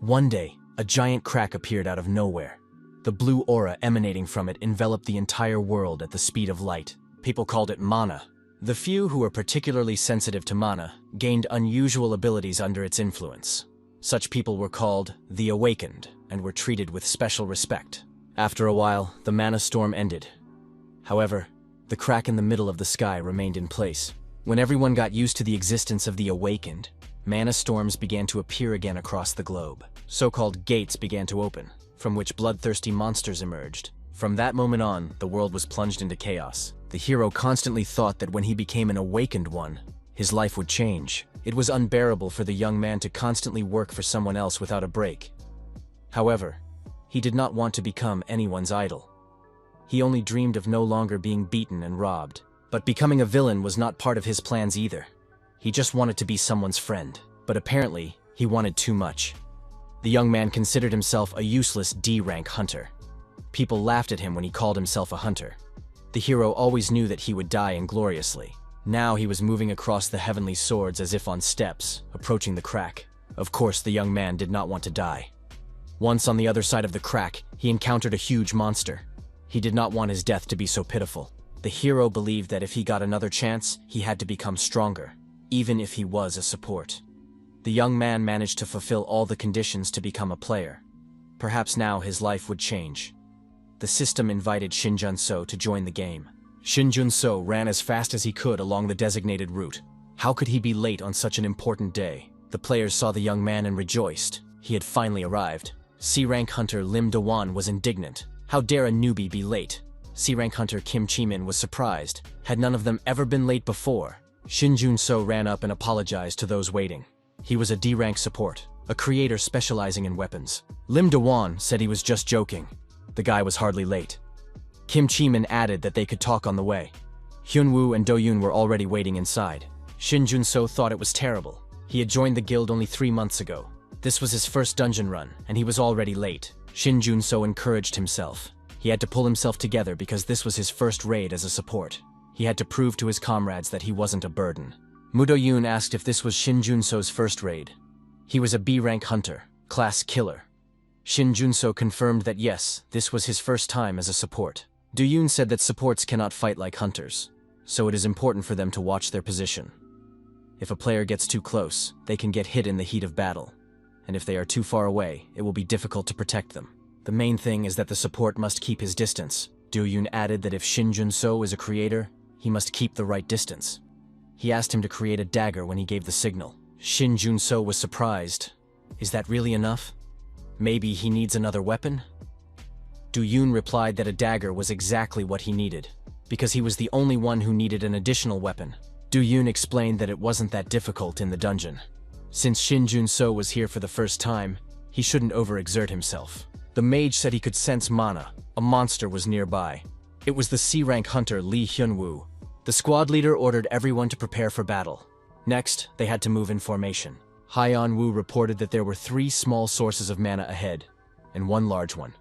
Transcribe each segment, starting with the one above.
One day, a giant crack appeared out of nowhere. The blue aura emanating from it enveloped the entire world at the speed of light. People called it mana. The few who were particularly sensitive to mana gained unusual abilities under its influence. Such people were called the Awakened and were treated with special respect. After a while, the mana storm ended. However, the crack in the middle of the sky remained in place. When everyone got used to the existence of the Awakened, mana storms began to appear again across the globe. So-called gates began to open, from which bloodthirsty monsters emerged. From that moment on, the world was plunged into chaos. The hero constantly thought that when he became an awakened one, his life would change. It was unbearable for the young man to constantly work for someone else without a break. However, he did not want to become anyone's idol. He only dreamed of no longer being beaten and robbed. But becoming a villain was not part of his plans either. He just wanted to be someone's friend. But apparently, he wanted too much. The young man considered himself a useless D-rank hunter. People laughed at him when he called himself a hunter. The hero always knew that he would die ingloriously. Now he was moving across the heavenly swords as if on steps, approaching the crack. Of course, the young man did not want to die. Once on the other side of the crack, he encountered a huge monster. He did not want his death to be so pitiful. The hero believed that if he got another chance, he had to become stronger, even if he was a support. The young man managed to fulfill all the conditions to become a player. Perhaps now his life would change. The system invited Shin Jun-so to join the game. Shin Jun-so ran as fast as he could along the designated route. How could he be late on such an important day? The players saw the young man and rejoiced. He had finally arrived. C-rank hunter Lim Do-won was indignant. How dare a newbie be late? C-rank hunter Kim Chi-min was surprised. Had none of them ever been late before? Shin Jun-so ran up and apologized to those waiting. He was a D-rank support, a creator specializing in weapons. Lim Do-won said he was just joking. The guy was hardly late. Kim Chi-min added that they could talk on the way. Hyun-woo and Do-yoon were already waiting inside. Shin Jun-so thought it was terrible. He had joined the guild only 3 months ago. This was his first dungeon run, and he was already late. Shin Jun-so encouraged himself. He had to pull himself together because this was his first raid as a support. He had to prove to his comrades that he wasn't a burden. Mu Do-yoon asked if this was Shin Jun-so's first raid. He was a B-rank hunter, class killer. Shin Jun-so confirmed that yes, this was his first time as a support. Do-yoon said that supports cannot fight like hunters, so it is important for them to watch their position. If a player gets too close, they can get hit in the heat of battle, and if they are too far away, it will be difficult to protect them. The main thing is that the support must keep his distance. Do-yoon added that if Shin Jun-so is a creator, he must keep the right distance. He asked him to create a dagger when he gave the signal. Shin Jun-so was surprised. Is that really enough? Maybe he needs another weapon? Do-yoon replied that a dagger was exactly what he needed, because he was the only one who needed an additional weapon. Do-yoon explained that it wasn't that difficult in the dungeon. Since Shin Jun-so was here for the first time, he shouldn't overexert himself. The mage said he could sense mana. A monster was nearby. It was the C-rank hunter Lee Hyun-woo. The squad leader ordered everyone to prepare for battle. Next, they had to move in formation. Hyeon-woo reported that there were 3 small sources of mana ahead, and 1 large one.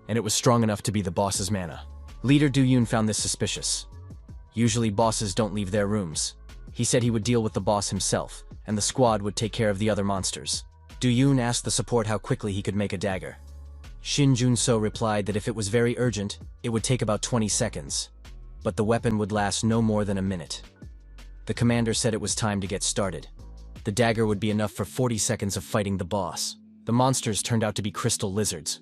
And it was strong enough to be the boss's mana. Leader Do-yoon found this suspicious. Usually bosses don't leave their rooms. He said he would deal with the boss himself, and the squad would take care of the other monsters. Do-yoon asked the support how quickly he could make a dagger. Shin Jun-so replied that if it was very urgent, it would take about 20 seconds. But the weapon would last no more than a minute. The commander said it was time to get started. The dagger would be enough for 40 seconds of fighting the boss. The monsters turned out to be crystal lizards.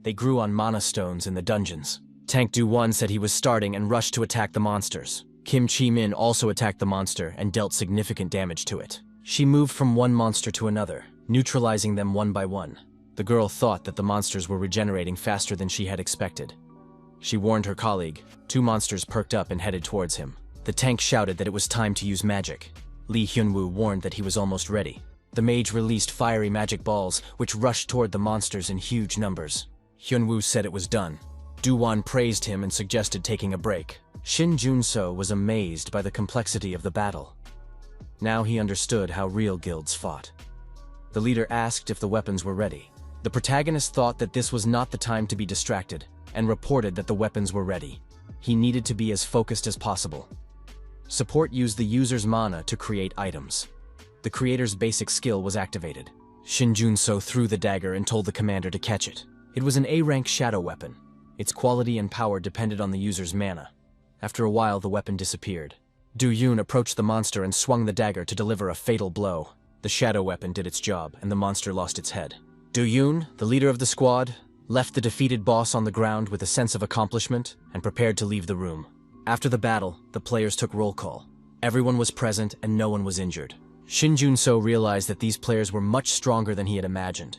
They grew on mana stones in the dungeons. Tank Do-won said he was starting and rushed to attack the monsters. Kim Chi-min also attacked the monster and dealt significant damage to it. She moved from one monster to another, neutralizing them one by one. The girl thought that the monsters were regenerating faster than she had expected. She warned her colleague. 2 monsters perked up and headed towards him. The tank shouted that it was time to use magic. Lee Hyun-woo warned that he was almost ready. The mage released fiery magic balls, which rushed toward the monsters in huge numbers. Hyun-woo said it was done. Do-won praised him and suggested taking a break. Shin Jun-so was amazed by the complexity of the battle. Now he understood how real guilds fought. The leader asked if the weapons were ready. The protagonist thought that this was not the time to be distracted, and reported that the weapons were ready. He needed to be as focused as possible. Support used the user's mana to create items. The creator's basic skill was activated. Shin Junso threw the dagger and told the commander to catch it. It was an A-rank shadow weapon. Its quality and power depended on the user's mana. After a while, the weapon disappeared. Du Yun approached the monster and swung the dagger to deliver a fatal blow. The shadow weapon did its job, and the monster lost its head. Du Yun, the leader of the squad, left the defeated boss on the ground with a sense of accomplishment and prepared to leave the room. After the battle, the players took roll call. Everyone was present and no one was injured. Shin Junso realized that these players were much stronger than he had imagined.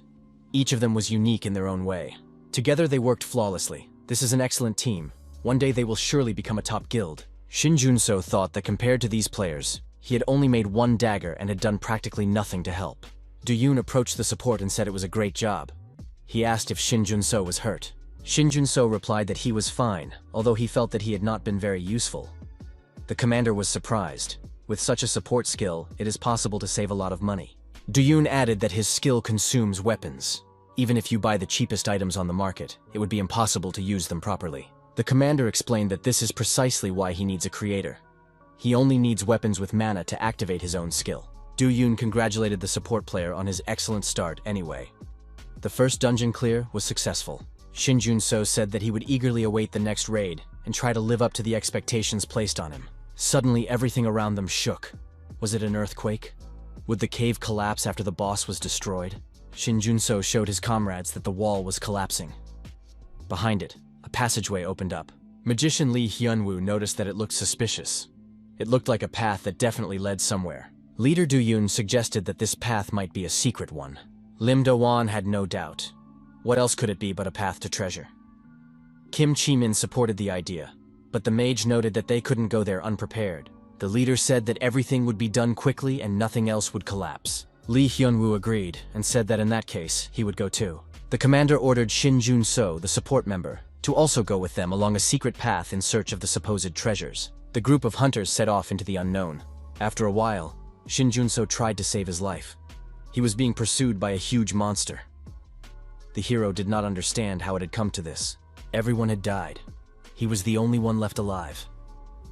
Each of them was unique in their own way. Together they worked flawlessly. This is an excellent team. One day they will surely become a top guild. Shin Junso thought that compared to these players, he had only made one dagger and had done practically nothing to help. Du Yun approached the support and said it was a great job. He asked if Shin Junso was hurt. Shin Junso replied that he was fine, although he felt that he had not been very useful. The commander was surprised. With such a support skill, it is possible to save a lot of money. Du Yun added that his skill consumes weapons. Even if you buy the cheapest items on the market, it would be impossible to use them properly. The commander explained that this is precisely why he needs a creator. He only needs weapons with mana to activate his own skill. Du Yun congratulated the support player on his excellent start anyway. The first dungeon clear was successful. Shin Junso said that he would eagerly await the next raid and try to live up to the expectations placed on him. Suddenly, everything around them shook. Was it an earthquake? Would the cave collapse after the boss was destroyed? Shin Junso showed his comrades that the wall was collapsing. Behind it, a passageway opened up. Magician Lee Hyunwoo noticed that it looked suspicious. It looked like a path that definitely led somewhere. Leader Du Yun suggested that this path might be a secret one. Lim Do-won had no doubt. What else could it be but a path to treasure? Kim Chi-min supported the idea, but the mage noted that they couldn't go there unprepared. The leader said that everything would be done quickly and nothing else would collapse. Lee Hyunwoo agreed and said that in that case, he would go too. The commander ordered Shin Junso, the support member, to also go with them along a secret path in search of the supposed treasures. The group of hunters set off into the unknown. After a while, Shin Junso tried to save his life. He was being pursued by a huge monster. The hero did not understand how it had come to this. Everyone had died. He was the only one left alive.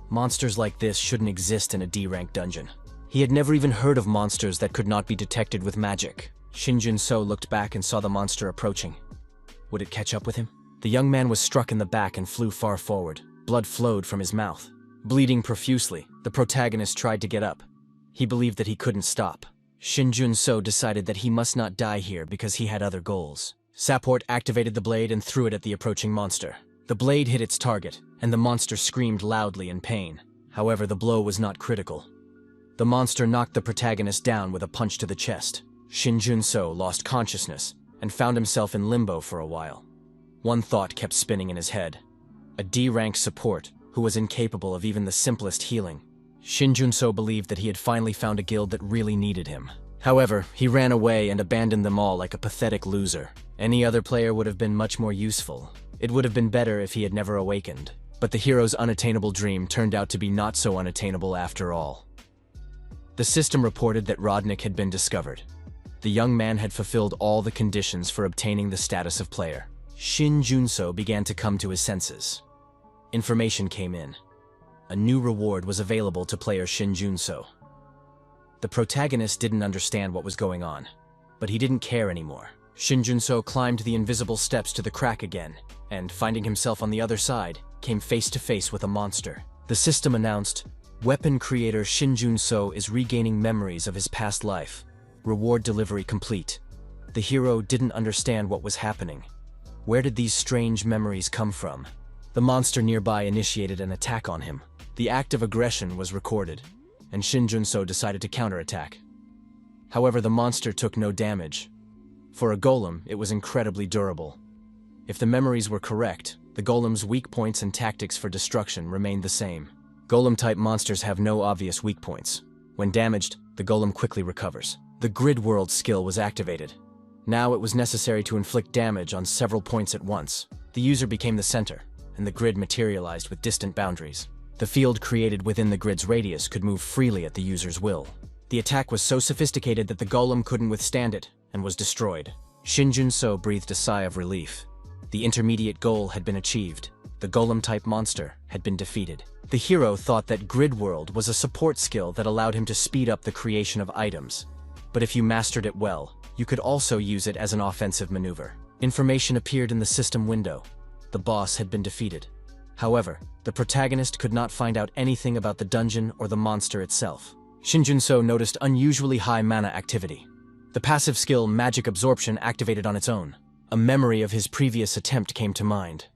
Monsters like this shouldn't exist in a D-rank dungeon. He had never even heard of monsters that could not be detected with magic. Shin Junso looked back and saw the monster approaching. Would it catch up with him? The young man was struck in the back and flew far forward. Blood flowed from his mouth. Bleeding profusely, the protagonist tried to get up. He believed that he couldn't stop. Shin Junso decided that he must not die here because he had other goals. Support activated the blade and threw it at the approaching monster. The blade hit its target, and the monster screamed loudly in pain. However, the blow was not critical. The monster knocked the protagonist down with a punch to the chest. Shin Junso lost consciousness and found himself in limbo for a while. One thought kept spinning in his head. A D-rank support who was incapable of even the simplest healing. Shin Junso believed that he had finally found a guild that really needed him. However, he ran away and abandoned them all like a pathetic loser. Any other player would have been much more useful. It would have been better if he had never awakened. But the hero's unattainable dream turned out to be not so unattainable after all. The system reported that Rodnik had been discovered. The young man had fulfilled all the conditions for obtaining the status of player. Shin Junso began to come to his senses. Information came in. A new reward was available to player Shin Junso. The protagonist didn't understand what was going on, but he didn't care anymore. Shin Junso climbed the invisible steps to the crack again, and, finding himself on the other side, came face to face with a monster. The system announced, weapon creator Shin Junso is regaining memories of his past life. Reward delivery complete. The hero didn't understand what was happening. Where did these strange memories come from? The monster nearby initiated an attack on him. The act of aggression was recorded, and Shin Junso decided to counterattack. However, the monster took no damage. For a golem, it was incredibly durable. If the memories were correct, the golem's weak points and tactics for destruction remained the same. Golem-type monsters have no obvious weak points. When damaged, the golem quickly recovers. The grid world skill was activated. Now it was necessary to inflict damage on several points at once. The user became the center, and the grid materialized with distant boundaries. The field created within the grid's radius could move freely at the user's will. The attack was so sophisticated that the golem couldn't withstand it, and was destroyed. Shin Junso breathed a sigh of relief. The intermediate goal had been achieved. The golem-type monster had been defeated. The hero thought that Grid World was a support skill that allowed him to speed up the creation of items. But if you mastered it well, You could also use it as an offensive maneuver. Information appeared in the system window. The boss had been defeated. However, the protagonist could not find out anything about the dungeon or the monster itself. Shin Jun-so noticed unusually high mana activity. The passive skill Magic Absorption activated on its own. A memory of his previous attempt came to mind.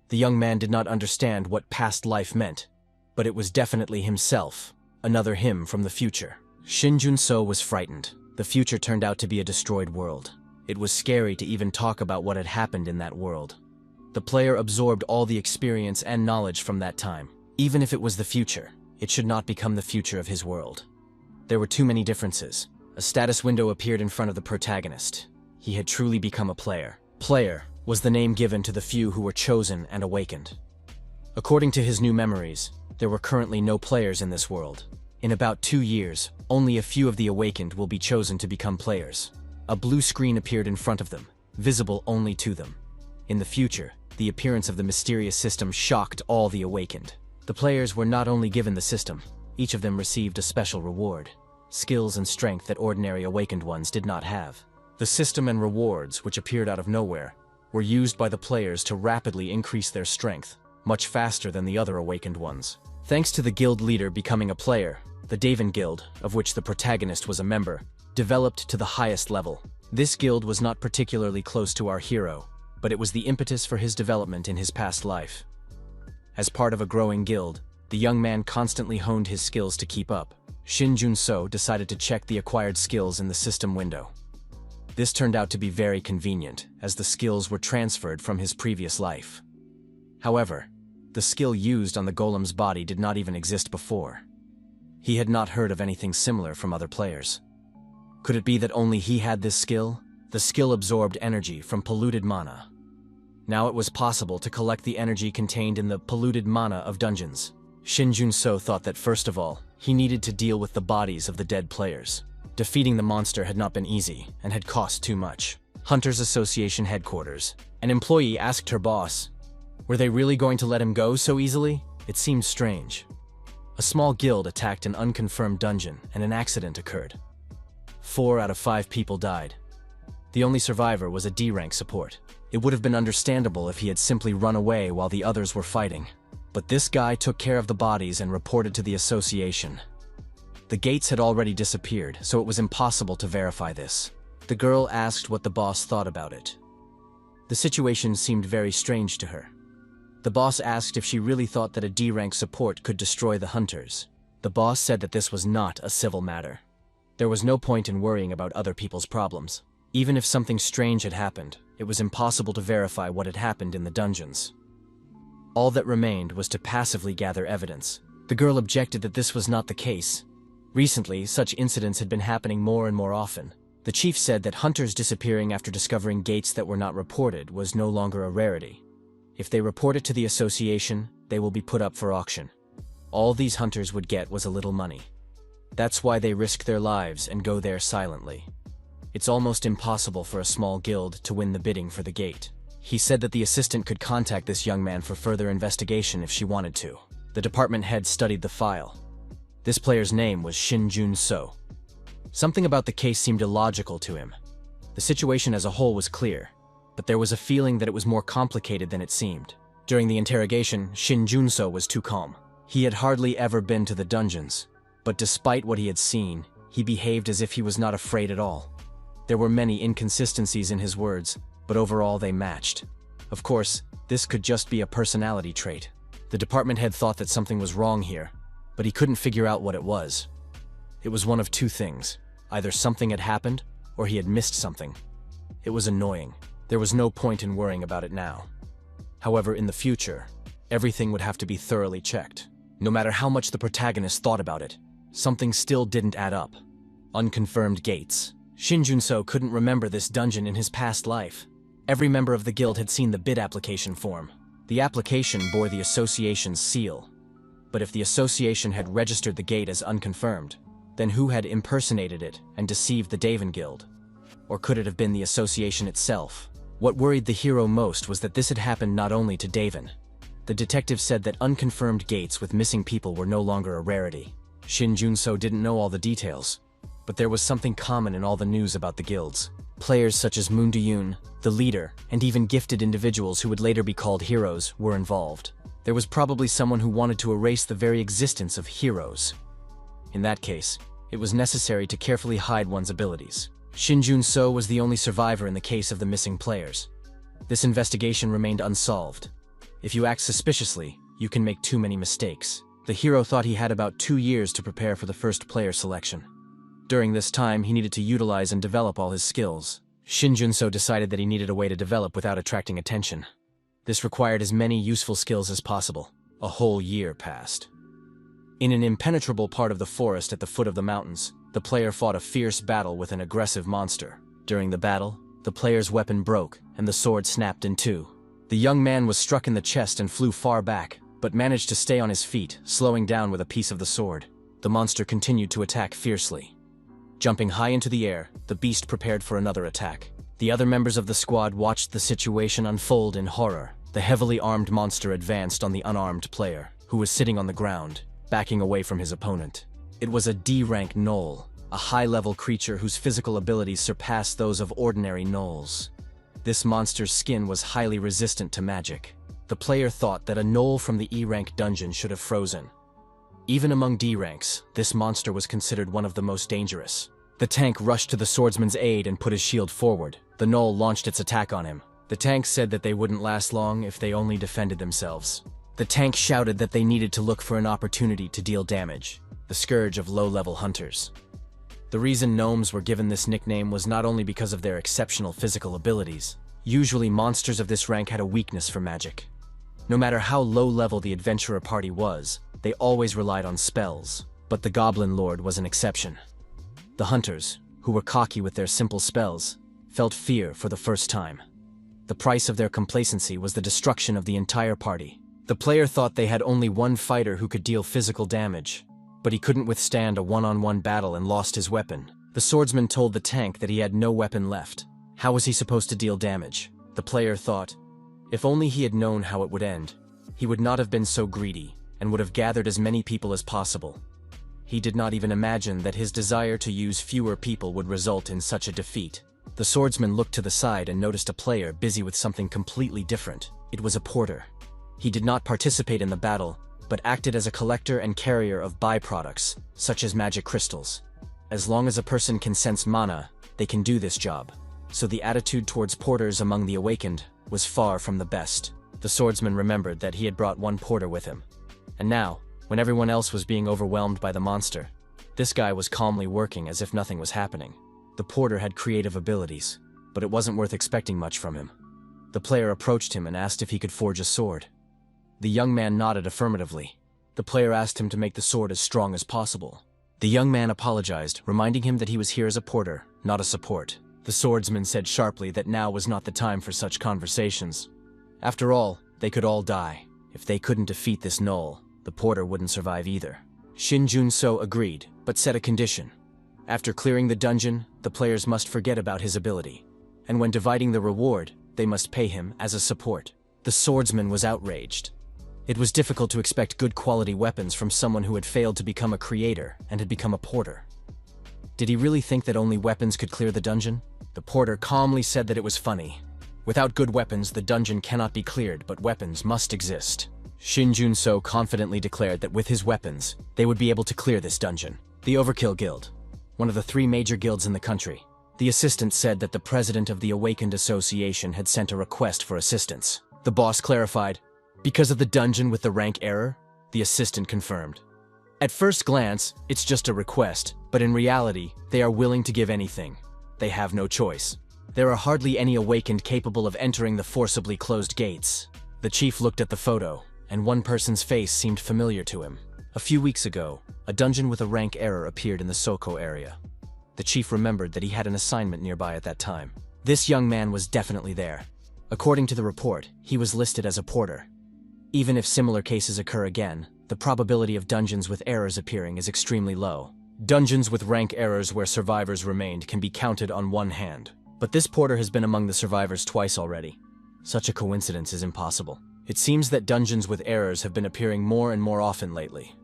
The young man did not understand what past life meant, but it was definitely himself, another him from the future. Shin Jun-so was frightened. The future turned out to be a destroyed world. It was scary to even talk about what had happened in that world. The player absorbed all the experience and knowledge from that time. Even if it was the future, it should not become the future of his world. There were too many differences. A status window appeared in front of the protagonist. He had truly become a player. Player was the name given to the few who were chosen and awakened. According to his new memories, there were currently no players in this world. In about 2 years, only a few of the awakened will be chosen to become players. A blue screen appeared in front of them, visible only to them. In the future, the appearance of the mysterious system shocked all the awakened. The players were not only given the system, each of them received a special reward. Skills and strength that ordinary awakened ones did not have. The system and rewards, which appeared out of nowhere, were used by the players to rapidly increase their strength, much faster than the other awakened ones. Thanks to the guild leader becoming a player, the Daven Guild, of which the protagonist was a member, developed to the highest level. This guild was not particularly close to our hero, but it was the impetus for his development in his past life. As part of a growing guild, the young man constantly honed his skills to keep up. Shin Jun-so decided to check the acquired skills in the system window. This turned out to be very convenient, as the skills were transferred from his previous life. However, the skill used on the golem's body did not even exist before. He had not heard of anything similar from other players. Could it be that only he had this skill? The skill absorbed energy from polluted mana. Now it was possible to collect the energy contained in the polluted mana of dungeons. Shin Jun-so thought that first of all, he needed to deal with the bodies of the dead players. Defeating the monster had not been easy, and had cost too much. Hunters Association headquarters. An employee asked her boss, were they really going to let him go so easily? It seemed strange. A small guild attacked an unconfirmed dungeon, and an accident occurred. 4 out of 5 people died. The only survivor was a D-rank support. It would have been understandable if he had simply run away while the others were fighting. But this guy took care of the bodies and reported to the association. The gates had already disappeared, so it was impossible to verify this. The girl asked what the boss thought about it. The situation seemed very strange to her. The boss asked if she really thought that a D-rank support could destroy the hunters. The boss said that this was not a civil matter. There was no point in worrying about other people's problems. Even if something strange had happened, it was impossible to verify what had happened in the dungeons. All that remained was to passively gather evidence. The girl objected that this was not the case. Recently, such incidents had been happening more and more often. The chief said that hunters disappearing after discovering gates that were not reported was no longer a rarity. If they report it to the association, they will be put up for auction. All these hunters would get was a little money. That's why they risk their lives and go there silently. It's almost impossible for a small guild to win the bidding for the gate. He said that the assistant could contact this young man for further investigation if she wanted to. The department head studied the file. This player's name was Shin Jun-so. Something about the case seemed illogical to him. The situation as a whole was clear, but there was a feeling that it was more complicated than it seemed. During the interrogation, Shin Jun-so was too calm. He had hardly ever been to the dungeons, but despite what he had seen, he behaved as if he was not afraid at all. There were many inconsistencies in his words, but overall they matched. Of course, this could just be a personality trait. The department head thought that something was wrong here, but he couldn't figure out what it was. It was one of two things. Either something had happened, or he had missed something. It was annoying. There was no point in worrying about it now. However, in the future, everything would have to be thoroughly checked. No matter how much the protagonist thought about it, something still didn't add up. Unconfirmed gates. Shin Jun-so couldn't remember this dungeon in his past life. Every member of the guild had seen the bid application form. The application bore the association's seal. But if the association had registered the gate as unconfirmed, then who had impersonated it and deceived the Daven Guild? Or could it have been the association itself? What worried the hero most was that this had happened not only to Daven. The detective said that unconfirmed gates with missing people were no longer a rarity. Shin Jun-so didn't know all the details, but there was something common in all the news about the guilds. Players such as Moon, the leader, and even gifted individuals who would later be called heroes were involved. There was probably someone who wanted to erase the very existence of heroes. In that case, it was necessary to carefully hide one's abilities. Shin Jun-so was the only survivor in the case of the missing players. This investigation remained unsolved. If you act suspiciously, you can make too many mistakes. The hero thought he had about 2 years to prepare for the first player selection. During this time, he needed to utilize and develop all his skills. Shin Jun-so decided that he needed a way to develop without attracting attention. This required as many useful skills as possible. A whole year passed. In an impenetrable part of the forest at the foot of the mountains, the player fought a fierce battle with an aggressive monster. During the battle, the player's weapon broke, and the sword snapped in two. The young man was struck in the chest and flew far back, but managed to stay on his feet, slowing down with a piece of the sword. The monster continued to attack fiercely. Jumping high into the air, the beast prepared for another attack. The other members of the squad watched the situation unfold in horror. The heavily armed monster advanced on the unarmed player, who was sitting on the ground, backing away from his opponent. It was a D-rank gnoll, a high-level creature whose physical abilities surpassed those of ordinary gnolls. This monster's skin was highly resistant to magic. The player thought that a gnoll from the E-rank dungeon should have frozen. Even among D-ranks, this monster was considered one of the most dangerous. The tank rushed to the swordsman's aid and put his shield forward. The gnoll launched its attack on him. The tank said that they wouldn't last long if they only defended themselves. The tank shouted that they needed to look for an opportunity to deal damage, the scourge of low-level hunters. The reason gnomes were given this nickname was not only because of their exceptional physical abilities. Usually monsters of this rank had a weakness for magic. No matter how low-level the adventurer party was, they always relied on spells, but the Goblin Lord was an exception. The hunters, who were cocky with their simple spells, felt fear for the first time. The price of their complacency was the destruction of the entire party. The player thought they had only one fighter who could deal physical damage, but he couldn't withstand a one-on-one battle and lost his weapon. The swordsman told the tank that he had no weapon left. How was he supposed to deal damage? The player thought, if only he had known how it would end, he would not have been so greedy and would have gathered as many people as possible. He did not even imagine that his desire to use fewer people would result in such a defeat. The swordsman looked to the side and noticed a player busy with something completely different. It was a porter. He did not participate in the battle, but acted as a collector and carrier of byproducts, such as magic crystals. As long as a person can sense mana, they can do this job. So the attitude towards porters among the awakened was far from the best. The swordsman remembered that he had brought one porter with him. And now, when everyone else was being overwhelmed by the monster, this guy was calmly working as if nothing was happening. The porter had creative abilities, but it wasn't worth expecting much from him. The player approached him and asked if he could forge a sword. The young man nodded affirmatively. The player asked him to make the sword as strong as possible. The young man apologized, reminding him that he was here as a porter, not a support. The swordsman said sharply that now was not the time for such conversations. After all, they could all die. If they couldn't defeat this gnoll, the porter wouldn't survive either. Shin Jun-so agreed, but set a condition. After clearing the dungeon, the players must forget about his ability. And when dividing the reward, they must pay him as a support. The swordsman was outraged. It was difficult to expect good quality weapons from someone who had failed to become a creator and had become a porter. Did he really think that only weapons could clear the dungeon? The porter calmly said that it was funny. Without good weapons, the dungeon cannot be cleared, but weapons must exist. Shin Jun-so confidently declared that with his weapons, they would be able to clear this dungeon. The Overkill Guild, one of the 3 major guilds in the country. The assistant said that the president of the Awakened Association had sent a request for assistance. The boss clarified, because of the dungeon with the rank error? The assistant confirmed. At first glance, it's just a request, but in reality, they are willing to give anything. They have no choice. There are hardly any awakened capable of entering the forcibly closed gates. The chief looked at the photo, and one person's face seemed familiar to him. A few weeks ago, a dungeon with a rank error appeared in the Soko area. The chief remembered that he had an assignment nearby at that time. This young man was definitely there. According to the report, he was listed as a porter. Even if similar cases occur again, the probability of dungeons with errors appearing is extremely low. Dungeons with rank errors where survivors remained can be counted on one hand. But this porter has been among the survivors twice already. Such a coincidence is impossible. It seems that dungeons with errors have been appearing more and more often lately.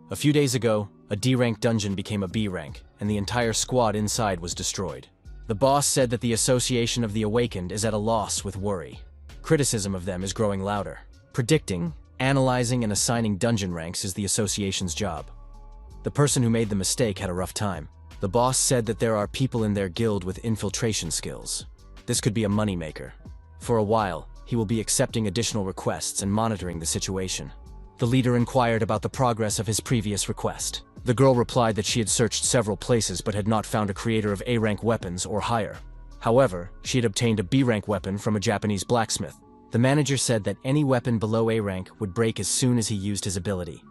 A few days ago, a D-rank dungeon became a B rank, and the entire squad inside was destroyed. The boss said that the Association of the Awakened is at a loss with worry. Criticism of them is growing louder. Predicting, analyzing, and assigning dungeon ranks is the association's job. The person who made the mistake had a rough time. The boss said that there are people in their guild with infiltration skills. This could be a moneymaker. For a while, he will be accepting additional requests and monitoring the situation. The leader inquired about the progress of his previous request. The girl replied that she had searched several places but had not found a creator of A-rank weapons or higher. However, she had obtained a B-rank weapon from a Japanese blacksmith. The manager said that any weapon below A rank would break as soon as he used his ability.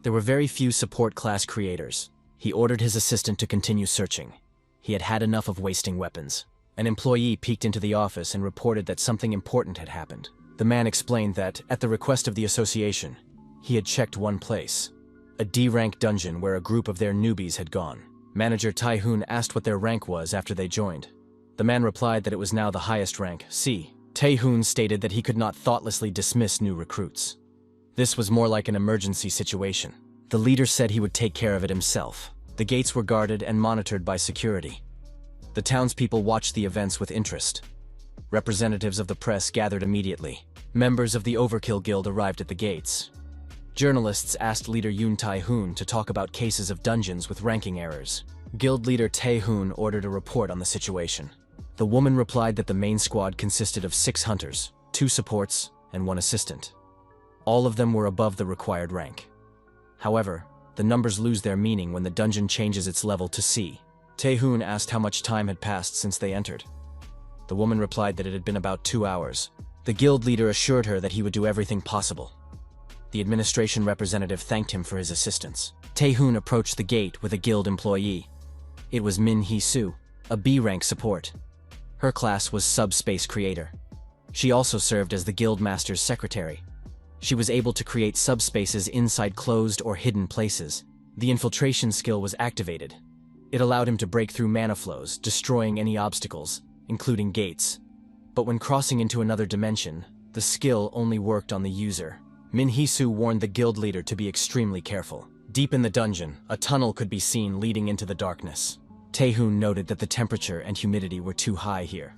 There were very few support class creators. He ordered his assistant to continue searching. He had had enough of wasting weapons. An employee peeked into the office and reported that something important had happened. The man explained that, at the request of the association, he had checked one place, a D-rank dungeon where a group of their newbies had gone. Manager Tae-hoon asked what their rank was after they joined. The man replied that it was now the highest rank, C. Tae-hoon stated that he could not thoughtlessly dismiss new recruits. This was more like an emergency situation. The leader said he would take care of it himself. The gates were guarded and monitored by security. The townspeople watched the events with interest. Representatives of the press gathered immediately. Members of the Overkill Guild arrived at the gates. Journalists asked leader Yoon Tae-hoon to talk about cases of dungeons with ranking errors. Guild leader Tae-hoon ordered a report on the situation. The woman replied that the main squad consisted of 6 hunters, 2 supports, and 1 assistant. All of them were above the required rank. However, the numbers lose their meaning when the dungeon changes its level to C. Tae-hoon asked how much time had passed since they entered. The woman replied that it had been about 2 hours. The guild leader assured her that he would do everything possible. The administration representative thanked him for his assistance. Tae-hoon approached the gate with a guild employee. It was Min Hee-soo, a B-rank support. Her class was Subspace Creator. She also served as the guild master's secretary. She was able to create subspaces inside closed or hidden places. The infiltration skill was activated. It allowed him to break through mana flows, destroying any obstacles, including gates. But when crossing into another dimension, the skill only worked on the user. Min Hee-soo warned the guild leader to be extremely careful. Deep in the dungeon, a tunnel could be seen leading into the darkness. Tae-hoon noted that the temperature and humidity were too high here.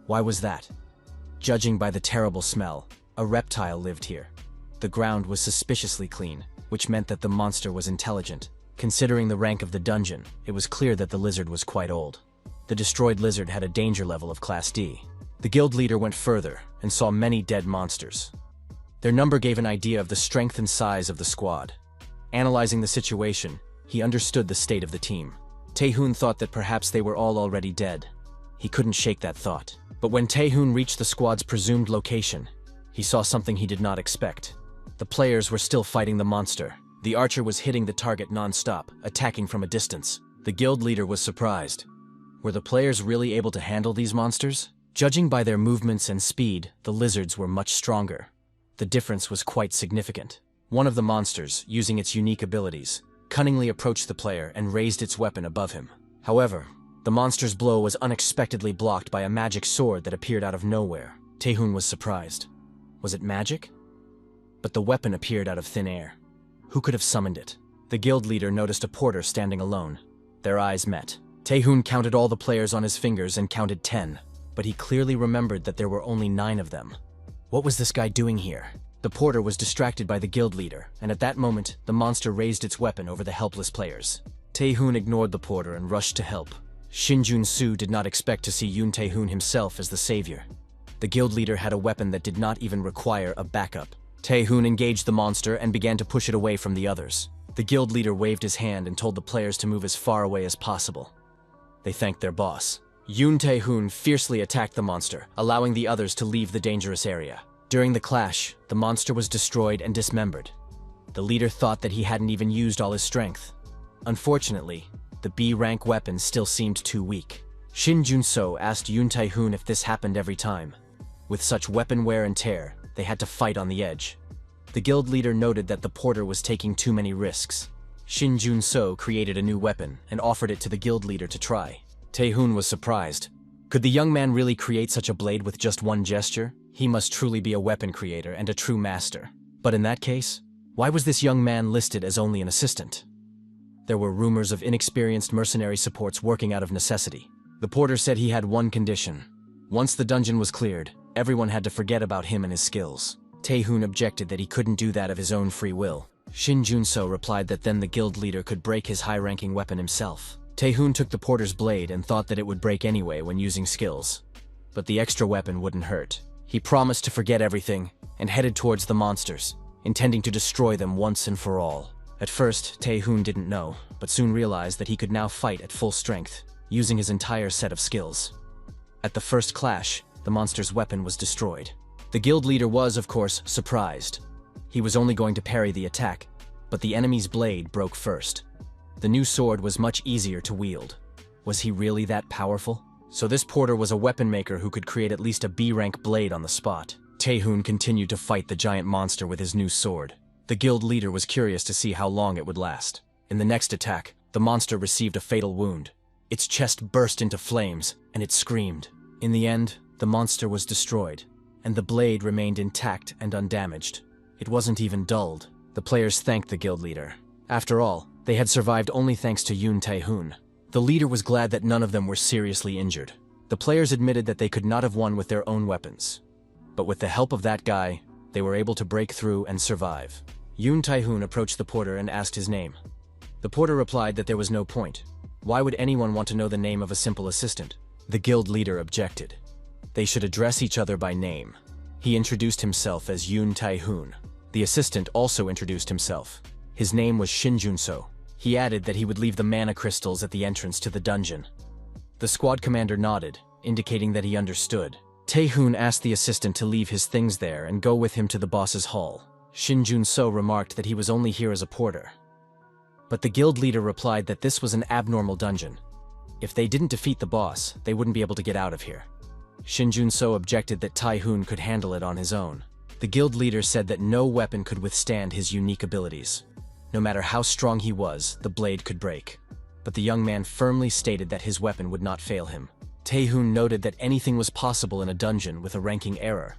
Why was that? Judging by the terrible smell, a reptile lived here. The ground was suspiciously clean, which meant that the monster was intelligent. Considering the rank of the dungeon, it was clear that the lizard was quite old. The destroyed lizard had a danger level of Class D. The guild leader went further and saw many dead monsters. Their number gave an idea of the strength and size of the squad. Analyzing the situation, he understood the state of the team. Tae-hoon thought that perhaps they were all already dead. He couldn't shake that thought. But when Tae-hoon reached the squad's presumed location, he saw something he did not expect. The players were still fighting the monster. The archer was hitting the target non-stop, attacking from a distance. The guild leader was surprised. Were the players really able to handle these monsters? Judging by their movements and speed, the lizards were much stronger. The difference was quite significant. One of the monsters, using its unique abilities, cunningly approached the player and raised its weapon above him. However, the monster's blow was unexpectedly blocked by a magic sword that appeared out of nowhere. Tae-hoon was surprised. Was it magic? But the weapon appeared out of thin air. Who could have summoned it? The guild leader noticed a porter standing alone. Their eyes met. Tae-hoon counted all the players on his fingers and counted 10, but he clearly remembered that there were only 9 of them. What was this guy doing here? The porter was distracted by the guild leader, and at that moment, the monster raised its weapon over the helpless players. Tae-hoon ignored the porter and rushed to help. Shin Jun-soo did not expect to see Yoon Tae-hoon himself as the savior. The guild leader had a weapon that did not even require a backup. Tae-hoon engaged the monster and began to push it away from the others. The guild leader waved his hand and told the players to move as far away as possible. They thanked their boss. Yoon Tae-hoon fiercely attacked the monster, allowing the others to leave the dangerous area. During the clash, the monster was destroyed and dismembered. The leader thought that he hadn't even used all his strength. Unfortunately, the B-rank weapon still seemed too weak. Shin Jun-soo asked Yoon Tae-hoon if this happened every time. With such weapon wear and tear, they had to fight on the edge. The guild leader noted that the porter was taking too many risks. Shin Jun-soo created a new weapon and offered it to the guild leader to try. Tae-hoon was surprised. Could the young man really create such a blade with just one gesture? He must truly be a weapon creator and a true master. But in that case, why was this young man listed as only an assistant? There were rumors of inexperienced mercenary supports working out of necessity. The porter said he had one condition. Once the dungeon was cleared, everyone had to forget about him and his skills. Tae-hoon objected that he couldn't do that of his own free will. Shin Jun-so replied that then the guild leader could break his high-ranking weapon himself. Tae-hoon took the porter's blade and thought that it would break anyway when using skills. But the extra weapon wouldn't hurt. He promised to forget everything and headed towards the monsters, intending to destroy them once and for all. At first, Tae-hoon didn't know, but soon realized that he could now fight at full strength, using his entire set of skills. At the first clash, the monster's weapon was destroyed. The guild leader was, of course, surprised. He was only going to parry the attack, but the enemy's blade broke first. The new sword was much easier to wield. Was he really that powerful? So this porter was a weapon maker who could create at least a B-rank blade on the spot. Tae-hoon continued to fight the giant monster with his new sword. The guild leader was curious to see how long it would last. In the next attack, the monster received a fatal wound. Its chest burst into flames, and it screamed. In the end, the monster was destroyed, and the blade remained intact and undamaged. It wasn't even dulled. The players thanked the guild leader. After all, they had survived only thanks to Yoon Tae-hoon. The leader was glad that none of them were seriously injured. The players admitted that they could not have won with their own weapons. But with the help of that guy, they were able to break through and survive. Yoon Tae-hoon approached the porter and asked his name. The porter replied that there was no point. Why would anyone want to know the name of a simple assistant? The guild leader objected. They should address each other by name. He introduced himself as Yoon Tae-hoon. The assistant also introduced himself. His name was Shin Jun-so. He added that he would leave the mana crystals at the entrance to the dungeon. The squad commander nodded, indicating that he understood. Tae-hoon asked the assistant to leave his things there and go with him to the boss's hall. Shin Jun-so remarked that he was only here as a porter. But the guild leader replied that this was an abnormal dungeon. If they didn't defeat the boss, they wouldn't be able to get out of here. Shin Jun-so objected that Tae-hoon could handle it on his own. The guild leader said that no weapon could withstand his unique abilities. No matter how strong he was, the blade could break. But the young man firmly stated that his weapon would not fail him. Tae-hoon noted that anything was possible in a dungeon with a ranking error.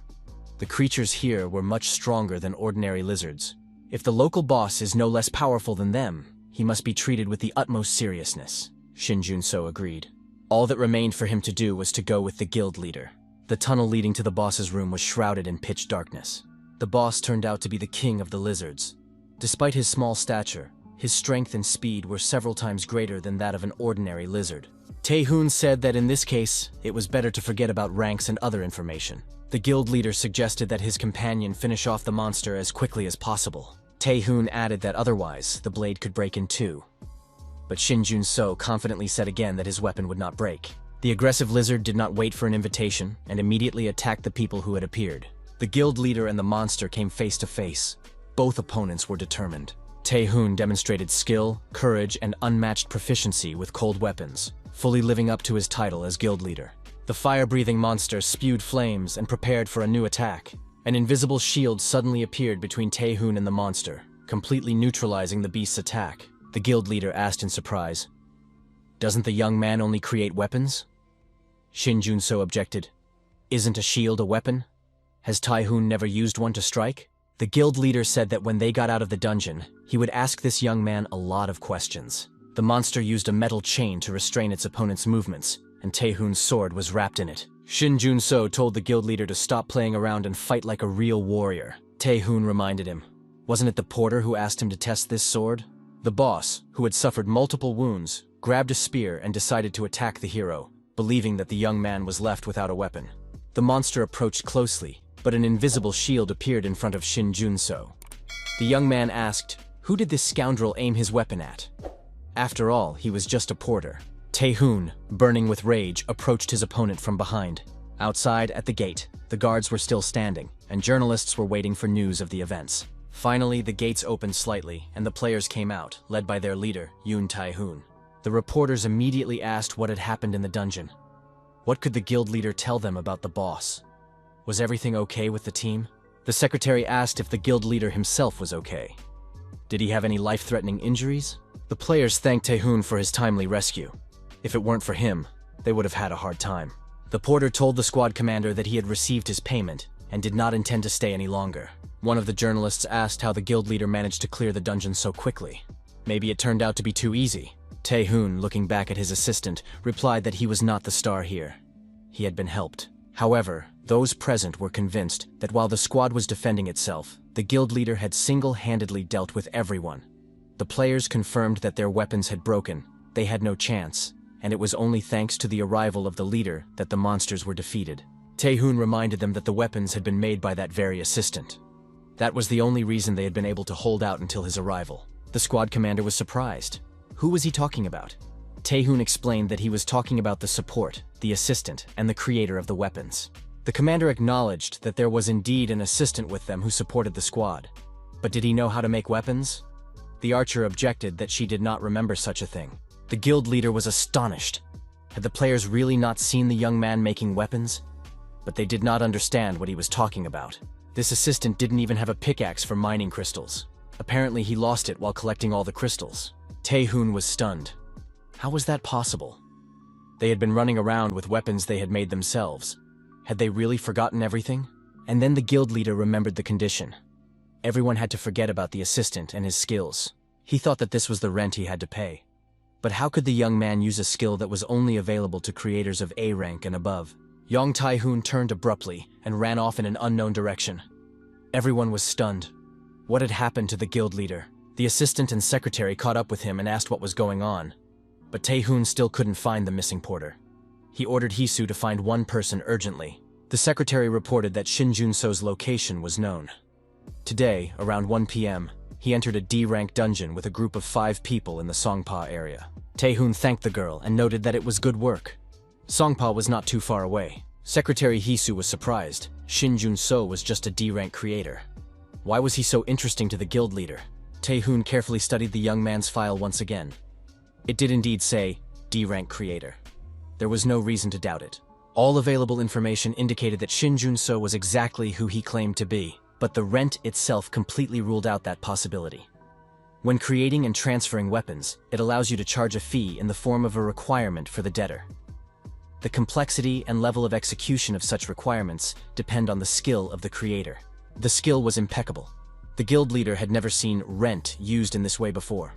The creatures here were much stronger than ordinary lizards. If the local boss is no less powerful than them, he must be treated with the utmost seriousness. Shin Jun-so agreed. All that remained for him to do was to go with the guild leader. The tunnel leading to the boss's room was shrouded in pitch darkness. The boss turned out to be the king of the lizards. Despite his small stature, his strength and speed were several times greater than that of an ordinary lizard. Tae-hoon said that in this case, it was better to forget about ranks and other information. The guild leader suggested that his companion finish off the monster as quickly as possible. Tae-hoon added that otherwise, the blade could break in two. But Shin Jun-so confidently said again that his weapon would not break. The aggressive lizard did not wait for an invitation and immediately attacked the people who had appeared. The guild leader and the monster came face to face. Both opponents were determined. Tae-hoon demonstrated skill, courage, and unmatched proficiency with cold weapons, fully living up to his title as guild leader. The fire-breathing monster spewed flames and prepared for a new attack. An invisible shield suddenly appeared between Tae-hoon and the monster, completely neutralizing the beast's attack. The guild leader asked in surprise, "Doesn't the young man only create weapons?" Shin Jun-so objected. "Isn't a shield a weapon? Has Tae-hoon never used one to strike?" The guild leader said that when they got out of the dungeon, he would ask this young man a lot of questions. The monster used a metal chain to restrain its opponent's movements, and Tae-hoon's sword was wrapped in it. Shin Jun-so told the guild leader to stop playing around and fight like a real warrior. Tae-hoon reminded him, wasn't it the porter who asked him to test this sword? The boss, who had suffered multiple wounds, grabbed a spear and decided to attack the hero, believing that the young man was left without a weapon. The monster approached closely, but an invisible shield appeared in front of Shin Jun-so. The young man asked, who did this scoundrel aim his weapon at? After all, he was just a porter. Tae-hoon, burning with rage, approached his opponent from behind. Outside, at the gate, the guards were still standing, and journalists were waiting for news of the events. Finally, the gates opened slightly, and the players came out, led by their leader, Yoon Tae-hoon. The reporters immediately asked what had happened in the dungeon. What could the guild leader tell them about the boss? Was everything okay with the team? The secretary asked if the guild leader himself was okay. Did he have any life-threatening injuries? The players thanked Tae-hoon for his timely rescue. If it weren't for him, they would have had a hard time. The porter told the squad commander that he had received his payment and did not intend to stay any longer. One of the journalists asked how the guild leader managed to clear the dungeon so quickly. Maybe it turned out to be too easy. Tae-hoon, looking back at his assistant, replied that he was not the star here. He had been helped. However, those present were convinced that while the squad was defending itself, the guild leader had single-handedly dealt with everyone. The players confirmed that their weapons had broken, they had no chance, and it was only thanks to the arrival of the leader that the monsters were defeated. Tae-hoon reminded them that the weapons had been made by that very assistant. That was the only reason they had been able to hold out until his arrival. The squad commander was surprised. Who was he talking about? Tae-hoon explained that he was talking about the support, the assistant, and the creator of the weapons. The commander acknowledged that there was indeed an assistant with them who supported the squad. But did he know how to make weapons? The archer objected that she did not remember such a thing. The guild leader was astonished. Had the players really not seen the young man making weapons? But they did not understand what he was talking about. This assistant didn't even have a pickaxe for mining crystals. Apparently he lost it while collecting all the crystals. Tae-hoon was stunned. How was that possible? They had been running around with weapons they had made themselves. Had they really forgotten everything? And then the guild leader remembered the condition. Everyone had to forget about the assistant and his skills. He thought that this was the rent he had to pay. But how could the young man use a skill that was only available to creators of A rank and above? Young Tae-hoon turned abruptly and ran off in an unknown direction. Everyone was stunned. What had happened to the guild leader? The assistant and secretary caught up with him and asked what was going on. But Tae-hoon still couldn't find the missing porter. He ordered Hisu to find one person urgently. The secretary reported that Shin Jun-so's location was known. Today, around 1 p.m., he entered a D-rank dungeon with a group of 5 people in the Songpa area. Tae-hoon thanked the girl and noted that it was good work. Songpa was not too far away. Secretary Hisu was surprised. Shin Jun-so was just a D-rank creator. Why was he so interesting to the guild leader? Tae-hoon carefully studied the young man's file once again. It did indeed say, D-rank creator. There was no reason to doubt it. All available information indicated that Shin Jun-so was exactly who he claimed to be, but the rent itself completely ruled out that possibility. When creating and transferring weapons, it allows you to charge a fee in the form of a requirement for the debtor. The complexity and level of execution of such requirements depend on the skill of the creator. The skill was impeccable. The guild leader had never seen rent used in this way before.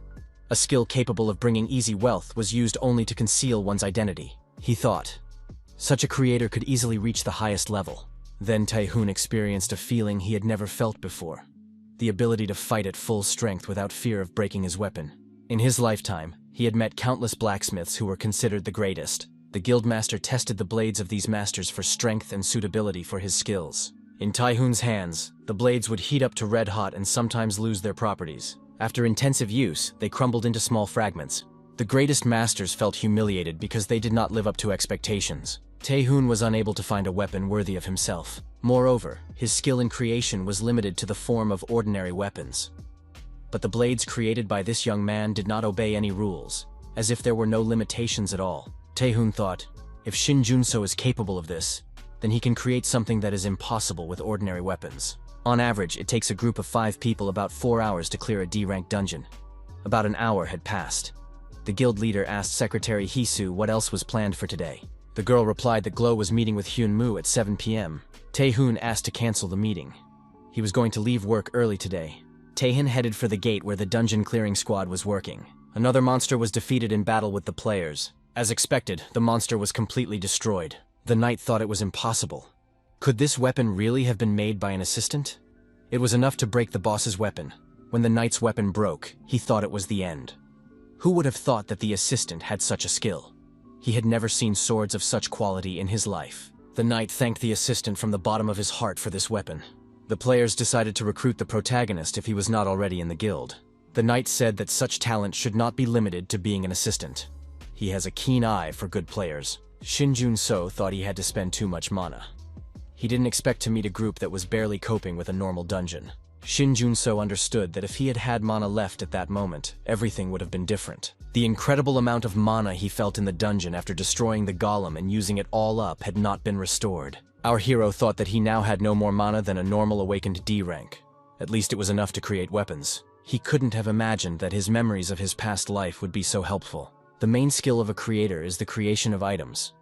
A skill capable of bringing easy wealth was used only to conceal one's identity. He thought, such a creator could easily reach the highest level. Then Tae-hoon experienced a feeling he had never felt before. The ability to fight at full strength without fear of breaking his weapon. In his lifetime, he had met countless blacksmiths who were considered the greatest. The guildmaster tested the blades of these masters for strength and suitability for his skills. In Tae-hoon's hands, the blades would heat up to red hot and sometimes lose their properties. After intensive use, they crumbled into small fragments. The greatest masters felt humiliated because they did not live up to expectations. Tae-hoon was unable to find a weapon worthy of himself. Moreover, his skill in creation was limited to the form of ordinary weapons. But the blades created by this young man did not obey any rules, as if there were no limitations at all. Tae-hoon thought, if Shin Jun-so is capable of this, then he can create something that is impossible with ordinary weapons. On average, it takes a group of 5 people about 4 hours to clear a D-rank dungeon. About an hour had passed. The guild leader asked Secretary Hisu what else was planned for today. The girl replied that Glow was meeting with Hyun-moo at 7 p.m. Tae-hoon asked to cancel the meeting. He was going to leave work early today. Tae-hoon headed for the gate where the dungeon clearing squad was working. Another monster was defeated in battle with the players. As expected, the monster was completely destroyed. The knight thought it was impossible. Could this weapon really have been made by an assistant? It was enough to break the boss's weapon. When the knight's weapon broke, he thought it was the end. Who would have thought that the assistant had such a skill? He had never seen swords of such quality in his life. The knight thanked the assistant from the bottom of his heart for this weapon. The players decided to recruit the protagonist if he was not already in the guild. The knight said that such talent should not be limited to being an assistant. He has a keen eye for good players. Shin Jun-so thought he had to spend too much mana. He didn't expect to meet a group that was barely coping with a normal dungeon. Shin Jun-so understood that if he had had mana left at that moment, everything would have been different. The incredible amount of mana he felt in the dungeon after destroying the golem and using it all up had not been restored. Our hero thought that he now had no more mana than a normal awakened D rank. At least it was enough to create weapons. He couldn't have imagined that his memories of his past life would be so helpful. The main skill of a creator is the creation of items.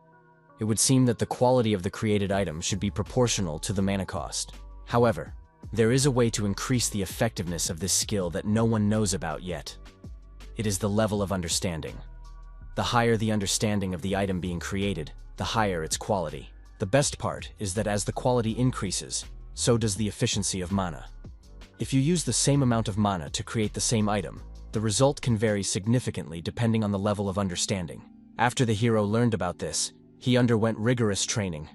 It would seem that the quality of the created item should be proportional to the mana cost. However, there is a way to increase the effectiveness of this skill that no one knows about yet. It is the level of understanding. The higher the understanding of the item being created, the higher its quality. The best part is that as the quality increases, so does the efficiency of mana. If you use the same amount of mana to create the same item, the result can vary significantly depending on the level of understanding. After the hero learned about this, he underwent rigorous training.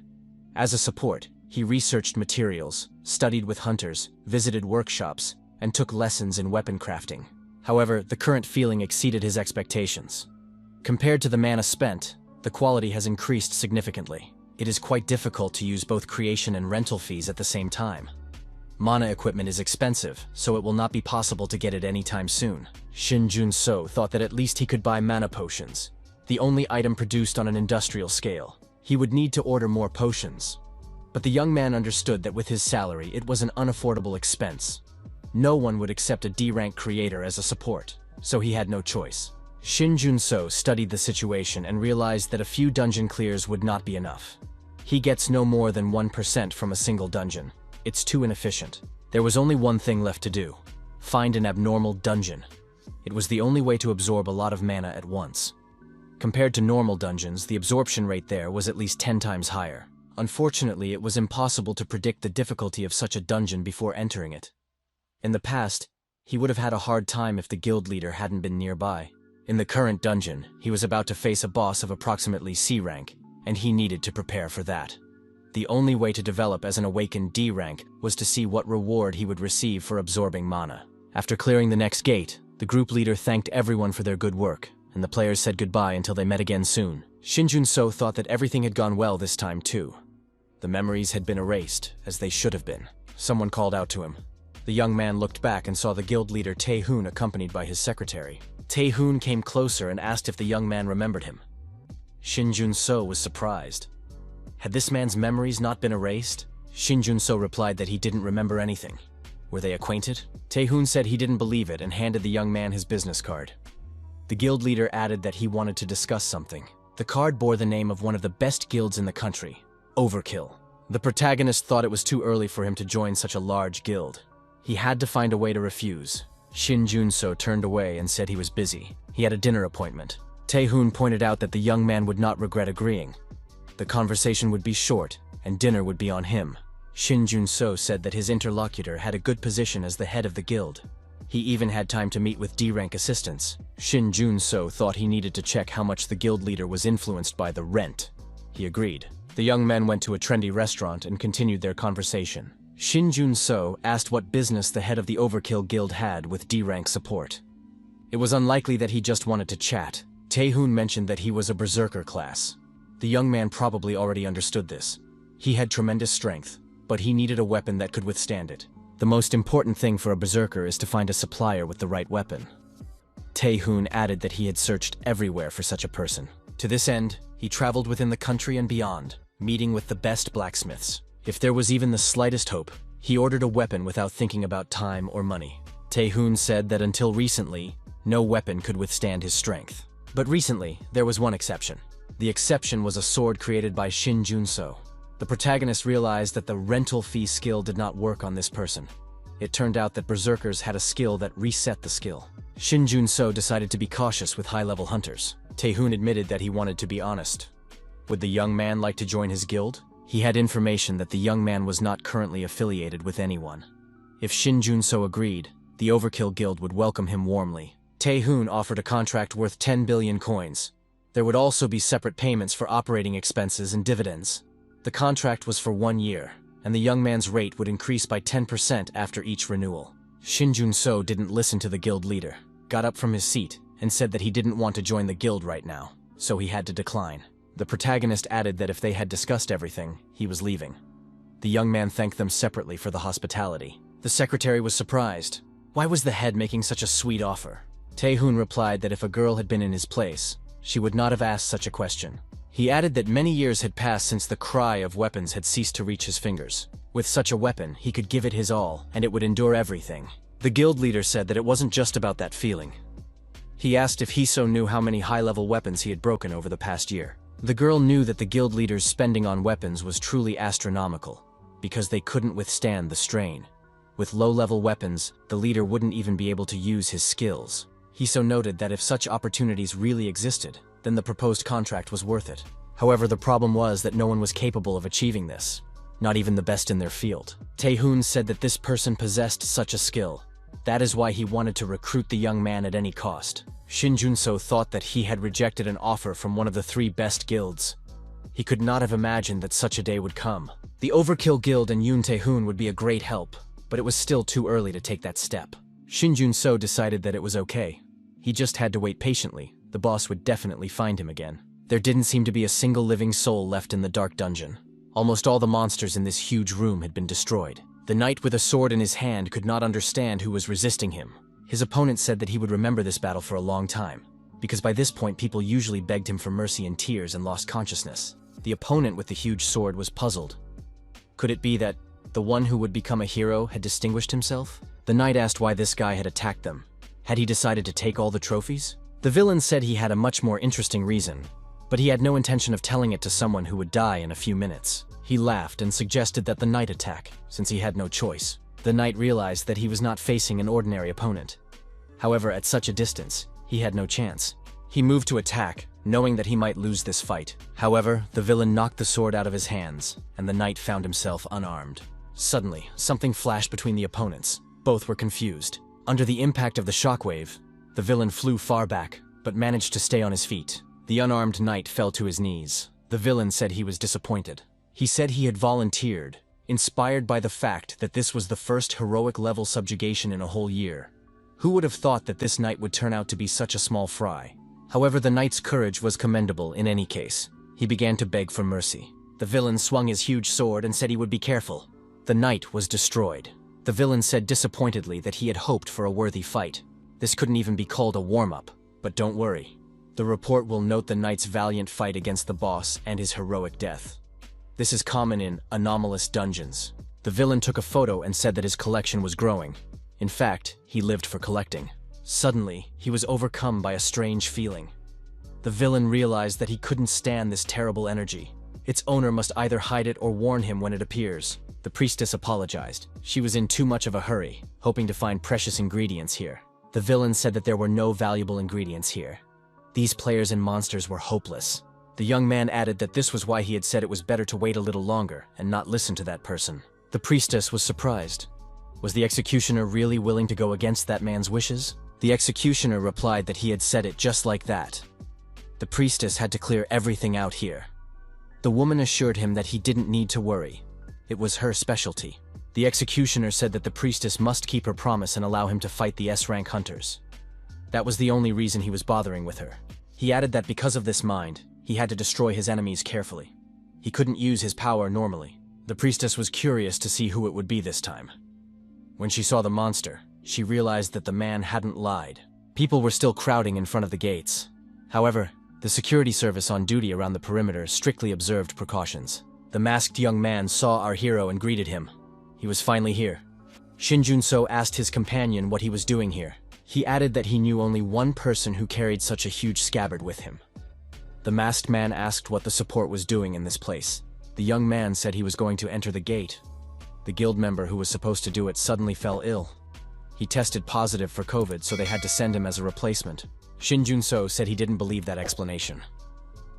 As a support, he researched materials, studied with hunters, visited workshops, and took lessons in weapon crafting. However, the current feeling exceeded his expectations. Compared to the mana spent, the quality has increased significantly. It is quite difficult to use both creation and rental fees at the same time. Mana equipment is expensive, so it will not be possible to get it anytime soon. Shin Jun-so thought that at least he could buy mana potions, the only item produced on an industrial scale. He would need to order more potions. But the young man understood that with his salary, it was an unaffordable expense. No one would accept a D-rank creator as a support, so he had no choice. Shin Jun-so studied the situation and realized that a few dungeon clears would not be enough. He gets no more than 1% from a single dungeon. It's too inefficient. There was only one thing left to do: find an abnormal dungeon. It was the only way to absorb a lot of mana at once. Compared to normal dungeons, the absorption rate there was at least 10 times higher. Unfortunately, it was impossible to predict the difficulty of such a dungeon before entering it. In the past, he would have had a hard time if the guild leader hadn't been nearby. In the current dungeon, he was about to face a boss of approximately C rank, and he needed to prepare for that. The only way to develop as an awakened D rank was to see what reward he would receive for absorbing mana. After clearing the next gate, the group leader thanked everyone for their good work, and the players said goodbye until they met again soon. Shin Jun-so thought that everything had gone well this time too. The memories had been erased, as they should have been. Someone called out to him. The young man looked back and saw the guild leader Tae-hoon accompanied by his secretary. Tae-hoon came closer and asked if the young man remembered him. Shin Jun-so was surprised. Had this man's memories not been erased? Shin Jun-so replied that he didn't remember anything. Were they acquainted? Tae-hoon said he didn't believe it and handed the young man his business card. The guild leader added that he wanted to discuss something. The card bore the name of one of the best guilds in the country, Overkill. The protagonist thought it was too early for him to join such a large guild. He had to find a way to refuse. Shin Jun-so turned away and said he was busy. He had a dinner appointment. Tae-hoon pointed out that the young man would not regret agreeing. The conversation would be short, and dinner would be on him. Shin Jun-so said that his interlocutor had a good position as the head of the guild. He even had time to meet with D-rank assistants. Shin Jun-so thought he needed to check how much the guild leader was influenced by the rent. He agreed. The young men went to a trendy restaurant and continued their conversation. Shin Jun-so asked what business the head of the Overkill Guild had with D-rank support. It was unlikely that he just wanted to chat. Tae-hoon mentioned that he was a berserker class. The young man probably already understood this. He had tremendous strength, but he needed a weapon that could withstand it. The most important thing for a berserker is to find a supplier with the right weapon. Tae-hoon added that he had searched everywhere for such a person. To this end, he traveled within the country and beyond, meeting with the best blacksmiths. If there was even the slightest hope, he ordered a weapon without thinking about time or money. Tae-hoon said that until recently, no weapon could withstand his strength. But recently, there was one exception. The exception was a sword created by Shin Jun-so. The protagonist realized that the rental fee skill did not work on this person. It turned out that berserkers had a skill that reset the skill. Shin Jun-so decided to be cautious with high-level hunters. Tae-hoon admitted that he wanted to be honest. Would the young man like to join his guild? He had information that the young man was not currently affiliated with anyone. If Shin Jun-so agreed, the Overkill Guild would welcome him warmly. Tae-hoon offered a contract worth 10 billion coins. There would also be separate payments for operating expenses and dividends. The contract was for 1 year, and the young man's rate would increase by 10% after each renewal. Shin Jun-so didn't listen to the guild leader, got up from his seat, and said that he didn't want to join the guild right now, so he had to decline. The protagonist added that if they had discussed everything, he was leaving. The young man thanked them separately for the hospitality. The secretary was surprised. Why was the head making such a sweet offer? Tae-hoon replied that if a girl had been in his place, she would not have asked such a question. He added that many years had passed since the cry of weapons had ceased to reach his fingers. With such a weapon, he could give it his all, and it would endure everything. The guild leader said that it wasn't just about that feeling. He asked if Hiso knew how many high-level weapons he had broken over the past year. The girl knew that the guild leader's spending on weapons was truly astronomical, because they couldn't withstand the strain. With low-level weapons, the leader wouldn't even be able to use his skills. Hiso noted that if such opportunities really existed, then the proposed contract was worth it. However, the problem was that no one was capable of achieving this, not even the best in their field. Tae-hoon said that this person possessed such a skill. That is why he wanted to recruit the young man at any cost. Shin Jun-so thought that he had rejected an offer from one of the 3 best guilds. He could not have imagined that such a day would come. The Overkill Guild and Yoon Tae-hoon would be a great help, but it was still too early to take that step. Shin Jun-so decided that it was okay. He just had to wait patiently. The boss would definitely find him again. There didn't seem to be a single living soul left in the dark dungeon. Almost all the monsters in this huge room had been destroyed. The knight with a sword in his hand could not understand who was resisting him. His opponent said that he would remember this battle for a long time, because by this point people usually begged him for mercy in tears and lost consciousness. The opponent with the huge sword was puzzled. Could it be that the one who would become a hero had distinguished himself? The knight asked why this guy had attacked them. Had he decided to take all the trophies? The villain said he had a much more interesting reason, but he had no intention of telling it to someone who would die in a few minutes. He laughed and suggested that the knight attack, since he had no choice. The knight realized that he was not facing an ordinary opponent. However, at such a distance, he had no chance. He moved to attack, knowing that he might lose this fight. However, the villain knocked the sword out of his hands, and the knight found himself unarmed. Suddenly, something flashed between the opponents. Both were confused. Under the impact of the shockwave, the villain flew far back, but managed to stay on his feet. The unarmed knight fell to his knees. The villain said he was disappointed. He said he had volunteered, inspired by the fact that this was the first heroic-level subjugation in a whole year. Who would have thought that this knight would turn out to be such a small fry? However, the knight's courage was commendable in any case. He began to beg for mercy. The villain swung his huge sword and said he would be careful. The knight was destroyed. The villain said disappointedly that he had hoped for a worthy fight. This couldn't even be called a warm-up, but don't worry. The report will note the knight's valiant fight against the boss and his heroic death. This is common in anomalous dungeons. The villain took a photo and said that his collection was growing. In fact, he lived for collecting. Suddenly, he was overcome by a strange feeling. The villain realized that he couldn't stand this terrible energy. Its owner must either hide it or warn him when it appears. The priestess apologized. She was in too much of a hurry, hoping to find precious ingredients here. The villain said that there were no valuable ingredients here. These players and monsters were hopeless. The young man added that this was why he had said it was better to wait a little longer and not listen to that person. The priestess was surprised. Was the executioner really willing to go against that man's wishes? The executioner replied that he had said it just like that. The priestess had to clear everything out here. The woman assured him that he didn't need to worry. It was her specialty. The executioner said that the priestess must keep her promise and allow him to fight the S-rank hunters. That was the only reason he was bothering with her. He added that because of this mind, he had to destroy his enemies carefully. He couldn't use his power normally. The priestess was curious to see who it would be this time. When she saw the monster, she realized that the man hadn't lied. People were still crowding in front of the gates. However, the security service on duty around the perimeter strictly observed precautions. The masked young man saw our hero and greeted him. He was finally here. Shin Jun-so asked his companion what he was doing here. He added that he knew only one person who carried such a huge scabbard with him. The masked man asked what the support was doing in this place. The young man said he was going to enter the gate. The guild member who was supposed to do it suddenly fell ill. He tested positive for COVID, so they had to send him as a replacement. Shin Jun-so said he didn't believe that explanation.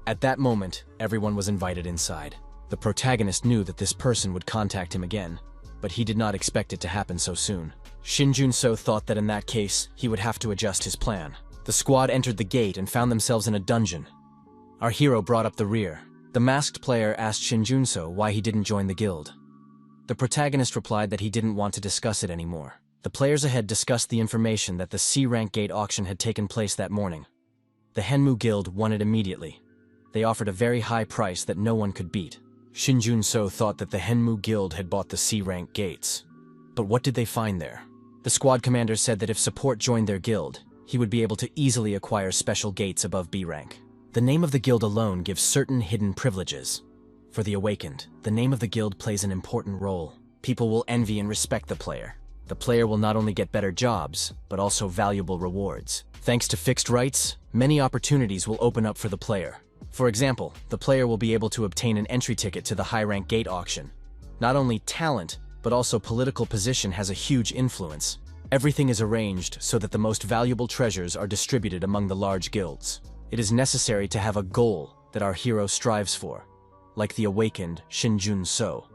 At that moment, everyone was invited inside. The protagonist knew that this person would contact him again, but he did not expect it to happen so soon. Shin Jun-so thought that in that case, he would have to adjust his plan. The squad entered the gate and found themselves in a dungeon. Our hero brought up the rear. The masked player asked Shin Jun-so why he didn't join the guild. The protagonist replied that he didn't want to discuss it anymore. The players ahead discussed the information that the C-rank gate auction had taken place that morning. The Henmu Guild won it immediately. They offered a very high price that no one could beat. Shin Jun-so thought that the Henmu Guild had bought the C-rank gates. But what did they find there? The squad commander said that if support joined their guild, he would be able to easily acquire special gates above B rank. The name of the guild alone gives certain hidden privileges. For the awakened, the name of the guild plays an important role. People will envy and respect the player. The player will not only get better jobs, but also valuable rewards. Thanks to fixed rights, many opportunities will open up for the player. For example, the player will be able to obtain an entry ticket to the high-rank gate auction. Not only talent, but also political position has a huge influence. Everything is arranged so that the most valuable treasures are distributed among the large guilds. It is necessary to have a goal that our hero strives for, like the awakened Shinjun-so.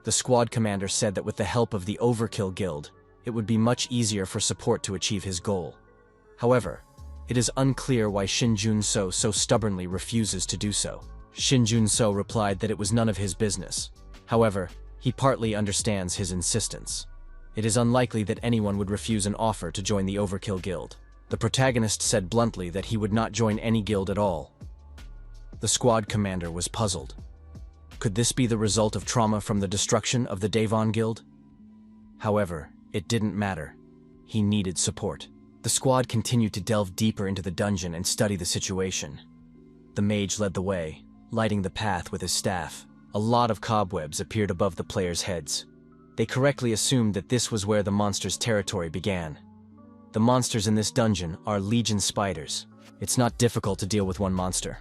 The squad commander said that with the help of the Overkill Guild, it would be much easier for support to achieve his goal. However, it is unclear why Shinjun-so so stubbornly refuses to do so. Shinjun-so replied that it was none of his business. However, he partly understands his insistence. It is unlikely that anyone would refuse an offer to join the Overkill Guild. The protagonist said bluntly that he would not join any guild at all. The squad commander was puzzled. Could this be the result of trauma from the destruction of the Devon Guild? However, it didn't matter. He needed support. The squad continued to delve deeper into the dungeon and study the situation. The mage led the way, lighting the path with his staff. A lot of cobwebs appeared above the players' heads. They correctly assumed that this was where the monster's territory began. The monsters in this dungeon are legion spiders. It's not difficult to deal with one monster,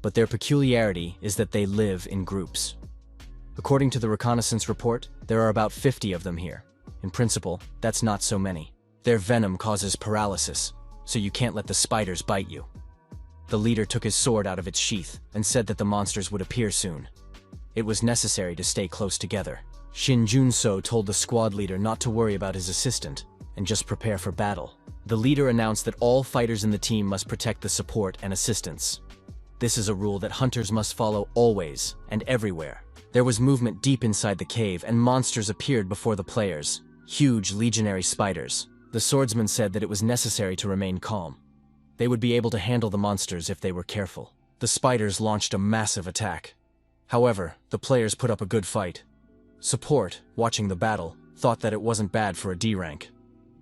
but their peculiarity is that they live in groups. According to the reconnaissance report, there are about 50 of them here. In principle, that's not so many. Their venom causes paralysis, so you can't let the spiders bite you. The leader took his sword out of its sheath and said that the monsters would appear soon. It was necessary to stay close together. Shinjun-so told the squad leader not to worry about his assistant and just prepare for battle. The leader announced that all fighters in the team must protect the support and assistants. This is a rule that hunters must follow always and everywhere. There was movement deep inside the cave and monsters appeared before the players. Huge legionary spiders. The swordsman said that it was necessary to remain calm. They would be able to handle the monsters if they were careful. The spiders launched a massive attack. However, the players put up a good fight. Support, watching the battle, thought that it wasn't bad for a D rank.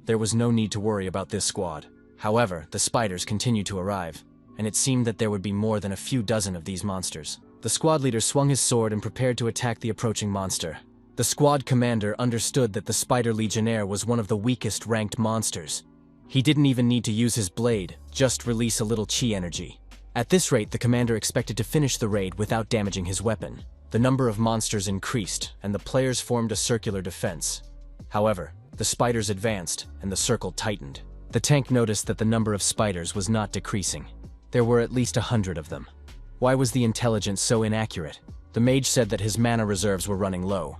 There was no need to worry about this squad. However, the spiders continued to arrive, and it seemed that there would be more than a few dozen of these monsters. The squad leader swung his sword and prepared to attack the approaching monster. The squad commander understood that the Spider Legionnaire was one of the weakest ranked monsters. He didn't even need to use his blade, just release a little chi energy. At this rate, the commander expected to finish the raid without damaging his weapon. The number of monsters increased, and the players formed a circular defense. However, the spiders advanced, and the circle tightened. The tank noticed that the number of spiders was not decreasing. There were at least 100 of them. Why was the intelligence so inaccurate? The mage said that his mana reserves were running low.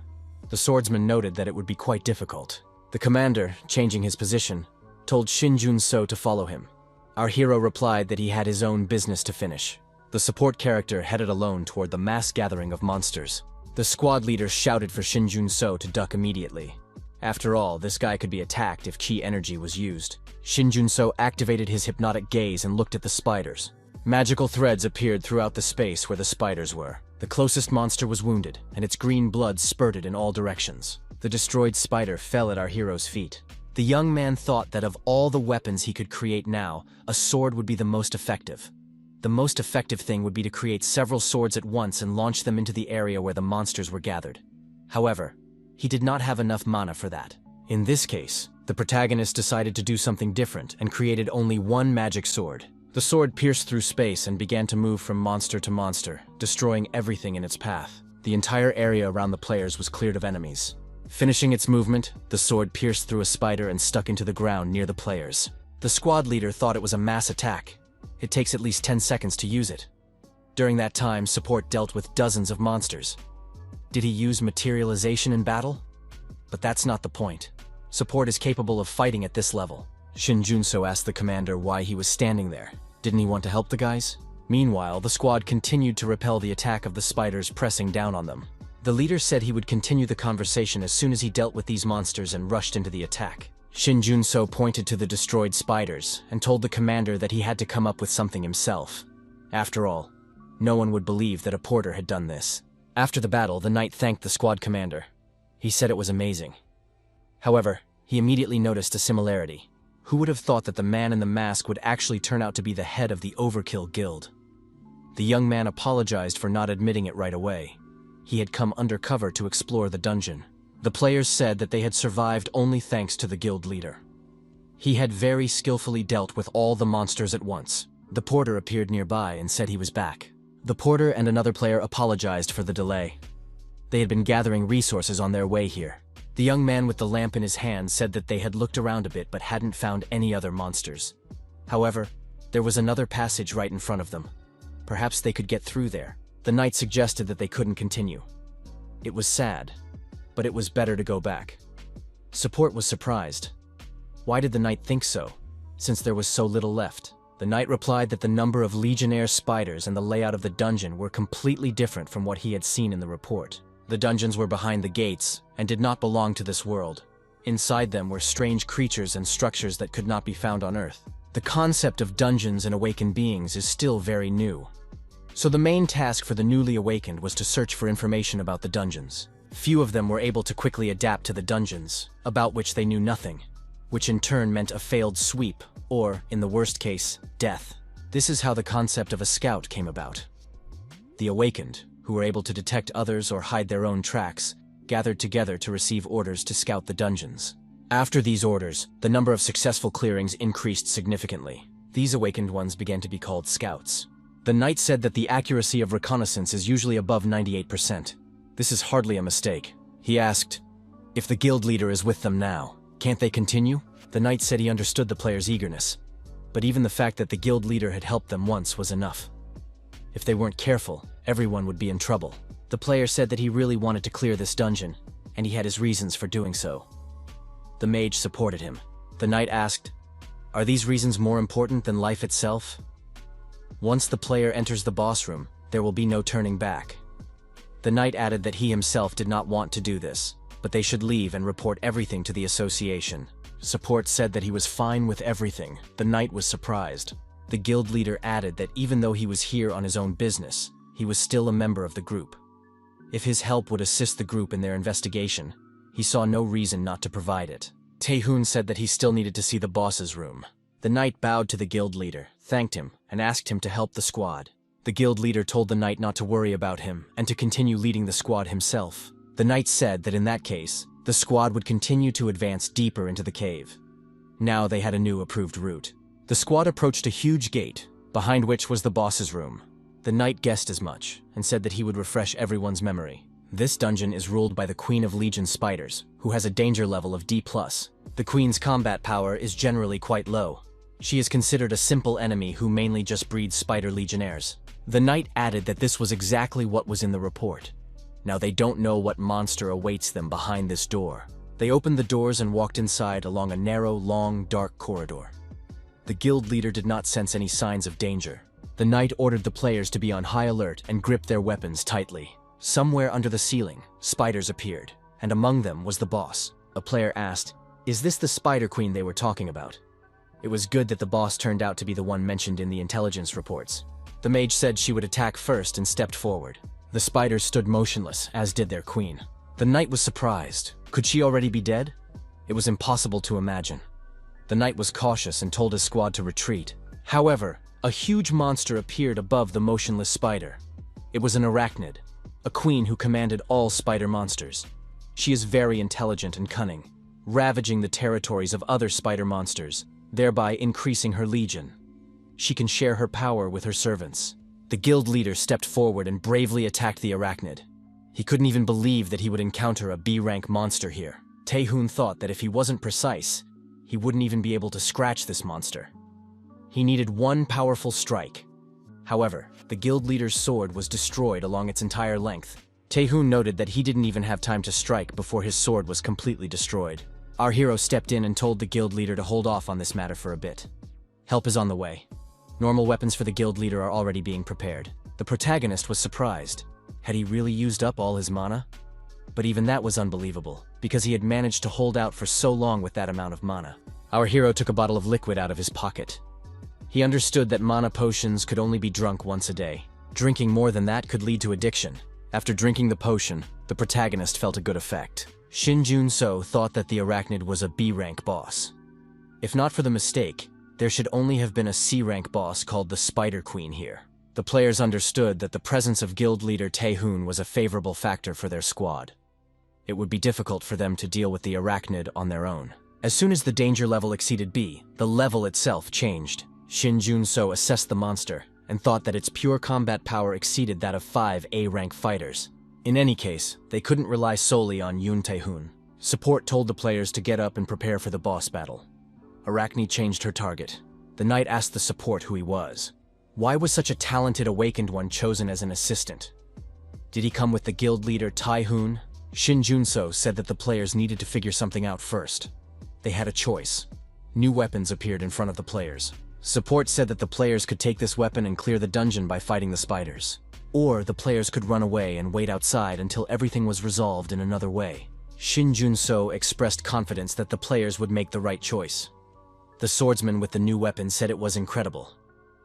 The swordsman noted that it would be quite difficult. The commander, changing his position, told Shinjun-so to follow him. Our hero replied that he had his own business to finish. The support character headed alone toward the mass gathering of monsters. The squad leader shouted for Shinjun-so to duck immediately. After all, this guy could be attacked if chi energy was used. Shinjun-so activated his hypnotic gaze and looked at the spiders. Magical threads appeared throughout the space where the spiders were. The closest monster was wounded, and its green blood spurted in all directions. The destroyed spider fell at our hero's feet. The young man thought that of all the weapons he could create now, a sword would be the most effective. The most effective thing would be to create several swords at once and launch them into the area where the monsters were gathered. However, he did not have enough mana for that. In this case, the protagonist decided to do something different and created only one magic sword. The sword pierced through space and began to move from monster to monster, destroying everything in its path. The entire area around the players was cleared of enemies. Finishing its movement, the sword pierced through a spider and stuck into the ground near the players. The squad leader thought it was a mass attack. It takes at least 10 seconds to use it. During that time, support dealt with dozens of monsters. Did he use materialization in battle? But that's not the point. Support is capable of fighting at this level. Shinjun-so asked the commander why he was standing there. Didn't he want to help the guys? Meanwhile, the squad continued to repel the attack of the spiders pressing down on them. The leader said he would continue the conversation as soon as he dealt with these monsters and rushed into the attack. Shinjun-so pointed to the destroyed spiders and told the commander that he had to come up with something himself. After all, no one would believe that a porter had done this. After the battle, the knight thanked the squad commander. He said it was amazing. However, he immediately noticed a similarity. Who would have thought that the man in the mask would actually turn out to be the head of the Overkill Guild? The young man apologized for not admitting it right away. He had come undercover to explore the dungeon. The players said that they had survived only thanks to the guild leader. He had very skillfully dealt with all the monsters at once. The porter appeared nearby and said he was back. The porter and another player apologized for the delay. They had been gathering resources on their way here. The young man with the lamp in his hand said that they had looked around a bit but hadn't found any other monsters. However, There was another passage right in front of them. Perhaps they could get through there. The knight suggested that they couldn't continue. It was sad, but it was better to go back. Support was surprised. Why did the knight think so, since there was so little left? The knight replied that the number of legionnaire spiders and the layout of the dungeon were completely different from what he had seen in the report. The dungeons were behind the gates and did not belong to this world. Inside them were strange creatures and structures that could not be found on Earth. The concept of dungeons and awakened beings is still very new. So the main task for the newly awakened was to search for information about the dungeons. Few of them were able to quickly adapt to the dungeons, about which they knew nothing, which in turn meant a failed sweep, or, in the worst case, death. This is how the concept of a scout came about. The awakened, who were able to detect others or hide their own tracks, gathered together to receive orders to scout the dungeons. After these orders, the number of successful clearings increased significantly. These awakened ones began to be called scouts. The knight said that the accuracy of reconnaissance is usually above 98%. This is hardly a mistake. He asked, if the guild leader is with them now, can't they continue? The knight said he understood the player's eagerness, but even the fact that the guild leader had helped them once was enough. If they weren't careful, everyone would be in trouble. The player said that he really wanted to clear this dungeon, and he had his reasons for doing so. The mage supported him. The knight asked, are these reasons more important than life itself? Once the player enters the boss room, there will be no turning back. The knight added that he himself did not want to do this, but they should leave and report everything to the association. Support said that he was fine with everything. The knight was surprised. The guild leader added that even though he was here on his own business, he was still a member of the group. If his help would assist the group in their investigation, he saw no reason not to provide it. Taehoon said that he still needed to see the boss's room. The knight bowed to the guild leader, thanked him, and asked him to help the squad. The guild leader told the knight not to worry about him and to continue leading the squad himself. The knight said that in that case, the squad would continue to advance deeper into the cave. Now they had a new approved route. The squad approached a huge gate, behind which was the boss's room. The knight guessed as much, and said that he would refresh everyone's memory. This dungeon is ruled by the Queen of Legion Spiders, who has a danger level of D+. The Queen's combat power is generally quite low. She is considered a simple enemy who mainly just breeds spider legionnaires. The knight added that this was exactly what was in the report. Now they don't know what monster awaits them behind this door. They opened the doors and walked inside along a narrow, long, dark corridor. The guild leader did not sense any signs of danger. The knight ordered the players to be on high alert and grip their weapons tightly. Somewhere under the ceiling, spiders appeared, and among them was the boss. A player asked, is this the Spider Queen they were talking about? It was good that the boss turned out to be the one mentioned in the intelligence reports. The mage said she would attack first and stepped forward. The spiders stood motionless, as did their queen. The knight was surprised. Could she already be dead? It was impossible to imagine. The knight was cautious and told his squad to retreat. However, a huge monster appeared above the motionless spider. It was an arachnid, a queen who commanded all spider monsters. She is very intelligent and cunning, ravaging the territories of other spider monsters, thereby increasing her legion. She can share her power with her servants. The guild leader stepped forward and bravely attacked the arachnid. He couldn't even believe that he would encounter a B-rank monster here. Taehoon thought that if he wasn't precise, he wouldn't even be able to scratch this monster. He needed one powerful strike. However, the guild leader's sword was destroyed along its entire length. Taehoon noted that he didn't even have time to strike before his sword was completely destroyed. Our hero stepped in and told the guild leader to hold off on this matter for a bit. Help is on the way. Normal weapons for the guild leader are already being prepared. The protagonist was surprised. Had he really used up all his mana? But even that was unbelievable, because he had managed to hold out for so long with that amount of mana. Our hero took a bottle of liquid out of his pocket. He understood that mana potions could only be drunk once a day. Drinking more than that could lead to addiction. After drinking the potion, the protagonist felt a good effect. Shin Jun-so thought that the arachnid was a B-rank boss. If not for the mistake, there should only have been a C-rank boss called the Spider Queen here. The players understood that the presence of guild leader Taehoon was a favorable factor for their squad. It would be difficult for them to deal with the arachnid on their own. As soon as the danger level exceeded B, the level itself changed. Shin Jun-so assessed the monster and thought that its pure combat power exceeded that of 5 A-rank fighters. In any case, they couldn't rely solely on Yoon Taehoon. Support told the players to get up and prepare for the boss battle. Arachne changed her target. The knight asked the support who he was. Why was such a talented awakened one chosen as an assistant? Did he come with the guild leader Tai-hoon? Shin Junso said that the players needed to figure something out first. They had a choice. New weapons appeared in front of the players. Support said that the players could take this weapon and clear the dungeon by fighting the spiders. Or the players could run away and wait outside until everything was resolved in another way. Shin Junso expressed confidence that the players would make the right choice. The swordsman with the new weapon said it was incredible.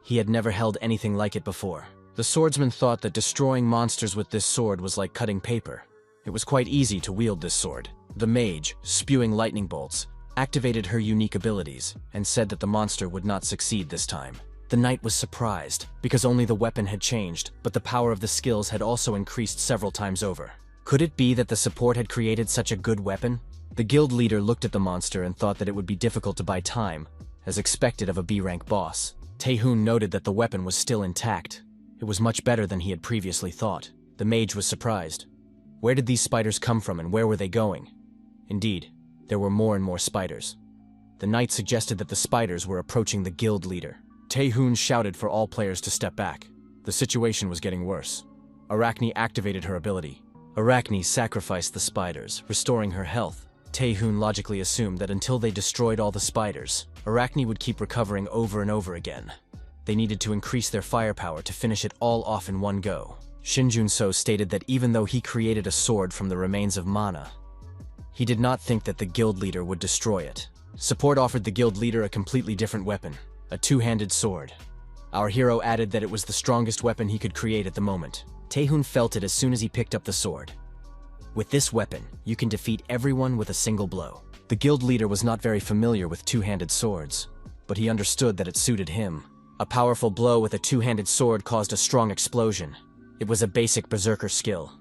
He had never held anything like it before. The swordsman thought that destroying monsters with this sword was like cutting paper. It was quite easy to wield this sword. The mage, spewing lightning bolts, activated her unique abilities and said that the monster would not succeed this time. The knight was surprised, because only the weapon had changed, but the power of the skills had also increased several times over. Could it be that the support had created such a good weapon? The guild leader looked at the monster and thought that it would be difficult to buy time, as expected of a B-rank boss. Tae-hoon noted that the weapon was still intact. It was much better than he had previously thought. The mage was surprised. Where did these spiders come from and where were they going? Indeed, there were more and more spiders. The knight suggested that the spiders were approaching the guild leader. Tae-hoon shouted for all players to step back. The situation was getting worse. Arachne activated her ability. Arachne sacrificed the spiders, restoring her health. Tae-hoon logically assumed that until they destroyed all the spiders, Arachne would keep recovering over and over again. They needed to increase their firepower to finish it all off in one go. Shin Junso stated that even though he created a sword from the remains of mana, he did not think that the guild leader would destroy it. Support offered the guild leader a completely different weapon, a two-handed sword. Our hero added that it was the strongest weapon he could create at the moment. Tae-hoon felt it as soon as he picked up the sword. With this weapon, you can defeat everyone with a single blow. The guild leader was not very familiar with two-handed swords, but he understood that it suited him. A powerful blow with a two-handed sword caused a strong explosion. It was a basic berserker skill.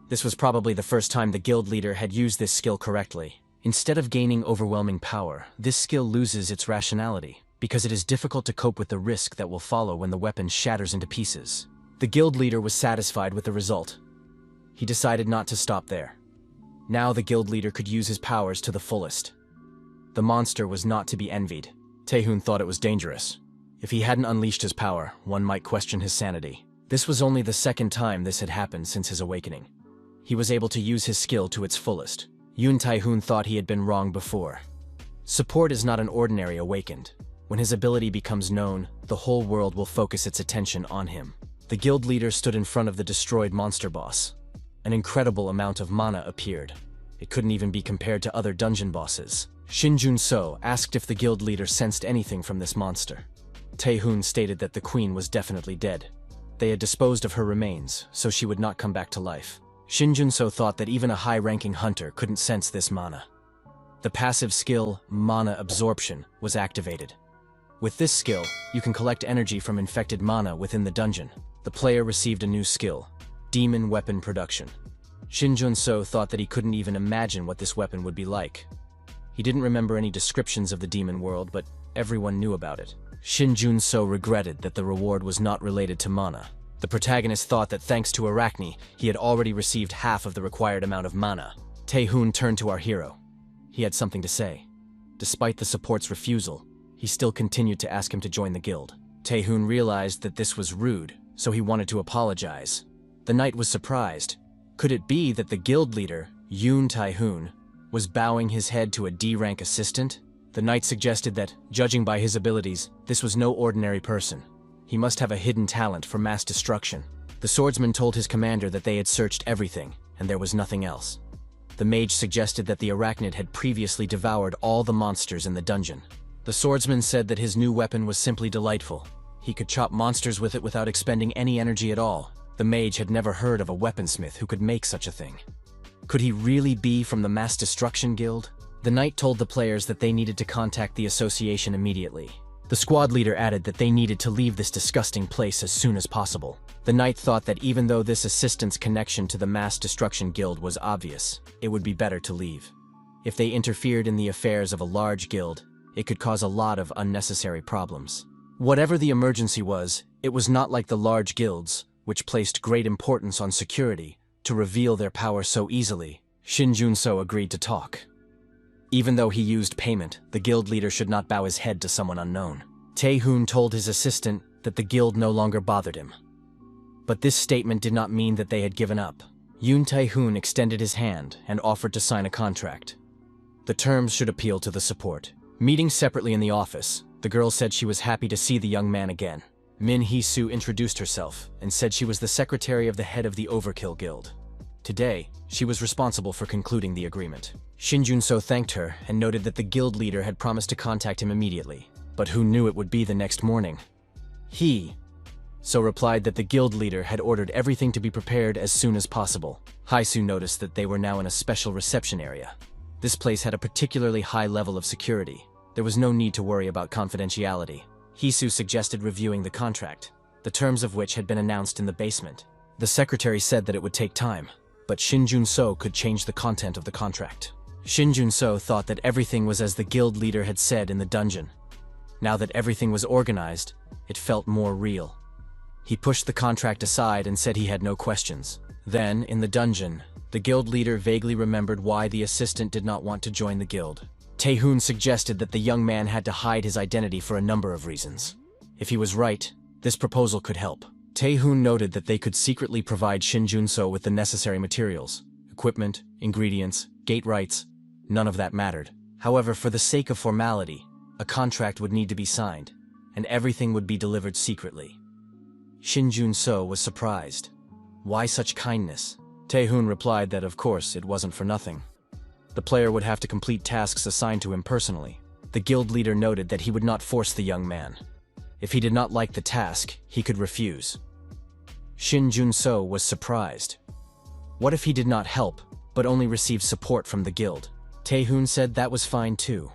This was probably the first time the guild leader had used this skill correctly. Instead of gaining overwhelming power, this skill loses its rationality, because it is difficult to cope with the risk that will follow when the weapon shatters into pieces. The guild leader was satisfied with the result. He decided not to stop there. Now the guild leader could use his powers to the fullest. The monster was not to be envied. Tae-hoon thought it was dangerous. If he hadn't unleashed his power, one might question his sanity. This was only the second time this had happened since his awakening. He was able to use his skill to its fullest. Yoon Tae-hoon thought he had been wrong before. Support is not an ordinary awakened. When his ability becomes known, the whole world will focus its attention on him. The guild leader stood in front of the destroyed monster boss. An incredible amount of mana appeared. It couldn't even be compared to other dungeon bosses. Shin Junso asked if the guild leader sensed anything from this monster. Tae-hoon stated that the queen was definitely dead. They had disposed of her remains, so she would not come back to life. Shin Junso thought that even a high-ranking hunter couldn't sense this mana. The passive skill, Mana Absorption, was activated. With this skill, you can collect energy from infected mana within the dungeon. The player received a new skill, Demon Weapon Production. Shin Junso thought that he couldn't even imagine what this weapon would be like. He didn't remember any descriptions of the demon world, but everyone knew about it. Shin Junso regretted that the reward was not related to mana. The protagonist thought that thanks to Arachne, he had already received half of the required amount of mana. Tae-hoon turned to our hero. He had something to say. Despite the support's refusal, he still continued to ask him to join the guild. Tae-hoon realized that this was rude, so he wanted to apologize. The knight was surprised. Could it be that the guild leader, Yoon Tae-hoon, was bowing his head to a D-rank assistant? The knight suggested that, judging by his abilities, this was no ordinary person. He must have a hidden talent for mass destruction. The swordsman told his commander that they had searched everything, and there was nothing else. The mage suggested that the arachnid had previously devoured all the monsters in the dungeon. The swordsman said that his new weapon was simply delightful. He could chop monsters with it without expending any energy at all. The mage had never heard of a weaponsmith who could make such a thing. Could he really be from the Mass Destruction Guild? The knight told the players that they needed to contact the association immediately. The squad leader added that they needed to leave this disgusting place as soon as possible. The knight thought that even though this assistant's connection to the Mass Destruction Guild was obvious, it would be better to leave. If they interfered in the affairs of a large guild, it could cause a lot of unnecessary problems. Whatever the emergency was, it was not like the large guilds, which placed great importance on security, to reveal their power so easily. Shin Junso agreed to talk. Even though he used payment, the guild leader should not bow his head to someone unknown. Tae-hoon told his assistant that the guild no longer bothered him. But this statement did not mean that they had given up. Yoon Tae-hoon extended his hand and offered to sign a contract. The terms should appeal to the support. Meeting separately in the office, the girl said she was happy to see the young man again. Min Hee-soo introduced herself and said she was the secretary of the head of the Overkill Guild. Today, she was responsible for concluding the agreement. Shin Jun-so thanked her and noted that the guild leader had promised to contact him immediately. But who knew it would be the next morning? So replied that the guild leader had ordered everything to be prepared as soon as possible. Hae-soo noticed that they were now in a special reception area. This place had a particularly high level of security. There was no need to worry about confidentiality. Hee-soo suggested reviewing the contract, the terms of which had been announced in the basement. The secretary said that it would take time, but Shin Jun-so could change the content of the contract. Shin Jun-so thought that everything was as the guild leader had said in the dungeon. Now that everything was organized, it felt more real. He pushed the contract aside and said he had no questions. Then, in the dungeon, the guild leader vaguely remembered why the assistant did not want to join the guild. Tae-hoon suggested that the young man had to hide his identity for a number of reasons. If he was right, this proposal could help. Tae-hoon noted that they could secretly provide Shin Jun-so with the necessary materials, equipment, ingredients, gate rights. None of that mattered. However, for the sake of formality, a contract would need to be signed, and everything would be delivered secretly. Shin Jun-so was surprised. Why such kindness? Tae-hoon replied that of course it wasn't for nothing. The player would have to complete tasks assigned to him personally. The guild leader noted that he would not force the young man. If he did not like the task, he could refuse. Shin Jun-so was surprised. What if he did not help, but only received support from the guild? Tae-hoon said that was fine too.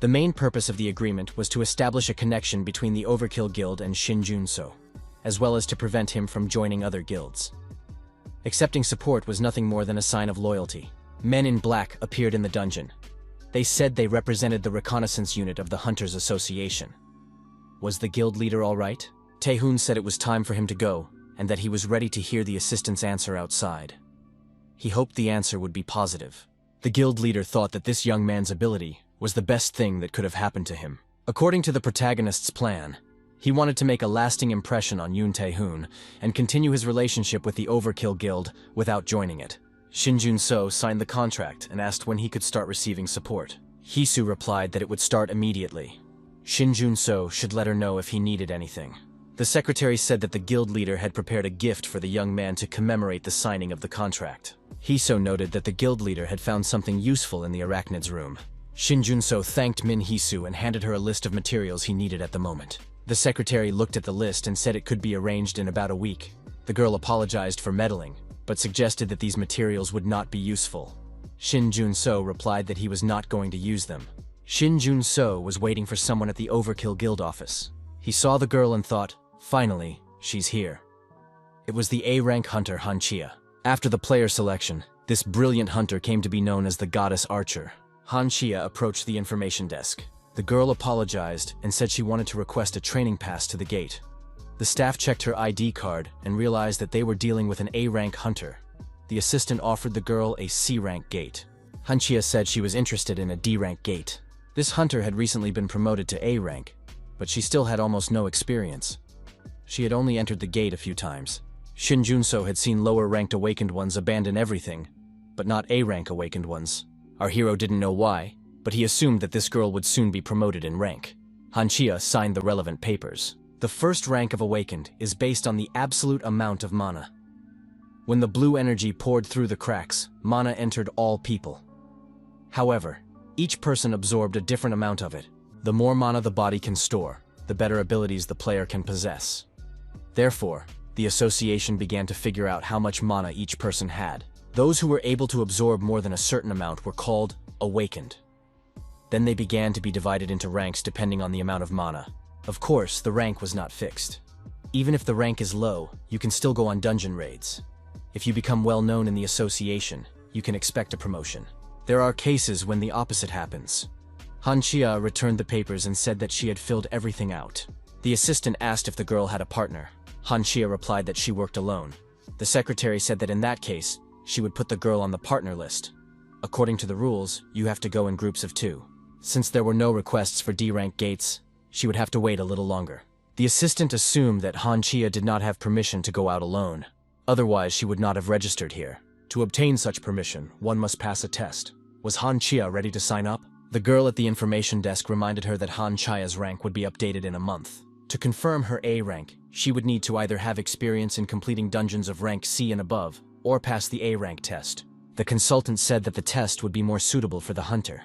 The main purpose of the agreement was to establish a connection between the Overkill Guild and Shin Jun-so, as well as to prevent him from joining other guilds. Accepting support was nothing more than a sign of loyalty. Men in black appeared in the dungeon. They said they represented the reconnaissance unit of the Hunters Association. Was the guild leader all right? Tae-hoon said it was time for him to go, and that he was ready to hear the assistant's answer outside. He hoped the answer would be positive. The guild leader thought that this young man's ability was the best thing that could have happened to him. According to the protagonist's plan, he wanted to make a lasting impression on Yoon Tae-hoon and continue his relationship with the Overkill Guild without joining it. Shin Jun-so signed the contract and asked when he could start receiving support. Hee-soo replied that it would start immediately. Shin Jun-so should let her know if he needed anything. The secretary said that the guild leader had prepared a gift for the young man to commemorate the signing of the contract. Hee-soo noted that the guild leader had found something useful in the arachnid's room. Shin Jun-so thanked Min Hee-soo and handed her a list of materials he needed at the moment. The secretary looked at the list and said it could be arranged in about a week. The girl apologized for meddling, but suggested that these materials would not be useful. Shin Jun-so replied that he was not going to use them. Shin Jun-so was waiting for someone at the Overkill Guild office. He saw the girl and thought, finally, she's here. It was the A-rank hunter Han Chia. After the player selection, this brilliant hunter came to be known as the Goddess Archer. Han Chia approached the information desk. The girl apologized and said she wanted to request a training pass to the gate. The staff checked her ID card and realized that they were dealing with an A-rank hunter. The assistant offered the girl a C-rank gate. Han Chia said she was interested in a D-rank gate. This hunter had recently been promoted to A-rank, but she still had almost no experience. She had only entered the gate a few times. Shin Jun-so had seen lower-ranked awakened ones abandon everything, but not A-rank awakened ones. Our hero didn't know why, but he assumed that this girl would soon be promoted in rank. Han Chia signed the relevant papers. The first rank of awakened is based on the absolute amount of mana. When the blue energy poured through the cracks, mana entered all people. However, each person absorbed a different amount of it. The more mana the body can store, the better abilities the player can possess. Therefore, the association began to figure out how much mana each person had. Those who were able to absorb more than a certain amount were called awakened. Then they began to be divided into ranks depending on the amount of mana. Of course, the rank was not fixed. Even if the rank is low, you can still go on dungeon raids. If you become well known in the association, you can expect a promotion. There are cases when the opposite happens. Han Chia returned the papers and said that she had filled everything out. The assistant asked if the girl had a partner. Han Chia replied that she worked alone. The secretary said that in that case, she would put the girl on the partner list. According to the rules, you have to go in groups of 2. Since there were no requests for D-rank gates, she would have to wait a little longer. The assistant assumed that Han Chia did not have permission to go out alone. Otherwise, she would not have registered here. To obtain such permission, one must pass a test. Was Han Chia ready to sign up? The girl at the information desk reminded her that Han Chia's rank would be updated in a month. To confirm her A rank, she would need to either have experience in completing dungeons of rank C and above, or pass the A rank test. The consultant said that the test would be more suitable for the hunter.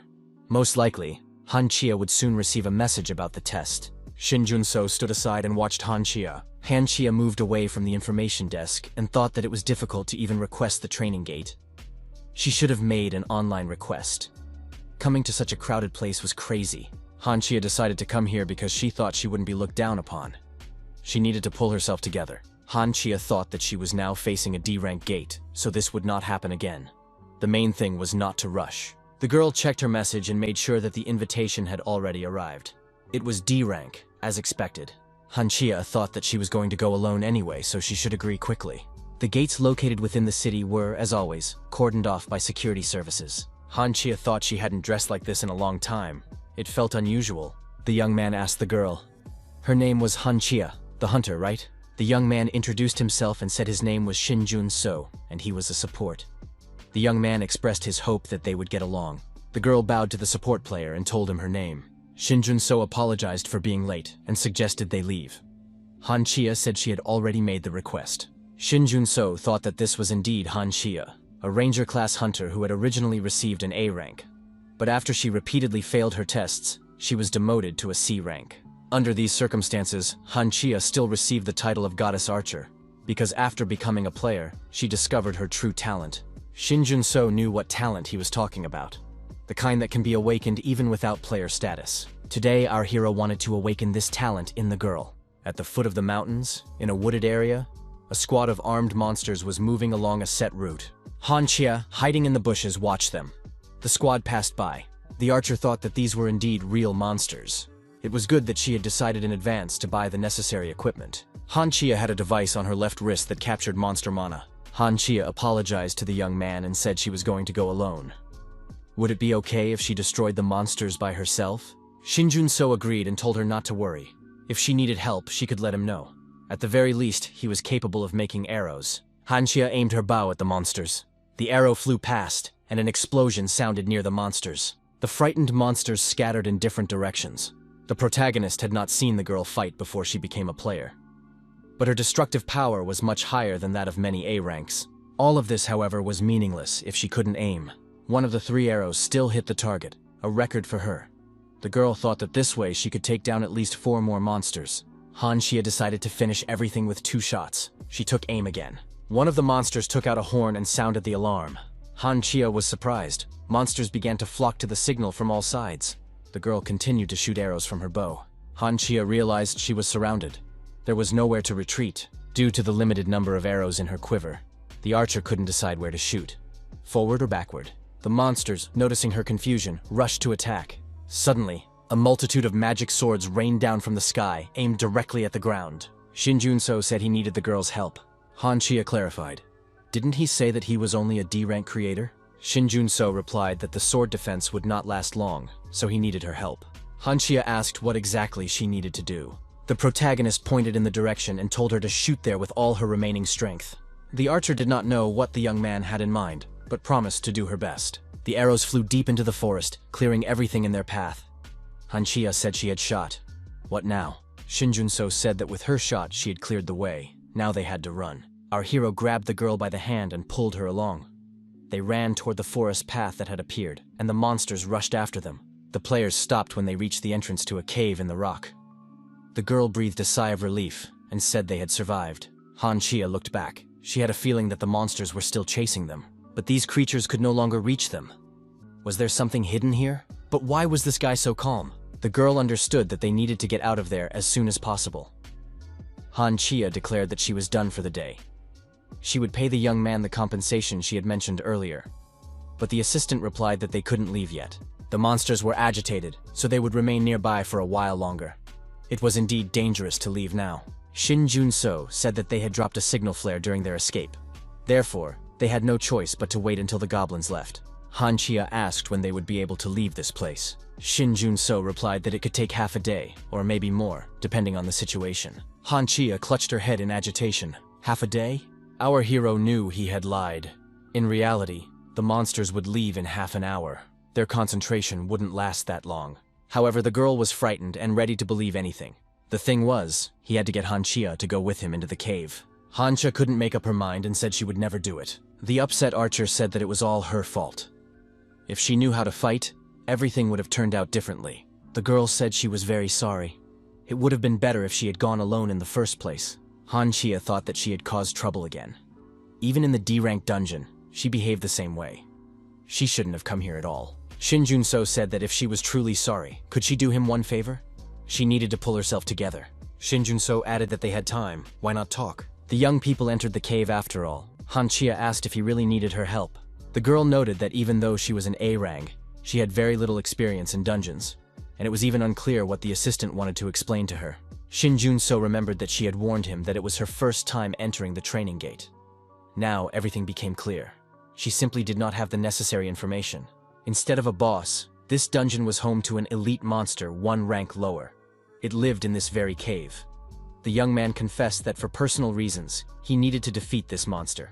Most likely, Han Chia would soon receive a message about the test. Shin Jun-so stood aside and watched Han Chia. Han Chia moved away from the information desk and thought that it was difficult to even request the training gate. She should have made an online request. Coming to such a crowded place was crazy. Han Chia decided to come here because she thought she wouldn't be looked down upon. She needed to pull herself together. Han Chia thought that she was now facing a D-rank gate, so this would not happen again. The main thing was not to rush. The girl checked her message and made sure that the invitation had already arrived. It was D rank, as expected. Han Chia thought that she was going to go alone anyway, so she should agree quickly. The gates located within the city were, as always, cordoned off by security services. Han Chia thought she hadn't dressed like this in a long time. It felt unusual. The young man asked the girl. Her name was Han Chia, the hunter, right? The young man introduced himself and said his name was Shin Jun-so, and he was a support. The young man expressed his hope that they would get along. The girl bowed to the support player and told him her name. Shin Jun-so apologized for being late and suggested they leave. Han Chia said she had already made the request. Shin Jun-so thought that this was indeed Han Chia, a ranger-class hunter who had originally received an A rank. But after she repeatedly failed her tests, she was demoted to a C rank. Under these circumstances, Han Chia still received the title of Goddess Archer, because after becoming a player, she discovered her true talent. Shin Jun-so knew what talent he was talking about. The kind that can be awakened even without player status. Today, our hero wanted to awaken this talent in the girl. At the foot of the mountains, in a wooded area, a squad of armed monsters was moving along a set route. Han Chia, hiding in the bushes, watched them. The squad passed by. The archer thought that these were indeed real monsters. It was good that she had decided in advance to buy the necessary equipment. Han Chia had a device on her left wrist that captured monster mana. Han Chia apologized to the young man and said she was going to go alone. Would it be okay if she destroyed the monsters by herself? Shin Jun-so agreed and told her not to worry. If she needed help, she could let him know. At the very least, he was capable of making arrows. Han Chia aimed her bow at the monsters. The arrow flew past, and an explosion sounded near the monsters. The frightened monsters scattered in different directions. The protagonist had not seen the girl fight before she became a player. But her destructive power was much higher than that of many A ranks. All of this, however, was meaningless if she couldn't aim. One of the 3 arrows still hit the target, a record for her. The girl thought that this way she could take down at least 4 more monsters. Han Chia decided to finish everything with 2 shots. She took aim again. One of the monsters took out a horn and sounded the alarm. Han Chia was surprised. Monsters began to flock to the signal from all sides. The girl continued to shoot arrows from her bow. Han Chia realized she was surrounded. There was nowhere to retreat. Due to the limited number of arrows in her quiver, the archer couldn't decide where to shoot. Forward or backward? The monsters, noticing her confusion, rushed to attack. Suddenly, a multitude of magic swords rained down from the sky, aimed directly at the ground. Shin Jun-so said he needed the girl's help. Han Chia clarified. Didn't he say that he was only a D-rank creator? Shin Jun-so replied that the sword defense would not last long, so he needed her help. Han Chia asked what exactly she needed to do. The protagonist pointed in the direction and told her to shoot there with all her remaining strength. The archer did not know what the young man had in mind, but promised to do her best. The arrows flew deep into the forest, clearing everything in their path. Han Chia said she had shot. What now? Shin Jun-so said that with her shot she had cleared the way. Now they had to run. Our hero grabbed the girl by the hand and pulled her along. They ran toward the forest path that had appeared, and the monsters rushed after them. The players stopped when they reached the entrance to a cave in the rock. The girl breathed a sigh of relief and said they had survived. Han Chia looked back. She had a feeling that the monsters were still chasing them, but these creatures could no longer reach them. Was there something hidden here? But why was this guy so calm? The girl understood that they needed to get out of there as soon as possible. Han Chia declared that she was done for the day. She would pay the young man the compensation she had mentioned earlier. But the assistant replied that they couldn't leave yet. The monsters were agitated, so they would remain nearby for a while longer. It was indeed dangerous to leave now. Shin Jun-so said that they had dropped a signal flare during their escape. Therefore, they had no choice but to wait until the goblins left. Han Chia asked when they would be able to leave this place. Shin Jun-so replied that it could take half a day, or maybe more, depending on the situation. Han Chia clutched her head in agitation. Half a day? Our hero knew he had lied. In reality, the monsters would leave in half an hour. Their concentration wouldn't last that long. However, the girl was frightened and ready to believe anything. The thing was, he had to get Han Chia to go with him into the cave. Han Chia couldn't make up her mind and said she would never do it. The upset archer said that it was all her fault. If she knew how to fight, everything would have turned out differently. The girl said she was very sorry. It would have been better if she had gone alone in the first place. Han Chia thought that she had caused trouble again. Even in the D-rank dungeon, she behaved the same way. She shouldn't have come here at all. Shin Jun-so said that if she was truly sorry, could she do him one favor? She needed to pull herself together. Shin Jun-so added that they had time. Why not talk? The young people entered the cave after all. Han Chia asked if he really needed her help. The girl noted that even though she was an A rank, she had very little experience in dungeons, and it was even unclear what the assistant wanted to explain to her. Shin Jun-so remembered that she had warned him that it was her first time entering the training gate. Now everything became clear. She simply did not have the necessary information. Instead of a boss, this dungeon was home to an elite monster one rank lower. It lived in this very cave. The young man confessed that for personal reasons, he needed to defeat this monster.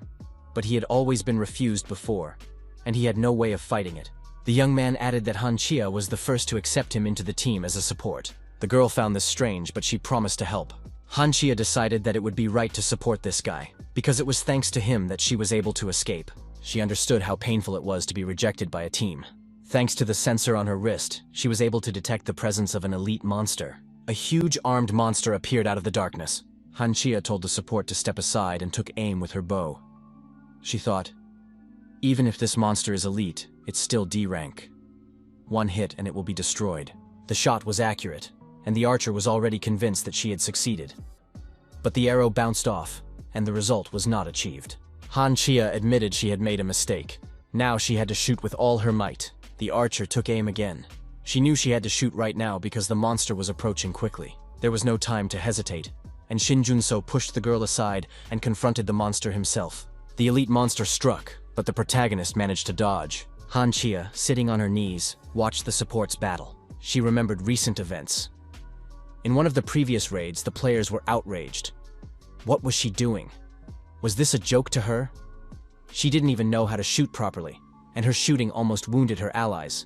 But he had always been refused before, and he had no way of fighting it. The young man added that Han Chia was the first to accept him into the team as a support. The girl found this strange, but she promised to help. Han Chia decided that it would be right to support this guy, because it was thanks to him that she was able to escape. She understood how painful it was to be rejected by a team. Thanks to the sensor on her wrist, she was able to detect the presence of an elite monster. A huge armed monster appeared out of the darkness. Han Chia told the support to step aside and took aim with her bow. She thought, even if this monster is elite, it's still D rank. One hit and it will be destroyed. The shot was accurate, and the archer was already convinced that she had succeeded. But the arrow bounced off, and the result was not achieved. Han Chia admitted she had made a mistake. Now she had to shoot with all her might. The archer took aim again. She knew she had to shoot right now because the monster was approaching quickly. There was no time to hesitate, and Shin Jun-so pushed the girl aside and confronted the monster himself. The elite monster struck, but the protagonist managed to dodge. Han Chia, sitting on her knees, watched the support's battle. She remembered recent events. In one of the previous raids, the players were outraged. What was she doing? Was this a joke to her? She didn't even know how to shoot properly, and her shooting almost wounded her allies.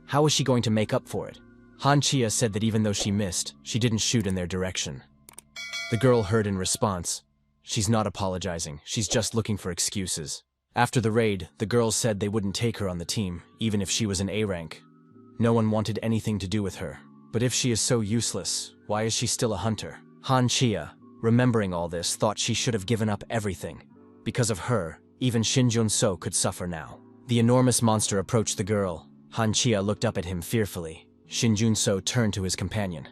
How was she going to make up for it? Han Chia said that even though she missed, she didn't shoot in their direction. The girl heard in response, "She's not apologizing, she's just looking for excuses." After the raid, the girls said they wouldn't take her on the team, even if she was an A rank. No one wanted anything to do with her. But if she is so useless, why is she still a hunter? Han Chia, remembering all this, thought she should have given up everything. Because of her, even Shin Jun-so could suffer now. The enormous monster approached the girl. Han Chia looked up at him fearfully. Shin Jun-so turned to his companion.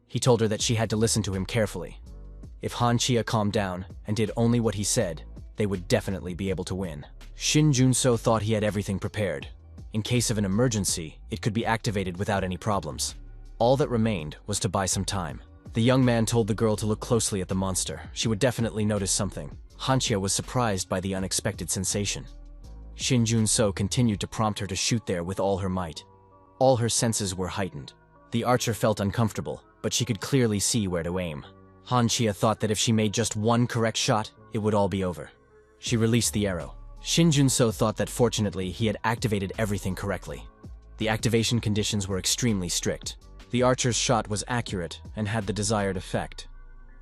He told her that she had to listen to him carefully. If Han Chia calmed down and did only what he said, they would definitely be able to win. Shin Jun-so thought he had everything prepared. In case of an emergency, it could be activated without any problems. All that remained was to buy some time. The young man told the girl to look closely at the monster. She would definitely notice something. Han Chia was surprised by the unexpected sensation. Shin Jun-so continued to prompt her to shoot there with all her might. All her senses were heightened. The archer felt uncomfortable, but she could clearly see where to aim. Han Chia thought that if she made just one correct shot, it would all be over. She released the arrow. Shin Jun-so thought that fortunately he had activated everything correctly. The activation conditions were extremely strict. The archer's shot was accurate and had the desired effect.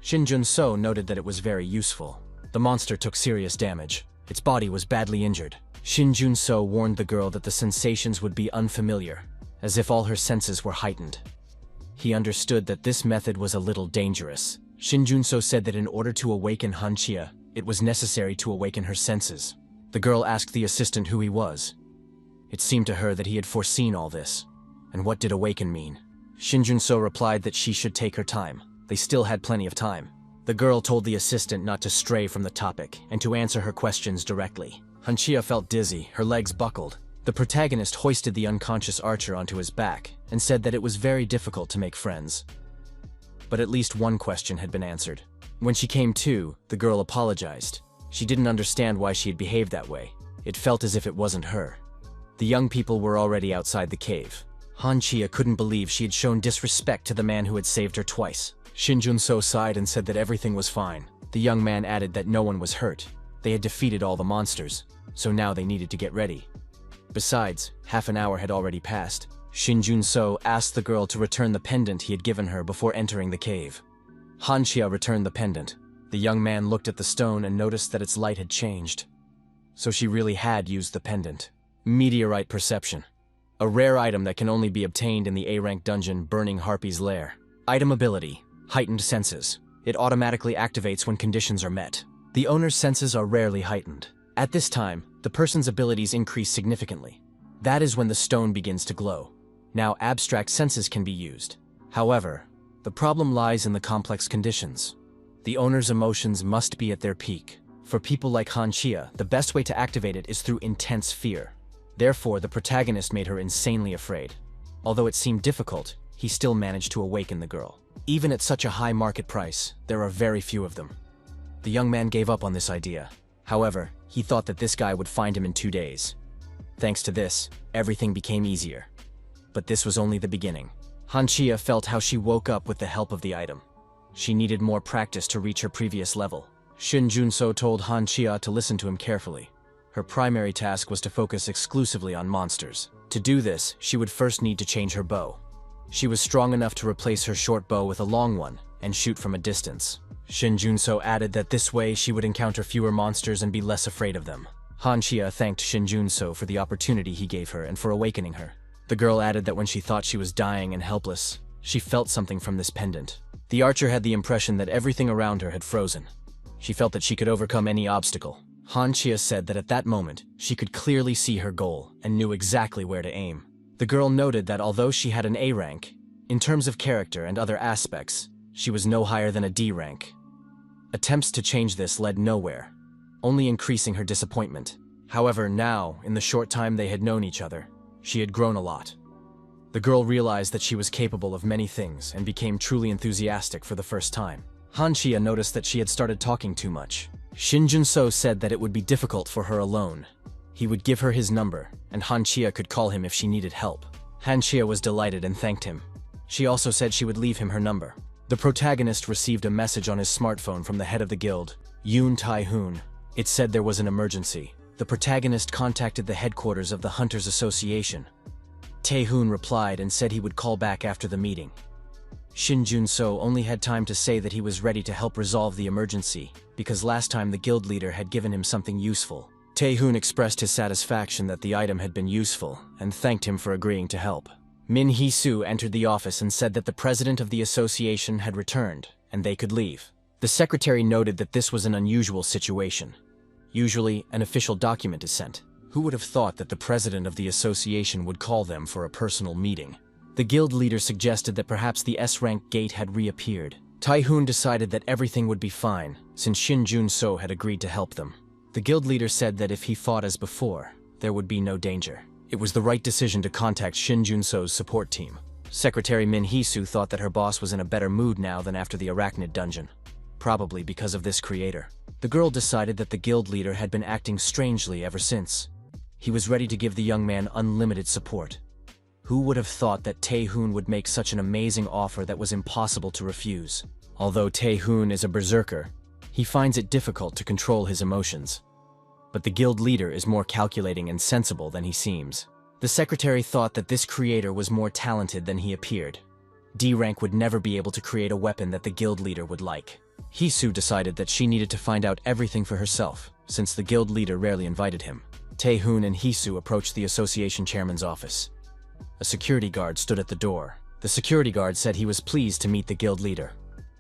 Shin Jun-so noted that it was very useful. The monster took serious damage. Its body was badly injured. Shin Jun-so warned the girl that the sensations would be unfamiliar, as if all her senses were heightened. He understood that this method was a little dangerous. Shin Jun-so said that in order to awaken Han Chia, it was necessary to awaken her senses. The girl asked the assistant who he was. It seemed to her that he had foreseen all this. And what did awaken mean? Shin Jun-so replied that she should take her time. They still had plenty of time. The girl told the assistant not to stray from the topic and to answer her questions directly. Han Chia felt dizzy, her legs buckled. The protagonist hoisted the unconscious archer onto his back and said that it was very difficult to make friends. But at least one question had been answered. When she came to, the girl apologized. She didn't understand why she had behaved that way. It felt as if it wasn't her. The young people were already outside the cave. Han Chia couldn't believe she had shown disrespect to the man who had saved her twice. Shin Jun-so sighed and said that everything was fine. The young man added that no one was hurt. They had defeated all the monsters, so now they needed to get ready. Besides, half an hour had already passed. Shin Jun-so asked the girl to return the pendant he had given her before entering the cave. Han Chia returned the pendant. The young man looked at the stone and noticed that its light had changed. So she really had used the pendant. Meteorite perception. A rare item that can only be obtained in the A-rank dungeon Burning Harpy's Lair. Item ability: heightened senses. It automatically activates when conditions are met. The owner's senses are rarely heightened. At this time, the person's abilities increase significantly. That is when the stone begins to glow. Now abstract senses can be used. However, the problem lies in the complex conditions. The owner's emotions must be at their peak. For people like Han Chia, the best way to activate it is through intense fear. Therefore, the protagonist made her insanely afraid. Although it seemed difficult, he still managed to awaken the girl. Even at such a high market price, there are very few of them. The young man gave up on this idea. However, he thought that this guy would find him in 2 days. Thanks to this, everything became easier. But this was only the beginning. Han Chia felt how she woke up with the help of the item. She needed more practice to reach her previous level. Shin Jun-so told Han Chia to listen to him carefully. Her primary task was to focus exclusively on monsters. To do this, she would first need to change her bow. She was strong enough to replace her short bow with a long one and shoot from a distance. Shin Jun-so added that this way she would encounter fewer monsters and be less afraid of them. Han Chia thanked Shin Jun-so for the opportunity he gave her and for awakening her. The girl added that when she thought she was dying and helpless, she felt something from this pendant. The archer had the impression that everything around her had frozen. She felt that she could overcome any obstacle. Han Chia said that at that moment, she could clearly see her goal and knew exactly where to aim. The girl noted that although she had an A rank, in terms of character and other aspects, she was no higher than a D rank. Attempts to change this led nowhere, only increasing her disappointment. However, now, in the short time they had known each other, she had grown a lot. The girl realized that she was capable of many things and became truly enthusiastic for the first time. Han Chia noticed that she had started talking too much. Shin Jun-so said that it would be difficult for her alone. He would give her his number, and Han Chia could call him if she needed help. Han Chia was delighted and thanked him. She also said she would leave him her number. The protagonist received a message on his smartphone from the head of the guild, Yoon Tae-hoon. It said there was an emergency. The protagonist contacted the headquarters of the Hunters Association. Tae-hoon replied and said he would call back after the meeting. Shin Jun-so only had time to say that he was ready to help resolve the emergency, because last time the guild leader had given him something useful. Tae-hoon expressed his satisfaction that the item had been useful, and thanked him for agreeing to help. Min Hee-soo entered the office and said that the president of the association had returned, and they could leave. The secretary noted that this was an unusual situation. Usually, an official document is sent. Who would have thought that the president of the association would call them for a personal meeting? The guild leader suggested that perhaps the S-rank gate had reappeared. Tae-hoon decided that everything would be fine, since Shin Jun-so had agreed to help them. The guild leader said that if he fought as before, there would be no danger. It was the right decision to contact Shin Jun-so's support team. Secretary Min Hee-soo thought that her boss was in a better mood now than after the Arachnid dungeon. Probably because of this creator. The girl decided that the guild leader had been acting strangely ever since. He was ready to give the young man unlimited support. Who would have thought that Tae-hoon would make such an amazing offer that was impossible to refuse? Although Tae-hoon is a berserker, he finds it difficult to control his emotions. But the guild leader is more calculating and sensible than he seems. The secretary thought that this creator was more talented than he appeared. D-rank would never be able to create a weapon that the guild leader would like. Hee-soo decided that she needed to find out everything for herself, since the guild leader rarely invited him. Tae-hoon and Hee-soo approached the association chairman's office. A security guard stood at the door. The security guard said he was pleased to meet the guild leader.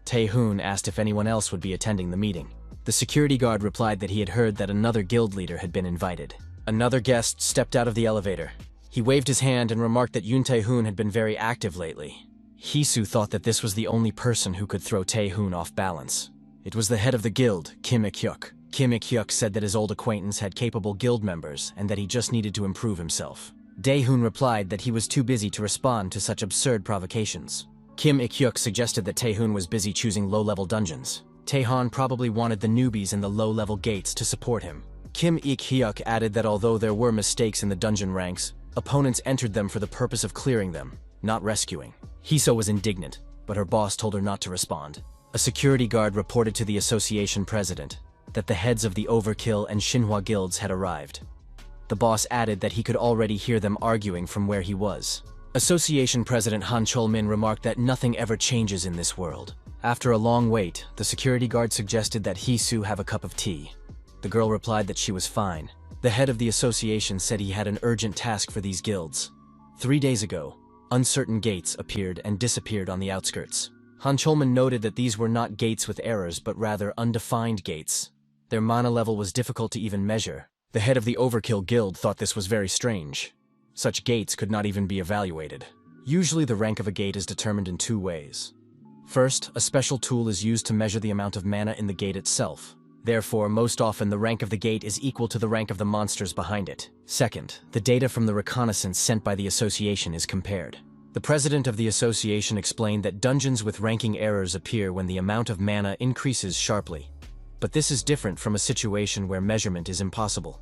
Tae-hoon asked if anyone else would be attending the meeting. The security guard replied that he had heard that another guild leader had been invited. Another guest stepped out of the elevator. He waved his hand and remarked that Yoon Tae-hoon had been very active lately. Hee-soo thought that this was the only person who could throw Tae-hoon off balance. It was the head of the guild, Kim Ik-hyuk. Kim Ik-hyuk said that his old acquaintance had capable guild members and that he just needed to improve himself. Dae-hoon replied that he was too busy to respond to such absurd provocations. Kim Ik-hyuk suggested that Tae-hoon was busy choosing low-level dungeons. Tae-hoon probably wanted the newbies in the low-level gates to support him. Kim Ik-hyuk added that although there were mistakes in the dungeon ranks, Opponents entered them for the purpose of clearing them, not rescuing. Hiso was indignant, but her boss told her not to respond. A security guard reported to the association president that the heads of the Overkill and Shinhwa guilds had arrived. The boss added that he could already hear them arguing from where he was. Association President Han Chol-min remarked that nothing ever changes in this world. After a long wait, the security guard suggested that Hisu have a cup of tea. The girl replied that she was fine. The head of the association said he had an urgent task for these guilds. 3 days ago, uncertain gates appeared and disappeared on the outskirts. Han Chol-min noted that these were not gates with errors, but rather undefined gates. Their mana level was difficult to even measure. The head of the Overkill Guild thought this was very strange. Such gates could not even be evaluated. Usually the rank of a gate is determined in 2 ways. First, a special tool is used to measure the amount of mana in the gate itself. Therefore, most often the rank of the gate is equal to the rank of the monsters behind it. Second, the data from the reconnaissance sent by the association is compared. The president of the association explained that dungeons with ranking errors appear when the amount of mana increases sharply. But this is different from a situation where measurement is impossible.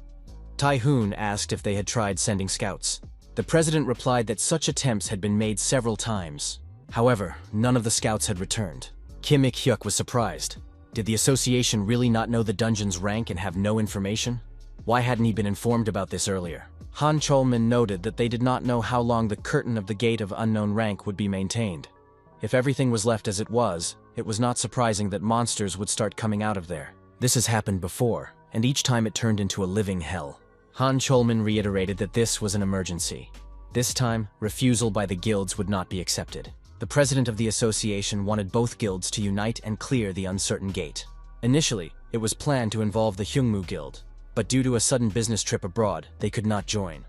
Tai-hoon asked if they had tried sending scouts. The president replied that such attempts had been made several times. However, none of the scouts had returned. Kim Ik-hyuk was surprised. Did the association really not know the dungeon's rank and have no information? Why hadn't he been informed about this earlier? Han Chol-min noted that they did not know how long the curtain of the gate of unknown rank would be maintained. If everything was left as it was not surprising that monsters would start coming out of there. This has happened before, and each time it turned into a living hell. Han Chol-min reiterated that this was an emergency. This time, refusal by the guilds would not be accepted. The president of the association wanted both guilds to unite and clear the uncertain gate. Initially, it was planned to involve the Hyungmu Guild, but due to a sudden business trip abroad, they could not join.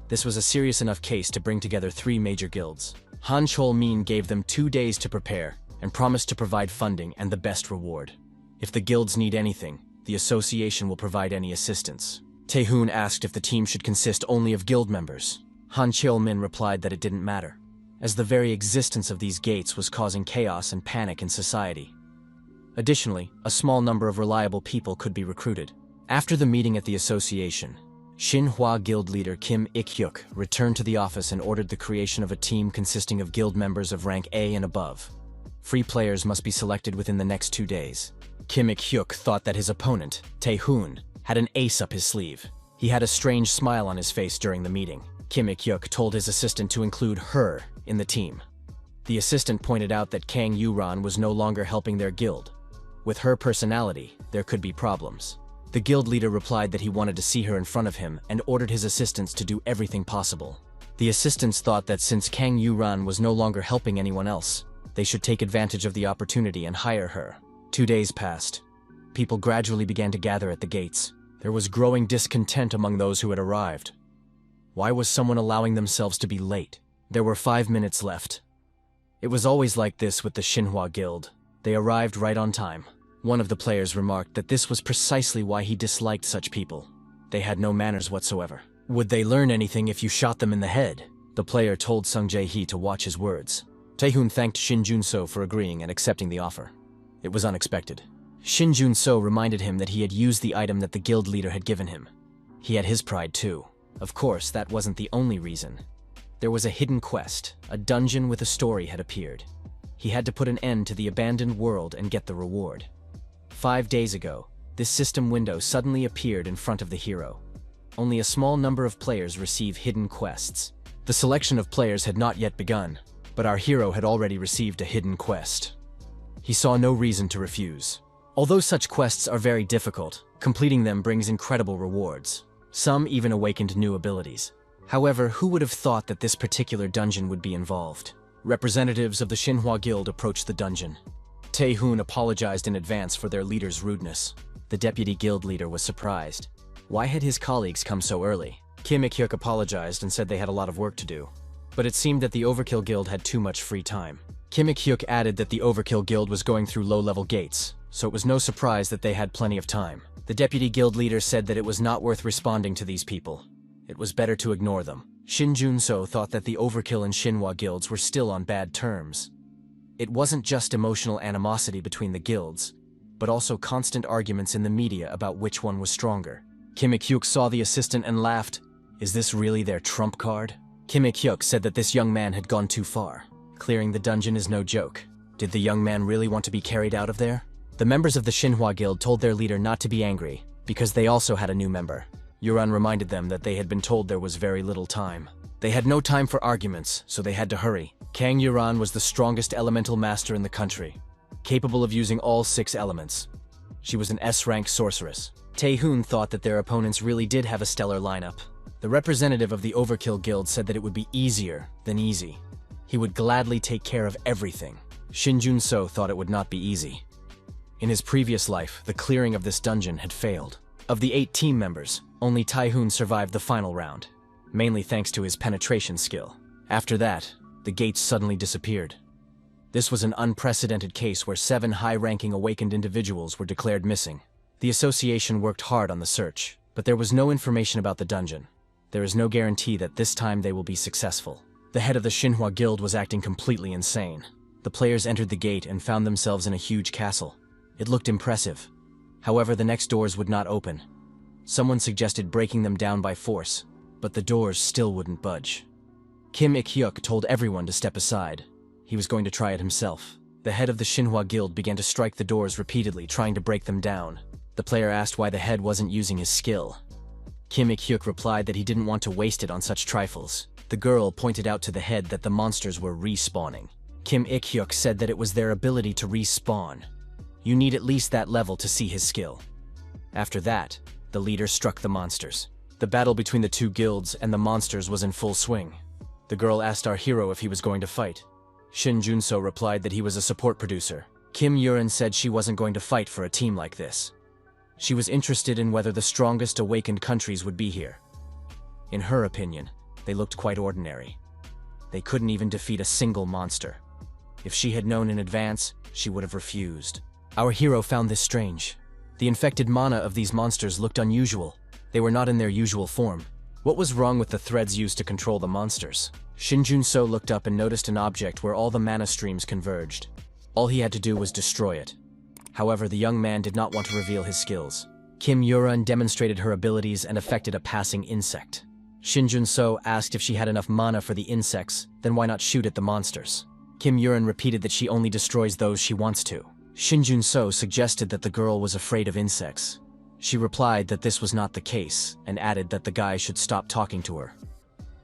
This was a serious enough case to bring together 3 major guilds. Han Chol-min gave them 2 days to prepare and promised to provide funding and the best reward. If the guilds need anything, the association will provide any assistance. Tae-hoon asked if the team should consist only of guild members. Han Chol-min replied that it didn't matter, as the very existence of these gates was causing chaos and panic in society. Additionally, a small number of reliable people could be recruited. After the meeting at the association, Shinhwa Guild leader Kim Ik-hyuk returned to the office and ordered the creation of a team consisting of guild members of rank A and above. Free players must be selected within the next 2 days. Kim Ik-hyuk thought that his opponent, Tae-hoon, had an ace up his sleeve. He had a strange smile on his face during the meeting. Kim Ik-hyuk told his assistant to include her in the team. The assistant pointed out that Kang Yuran was no longer helping their guild. With her personality, there could be problems. The guild leader replied that he wanted to see her in front of him and ordered his assistants to do everything possible. The assistants thought that since Kang Yuran was no longer helping anyone else, they should take advantage of the opportunity and hire her. 2 days passed. People gradually began to gather at the gates. There was growing discontent among those who had arrived. Why was someone allowing themselves to be late? There were 5 minutes left. It was always like this with the Shinhwa Guild. They arrived right on time. One of the players remarked that this was precisely why he disliked such people. They had no manners whatsoever. Would they learn anything if you shot them in the head? The player told Sung Jae-hee to watch his words. Tae-hoon thanked Shin Jun-so for agreeing and accepting the offer. It was unexpected. Shin Jun-so reminded him that he had used the item that the guild leader had given him. He had his pride too. Of course, that wasn't the only reason. There was a hidden quest. A dungeon with a story had appeared. He had to put an end to the abandoned world and get the reward. 5 days ago, this system window suddenly appeared in front of the hero. Only a small number of players receive hidden quests. The selection of players had not yet begun, but our hero had already received a hidden quest. He saw no reason to refuse. Although such quests are very difficult, completing them brings incredible rewards. Some even awakened new abilities. However, who would have thought that this particular dungeon would be involved? Representatives of the Shinhwa Guild approached the dungeon. Tae-hoon apologized in advance for their leader's rudeness. The deputy guild leader was surprised. Why had his colleagues come so early? Kim Ik-hyuk apologized and said they had a lot of work to do. But it seemed that the Overkill Guild had too much free time. Kim Ik-hyuk added that the Overkill Guild was going through low-level gates, so it was no surprise that they had plenty of time. The deputy guild leader said that it was not worth responding to these people. It was better to ignore them. Shin Jun-so thought that the Overkill and Shinhwa guilds were still on bad terms. It wasn't just emotional animosity between the guilds, but also constant arguments in the media about which one was stronger. Kim Ik-hyuk saw the assistant and laughed. Is this really their trump card? Kim Ik-hyuk said that this young man had gone too far. Clearing the dungeon is no joke. Did the young man really want to be carried out of there? The members of the Shinhwa Guild told their leader not to be angry, because they also had a new member. Yuran reminded them that they had been told there was very little time. They had no time for arguments, so they had to hurry. Kang Yuran was the strongest elemental master in the country, capable of using all 6 elements. She was an S-rank sorceress. Tae-hoon thought that their opponents really did have a stellar lineup. The representative of the Overkill Guild said that it would be easier than easy. He would gladly take care of everything. Shin Jun-so thought it would not be easy. In his previous life, the clearing of this dungeon had failed. Of the 8 team members, only Tae-hoon survived the final round, mainly thanks to his penetration skill. After that, the gates suddenly disappeared. This was an unprecedented case where 7 high-ranking awakened individuals were declared missing. The association worked hard on the search, but there was no information about the dungeon. There is no guarantee that this time they will be successful. The head of the Shinhwa Guild was acting completely insane. The players entered the gate and found themselves in a huge castle. It looked impressive. However, the next doors would not open. Someone suggested breaking them down by force, but the doors still wouldn't budge. Kim Ik-hyuk told everyone to step aside. He was going to try it himself. The head of the Shinhwa Guild began to strike the doors repeatedly, trying to break them down. The player asked why the head wasn't using his skill. Kim Ik-hyuk replied that he didn't want to waste it on such trifles. The girl pointed out to the head that the monsters were respawning. Kim Ik-hyuk said that it was their ability to respawn. You need at least that level to see his skill. After that, the leader struck the monsters. The battle between the 2 guilds and the monsters was in full swing. The girl asked our hero if he was going to fight. Shin Jun-so replied that he was a support producer. Kim Yuran said she wasn't going to fight for a team like this. She was interested in whether the strongest awakened countries would be here. In her opinion, they looked quite ordinary. They couldn't even defeat a single monster. If she had known in advance, she would have refused. Our hero found this strange. The infected mana of these monsters looked unusual. They were not in their usual form. What was wrong with the threads used to control the monsters? Shin Jun-so looked up and noticed an object where all the mana streams converged. All he had to do was destroy it. However, the young man did not want to reveal his skills. Kim Yuran demonstrated her abilities and affected a passing insect. Shin Jun-so asked if she had enough mana for the insects, then why not shoot at the monsters? Kim Yuran repeated that she only destroys those she wants to. Shin Jun-so suggested that the girl was afraid of insects. She replied that this was not the case, and added that the guy should stop talking to her.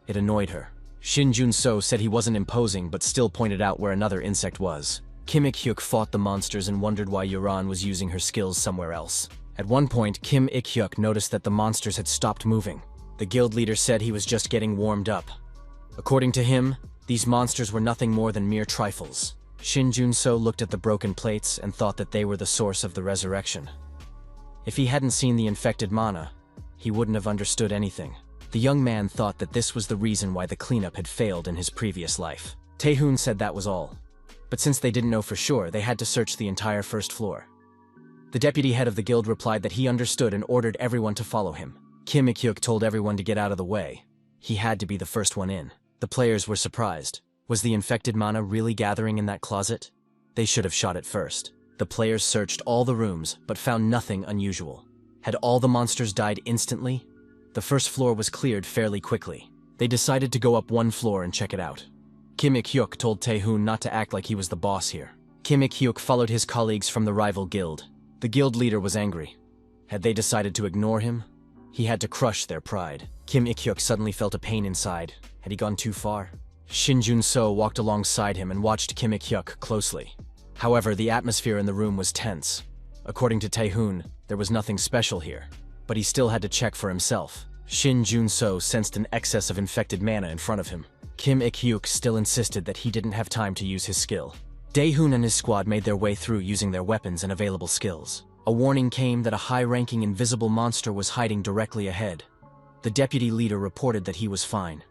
It annoyed her. Shin Jun-so said he wasn't imposing but still pointed out where another insect was. Kim Ik-hyuk fought the monsters and wondered why Yuran was using her skills somewhere else. At one point, Kim Ik-hyuk noticed that the monsters had stopped moving. The guild leader said he was just getting warmed up. According to him, these monsters were nothing more than mere trifles. Shin Jun-so looked at the broken plates and thought that they were the source of the resurrection. If he hadn't seen the infected mana, he wouldn't have understood anything. The young man thought that this was the reason why the cleanup had failed in his previous life. Tae-hoon said that was all. But since they didn't know for sure, they had to search the entire first floor. The deputy head of the guild replied that he understood and ordered everyone to follow him. Kim Ik-hyuk told everyone to get out of the way. He had to be the first one in. The players were surprised. Was the infected mana really gathering in that closet? They should have shot it first. The players searched all the rooms, but found nothing unusual. Had all the monsters died instantly? The first floor was cleared fairly quickly. They decided to go up one floor and check it out. Kim Ik-hyuk told Tae-hoon not to act like he was the boss here. Kim Ik-hyuk followed his colleagues from the rival guild. The guild leader was angry. Had they decided to ignore him? He had to crush their pride. Kim Ik-hyuk suddenly felt a pain inside. Had he gone too far? Shin Jun-so walked alongside him and watched Kim Ik-hyuk closely. However, the atmosphere in the room was tense. According to Tae-hoon, there was nothing special here, but he still had to check for himself. Shin Jun-so sensed an excess of infected mana in front of him. Kim Ik-hyuk still insisted that he didn't have time to use his skill. Dae-hoon and his squad made their way through using their weapons and available skills. A warning came that a high-ranking invisible monster was hiding directly ahead. The deputy leader reported that he was fine.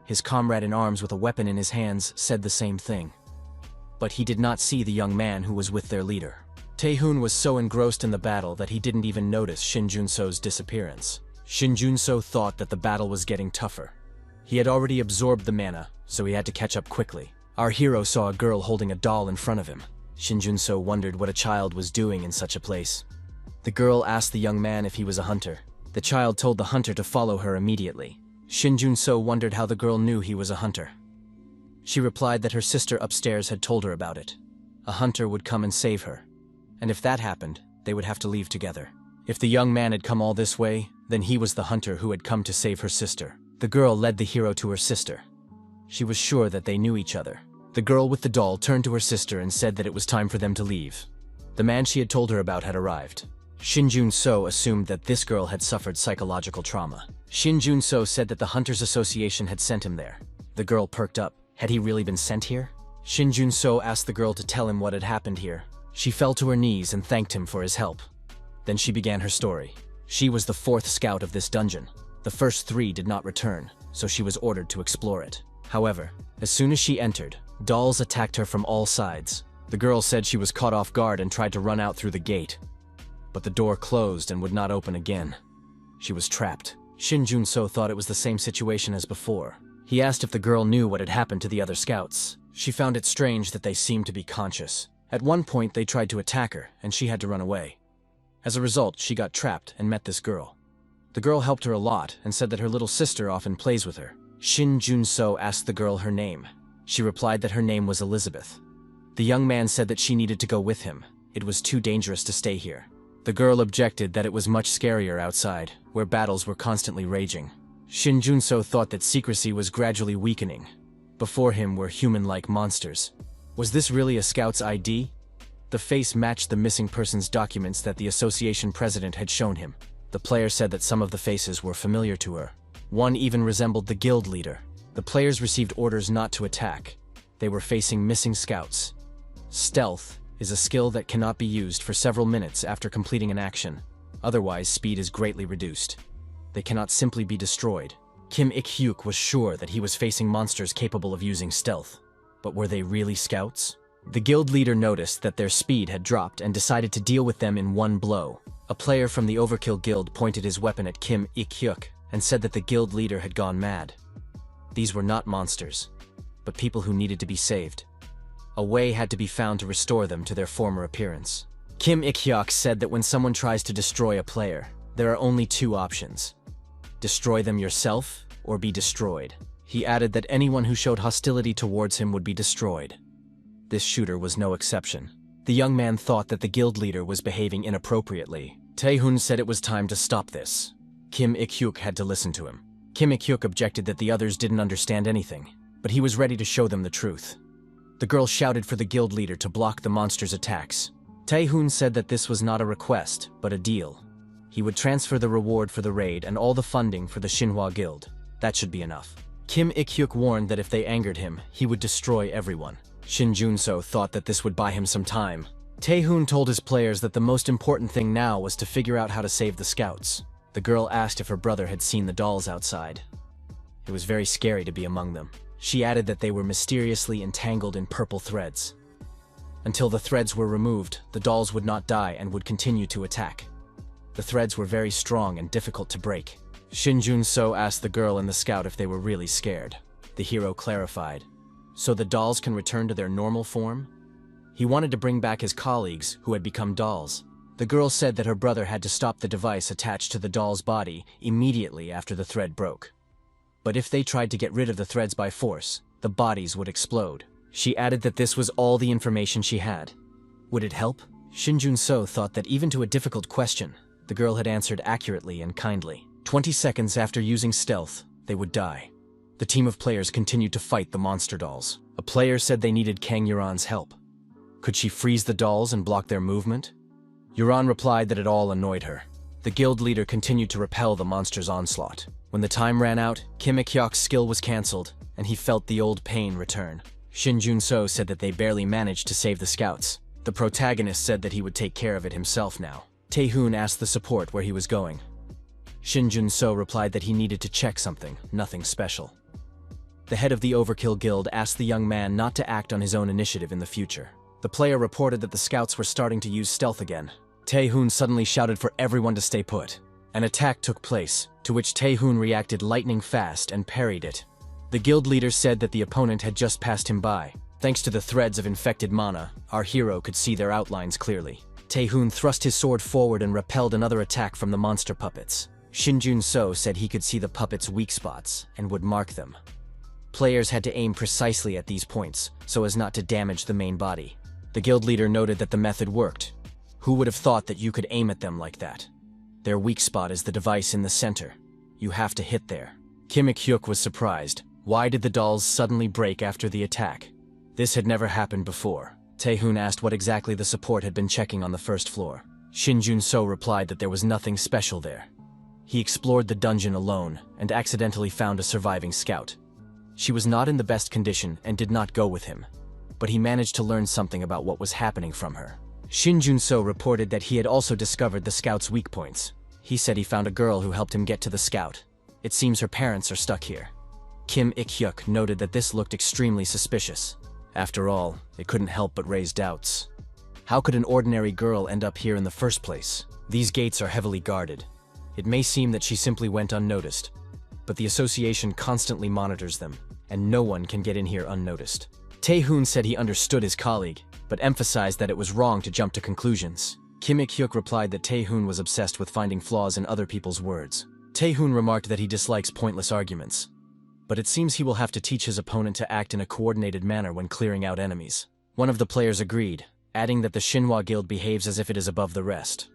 His comrade in arms with a weapon in his hands said the same thing. But he did not see the young man who was with their leader. Tae-hoon was so engrossed in the battle that he didn't even notice Shin Jun-so's disappearance. Shin Jun-so thought that the battle was getting tougher. He had already absorbed the mana, so he had to catch up quickly. Our hero saw a girl holding a doll in front of him. Shin Jun-so wondered what a child was doing in such a place. The girl asked the young man if he was a hunter. The child told the hunter to follow her immediately. Shin Jun-so wondered how the girl knew he was a hunter. She replied that her sister upstairs had told her about it. A hunter would come and save her, and if that happened, they would have to leave together. If the young man had come all this way, then he was the hunter who had come to save her sister. The girl led the hero to her sister. She was sure that they knew each other. The girl with the doll turned to her sister and said that it was time for them to leave. The man she had told her about had arrived. Shin Jun-so assumed that this girl had suffered psychological trauma. Shin Jun-so said that the Hunters Association had sent him there. The girl perked up. Had he really been sent here? Shin Jun-so asked the girl to tell him what had happened here. She fell to her knees and thanked him for his help. Then she began her story. She was the 4th scout of this dungeon. The first 3 did not return, so she was ordered to explore it. However, as soon as she entered, dolls attacked her from all sides. The girl said she was caught off guard and tried to run out through the gate, but the door closed and would not open again. She was trapped. Shin Jun-so thought it was the same situation as before. He asked if the girl knew what had happened to the other scouts. She found it strange that they seemed to be conscious. At one point, they tried to attack her, and she had to run away. As a result, she got trapped and met this girl. The girl helped her a lot and said that her little sister often plays with her. Shin Jun-so asked the girl her name. She replied that her name was Elizabeth. The young man said that she needed to go with him. It was too dangerous to stay here. The girl objected that it was much scarier outside, where battles were constantly raging. Shin Jun-so thought that secrecy was gradually weakening. Before him were human-like monsters. Was this really a scout's ID? The face matched the missing person's documents that the association president had shown him. The player said that some of the faces were familiar to her. One even resembled the guild leader. The players received orders not to attack. They were facing missing scouts. Stealth is a skill that cannot be used for several minutes after completing an action. Otherwise, speed is greatly reduced. They cannot simply be destroyed. Kim Ik-hyuk was sure that he was facing monsters capable of using stealth. But were they really scouts? The guild leader noticed that their speed had dropped and decided to deal with them in one blow. A player from the Overkill Guild pointed his weapon at Kim Ik-hyuk and said that the guild leader had gone mad. These were not monsters, but people who needed to be saved. A way had to be found to restore them to their former appearance. Kim Ik-hyuk said that when someone tries to destroy a player, there are only 2 options. Destroy them yourself or be destroyed. He added that anyone who showed hostility towards him would be destroyed. This shooter was no exception. The young man thought that the guild leader was behaving inappropriately. Tae-hoon said it was time to stop this. Kim Ik-hyuk had to listen to him. Kim Ik-hyuk objected that the others didn't understand anything, but he was ready to show them the truth. The girl shouted for the guild leader to block the monster's attacks. Tae-hoon said that this was not a request, but a deal. He would transfer the reward for the raid and all the funding for the Shinhwa Guild. That should be enough. Kim Ik-hyuk warned that if they angered him, he would destroy everyone. Shin Jun-so thought that this would buy him some time. Tae-hoon told his players that the most important thing now was to figure out how to save the scouts. The girl asked if her brother had seen the dolls outside. It was very scary to be among them. She added that they were mysteriously entangled in purple threads. Until the threads were removed, the dolls would not die and would continue to attack. The threads were very strong and difficult to break. Shin Jun-so asked the girl and the scout if they were really scared. The hero clarified. So the dolls can return to their normal form? He wanted to bring back his colleagues, who had become dolls. The girl said that her brother had to stop the device attached to the doll's body immediately after the thread broke. But if they tried to get rid of the threads by force, the bodies would explode. She added that this was all the information she had. Would it help? Shin Jun-so thought that even to a difficult question, the girl had answered accurately and kindly. 20 seconds after using stealth, they would die. The team of players continued to fight the monster dolls. A player said they needed Kang Yuran's help. Could she freeze the dolls and block their movement? Yuran replied that it all annoyed her. The guild leader continued to repel the monster's onslaught. When the time ran out, Kim Ik-hyuk's skill was cancelled, and he felt the old pain return. Shin Jun-so said that they barely managed to save the scouts. The protagonist said that he would take care of it himself now. Tae-hoon asked the support where he was going. Shin Jun-so replied that he needed to check something, nothing special. The head of the Overkill Guild asked the young man not to act on his own initiative in the future. The player reported that the scouts were starting to use stealth again. Tae-hoon suddenly shouted for everyone to stay put. An attack took place, to which Tae-hoon reacted lightning fast and parried it. The guild leader said that the opponent had just passed him by. Thanks to the threads of infected mana, our hero could see their outlines clearly. Tae-hoon thrust his sword forward and repelled another attack from the monster puppets. Shinjun-so said he could see the puppet's weak spots and would mark them. Players had to aim precisely at these points so as not to damage the main body. The guild leader noted that the method worked. Who would have thought that you could aim at them like that? Their weak spot is the device in the center. You have to hit there. Kim Ik-hyuk was surprised. Why did the dolls suddenly break after the attack? This had never happened before. Tae-hoon asked what exactly the support had been checking on the first floor. Shin-jun-so replied that there was nothing special there. He explored the dungeon alone and accidentally found a surviving scout. She was not in the best condition and did not go with him, but he managed to learn something about what was happening from her. Shin-jun-so reported that he had also discovered the scout's weak points. He said he found a girl who helped him get to the scout. It seems her parents are stuck here. Kim Ik-hyuk noted that this looked extremely suspicious. After all, it couldn't help but raise doubts. How could an ordinary girl end up here in the first place? These gates are heavily guarded. It may seem that she simply went unnoticed, but the association constantly monitors them, and no one can get in here unnoticed. Tae-hoon said he understood his colleague, but emphasized that it was wrong to jump to conclusions. Kim Ik-hyuk replied that Tae-hoon was obsessed with finding flaws in other people's words. Tae-hoon remarked that he dislikes pointless arguments, but it seems he will have to teach his opponent to act in a coordinated manner when clearing out enemies. One of the players agreed, adding that the Shinhwa Guild behaves as if it is above the rest.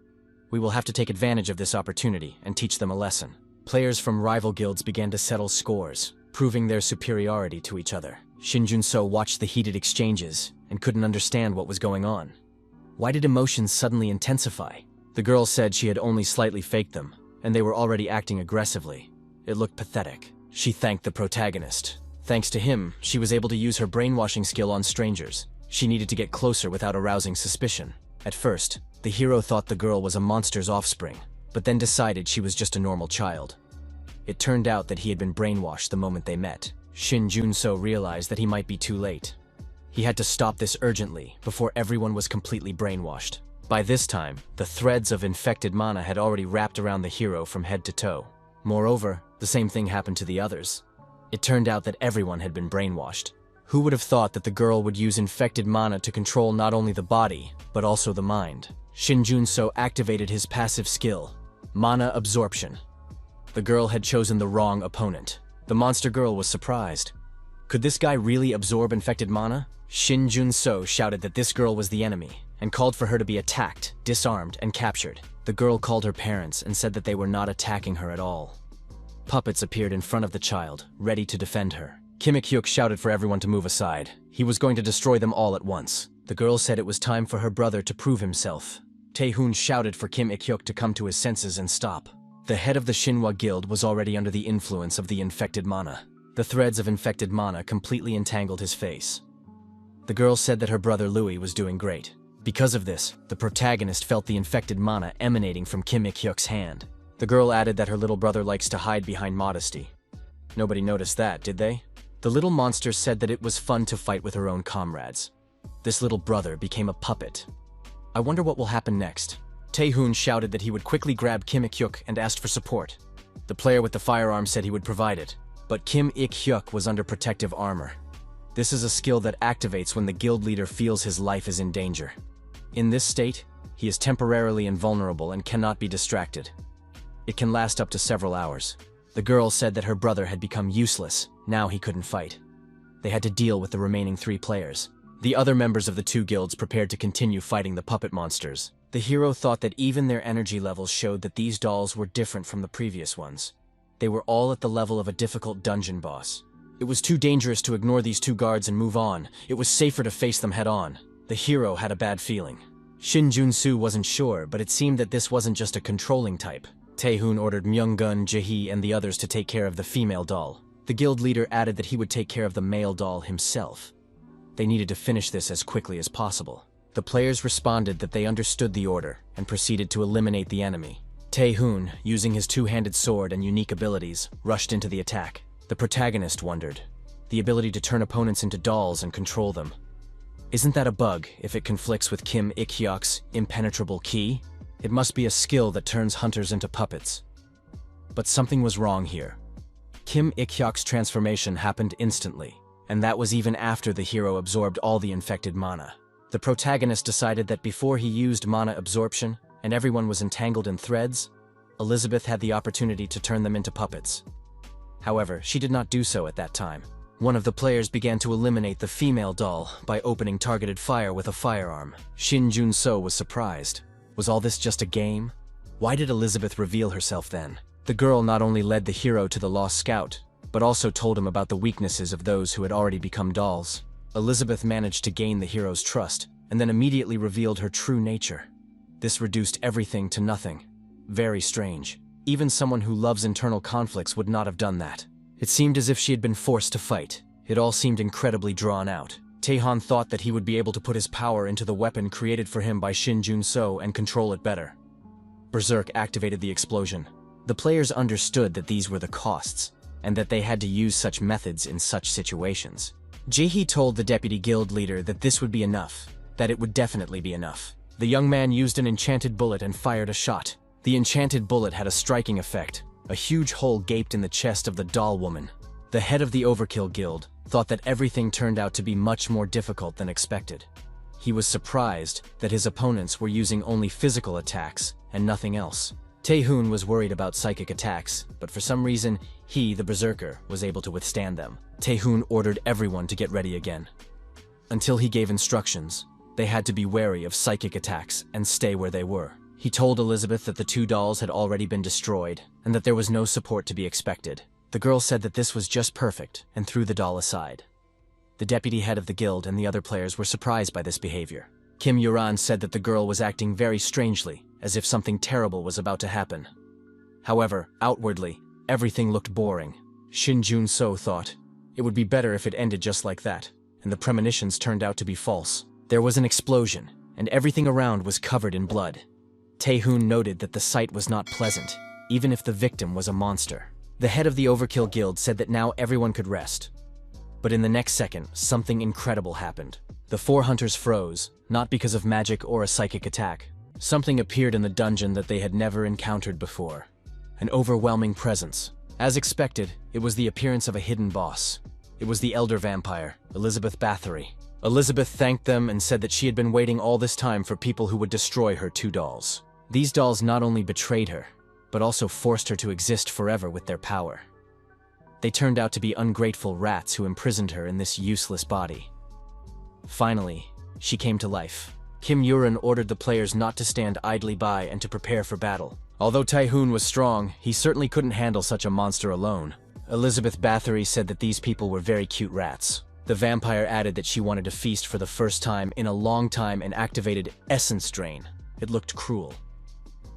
We will have to take advantage of this opportunity and teach them a lesson. Players from rival guilds began to settle scores, proving their superiority to each other. Shin-jun-so watched the heated exchanges and couldn't understand what was going on. Why did emotions suddenly intensify? The girl said she had only slightly faked them, and they were already acting aggressively. It looked pathetic. She thanked the protagonist. Thanks to him, she was able to use her brainwashing skill on strangers. She needed to get closer without arousing suspicion. At first, the hero thought the girl was a monster's offspring, but then decided she was just a normal child. It turned out that he had been brainwashed the moment they met. Shin-jun-so realized that he might be too late. He had to stop this urgently before everyone was completely brainwashed. By this time, the threads of infected mana had already wrapped around the hero from head to toe. Moreover, the same thing happened to the others. It turned out that everyone had been brainwashed. Who would have thought that the girl would use infected mana to control not only the body, but also the mind? Shin-jun-so activated his passive skill, Mana Absorption. The girl had chosen the wrong opponent. The monster girl was surprised. Could this guy really absorb infected mana? Shin-jun-so shouted that this girl was the enemy, and called for her to be attacked, disarmed, and captured. The girl called her parents and said that they were not attacking her at all. Puppets appeared in front of the child, ready to defend her. Kim Ik-hyuk shouted for everyone to move aside. He was going to destroy them all at once. The girl said it was time for her brother to prove himself. Tae-hoon shouted for Kim Ik-hyuk to come to his senses and stop. The head of the Shinhwa Guild was already under the influence of the infected mana. The threads of infected mana completely entangled his face. The girl said that her brother Louis was doing great. Because of this, the protagonist felt the infected mana emanating from Kim Ik-hyuk's hand. The girl added that her little brother likes to hide behind modesty. Nobody noticed that, did they? The little monster said that it was fun to fight with her own comrades. This little brother became a puppet. I wonder what will happen next. Tae-hoon shouted that he would quickly grab Kim Ik-hyuk and asked for support. The player with the firearm said he would provide it, but Kim Ik-hyuk was under protective armor. This is a skill that activates when the guild leader feels his life is in danger. In this state, he is temporarily invulnerable and cannot be distracted. It can last up to several hours. The girl said that her brother had become useless. Now he couldn't fight. They had to deal with the remaining 3 players. The other members of the 2 guilds prepared to continue fighting the puppet monsters. The hero thought that even their energy levels showed that these dolls were different from the previous ones. They were all at the level of a difficult dungeon boss. It was too dangerous to ignore these 2 guards and move on. It was safer to face them head on. The hero had a bad feeling. Shin-jun-so wasn't sure, but it seemed that this wasn't just a controlling type. Tae-hoon ordered Myung-gun, Jae and the others to take care of the female doll. The guild leader added that he would take care of the male doll himself. They needed to finish this as quickly as possible. The players responded that they understood the order and proceeded to eliminate the enemy. Tae-hoon, using his 2-handed sword and unique abilities, rushed into the attack. The protagonist wondered. The ability to turn opponents into dolls and control them. Isn't that a bug if it conflicts with Kim Ik-hyuk's impenetrable ki? It must be a skill that turns hunters into puppets. But something was wrong here. Kim Ik-hyuk's transformation happened instantly, and that was even after the hero absorbed all the infected mana. The protagonist decided that before he used mana absorption, and everyone was entangled in threads, Elizabeth had the opportunity to turn them into puppets. However, she did not do so at that time. One of the players began to eliminate the female doll by opening targeted fire with a firearm. Shin Jun-so was surprised. Was all this just a game? Why did Elizabeth reveal herself then? The girl not only led the hero to the lost scout, but also told him about the weaknesses of those who had already become dolls. Elizabeth managed to gain the hero's trust, and then immediately revealed her true nature. This reduced everything to nothing. Very strange. Even someone who loves internal conflicts would not have done that. It seemed as if she had been forced to fight. It all seemed incredibly drawn out. Taehan thought that he would be able to put his power into the weapon created for him by Shin Jun-so and control it better. Berserk activated the explosion. The players understood that these were the costs, and that they had to use such methods in such situations. Jae-hee told the deputy guild leader that this would be enough, that it would definitely be enough. The young man used an enchanted bullet and fired a shot. The enchanted bullet had a striking effect. A huge hole gaped in the chest of the doll woman. The head of the Overkill Guild thought that everything turned out to be much more difficult than expected. He was surprised that his opponents were using only physical attacks and nothing else. Taehoon was worried about psychic attacks, but for some reason, he, the Berserker, was able to withstand them. Taehoon ordered everyone to get ready again. Until he gave instructions, they had to be wary of psychic attacks and stay where they were. He told Elizabeth that the two dolls had already been destroyed, and that there was no support to be expected. The girl said that this was just perfect, and threw the doll aside. The deputy head of the guild and the other players were surprised by this behavior. Kim Yuran said that the girl was acting very strangely, as if something terrible was about to happen. However, outwardly, everything looked boring. Shin Jun-so thought, it would be better if it ended just like that, and the premonitions turned out to be false. There was an explosion, and everything around was covered in blood. Taehoon noted that the sight was not pleasant, even if the victim was a monster. The head of the Overkill Guild said that now everyone could rest. But in the next second, something incredible happened. The four hunters froze, not because of magic or a psychic attack. Something appeared in the dungeon that they had never encountered before. An overwhelming presence. As expected, it was the appearance of a hidden boss. It was the elder vampire, Elizabeth Bathory. Elizabeth thanked them and said that she had been waiting all this time for people who would destroy her two dolls. These dolls not only betrayed her, but also forced her to exist forever with their power. They turned out to be ungrateful rats who imprisoned her in this useless body. Finally, she came to life. Kim Yuran ordered the players not to stand idly by and to prepare for battle. Although Taehoon was strong, he certainly couldn't handle such a monster alone. Elizabeth Bathory said that these people were very cute rats. The vampire added that she wanted to feast for the first time in a long time and activated Essence Drain. It looked cruel.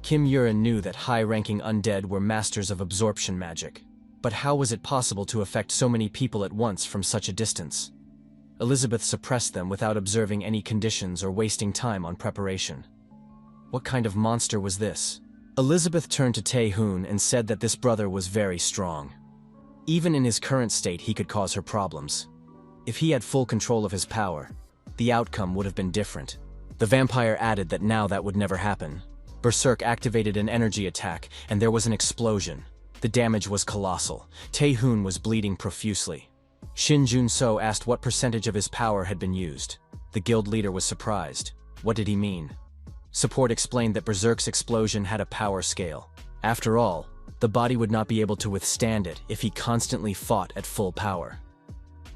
Kim Yuran knew that high-ranking undead were masters of absorption magic. But how was it possible to affect so many people at once from such a distance? Elizabeth suppressed them without observing any conditions or wasting time on preparation. What kind of monster was this? Elizabeth turned to Taehoon and said that this brother was very strong. Even in his current state, he could cause her problems. If he had full control of his power, the outcome would have been different. The vampire added that now that would never happen. Berserk activated an energy attack, and there was an explosion. The damage was colossal. Taehoon was bleeding profusely. Shin Jun-so asked what percentage of his power had been used. The guild leader was surprised. What did he mean? Support explained that Berserk's explosion had a power scale. After all, the body would not be able to withstand it if he constantly fought at full power.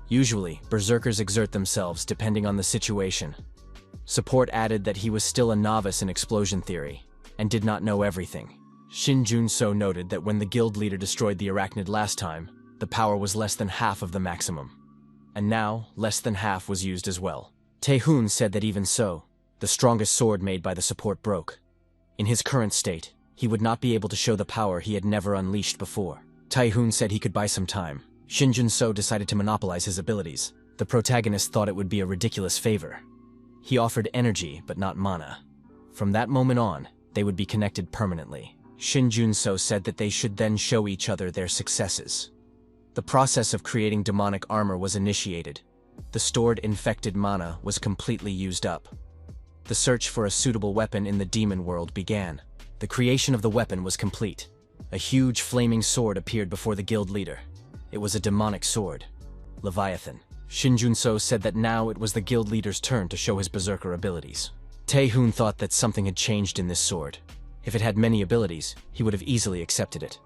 Usually, Berserkers exert themselves depending on the situation. Support added that he was still a novice in explosion theory, and did not know everything. Shin Jun-so noted that when the guild leader destroyed the arachnid last time, the power was less than half of the maximum. And now, less than half was used as well. Taehoon said that even so, the strongest sword made by the support broke. In his current state, he would not be able to show the power he had never unleashed before. Taehoon said he could buy some time. Shin Jun-so decided to monopolize his abilities. The protagonist thought it would be a ridiculous favor. He offered energy, but not mana. From that moment on, they would be connected permanently. Shin Jun-so said that they should then show each other their successes. The process of creating demonic armor was initiated. The stored infected mana was completely used up. The search for a suitable weapon in the demon world began. The creation of the weapon was complete. A huge flaming sword appeared before the guild leader. It was a demonic sword, Leviathan. Shin Jun-so said that now it was the guild leader's turn to show his berserker abilities. Taehoon thought that something had changed in this sword. If it had many abilities, he would have easily accepted it.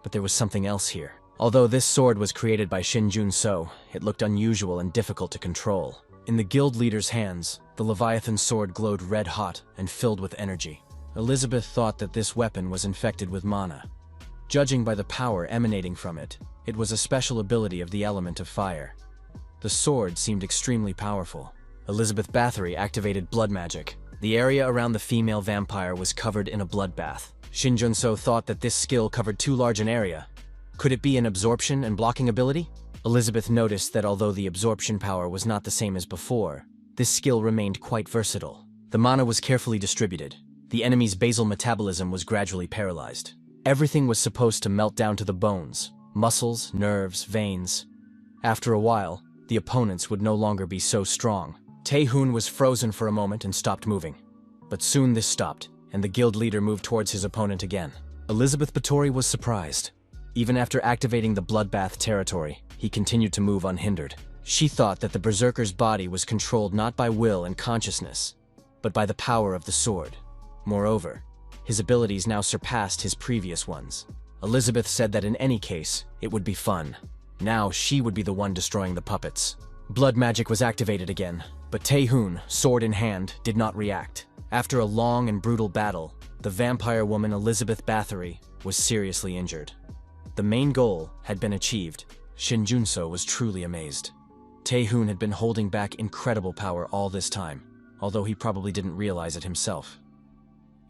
But there was something else here. Although this sword was created by Shin Jun-so, it looked unusual and difficult to control. In the guild leader's hands, the Leviathan sword glowed red-hot and filled with energy. Elizabeth thought that this weapon was infected with mana. Judging by the power emanating from it, it was a special ability of the element of fire. The sword seemed extremely powerful. Elizabeth Bathory activated blood magic. The area around the female vampire was covered in a bloodbath. Shin Jun-so thought that this skill covered too large an area. Could it be an absorption and blocking ability? Elizabeth noticed that although the absorption power was not the same as before, this skill remained quite versatile. The mana was carefully distributed. The enemy's basal metabolism was gradually paralyzed. Everything was supposed to melt down to the bones, muscles, nerves, veins. After a while, the opponents would no longer be so strong. Tae-hoon was frozen for a moment and stopped moving. But soon this stopped, and the guild leader moved towards his opponent again. Elizabeth Bathory was surprised. Even after activating the bloodbath territory, he continued to move unhindered. She thought that the berserker's body was controlled not by will and consciousness, but by the power of the sword. Moreover, his abilities now surpassed his previous ones. Elizabeth said that in any case, it would be fun. Now she would be the one destroying the puppets. Blood magic was activated again, but Tae-hoon, sword in hand, did not react. After a long and brutal battle, the vampire woman Elizabeth Bathory was seriously injured. The main goal had been achieved. Shin Jun-so was truly amazed. Tae-hoon had been holding back incredible power all this time, although he probably didn't realize it himself.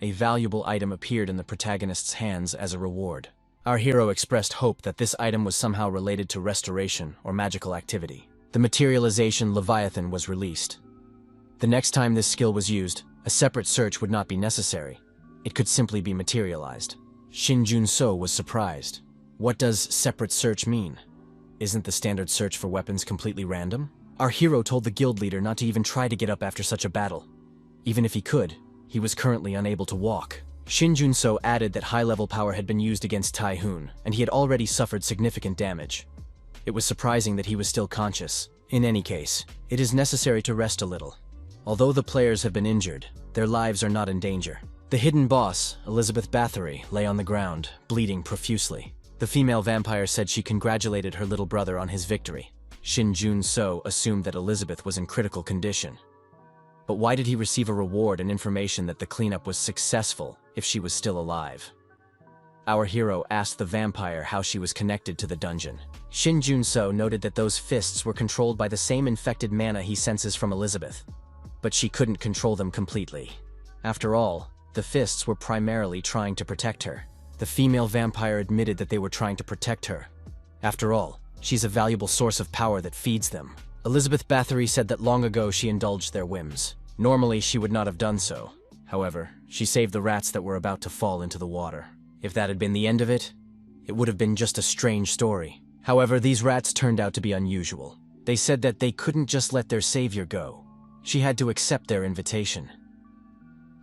A valuable item appeared in the protagonist's hands as a reward. Our hero expressed hope that this item was somehow related to restoration or magical activity. The materialization Leviathan was released. The next time this skill was used, a separate search would not be necessary. It could simply be materialized. Shin Jun-so was surprised. What does separate search mean? Isn't the standard search for weapons completely random? Our hero told the guild leader not to even try to get up after such a battle. Even if he could, he was currently unable to walk. Shin Jun-so added that high-level power had been used against Tae-hoon, and he had already suffered significant damage. It was surprising that he was still conscious. In any case, it is necessary to rest a little. Although the players have been injured, their lives are not in danger. The hidden boss, Elizabeth Bathory, lay on the ground, bleeding profusely. The female vampire said she congratulated her little brother on his victory. Shin Jun-so assumed that Elizabeth was in critical condition. But why did he receive a reward and information that the cleanup was successful if she was still alive? Our hero asked the vampire how she was connected to the dungeon. Shin Jun-so noted that those fists were controlled by the same infected mana he senses from Elizabeth, but she couldn't control them completely. After all, the fists were primarily trying to protect her. The female vampire admitted that they were trying to protect her. After all, she's a valuable source of power that feeds them. Elizabeth Bathory said that long ago she indulged their whims. Normally she would not have done so. However, she saved the rats that were about to fall into the water. If that had been the end of it, it would have been just a strange story. However, these rats turned out to be unusual. They said that they couldn't just let their savior go. She had to accept their invitation.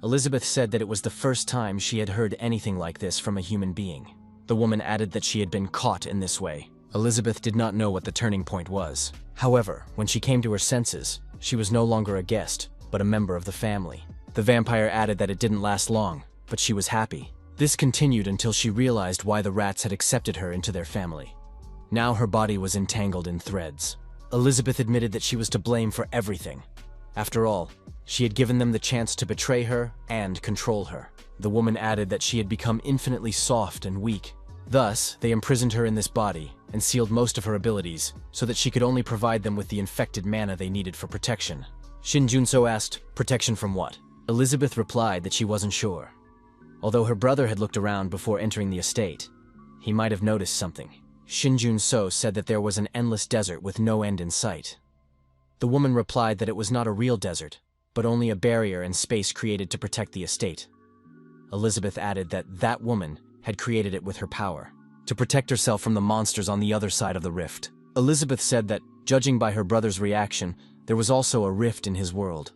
Elizabeth said that it was the first time she had heard anything like this from a human being. The woman added that she had been caught in this way. Elizabeth did not know what the turning point was. However, when she came to her senses, she was no longer a guest, but a member of the family. The vampire added that it didn't last long, but she was happy. This continued until she realized why the rats had accepted her into their family. Now her body was entangled in threads. Elizabeth admitted that she was to blame for everything. After all, she had given them the chance to betray her and control her. The woman added that she had become infinitely soft and weak. Thus, they imprisoned her in this body and sealed most of her abilities so that she could only provide them with the infected mana they needed for protection. Shin Jun-so asked, protection from what? Elizabeth replied that she wasn't sure. Although her brother had looked around before entering the estate, he might have noticed something. Shin Jun-so said that there was an endless desert with no end in sight. The woman replied that it was not a real desert, but only a barrier and space created to protect the estate. Elizabeth added that that woman had created it with her power, to protect herself from the monsters on the other side of the rift. Elizabeth said that, judging by her brother's reaction, there was also a rift in his world.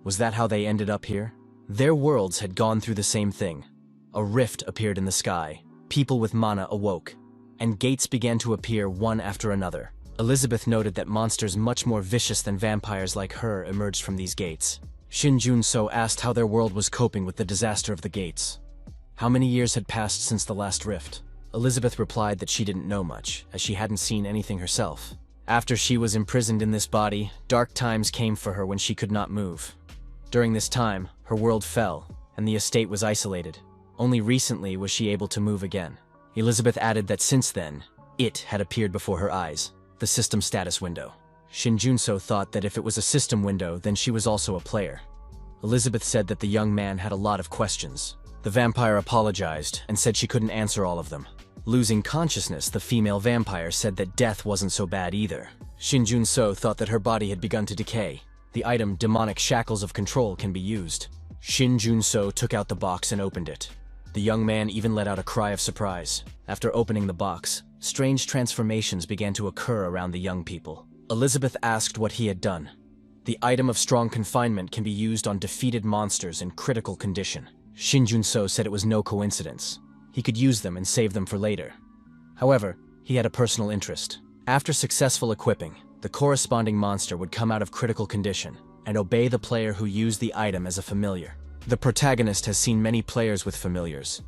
Was that how they ended up here? Their worlds had gone through the same thing. A rift appeared in the sky, people with mana awoke, and gates began to appear one after another. Elizabeth noted that monsters much more vicious than vampires like her emerged from these gates. Shin Jun-so asked how their world was coping with the disaster of the gates. How many years had passed since the last rift? Elizabeth replied that she didn't know much, as she hadn't seen anything herself. After she was imprisoned in this body, dark times came for her when she could not move. During this time, her world fell, and the estate was isolated. Only recently was she able to move again. Elizabeth added that since then, it had appeared before her eyes, the system status window. Shin Junso thought that if it was a system window, then she was also a player. Elizabeth said that the young man had a lot of questions. The vampire apologized and said she couldn't answer all of them. Losing consciousness, the female vampire said that death wasn't so bad either. Shin Junso thought that her body had begun to decay. The item demonic shackles of control can be used. Shin Junso took out the box and opened it. The young man even let out a cry of surprise. After opening the box, strange transformations began to occur around the young people. Elizabeth asked what he had done. The item of strong confinement can be used on defeated monsters in critical condition. Shin Junso said it was no coincidence. He could use them and save them for later. However, he had a personal interest. After successful equipping, the corresponding monster would come out of critical condition and obey the player who used the item as a familiar. The protagonist has seen many players with familiars,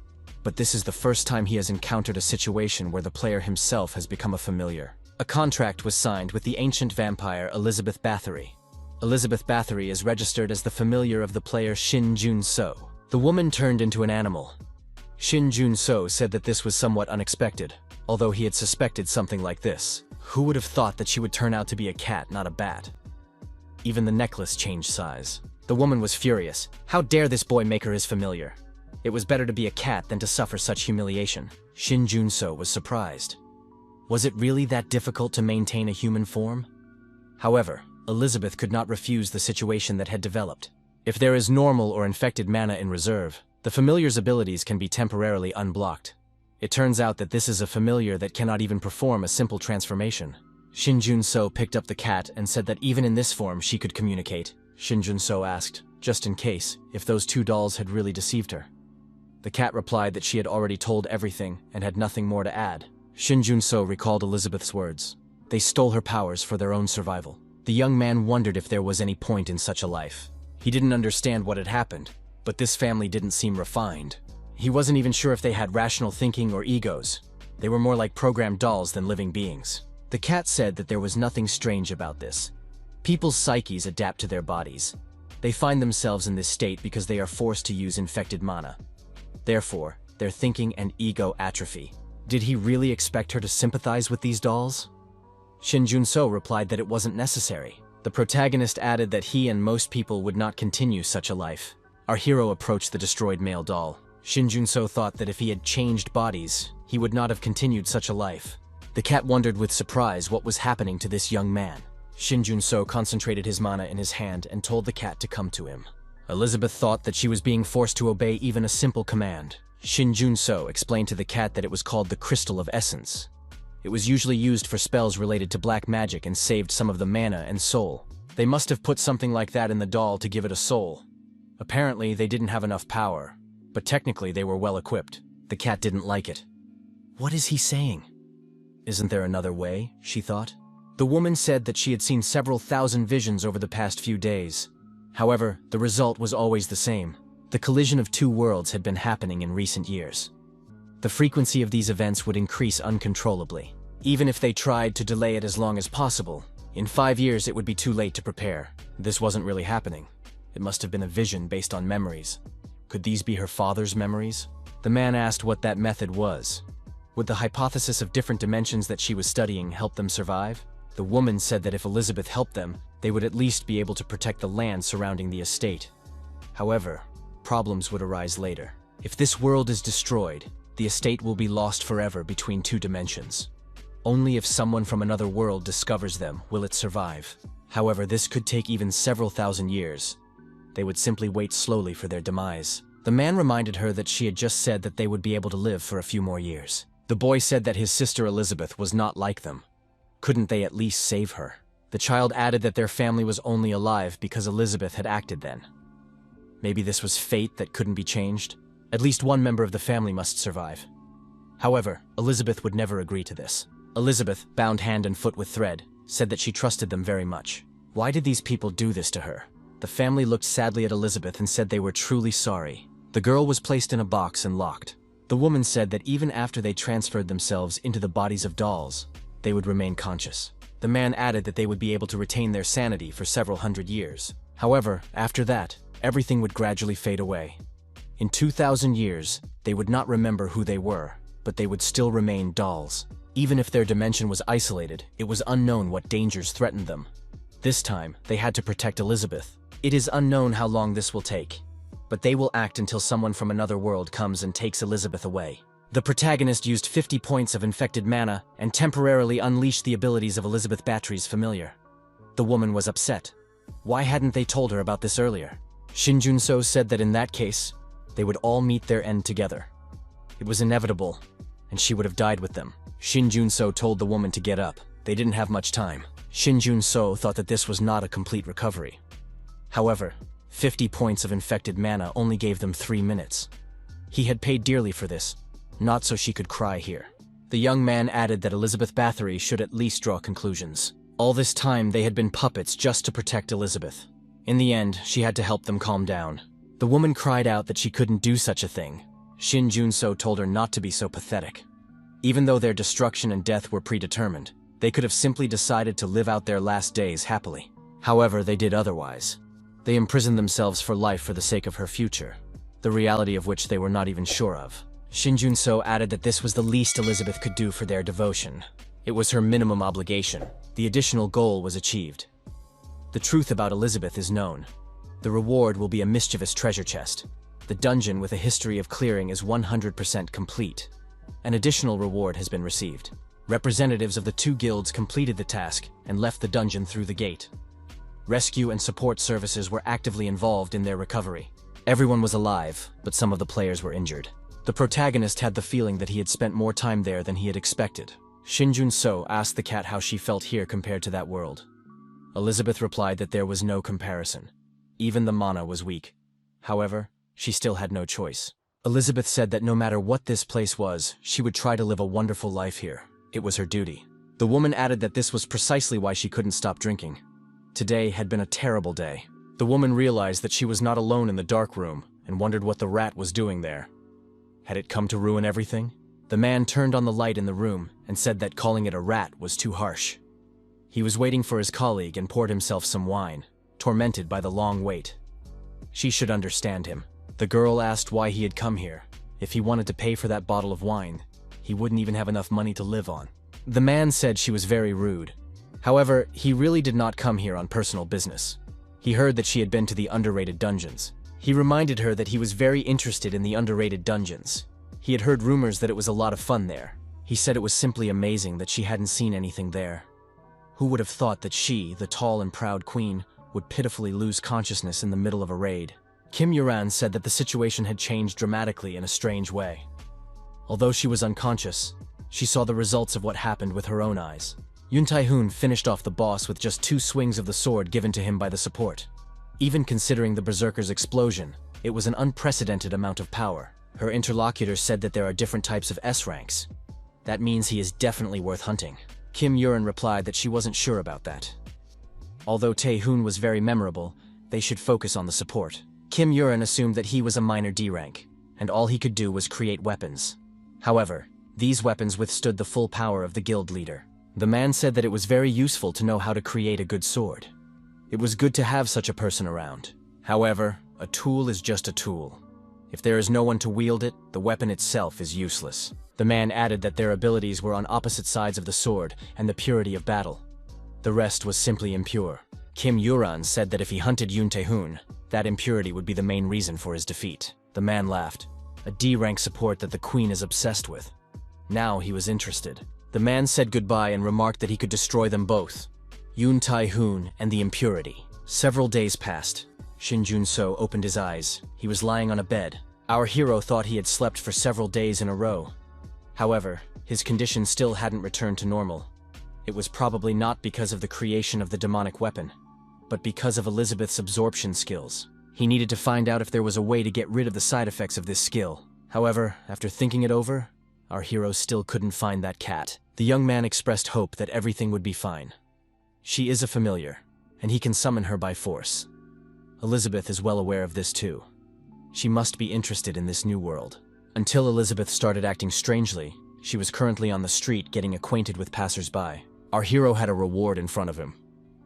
but this is the first time he has encountered a situation where the player himself has become a familiar. A contract was signed with the ancient vampire Elizabeth Bathory. Elizabeth Bathory is registered as the familiar of the player Shin Junso. The woman turned into an animal. Shin Junso said that this was somewhat unexpected, although he had suspected something like this. Who would have thought that she would turn out to be a cat, not a bat? Even the necklace changed size. The woman was furious. How dare this boy make her his familiar? It was better to be a cat than to suffer such humiliation. Shin Junso was surprised. Was it really that difficult to maintain a human form? However, Elizabeth could not refuse the situation that had developed. If there is normal or infected mana in reserve, the familiar's abilities can be temporarily unblocked. It turns out that this is a familiar that cannot even perform a simple transformation. Shin Junso picked up the cat and said that even in this form she could communicate. Shin Junso asked, just in case, if those two dolls had really deceived her. The cat replied that she had already told everything and had nothing more to add. Shin Junso recalled Elizabeth's words. They stole her powers for their own survival. The young man wondered if there was any point in such a life. He didn't understand what had happened, but this family didn't seem refined. He wasn't even sure if they had rational thinking or egos. They were more like programmed dolls than living beings. The cat said that there was nothing strange about this. People's psyches adapt to their bodies. They find themselves in this state because they are forced to use infected mana. Therefore, their thinking and ego atrophy. Did he really expect her to sympathize with these dolls? Shin Junso replied that it wasn't necessary. The protagonist added that he and most people would not continue such a life. Our hero approached the destroyed male doll. Shin Junso thought that if he had changed bodies, he would not have continued such a life. The cat wondered with surprise what was happening to this young man. Shin Junso concentrated his mana in his hand and told the cat to come to him. Elizabeth thought that she was being forced to obey even a simple command. Shin Junso explained to the cat that it was called the Crystal of Essence. It was usually used for spells related to black magic and saved some of the mana and soul. They must have put something like that in the doll to give it a soul. Apparently, they didn't have enough power, but technically they were well equipped. The cat didn't like it. What is he saying? Isn't there another way? She thought. The woman said that she had seen several thousand visions over the past few days. However, the result was always the same. The collision of two worlds had been happening in recent years. The frequency of these events would increase uncontrollably. Even if they tried to delay it as long as possible, in 5 years it would be too late to prepare. This wasn't really happening. It must have been a vision based on memories. Could these be her father's memories? The man asked what that method was. Would the hypothesis of different dimensions that she was studying help them survive? The woman said that if Elizabeth helped them, they would at least be able to protect the land surrounding the estate. However, problems would arise later. If this world is destroyed, the estate will be lost forever between two dimensions. Only if someone from another world discovers them will it survive. However, this could take even several thousand years. They would simply wait slowly for their demise. The man reminded her that she had just said that they would be able to live for a few more years. The boy said that his sister Elizabeth was not like them. Couldn't they at least save her? The child added that their family was only alive because Elizabeth had acted then. Maybe this was fate that couldn't be changed. At least one member of the family must survive. However, Elizabeth would never agree to this. Elizabeth, bound hand and foot with thread, said that she trusted them very much. Why did these people do this to her? The family looked sadly at Elizabeth and said they were truly sorry. The girl was placed in a box and locked. The woman said that even after they transferred themselves into the bodies of dolls, they would remain conscious. The man added that they would be able to retain their sanity for several hundred years. However, after that, everything would gradually fade away. In 2,000 years, they would not remember who they were, but they would still remain dolls. Even if their dimension was isolated, it was unknown what dangers threatened them. This time, they had to protect Elizabeth. It is unknown how long this will take, but they will act until someone from another world comes and takes Elizabeth away. The protagonist used 50 points of infected mana and temporarily unleashed the abilities of Elizabeth Battery's familiar. The woman was upset. Why hadn't they told her about this earlier? Shin Jun-so said that in that case, they would all meet their end together. It was inevitable, and she would have died with them. Shin Jun-so told the woman to get up. They didn't have much time. Shin Jun-so thought that this was not a complete recovery. However, 50 points of infected mana only gave them 3 minutes. He had paid dearly for this, not so she could cry here. The young man added that Elizabeth Bathory should at least draw conclusions. All this time they had been puppets just to protect Elizabeth. In the end, she had to help them calm down. The woman cried out that she couldn't do such a thing. Shin Jun-so told her not to be so pathetic. Even though their destruction and death were predetermined, they could have simply decided to live out their last days happily. However, they did otherwise. They imprisoned themselves for life for the sake of her future, the reality of which they were not even sure of. Shin Jun-so added that this was the least Elizabeth could do for their devotion. It was her minimum obligation. The additional goal was achieved. The truth about Elizabeth is known. The reward will be a mischievous treasure chest. The dungeon with a history of clearing is 100% complete. An additional reward has been received. Representatives of the 2 guilds completed the task and left the dungeon through the gate. Rescue and support services were actively involved in their recovery. Everyone was alive, but some of the players were injured. The protagonist had the feeling that he had spent more time there than he had expected. Shin Jun-so asked the cat how she felt here compared to that world. Elizabeth replied that there was no comparison. Even the mana was weak. However, she still had no choice. Elizabeth said that no matter what this place was, she would try to live a wonderful life here. It was her duty. The woman added that this was precisely why she couldn't stop drinking. Today had been a terrible day. The woman realized that she was not alone in the dark room and wondered what the rat was doing there. Had it come to ruin everything? The man turned on the light in the room and said that calling it a rat was too harsh. He was waiting for his colleague and poured himself some wine, tormented by the long wait. She should understand him. The girl asked why he had come here. If he wanted to pay for that bottle of wine, he wouldn't even have enough money to live on. The man said she was very rude. However, he really did not come here on personal business. He heard that she had been to the underrated dungeons. He reminded her that he was very interested in the underrated dungeons. He had heard rumors that it was a lot of fun there. He said it was simply amazing that she hadn't seen anything there. Who would have thought that she, the tall and proud queen, would pitifully lose consciousness in the middle of a raid? Kim Yuran said that the situation had changed dramatically in a strange way. Although she was unconscious, she saw the results of what happened with her own eyes. Yun Tai-hoon finished off the boss with just 2 swings of the sword given to him by the support. Even considering the berserker's explosion, it was an unprecedented amount of power. Her interlocutor said that there are different types of S ranks. That means he is definitely worth hunting. Kim Yuran replied that she wasn't sure about that. Although Tae-hoon was very memorable, they should focus on the support. Kim Yuran assumed that he was a minor D rank, and all he could do was create weapons. However, these weapons withstood the full power of the guild leader. The man said that it was very useful to know how to create a good sword. It was good to have such a person around. However, a tool is just a tool. If there is no one to wield it, the weapon itself is useless. The man added that their abilities were on opposite sides of the sword and the purity of battle. The rest was simply impure. Kim Yuran said that if he hunted Yun Tae-hoon, that impurity would be the main reason for his defeat. The man laughed. A D-rank support that the queen is obsessed with. Now he was interested. The man said goodbye and remarked that he could destroy them both. Yun Tai-hoon and the impurity. Several days passed. Shin Jun-so opened his eyes. He was lying on a bed. Our hero thought he had slept for several days in a row. However, his condition still hadn't returned to normal. It was probably not because of the creation of the demonic weapon, but because of Elizabeth's absorption skills. He needed to find out if there was a way to get rid of the side effects of this skill. However, after thinking it over, our hero still couldn't find that cat. The young man expressed hope that everything would be fine. She is a familiar, and he can summon her by force. Elizabeth is well aware of this too. She must be interested in this new world. Until Elizabeth started acting strangely, she was currently on the street getting acquainted with passers-by. Our hero had a reward in front of him.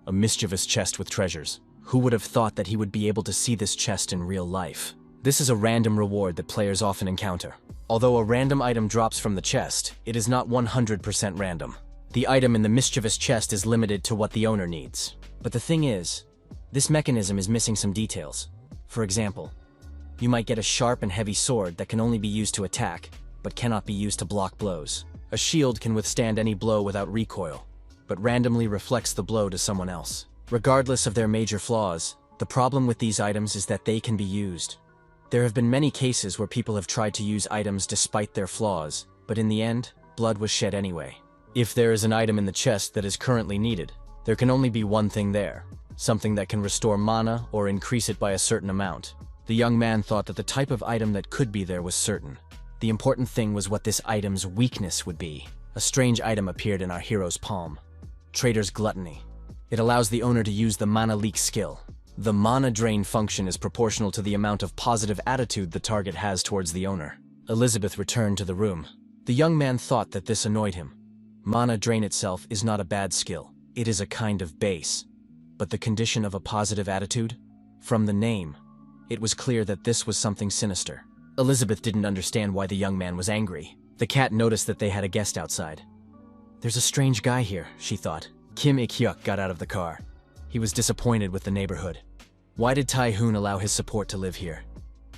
A mischievous chest with treasures. Who would have thought that he would be able to see this chest in real life? This is a random reward that players often encounter. Although a random item drops from the chest, it is not 100% random. The item in the mischievous chest is limited to what the owner needs. But the thing is, this mechanism is missing some details. For example, you might get a sharp and heavy sword that can only be used to attack, but cannot be used to block blows. A shield can withstand any blow without recoil, but randomly reflects the blow to someone else. Regardless of their major flaws, the problem with these items is that they can be used. There have been many cases where people have tried to use items despite their flaws, but in the end, blood was shed anyway. If there is an item in the chest that is currently needed, there can only be one thing there, something that can restore mana or increase it by a certain amount. The young man thought that the type of item that could be there was certain. The important thing was what this item's weakness would be. A strange item appeared in our hero's palm. Trader's Gluttony. It allows the owner to use the mana leak skill. The mana drain function is proportional to the amount of positive attitude the target has towards the owner. Elizabeth returned to the room. The young man thought that this annoyed him. Mana drain itself is not a bad skill. It is a kind of base. But the condition of a positive attitude? From the name, it was clear that this was something sinister. Elizabeth didn't understand why the young man was angry. The cat noticed that they had a guest outside. There's a strange guy here, she thought. Kim Ik-hyuk got out of the car. He was disappointed with the neighborhood. Why did Tae-hoon allow his support to live here?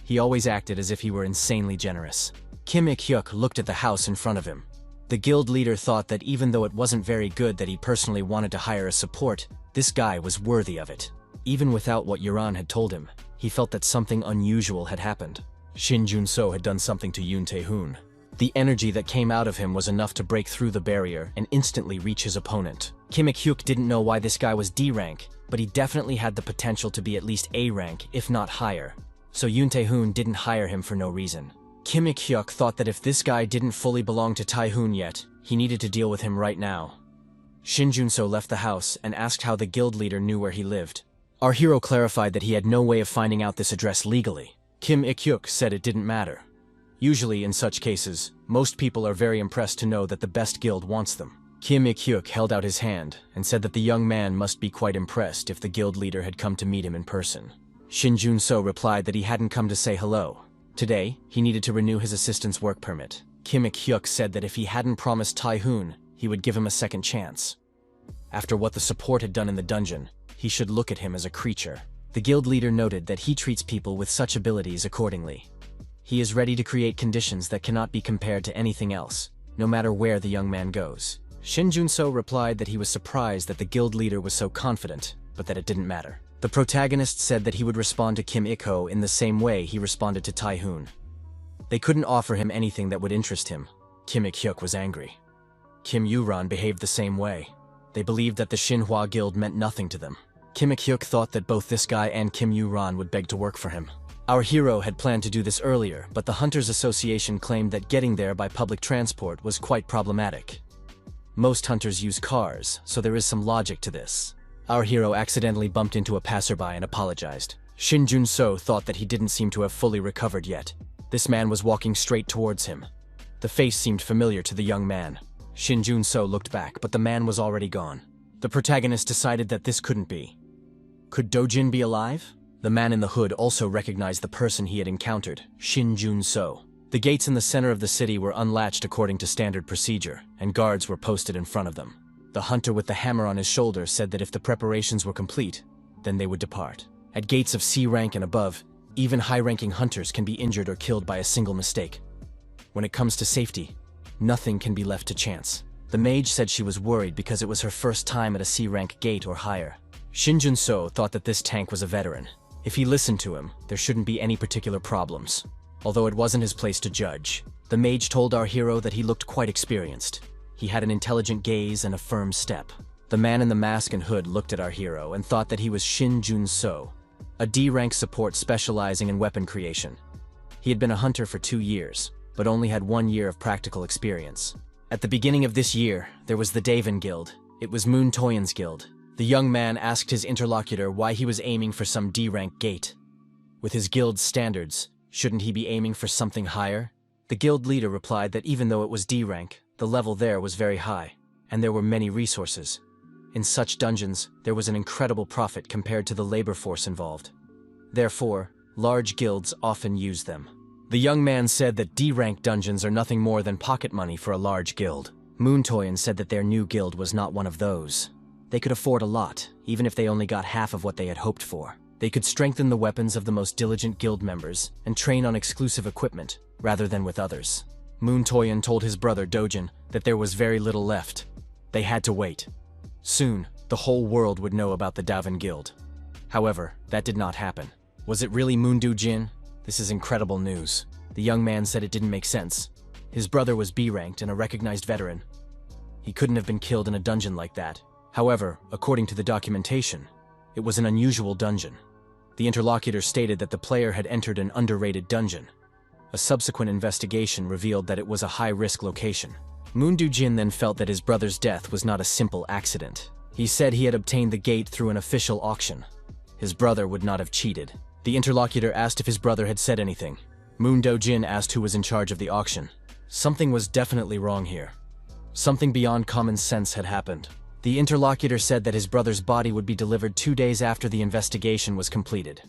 He always acted as if he were insanely generous. Kim Ik-hyuk looked at the house in front of him. The guild leader thought that even though it wasn't very good that he personally wanted to hire a support, this guy was worthy of it. Even without what Yuran had told him, he felt that something unusual had happened. Shin Jun-so had done something to Yoon Tae-hoon. The energy that came out of him was enough to break through the barrier and instantly reach his opponent. Kim Ik-hyuk didn't know why this guy was D rank, but he definitely had the potential to be at least A rank, if not higher. So Yoon Tae-hoon didn't hire him for no reason. Kim Ik-hyuk thought that if this guy didn't fully belong to Tae-hoon yet, he needed to deal with him right now. Shin Jun-so left the house and asked how the guild leader knew where he lived. Our hero clarified that he had no way of finding out this address legally. Kim Ik-hyuk said it didn't matter. Usually, in such cases, most people are very impressed to know that the best guild wants them. Kim Ik-hyuk held out his hand and said that the young man must be quite impressed if the guild leader had come to meet him in person. Shin Jun-so replied that he hadn't come to say hello. Today, he needed to renew his assistant's work permit. Kim Ik-hyuk said that if he hadn't promised Tae-hoon, he would give him a second chance. After what the support had done in the dungeon, he should look at him as a creature. The guild leader noted that he treats people with such abilities accordingly. He is ready to create conditions that cannot be compared to anything else, no matter where the young man goes. Shin Jun-so replied that he was surprised that the guild leader was so confident, but that it didn't matter. The protagonist said that he would respond to Kim Ik-ho in the same way he responded to Tae-hoon. They couldn't offer him anything that would interest him. Kim Ik-hyuk was angry. Kim Yuran behaved the same way. They believed that the Shinhwa Guild meant nothing to them. Kim Ik-hyuk thought that both this guy and Kim Yuran would beg to work for him. Our hero had planned to do this earlier, but the Hunters Association claimed that getting there by public transport was quite problematic. Most hunters use cars, so there is some logic to this. Our hero accidentally bumped into a passerby and apologized. Shin Jun-so thought that he didn't seem to have fully recovered yet. This man was walking straight towards him. The face seemed familiar to the young man. Shin Jun-so looked back, but the man was already gone. The protagonist decided that this couldn't be. Could Dojin be alive? The man in the hood also recognized the person he had encountered, Shin Jun-so. The gates in the center of the city were unlatched according to standard procedure, and guards were posted in front of them. The hunter with the hammer on his shoulder said that if the preparations were complete, then they would depart. At gates of C rank and above, even high-ranking hunters can be injured or killed by a single mistake. When it comes to safety, nothing can be left to chance. The mage said she was worried because it was her first time at a C rank gate or higher. Shin Jun-so thought that this tank was a veteran. If he listened to him, there shouldn't be any particular problems. Although it wasn't his place to judge, the mage told our hero that he looked quite experienced. He had an intelligent gaze and a firm step. The man in the mask and hood looked at our hero and thought that he was Shin Jun-so, a D-rank support specializing in weapon creation. He had been a hunter for 2 years, but only had 1 year of practical experience. At the beginning of this year, there was the Daven Guild. It was Moon Toyan's guild. The young man asked his interlocutor why he was aiming for some D-rank gate. With his guild's standards, Shouldn't he be aiming for something higher? The guild leader replied that even though it was D rank, the level there was very high, and there were many resources. In such dungeons, there was an incredible profit compared to the labor force involved. Therefore, large guilds often use them. The young man said that D-rank dungeons are nothing more than pocket money for a large guild. Moontoyan said that their new guild was not one of those. They could afford a lot, even if they only got half of what they had hoped for. They could strengthen the weapons of the most diligent guild members and train on exclusive equipment, rather than with others. Moontoyan told his brother Dojin that there was very little left. They had to wait. Soon, the whole world would know about the Davin Guild. However, that did not happen. Was it really Moondu Jin? This is incredible news. The young man said it didn't make sense. His brother was B-ranked and a recognized veteran. He couldn't have been killed in a dungeon like that. However, according to the documentation, it was an unusual dungeon. The interlocutor stated that the player had entered an underrated dungeon. A subsequent investigation revealed that it was a high-risk location. Moondu Jin then felt that his brother's death was not a simple accident. He said he had obtained the gate through an official auction. His brother would not have cheated. The interlocutor asked if his brother had said anything. Moondu Jin asked who was in charge of the auction. Something was definitely wrong here. Something beyond common sense had happened. The interlocutor said that his brother's body would be delivered 2 days after the investigation was completed.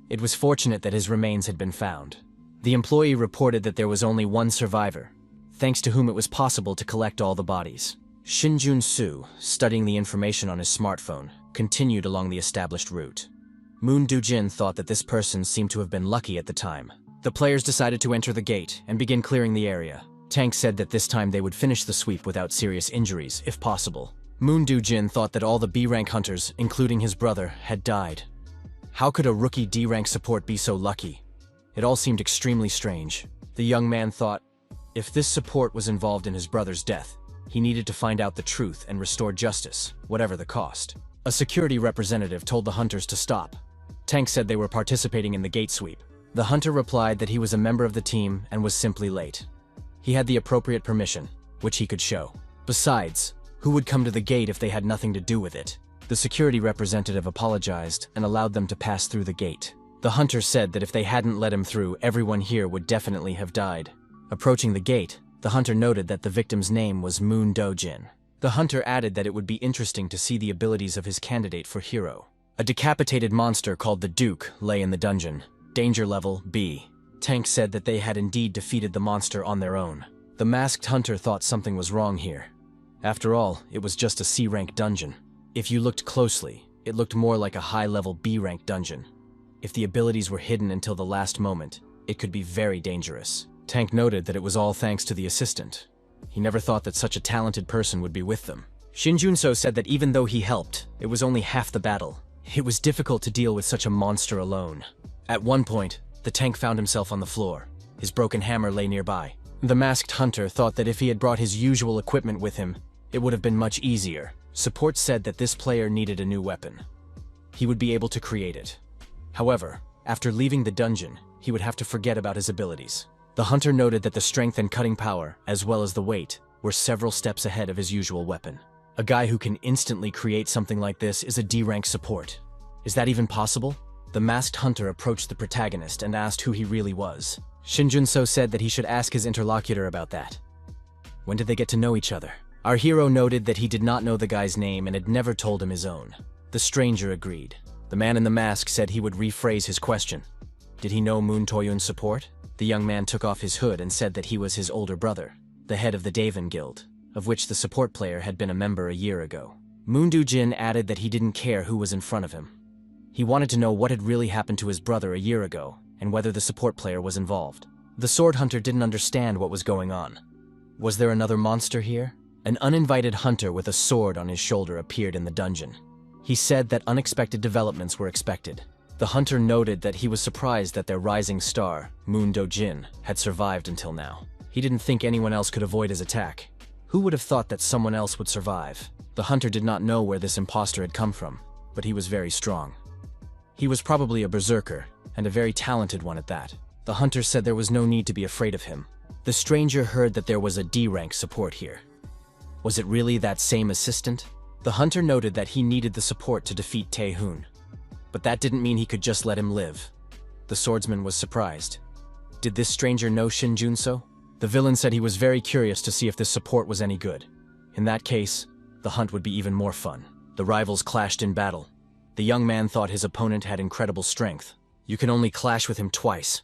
It was fortunate that his remains had been found. The employee reported that there was only one survivor, thanks to whom it was possible to collect all the bodies. Shinjun Su, studying the information on his smartphone, continued along the established route. Moondu Jin thought that this person seemed to have been lucky at the time. The players decided to enter the gate and begin clearing the area. Tank said that this time they would finish the sweep without serious injuries, if possible. Moondu Jin thought that all the B-rank hunters, including his brother, had died. How could a rookie D-rank support be so lucky? It all seemed extremely strange. The young man thought, if this support was involved in his brother's death, he needed to find out the truth and restore justice, whatever the cost. A security representative told the hunters to stop. Tank said they were participating in the gate sweep. The hunter replied that he was a member of the team and was simply late. He had the appropriate permission, which he could show. Besides, who would come to the gate if they had nothing to do with it? The security representative apologized and allowed them to pass through the gate. The hunter said that if they hadn't let him through, everyone here would definitely have died. Approaching the gate, the hunter noted that the victim's name was Moondu Jin. The hunter added that it would be interesting to see the abilities of his candidate for hero. A decapitated monster called the Duke lay in the dungeon. Danger level B. Tank said that they had indeed defeated the monster on their own. The masked hunter thought something was wrong here. After all, it was just a C-rank dungeon. If you looked closely, it looked more like a high-level B-rank dungeon. If the abilities were hidden until the last moment, it could be very dangerous. Tank noted that it was all thanks to the assistant. He never thought that such a talented person would be with them. Shinjunso said that even though he helped, it was only half the battle. It was difficult to deal with such a monster alone. At one point, the tank found himself on the floor. His broken hammer lay nearby. The masked hunter thought that if he had brought his usual equipment with him, it would have been much easier. Support said that this player needed a new weapon. He would be able to create it. However, after leaving the dungeon, he would have to forget about his abilities. The hunter noted that the strength and cutting power, as well as the weight, were several steps ahead of his usual weapon. A guy who can instantly create something like this is a D-rank support. Is that even possible? The masked hunter approached the protagonist and asked who he really was. Shinjunso said that he should ask his interlocutor about that. When did they get to know each other? Our hero noted that he did not know the guy's name and had never told him his own. The stranger agreed. The man in the mask said he would rephrase his question. Did he know Moon Toyun's support? The young man took off his hood and said that he was his older brother, the head of the Davin Guild, of which the support player had been a member a year ago. Moondu Jin added that he didn't care who was in front of him. He wanted to know what had really happened to his brother a year ago, and whether the support player was involved. The sword hunter didn't understand what was going on. Was there another monster here? An uninvited hunter with a sword on his shoulder appeared in the dungeon. He said that unexpected developments were expected. The hunter noted that he was surprised that their rising star, Moondu Jin, had survived until now. He didn't think anyone else could avoid his attack. Who would have thought that someone else would survive? The hunter did not know where this imposter had come from, but he was very strong. He was probably a berserker, and a very talented one at that. The hunter said there was no need to be afraid of him. The stranger heard that there was a D-rank support here. Was it really that same assistant? The hunter noted that he needed the support to defeat Tae-hoon. But that didn't mean he could just let him live. The swordsman was surprised. Did this stranger know Shin Junso? The villain said he was very curious to see if this support was any good. In that case, the hunt would be even more fun. The rivals clashed in battle. The young man thought his opponent had incredible strength. You can only clash with him twice.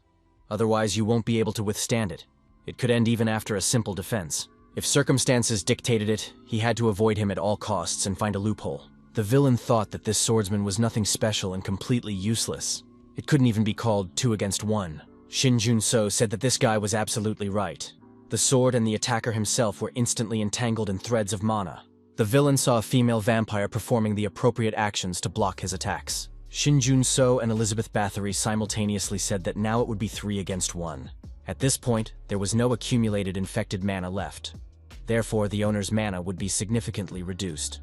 Otherwise, you won't be able to withstand it. It could end even after a simple defense. If circumstances dictated it, he had to avoid him at all costs and find a loophole. The villain thought that this swordsman was nothing special and completely useless. It couldn't even be called 2 against 1. Shin Junso said that this guy was absolutely right. The sword and the attacker himself were instantly entangled in threads of mana. The villain saw a female vampire performing the appropriate actions to block his attacks. Shin Junso and Elizabeth Bathory simultaneously said that now it would be 3 against 1. At this point, there was no accumulated infected mana left. Therefore, the owner's mana would be significantly reduced.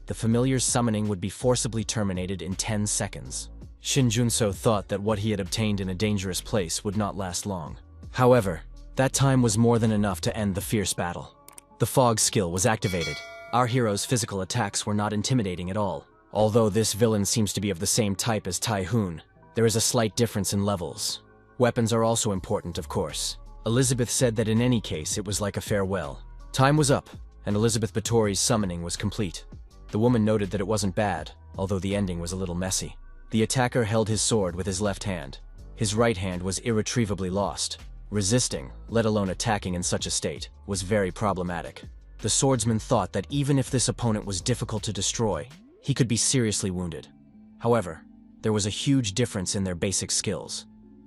The familiar's summoning would be forcibly terminated in 10 seconds. Shin Junso thought that what he had obtained in a dangerous place would not last long. However, that time was more than enough to end the fierce battle. The fog skill was activated. Our hero's physical attacks were not intimidating at all. Although this villain seems to be of the same type as Tai-Hoon, there is a slight difference in levels. Weapons are also important, of course. Elizabeth said that in any case it was like a farewell. Time was up, and Elizabeth Bathory's summoning was complete. The woman noted that it wasn't bad, although the ending was a little messy. The attacker held his sword with his left hand. His right hand was irretrievably lost. Resisting, let alone attacking in such a state, was very problematic. The swordsman thought that even if this opponent was difficult to destroy, he could be seriously wounded. However, there was a huge difference in their basic skills.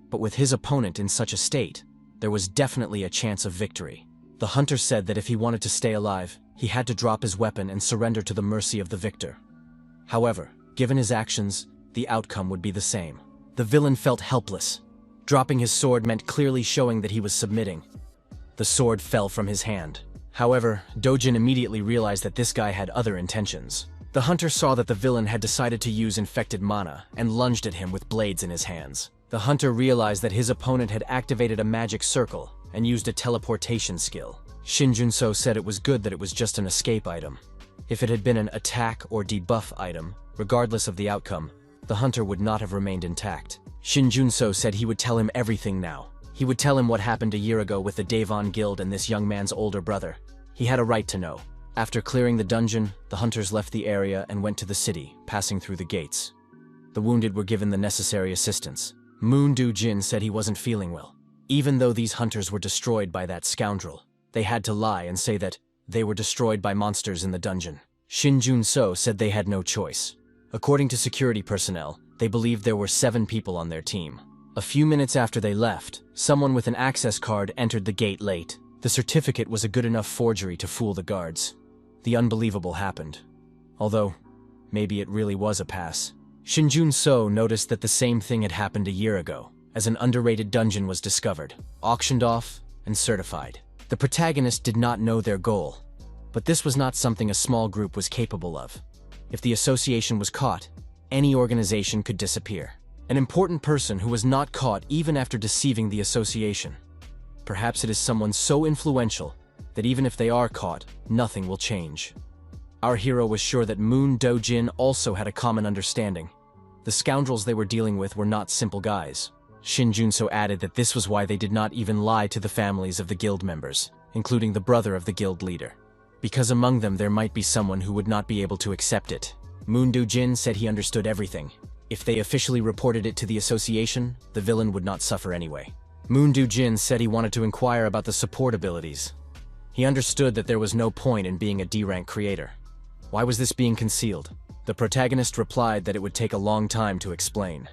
But with his opponent in such a state, there was definitely a chance of victory. The hunter said that if he wanted to stay alive, he had to drop his weapon and surrender to the mercy of the victor. However, given his actions, the outcome would be the same. The villain felt helpless. Dropping his sword meant clearly showing that he was submitting. The sword fell from his hand. However, Dojin immediately realized that this guy had other intentions. The hunter saw that the villain had decided to use infected mana and lunged at him with blades in his hands. The hunter realized that his opponent had activated a magic circle and used a teleportation skill. Shin Junso said it was good that it was just an escape item. If it had been an attack or debuff item, regardless of the outcome, the hunter would not have remained intact. Shin Junso said he would tell him everything now. He would tell him what happened a year ago with the Devon Guild and this young man's older brother. He had a right to know. After clearing the dungeon, the hunters left the area and went to the city, passing through the gates. The wounded were given the necessary assistance. Moon Do-jin said he wasn't feeling well. Even though these hunters were destroyed by that scoundrel, they had to lie and say that they were destroyed by monsters in the dungeon. Shin Junso said they had no choice. According to security personnel, they believed there were 7 people on their team. A few minutes after they left, someone with an access card entered the gate late. The certificate was a good enough forgery to fool the guards. The unbelievable happened. Although, maybe it really was a pass. Shin Junso noticed that the same thing had happened a year ago, as an underrated dungeon was discovered, auctioned off, and certified. The protagonist did not know their goal, but this was not something a small group was capable of. If the association was caught, any organization could disappear. An important person who was not caught even after deceiving the association. Perhaps it is someone so influential that even if they are caught, nothing will change. Our hero was sure that Moon Do-jin also had a common understanding. The scoundrels they were dealing with were not simple guys. Shin Junso added that this was why they did not even lie to the families of the guild members, including the brother of the guild leader. Because among them there might be someone who would not be able to accept it. Moon Do-jin said he understood everything. If they officially reported it to the association, the villain would not suffer anyway. Moon Do-jin said he wanted to inquire about the support abilities. He understood that there was no point in being a D-rank creator. Why was this being concealed? The protagonist replied that it would take a long time to explain.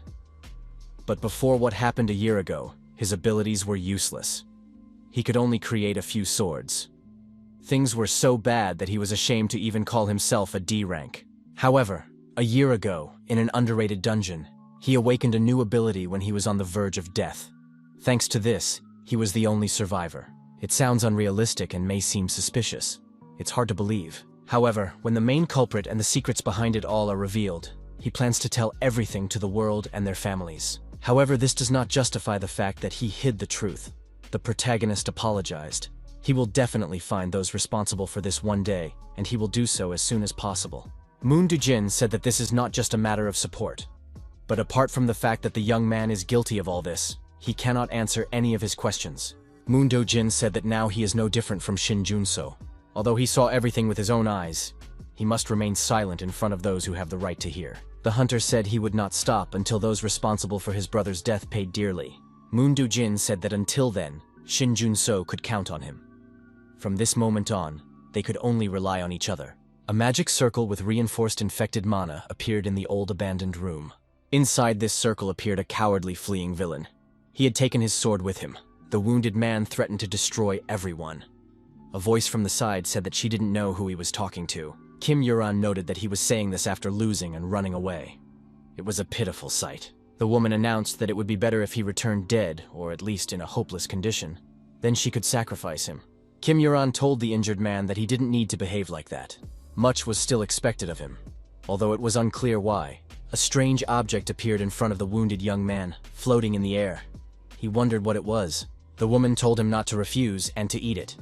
But before what happened a year ago, his abilities were useless. He could only create a few swords. Things were so bad that he was ashamed to even call himself a D-rank. However, a year ago, in an underrated dungeon, he awakened a new ability when he was on the verge of death. Thanks to this, he was the only survivor. It sounds unrealistic and may seem suspicious. It's hard to believe. However, when the main culprit and the secrets behind it all are revealed, he plans to tell everything to the world and their families. However, this does not justify the fact that he hid the truth. The protagonist apologized. He will definitely find those responsible for this one day, and he will do so as soon as possible. Moon Do-jin said that this is not just a matter of support. But apart from the fact that the young man is guilty of all this, He cannot answer any of his questions. Moon Do-jin said that now he is no different from Shin Junso. Although he saw everything with his own eyes, he must remain silent in front of those who have the right to hear. The hunter said he would not stop until those responsible for his brother's death paid dearly. Moon Do-jin said that until then, Shin Junso could count on him. From this moment on, they could only rely on each other. A magic circle with reinforced infected mana appeared in the old abandoned room. Inside this circle appeared a cowardly fleeing villain. He had taken his sword with him. The wounded man threatened to destroy everyone. A voice from the side said that she didn't know who he was talking to. Kim Yuran noted that he was saying this after losing and running away. It was a pitiful sight. The woman announced that it would be better if he returned dead, or at least in a hopeless condition. Then she could sacrifice him. Kim Yuran told the injured man that he didn't need to behave like that. Much was still expected of him, although it was unclear why. A strange object appeared in front of the wounded young man, floating in the air. He wondered what it was. The woman told him not to refuse and to eat it.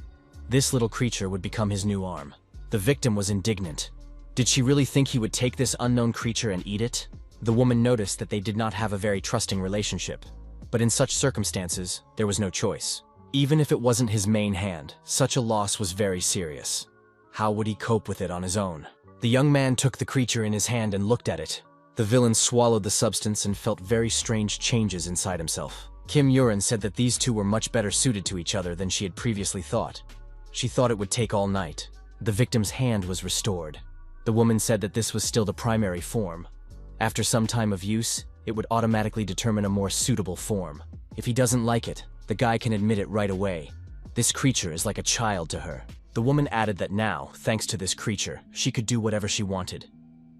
This little creature would become his new arm. The victim was indignant. Did she really think he would take this unknown creature and eat it? The woman noticed that they did not have a very trusting relationship. But in such circumstances, there was no choice. Even if it wasn't his main hand, such a loss was very serious. How would he cope with it on his own? The young man took the creature in his hand and looked at it. The villain swallowed the substance and felt very strange changes inside himself. Kim Yuran said that these two were much better suited to each other than she had previously thought. She thought it would take all night. The victim's hand was restored. The woman said that this was still the primary form. After some time of use, it would automatically determine a more suitable form. If he doesn't like it, the guy can admit it right away. This creature is like a child to her. The woman added that now, thanks to this creature, she could do whatever she wanted.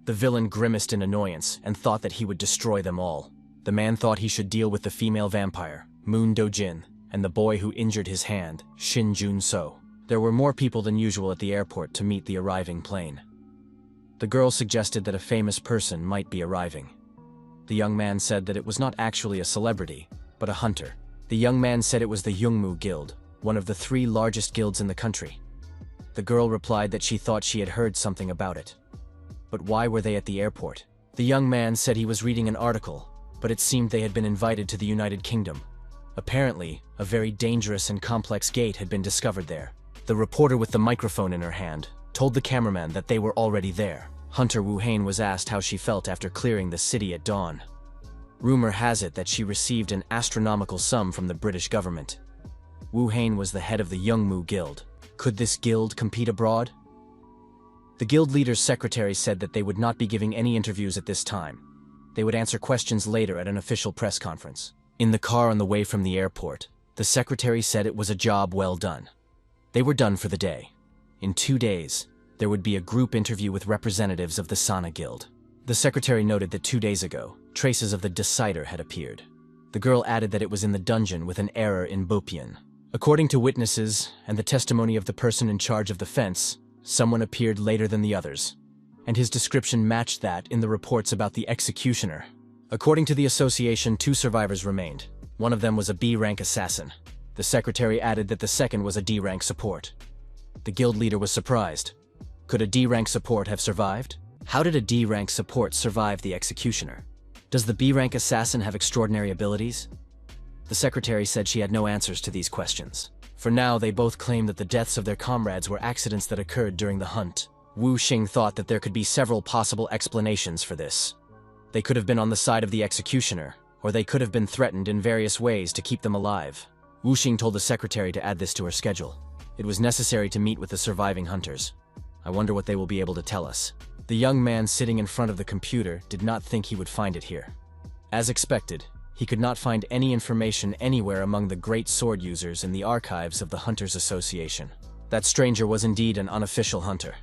The villain grimaced in annoyance and thought that he would destroy them all. The man thought he should deal with the female vampire, Moon Do-jin, and the boy who injured his hand, Shin Junso. There were more people than usual at the airport to meet the arriving plane. The girl suggested that a famous person might be arriving. The young man said that it was not actually a celebrity, but a hunter. The young man said it was the Youngmu Guild, one of the 3 largest guilds in the country. The girl replied that she thought she had heard something about it. But why were they at the airport? The young man said he was reading an article, but it seemed they had been invited to the United Kingdom. Apparently, a very dangerous and complex gate had been discovered there. The reporter with the microphone in her hand told the cameraman that they were already there. Hunter Wu Hain was asked how she felt after clearing the city at dawn. Rumor has it that she received an astronomical sum from the British government. Wu Hain was the head of the Youngmu Guild. Could this guild compete abroad? The guild leader's secretary said that they would not be giving any interviews at this time. They would answer questions later at an official press conference. In the car on the way from the airport, the secretary said it was a job well done. They were done for the day. In 2 days, there would be a group interview with representatives of the Sana Guild. The secretary noted that 2 days ago, traces of the Decider had appeared. The girl added that it was in the dungeon with an error in Bopian. According to witnesses and the testimony of the person in charge of the fence, someone appeared later than the others, and his description matched that in the reports about the executioner. According to the association, 2 survivors remained. One of them was a B-rank assassin. The secretary added that the second was a D-rank support. The guild leader was surprised. Could a D-rank support have survived? How did a D-rank support survive the executioner? Does the B-rank assassin have extraordinary abilities? The secretary said she had no answers to these questions. For now, they both claimed that the deaths of their comrades were accidents that occurred during the hunt. Wu Xing thought that there could be several possible explanations for this. They could have been on the side of the executioner, or they could have been threatened in various ways to keep them alive. Wu Xing told the secretary to add this to her schedule. It was necessary to meet with the surviving hunters. I wonder what they will be able to tell us. The young man sitting in front of the computer did not think he would find it here. As expected, he could not find any information anywhere among the great sword users in the archives of the Hunters Association. That stranger was indeed an unofficial hunter.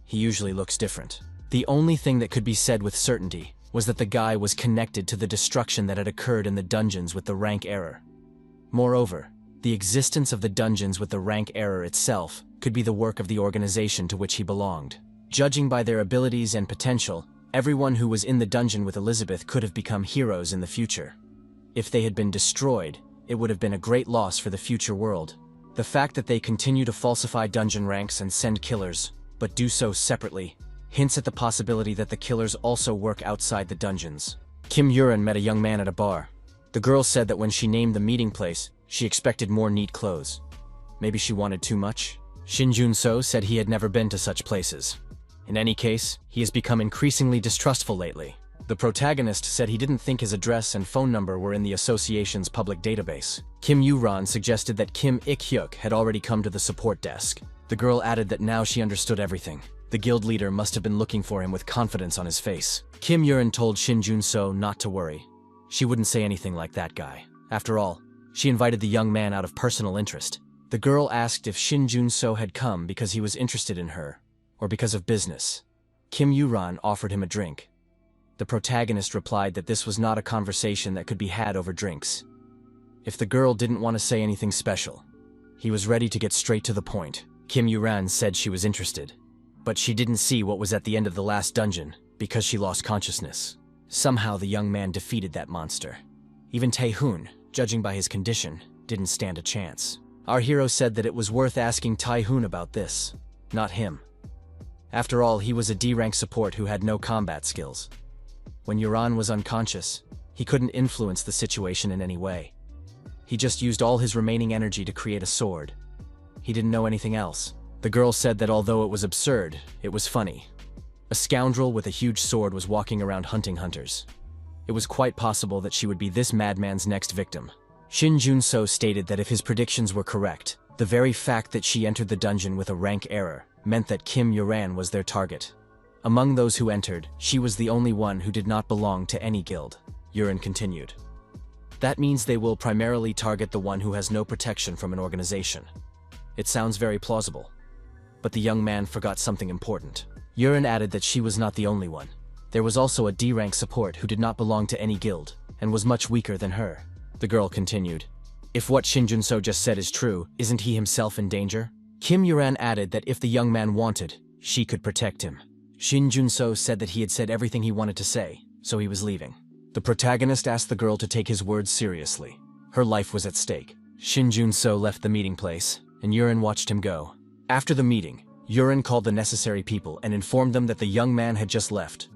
He usually looks different. The only thing that could be said with certainty was that the guy was connected to the destruction that had occurred in the dungeons with the rank error. Moreover, the existence of the dungeons with the rank error itself could be the work of the organization to which he belonged. Judging by their abilities and potential, everyone who was in the dungeon with Elizabeth could have become heroes in the future. If they had been destroyed, it would have been a great loss for the future world. The fact that they continue to falsify dungeon ranks and send killers, but do so separately, hints at the possibility that the killers also work outside the dungeons. Kim Yuran met a young man at a bar. The girl said that when she named the meeting place, she expected more neat clothes. Maybe she wanted too much? Shin Jun-so said he had never been to such places. In any case, he has become increasingly distrustful lately. The protagonist said he didn't think his address and phone number were in the association's public database. Kim Yu-ran suggested that Kim Ik-hyuk had already come to the support desk. The girl added that now she understood everything. The guild leader must have been looking for him with confidence on his face. Kim Yuran told Shin Jun-so not to worry. She wouldn't say anything like that guy. After all, she invited the young man out of personal interest. The girl asked if Shin Jun-so had come because he was interested in her, or because of business. Kim Yu-ran offered him a drink. The protagonist replied that this was not a conversation that could be had over drinks. If the girl didn't want to say anything special, he was ready to get straight to the point. Kim Yu-ran said she was interested, but she didn't see what was at the end of the last dungeon because she lost consciousness. Somehow the young man defeated that monster. Even Tae-hoon, judging by his condition, didn't stand a chance. Our hero said that it was worth asking Tae-hoon about this, not him. After all, he was a D-rank support who had no combat skills. When Yuran was unconscious, he couldn't influence the situation in any way. He just used all his remaining energy to create a sword. He didn't know anything else. The girl said that although it was absurd, it was funny. A scoundrel with a huge sword was walking around hunting hunters. It was quite possible that she would be this madman's next victim. Shin Jun-so stated that if his predictions were correct, the very fact that she entered the dungeon with a rank error meant that Kim Yuran was their target. Among those who entered, she was the only one who did not belong to any guild. Yuran continued. That means they will primarily target the one who has no protection from an organization. It sounds very plausible. But the young man forgot something important. Yuran added that she was not the only one. There was also a D-rank support who did not belong to any guild, and was much weaker than her. The girl continued. If what Shin Jun-so just said is true, isn't he himself in danger? Kim Yuran added that if the young man wanted, she could protect him. Shin Jun-so said that he had said everything he wanted to say, so he was leaving. The protagonist asked the girl to take his words seriously. Her life was at stake. Shin Jun-so left the meeting place, and Yuran watched him go. After the meeting, Yuran called the necessary people and informed them that the young man had just left.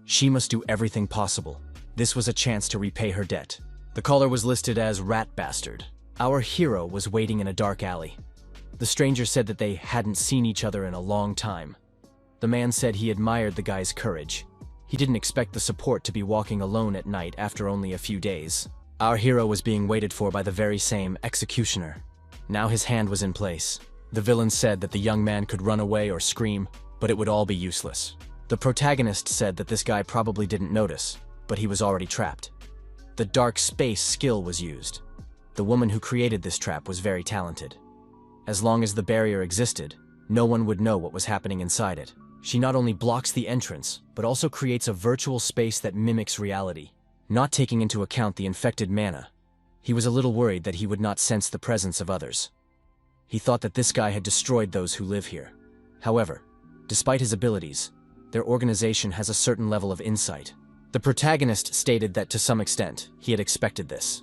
She must do everything possible. This was a chance to repay her debt. The caller was listed as Rat Bastard. Our hero was waiting in a dark alley. The stranger said that they hadn't seen each other in a long time. The man said he admired the guy's courage. He didn't expect the support to be walking alone at night after only a few days. Our hero was being waited for by the very same executioner. Now his hand was in place. The villain said that the young man could run away or scream, but it would all be useless. The protagonist said that this guy probably didn't notice, but he was already trapped. The dark space skill was used. The woman who created this trap was very talented. As long as the barrier existed, no one would know what was happening inside it. She not only blocks the entrance, but also creates a virtual space that mimics reality, not taking into account the infected mana. He was a little worried that he would not sense the presence of others. He thought that this guy had destroyed those who live here. However, despite his abilities, their organization has a certain level of insight. The protagonist stated that to some extent, he had expected this.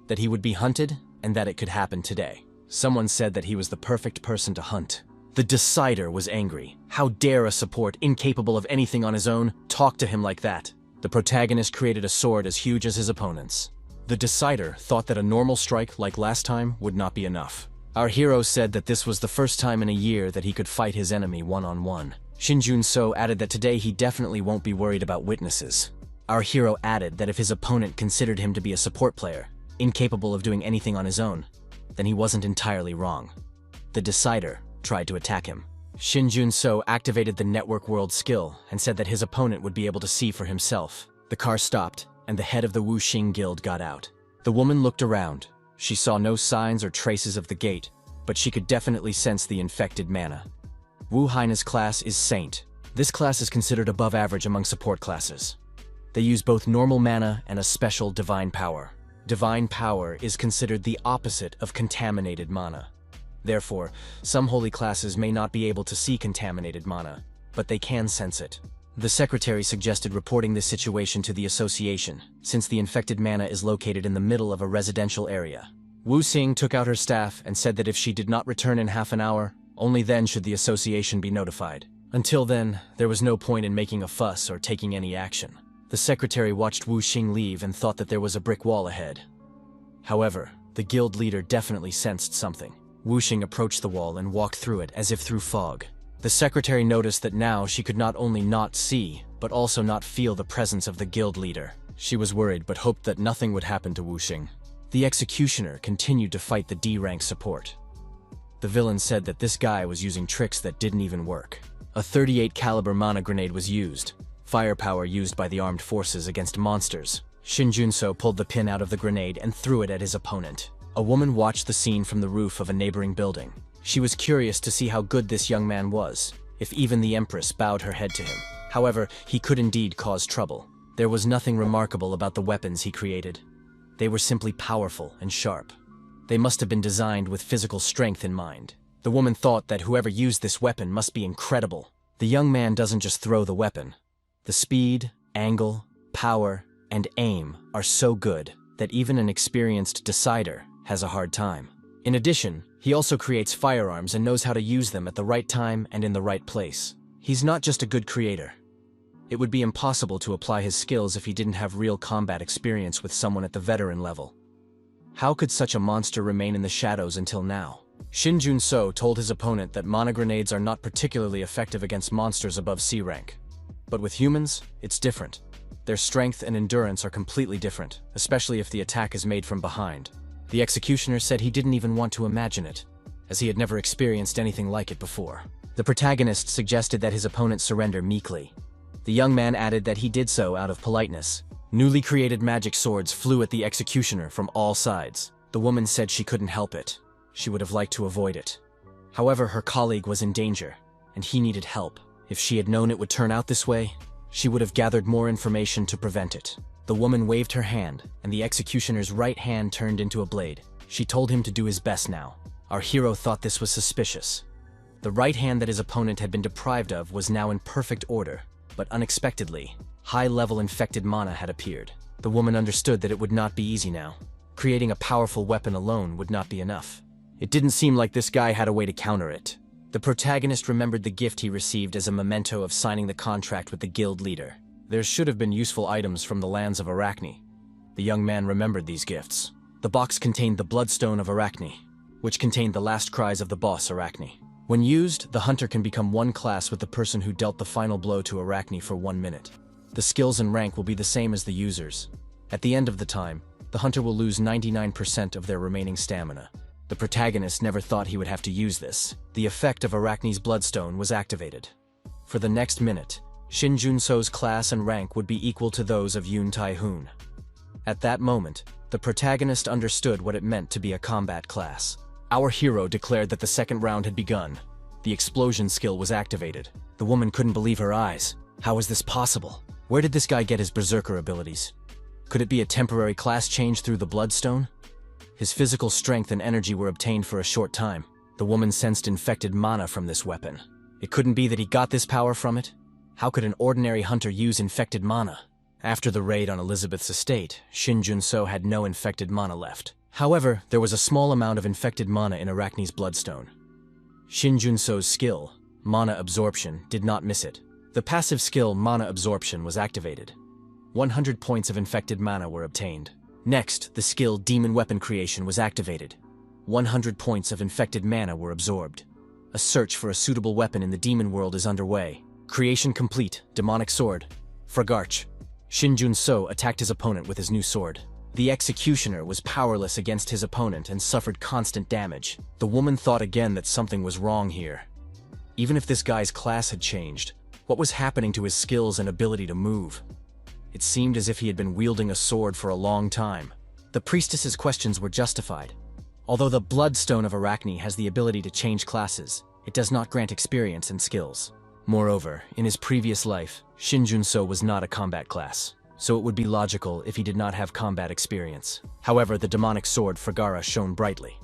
That he would be hunted, and that it could happen today. Someone said that he was the perfect person to hunt. The Decider was angry. How dare a support, incapable of anything on his own, talk to him like that? The protagonist created a sword as huge as his opponent's. The Decider thought that a normal strike like last time would not be enough. Our hero said that this was the first time in a year that he could fight his enemy one-on-one. Shin Jun-so added that today he definitely won't be worried about witnesses. Our hero added that if his opponent considered him to be a support player, incapable of doing anything on his own, then he wasn't entirely wrong. The Decider tried to attack him. Shin Jun-so activated the Network World skill and said that his opponent would be able to see for himself. The car stopped, and the head of the Wuxing Guild got out. The woman looked around. She saw no signs or traces of the gate, but she could definitely sense the infected mana. Wu Haina's class is Saint. This class is considered above average among support classes. They use both normal mana and a special divine power. Divine power is considered the opposite of contaminated mana. Therefore, some holy classes may not be able to see contaminated mana, but they can sense it. The secretary suggested reporting this situation to the association, since the infected mana is located in the middle of a residential area. Wu Xing took out her staff and said that if she did not return in half an hour, only then should the association be notified. Until then, there was no point in making a fuss or taking any action. The secretary watched Wu Xing leave and thought that there was a brick wall ahead. However, the guild leader definitely sensed something. Wu Xing approached the wall and walked through it as if through fog. The secretary noticed that now she could not only not see, but also not feel the presence of the guild leader. She was worried but hoped that nothing would happen to Wu Xing. The executioner continued to fight the D-rank support. The villain said that this guy was using tricks that didn't even work. A 38 caliber mana grenade was used, firepower used by the armed forces against monsters. Shin Junso pulled the pin out of the grenade and threw it at his opponent. A woman watched the scene from the roof of a neighboring building. She was curious to see how good this young man was, if even the Empress bowed her head to him. However, he could indeed cause trouble. There was nothing remarkable about the weapons he created. They were simply powerful and sharp. They must have been designed with physical strength in mind. The woman thought that whoever used this weapon must be incredible. The young man doesn't just throw the weapon. The speed, angle, power, and aim are so good that even an experienced decider has a hard time. In addition, he also creates firearms and knows how to use them at the right time and in the right place. He's not just a good creator. It would be impossible to apply his skills if he didn't have real combat experience with someone at the veteran level. How could such a monster remain in the shadows until now? Shin Junso told his opponent that mana grenades are not particularly effective against monsters above C rank. But with humans, it's different. Their strength and endurance are completely different, especially if the attack is made from behind. The executioner said he didn't even want to imagine it, as he had never experienced anything like it before. The protagonist suggested that his opponent surrender meekly. The young man added that he did so out of politeness. Newly created magic swords flew at the executioner from all sides. The woman said she couldn't help it. She would have liked to avoid it. However, her colleague was in danger, and he needed help. If she had known it would turn out this way, she would have gathered more information to prevent it. The woman waved her hand, and the executioner's right hand turned into a blade. She told him to do his best now. Our hero thought this was suspicious. The right hand that his opponent had been deprived of was now in perfect order, but unexpectedly, high-level infected mana had appeared. The woman understood that it would not be easy now. Creating a powerful weapon alone would not be enough. It didn't seem like this guy had a way to counter it. The protagonist remembered the gift he received as a memento of signing the contract with the guild leader. There should have been useful items from the lands of Arachne. The young man remembered these gifts. The box contained the Bloodstone of Arachne, which contained the last cries of the boss Arachne. When used, the hunter can become one class with the person who dealt the final blow to Arachne for 1 minute. The skills and rank will be the same as the users. At the end of the time, the hunter will lose 99% of their remaining stamina. The protagonist never thought he would have to use this. The effect of Arachne's Bloodstone was activated. For the next minute, Shin Junso's class and rank would be equal to those of Yoon Tai-hoon. At that moment, the protagonist understood what it meant to be a combat class. Our hero declared that the second round had begun. The explosion skill was activated. The woman couldn't believe her eyes. How was this possible? Where did this guy get his berserker abilities? Could it be a temporary class change through the Bloodstone? His physical strength and energy were obtained for a short time. The woman sensed infected mana from this weapon. It couldn't be that he got this power from it. How could an ordinary hunter use infected mana? After the raid on Elizabeth's estate, Shin Junso had no infected mana left. However, there was a small amount of infected mana in Arachne's Bloodstone. Shin Junso's skill, Mana Absorption, did not miss it. The passive skill Mana Absorption was activated. 100 points of infected mana were obtained. Next, the skill Demon Weapon Creation was activated. 100 points of infected mana were absorbed. A search for a suitable weapon in the demon world is underway. Creation complete. Demonic Sword. Fragarch. Shin Junso attacked his opponent with his new sword. The executioner was powerless against his opponent and suffered constant damage. The woman thought again that something was wrong here. Even if this guy's class had changed, what was happening to his skills and ability to move? It seemed as if he had been wielding a sword for a long time. The priestess's questions were justified. Although the Bloodstone of Arachne has the ability to change classes, it does not grant experience and skills. Moreover, in his previous life, Shin Junso was not a combat class, so it would be logical if he did not have combat experience. However, the demonic sword Fragara shone brightly.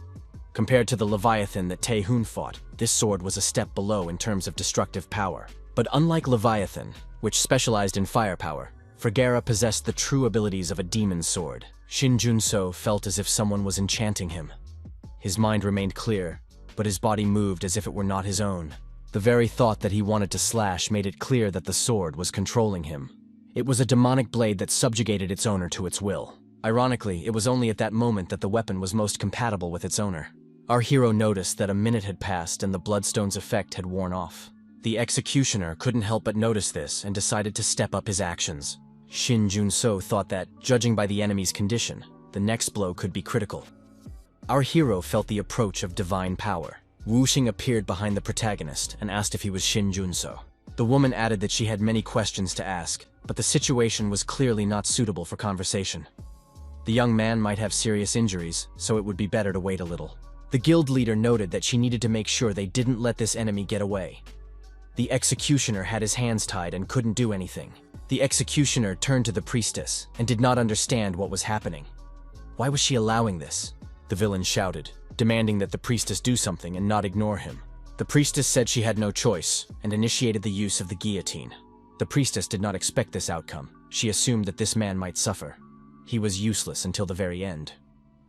Compared to the Leviathan that Tai-hoon fought, this sword was a step below in terms of destructive power. But unlike Leviathan, which specialized in firepower, Fragara possessed the true abilities of a demon's sword. Shin Junso felt as if someone was enchanting him. His mind remained clear, but his body moved as if it were not his own. The very thought that he wanted to slash made it clear that the sword was controlling him. It was a demonic blade that subjugated its owner to its will. Ironically, it was only at that moment that the weapon was most compatible with its owner. Our hero noticed that a minute had passed and the bloodstone's effect had worn off. The executioner couldn't help but notice this and decided to step up his actions. Shin Jun-so thought that, judging by the enemy's condition, the next blow could be critical. Our hero felt the approach of divine power. Wu Xing appeared behind the protagonist and asked if he was Shin Jun-so. The woman added that she had many questions to ask, but the situation was clearly not suitable for conversation. The young man might have serious injuries, so it would be better to wait a little. The guild leader noted that she needed to make sure they didn't let this enemy get away. The executioner had his hands tied and couldn't do anything. The executioner turned to the priestess and did not understand what was happening. Why was she allowing this? The villain shouted, demanding that the priestess do something and not ignore him. The priestess said she had no choice and initiated the use of the guillotine. The priestess did not expect this outcome. She assumed that this man might suffer. He was useless until the very end.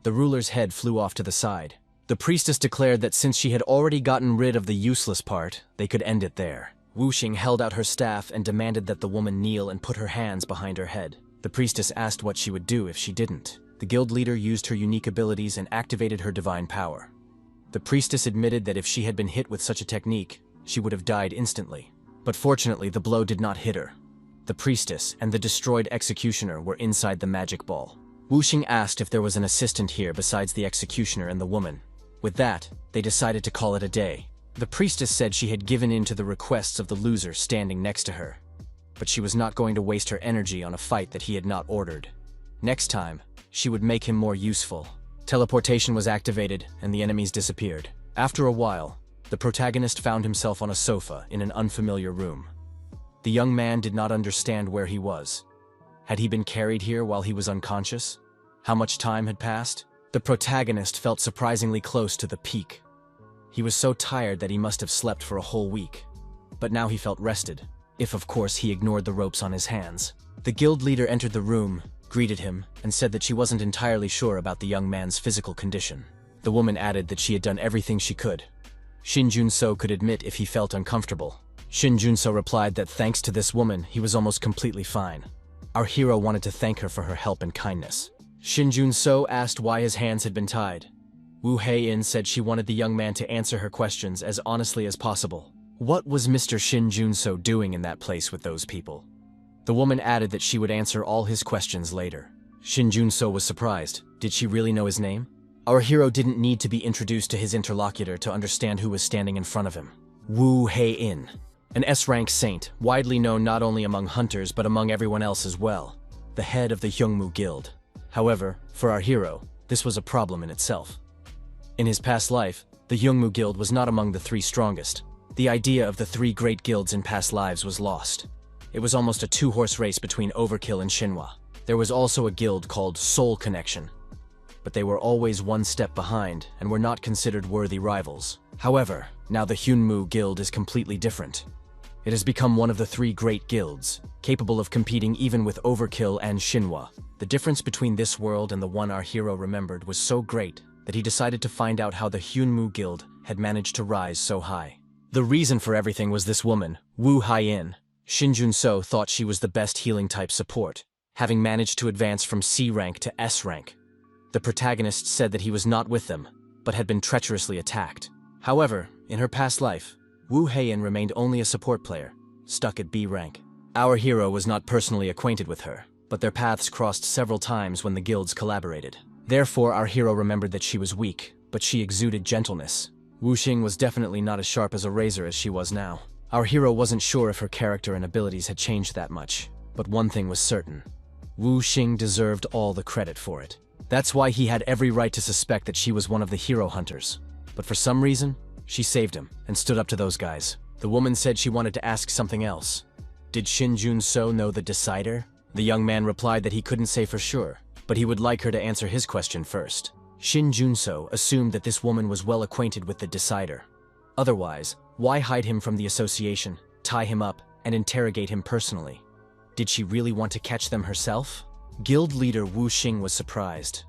The ruler's head flew off to the side. The priestess declared that since she had already gotten rid of the useless part, they could end it there. Wu Xing held out her staff and demanded that the woman kneel and put her hands behind her head. The priestess asked what she would do if she didn't. The guild leader used her unique abilities and activated her divine power. The priestess admitted that if she had been hit with such a technique, she would have died instantly. But fortunately, the blow did not hit her. The priestess and the destroyed executioner were inside the magic ball. Wu Xing asked if there was an assistant here besides the executioner and the woman. With that, they decided to call it a day. The priestess said she had given in to the requests of the loser standing next to her, but she was not going to waste her energy on a fight that he had not ordered. Next time, she would make him more useful. Teleportation was activated, and the enemies disappeared. After a while, the protagonist found himself on a sofa in an unfamiliar room. The young man did not understand where he was. Had he been carried here while he was unconscious? How much time had passed? The protagonist felt surprisingly close to the peak. He was so tired that he must have slept for a whole week. But now he felt rested, if of course he ignored the ropes on his hands. The guild leader entered the room, greeted him, and said that she wasn't entirely sure about the young man's physical condition. The woman added that she had done everything she could. Shin Jun-so could admit if he felt uncomfortable. Shin Jun-so replied that thanks to this woman, he was almost completely fine. Our hero wanted to thank her for her help and kindness. Shin Jun-so asked why his hands had been tied. Wu Hei-in said she wanted the young man to answer her questions as honestly as possible. What was Mr. Shin Jun-so doing in that place with those people? The woman added that she would answer all his questions later. Shin Jun-so was surprised. Did she really know his name? Our hero didn't need to be introduced to his interlocutor to understand who was standing in front of him. Wu Hei-in, an S-rank saint, widely known not only among hunters but among everyone else as well. The head of the Hyungmu Guild. However, for our hero, this was a problem in itself. In his past life, the Hyungmu Guild was not among the three strongest. The idea of the three great guilds in past lives was lost. It was almost a two-horse race between Overkill and Shinhwa. There was also a guild called Soul Connection, but they were always one step behind and were not considered worthy rivals. However, now the Hyunmu Guild is completely different. It has become one of the three great guilds, capable of competing even with Overkill and Shinhwa. The difference between this world and the one our hero remembered was so great that he decided to find out how the Hyunmu Guild had managed to rise so high. The reason for everything was this woman, Wu Hei-in. Shin Jun-so thought she was the best healing type support, having managed to advance from C rank to S rank. The protagonist said that he was not with them, but had been treacherously attacked. However, in her past life, Wu Hei-in remained only a support player, stuck at B rank. Our hero was not personally acquainted with her, but their paths crossed several times when the guilds collaborated. Therefore, our hero remembered that she was weak, but she exuded gentleness. Wu Xing was definitely not as sharp as a razor as she was now. Our hero wasn't sure if her character and abilities had changed that much, but one thing was certain. Wu Xing deserved all the credit for it. That's why he had every right to suspect that she was one of the hero hunters. But for some reason, she saved him and stood up to those guys. The woman said she wanted to ask something else. Did Shin Jun-so know the Decider? The young man replied that he couldn't say for sure, but he would like her to answer his question first. Shin Jun-so assumed that this woman was well acquainted with the Decider. Otherwise, why hide him from the association, tie him up, and interrogate him personally? Did she really want to catch them herself? Guild leader Wu Xing was surprised.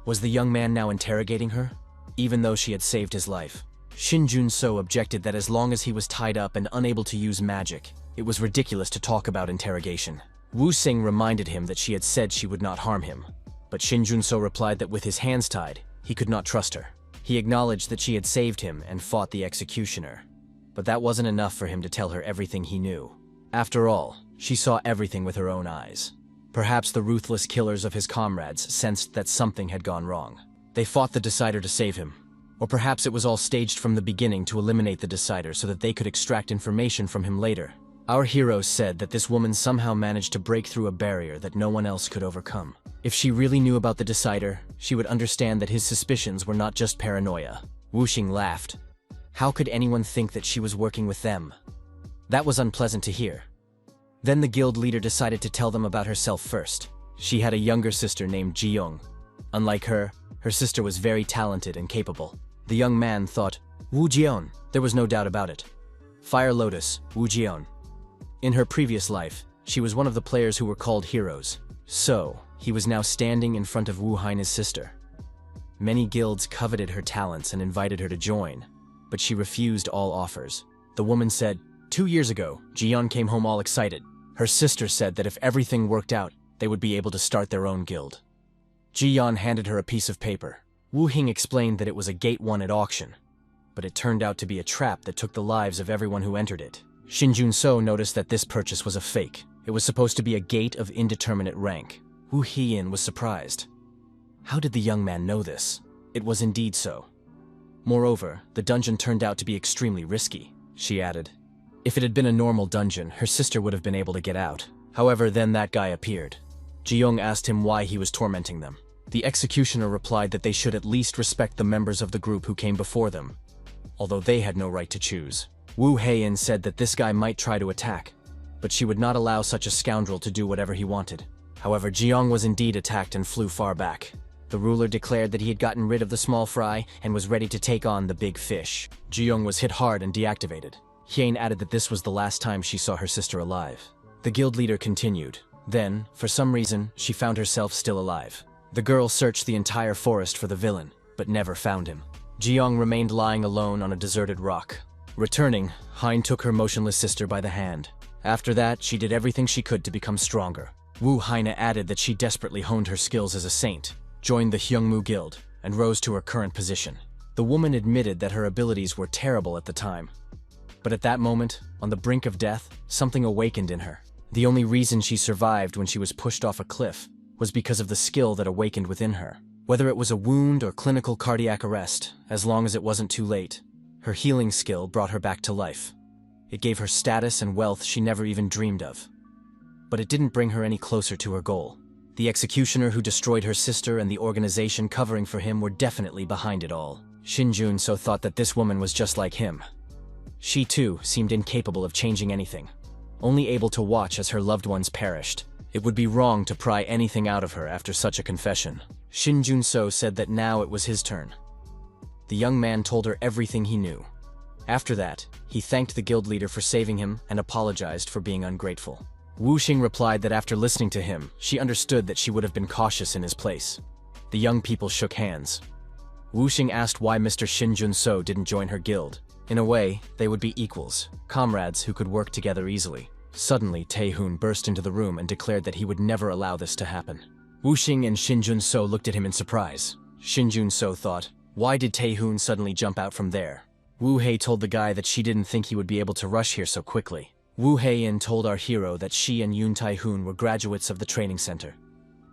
Was the young man now interrogating her? Even though she had saved his life. Shin Jun-so objected that as long as he was tied up and unable to use magic, it was ridiculous to talk about interrogation. Wu Xing reminded him that she had said she would not harm him, but Shin Junso replied that with his hands tied, he could not trust her. He acknowledged that she had saved him and fought the executioner, but that wasn't enough for him to tell her everything he knew. After all, she saw everything with her own eyes. Perhaps the ruthless killers of his comrades sensed that something had gone wrong. They fought the Decider to save him. Or perhaps it was all staged from the beginning to eliminate the Decider so that they could extract information from him later. Our hero said that this woman somehow managed to break through a barrier that no one else could overcome. If she really knew about the Decider, she would understand that his suspicions were not just paranoia. Wu Xing laughed. How could anyone think that she was working with them? That was unpleasant to hear. Then the guild leader decided to tell them about herself first. She had a younger sister named Jiyong. Unlike her sister was very talented and capable. The young man thought, Wu Jian, there was no doubt about it. Fire Lotus, Wu Jian. In her previous life, she was one of the players who were called heroes. So, he was now standing in front of Wu Haine's sister. Many guilds coveted her talents and invited her to join, but she refused all offers. The woman said, 2 years ago, Jian came home all excited. Her sister said that if everything worked out, they would be able to start their own guild. Jian handed her a piece of paper. Wu Hing explained that it was a gate won at auction, but it turned out to be a trap that took the lives of everyone who entered it. Shin Junso noticed that this purchase was a fake. It was supposed to be a gate of indeterminate rank. Wu Hian was surprised. How did the young man know this? It was indeed so. Moreover, the dungeon turned out to be extremely risky, she added. If it had been a normal dungeon, her sister would have been able to get out. However, then that guy appeared. Jiyong asked him why he was tormenting them. The executioner replied that they should at least respect the members of the group who came before them, although they had no right to choose. Wu Heian said that this guy might try to attack, but she would not allow such a scoundrel to do whatever he wanted. However, Jiang was indeed attacked and flew far back. The ruler declared that he had gotten rid of the small fry and was ready to take on the big fish. Jiang was hit hard and deactivated. Hian added that this was the last time she saw her sister alive. The guild leader continued. Then, for some reason, she found herself still alive. The girl searched the entire forest for the villain, but never found him. Jiang remained lying alone on a deserted rock. Returning, Hein took her motionless sister by the hand. After that, she did everything she could to become stronger. Wu Haina added that she desperately honed her skills as a saint, joined the Hyungmu Guild, and rose to her current position. The woman admitted that her abilities were terrible at the time. But at that moment, on the brink of death, something awakened in her. The only reason she survived when she was pushed off a cliff was because of the skill that awakened within her. Whether it was a wound or clinical cardiac arrest, as long as it wasn't too late, her healing skill brought her back to life. It gave her status and wealth she never even dreamed of. But it didn't bring her any closer to her goal. The executioner who destroyed her sister and the organization covering for him were definitely behind it all. Shin Jun-so thought that this woman was just like him. She too seemed incapable of changing anything, only able to watch as her loved ones perished. It would be wrong to pry anything out of her after such a confession. Shin Jun-so said that now it was his turn. The young man told her everything he knew. After that, he thanked the guild leader for saving him and apologized for being ungrateful. Wu Xing replied that after listening to him, she understood that she would have been cautious in his place. The young people shook hands. Wu Xing asked why Mr. Shin Jun-so didn't join her guild. In a way, they would be equals, comrades who could work together easily. Suddenly, Tae-hoon burst into the room and declared that he would never allow this to happen. Wu Xing and Shin Jun-so looked at him in surprise. Shin Jun-so thought, why did Tae-hoon suddenly jump out from there? Wu Hei told the guy that she didn't think he would be able to rush here so quickly. Wu Heian told our hero that she and Yoon Tae-hoon were graduates of the training center.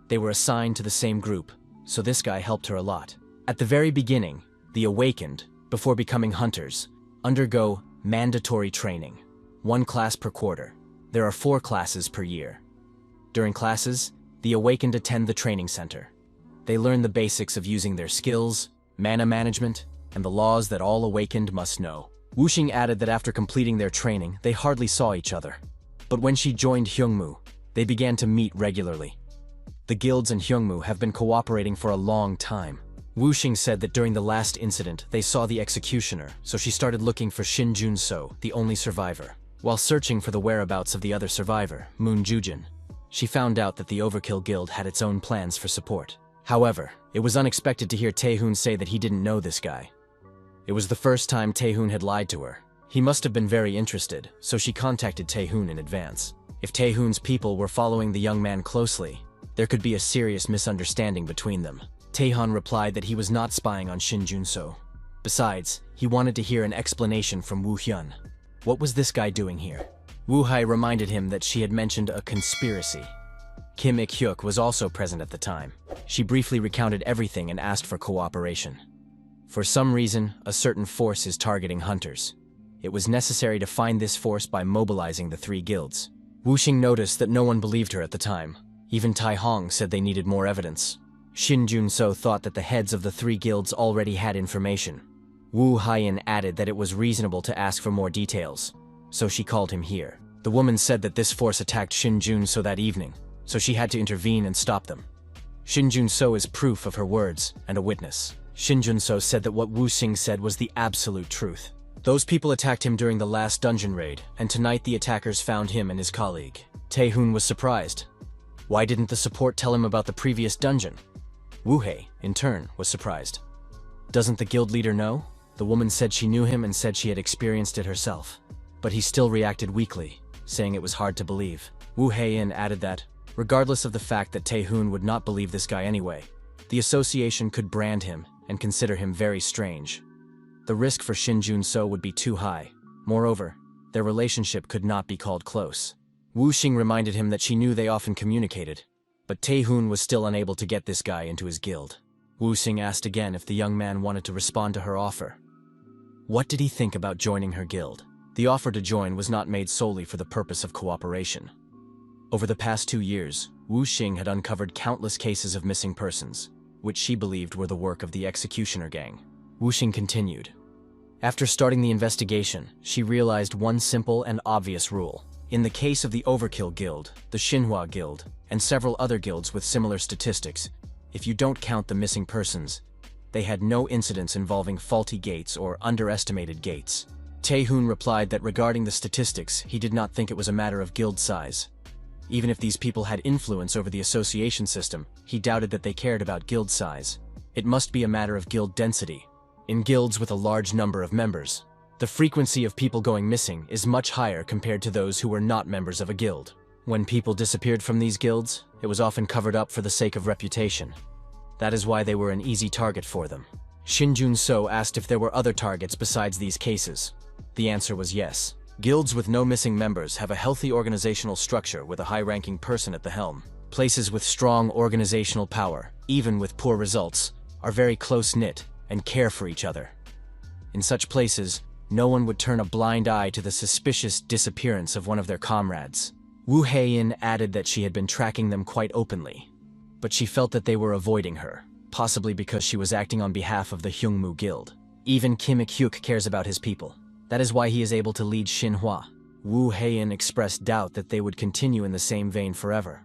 They were assigned to the same group, so this guy helped her a lot. At the very beginning, the Awakened, before becoming hunters, undergo mandatory training, 1 class per quarter. There are 4 classes per year. During classes, the Awakened attend the training center. They learn the basics of using their skills, mana management, and the laws that all Awakened must know. Wu Xing added that after completing their training, they hardly saw each other. But when she joined Hyungmu, they began to meet regularly. The guilds and Hyungmu have been cooperating for a long time. Wu Xing said that during the last incident, they saw the executioner, so she started looking for Shin Jun-so, the only survivor. While searching for the whereabouts of the other survivor, Moon Jujin, she found out that the Overkill Guild had its own plans for support. However, it was unexpected to hear Tae-hoon say that he didn't know this guy. It was the first time Tae-hoon had lied to her. He must have been very interested, so she contacted Tae-hoon in advance. If Taehoon's people were following the young man closely, there could be a serious misunderstanding between them. Taehan replied that he was not spying on Shin Jun-so. Besides, he wanted to hear an explanation from Woo Hyun. What was this guy doing here? Woo Hai reminded him that she had mentioned a conspiracy. Kim Ik-hyuk was also present at the time. She briefly recounted everything and asked for cooperation. For some reason, a certain force is targeting hunters. It was necessary to find this force by mobilizing the 3 guilds. Wu Xing noticed that no one believed her at the time. Even Tai Hong said they needed more evidence. Shin Jun-so thought that the heads of the 3 guilds already had information. Wu Haiyan added that it was reasonable to ask for more details, so she called him here. The woman said that this force attacked Shin Jun-so that evening, so she had to intervene and stop them. Shin Jun-so is proof of her words and a witness. Shin Jun-so said that what Wu Xing said was the absolute truth. Those people attacked him during the last dungeon raid, and tonight the attackers found him and his colleague. Taehoon was surprised. Why didn't the support tell him about the previous dungeon? Wu Hei, in turn, was surprised. Doesn't the guild leader know? The woman said she knew him and said she had experienced it herself. But he still reacted weakly, saying it was hard to believe. Wu Hei-in added that, regardless of the fact that Taehoon would not believe this guy anyway, the association could brand him and consider him very strange. The risk for Shin Jun-so would be too high. Moreover, their relationship could not be called close. Wu Xing reminded him that she knew they often communicated, but Taehoon was still unable to get this guy into his guild. Wu Xing asked again if the young man wanted to respond to her offer. What did he think about joining her guild? The offer to join was not made solely for the purpose of cooperation. Over the past 2 years, Wu Xing had uncovered countless cases of missing persons, which she believed were the work of the executioner gang. Wu Xing continued. After starting the investigation, she realized one simple and obvious rule. In the case of the Overkill Guild, the Xinhua Guild, and several other guilds with similar statistics, if you don't count the missing persons, they had no incidents involving faulty gates or underestimated gates. Taehoon replied that regarding the statistics, he did not think it was a matter of guild size. Even if these people had influence over the association system, he doubted that they cared about guild size. It must be a matter of guild density. In guilds with a large number of members, the frequency of people going missing is much higher compared to those who were not members of a guild. When people disappeared from these guilds, it was often covered up for the sake of reputation. That is why they were an easy target for them. Shin Jun-so asked if there were other targets besides these cases. The answer was yes. Guilds with no missing members have a healthy organizational structure with a high-ranking person at the helm. Places with strong organizational power, even with poor results, are very close-knit and care for each other. In such places, no one would turn a blind eye to the suspicious disappearance of one of their comrades. Wu Hei-in added that she had been tracking them quite openly, but she felt that they were avoiding her, possibly because she was acting on behalf of the Hyungmu Guild. Even Kim Ik-hyuk cares about his people. That is why he is able to lead Xinhua. Wu Hei-in expressed doubt that they would continue in the same vein forever.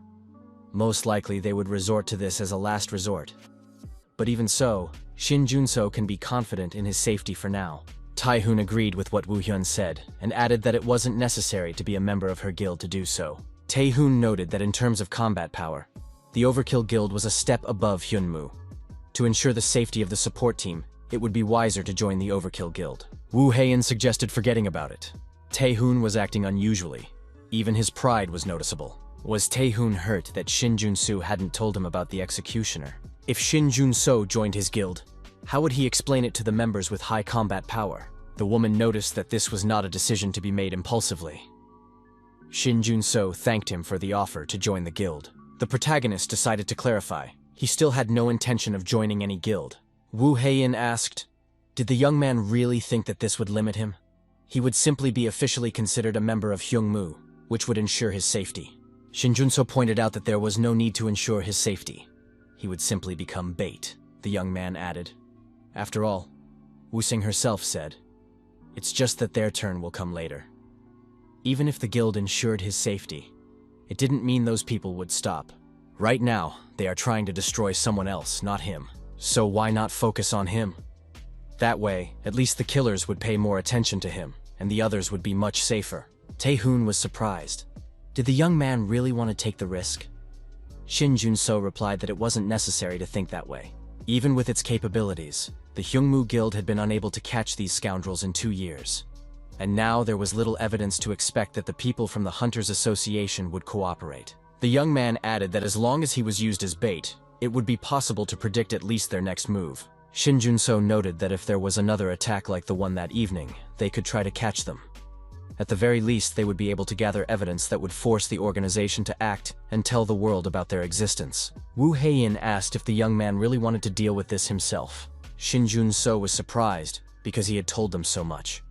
Most likely they would resort to this as a last resort. But even so, Shin Jun-so can be confident in his safety for now. Taehoon agreed with what Woo Hyun said, and added that it wasn't necessary to be a member of her guild to do so. Taehoon noted that in terms of combat power, the Overkill Guild was a step above Hyunmu. To ensure the safety of the support team, it would be wiser to join the Overkill Guild. Wu Hei-in suggested forgetting about it. Taehoon was acting unusually. Even his pride was noticeable. Was Taehoon hurt that Shin Jun-soo hadn't told him about the executioner? If Shin Jun-so joined his guild, how would he explain it to the members with high combat power? The woman noticed that this was not a decision to be made impulsively. Shin Jun-so thanked him for the offer to join the guild. The protagonist decided to clarify. He still had no intention of joining any guild. Wu Hei-in asked, did the young man really think that this would limit him? He would simply be officially considered a member of Hyungmu, which would ensure his safety. Shin Jun-so pointed out that there was no need to ensure his safety. He would simply become bait, the young man added. After all, Wu Xing herself said, it's just that their turn will come later. Even if the guild ensured his safety, it didn't mean those people would stop. Right now, they are trying to destroy someone else, not him. So why not focus on him? That way, at least the killers would pay more attention to him, and the others would be much safer. Taehoon was surprised. Did the young man really want to take the risk? Shin Jun-so replied that it wasn't necessary to think that way. Even with its capabilities, the Hyungmu Guild had been unable to catch these scoundrels in 2 years. and now there was little evidence to expect that the people from the Hunters Association would cooperate. The young man added that as long as he was used as bait, it would be possible to predict at least their next move. Shin Junso noted that if there was another attack like the one that evening, they could try to catch them. At the very least, they would be able to gather evidence that would force the organization to act and tell the world about their existence. Wu Heiyin asked if the young man really wanted to deal with this himself. Shin Junso was surprised because he had told them so much.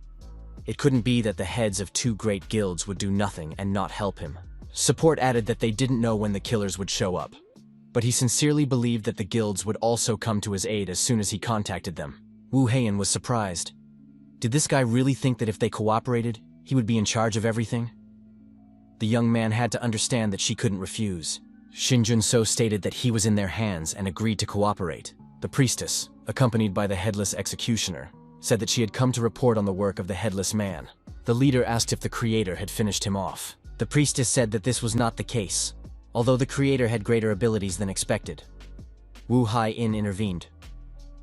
It couldn't be that the heads of two great guilds would do nothing and not help him. Support added that they didn't know when the killers would show up, but he sincerely believed that the guilds would also come to his aid as soon as he contacted them. Wu Heiyin was surprised. Did this guy really think that if they cooperated, he would be in charge of everything? The young man had to understand that she couldn't refuse. Shin Junso stated that he was in their hands and agreed to cooperate. The priestess, accompanied by the headless executioner, said that she had come to report on the work of the headless man. The leader asked if the creator had finished him off. The priestess said that this was not the case, although the creator had greater abilities than expected. Wu Heiyin intervened.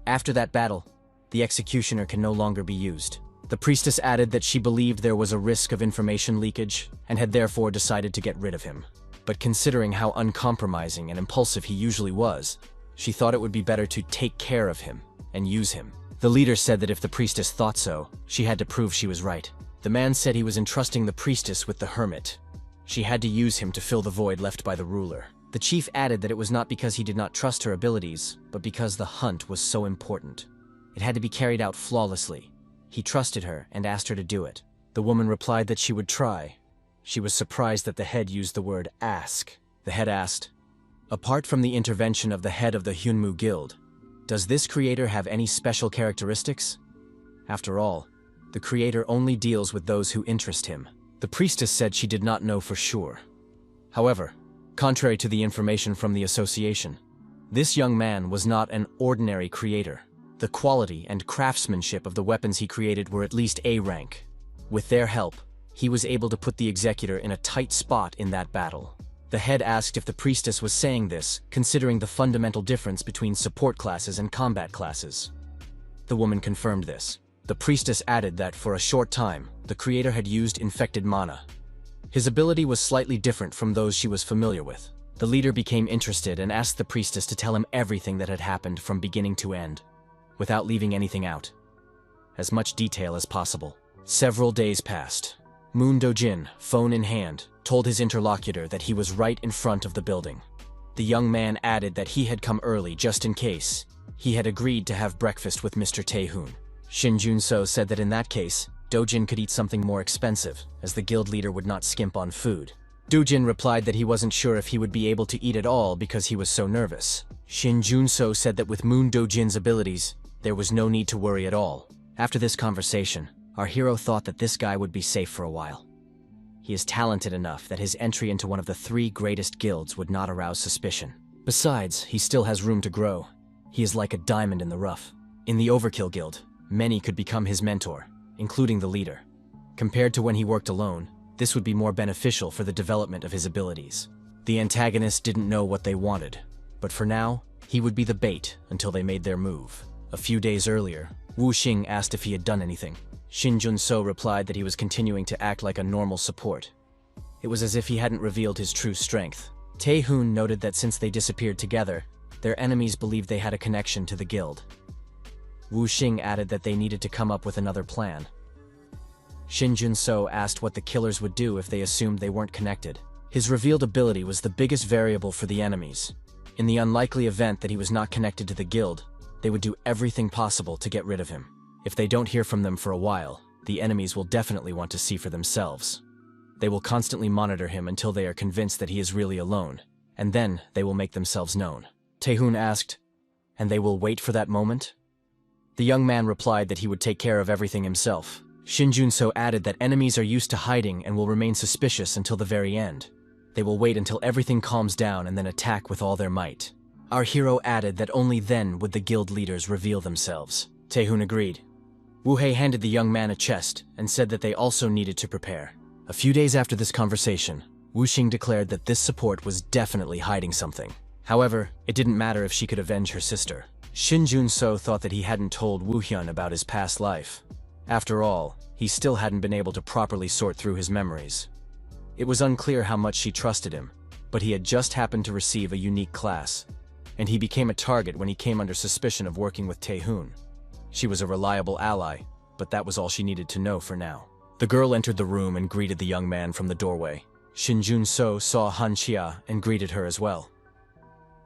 After that battle, the executioner can no longer be used. The priestess added that she believed there was a risk of information leakage and had therefore decided to get rid of him. But considering how uncompromising and impulsive he usually was, she thought it would be better to take care of him and use him. The leader said that if the priestess thought so, she had to prove she was right. The man said he was entrusting the priestess with the hermit. She had to use him to fill the void left by the ruler. The chief added that it was not because he did not trust her abilities, but because the hunt was so important. It had to be carried out flawlessly. He trusted her and asked her to do it. The woman replied that she would try. She was surprised that the head used the word ask. The head asked, "Apart from the intervention of the head of the Hyunmu Guild, does this creator have any special characteristics? After all, the creator only deals with those who interest him." The priestess said she did not know for sure. However, contrary to the information from the association, this young man was not an ordinary creator. The quality and craftsmanship of the weapons he created were at least A rank. With their help, he was able to put the executor in a tight spot in that battle. The head asked if the priestess was saying this, considering the fundamental difference between support classes and combat classes. The woman confirmed this. The priestess added that for a short time, the creator had used infected mana. His ability was slightly different from those she was familiar with. The leader became interested and asked the priestess to tell him everything that had happened from beginning to end, without leaving anything out. As much detail as possible. Several days passed. Moon Dojin, phone in hand, told his interlocutor that he was right in front of the building. The young man added that he had come early just in case. He had agreed to have breakfast with Mr. Taehoon. Shin Junso said that in that case, Dojin could eat something more expensive, as the guild leader would not skimp on food. Dojin replied that he wasn't sure if he would be able to eat at all because he was so nervous. Shin Junso said that with Moon Dojin's abilities, there was no need to worry at all. After this conversation, our hero thought that this guy would be safe for a while. He is talented enough that his entry into one of the 3 greatest guilds would not arouse suspicion. Besides, he still has room to grow. He is like a diamond in the rough. In the Overkill Guild, many could become his mentor, including the leader. Compared to when he worked alone, this would be more beneficial for the development of his abilities. The antagonists didn't know what they wanted, but for now, he would be the bait until they made their move. A few days earlier, Wu Xing asked if he had done anything. Shin Junso replied that he was continuing to act like a normal support. It was as if he hadn't revealed his true strength. Taehoon noted that since they disappeared together, their enemies believed they had a connection to the guild. Wu Xing added that they needed to come up with another plan. Shin Junso asked what the killers would do if they assumed they weren't connected. His revealed ability was the biggest variable for the enemies. In the unlikely event that he was not connected to the guild, they would do everything possible to get rid of him. If they don't hear from them for a while, the enemies will definitely want to see for themselves. They will constantly monitor him until they are convinced that he is really alone, and then they will make themselves known. Taehoon asked, "And they will wait for that moment?" The young man replied that he would take care of everything himself. Shin Junso added that enemies are used to hiding and will remain suspicious until the very end. They will wait until everything calms down and then attack with all their might. Our hero added that only then would the guild leaders reveal themselves. Taehoon agreed. Wu Hei handed the young man a chest and said that they also needed to prepare. A few days after this conversation, Wu Xing declared that this support was definitely hiding something. However, it didn't matter if she could avenge her sister. Shin Junso thought that he hadn't told Wu Hyun about his past life, After all, he still hadn't been able to properly sort through his memories. It was unclear how much she trusted him, but he had just happened to receive a unique class, and he became a target when he came under suspicion of working with Taehoon. She was a reliable ally, but that was all she needed to know for now. The girl entered the room and greeted the young man from the doorway. Shin Jun-so saw Han Chia and greeted her as well.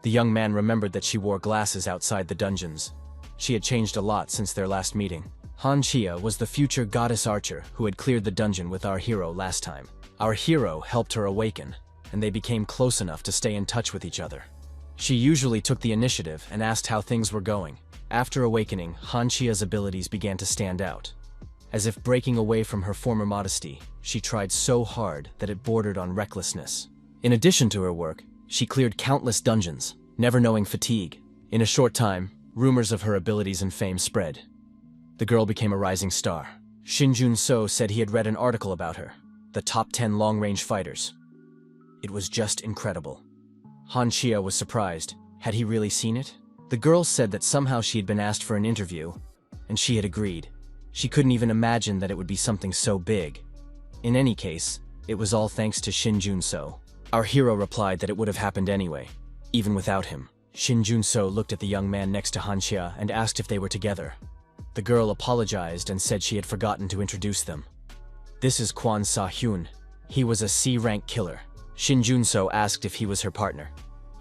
The young man remembered that she wore glasses outside the dungeons. She had changed a lot since their last meeting. Han Chia was the future goddess archer who had cleared the dungeon with our hero last time. Our hero helped her awaken, and they became close enough to stay in touch with each other. She usually took the initiative and asked how things were going. After awakening, Han Chia's abilities began to stand out. As if breaking away from her former modesty, she tried so hard that it bordered on recklessness. In addition to her work, she cleared countless dungeons, never knowing fatigue. In a short time, rumors of her abilities and fame spread. The girl became a rising star. Shin Jun-so said he had read an article about her, the top 10 long-range fighters. It was just incredible. Han Chia was surprised. Had he really seen it? The girl said that somehow she had been asked for an interview, and she had agreed. She couldn't even imagine that it would be something so big. In any case, it was all thanks to Shin Jun-so. Our hero replied that it would have happened anyway, even without him. Shin Jun-so looked at the young man next to Han Chia and asked if they were together. The girl apologized and said she had forgotten to introduce them. This is Kwon Sa-hyun. He was a C-rank killer. Shin Jun-so asked if he was her partner.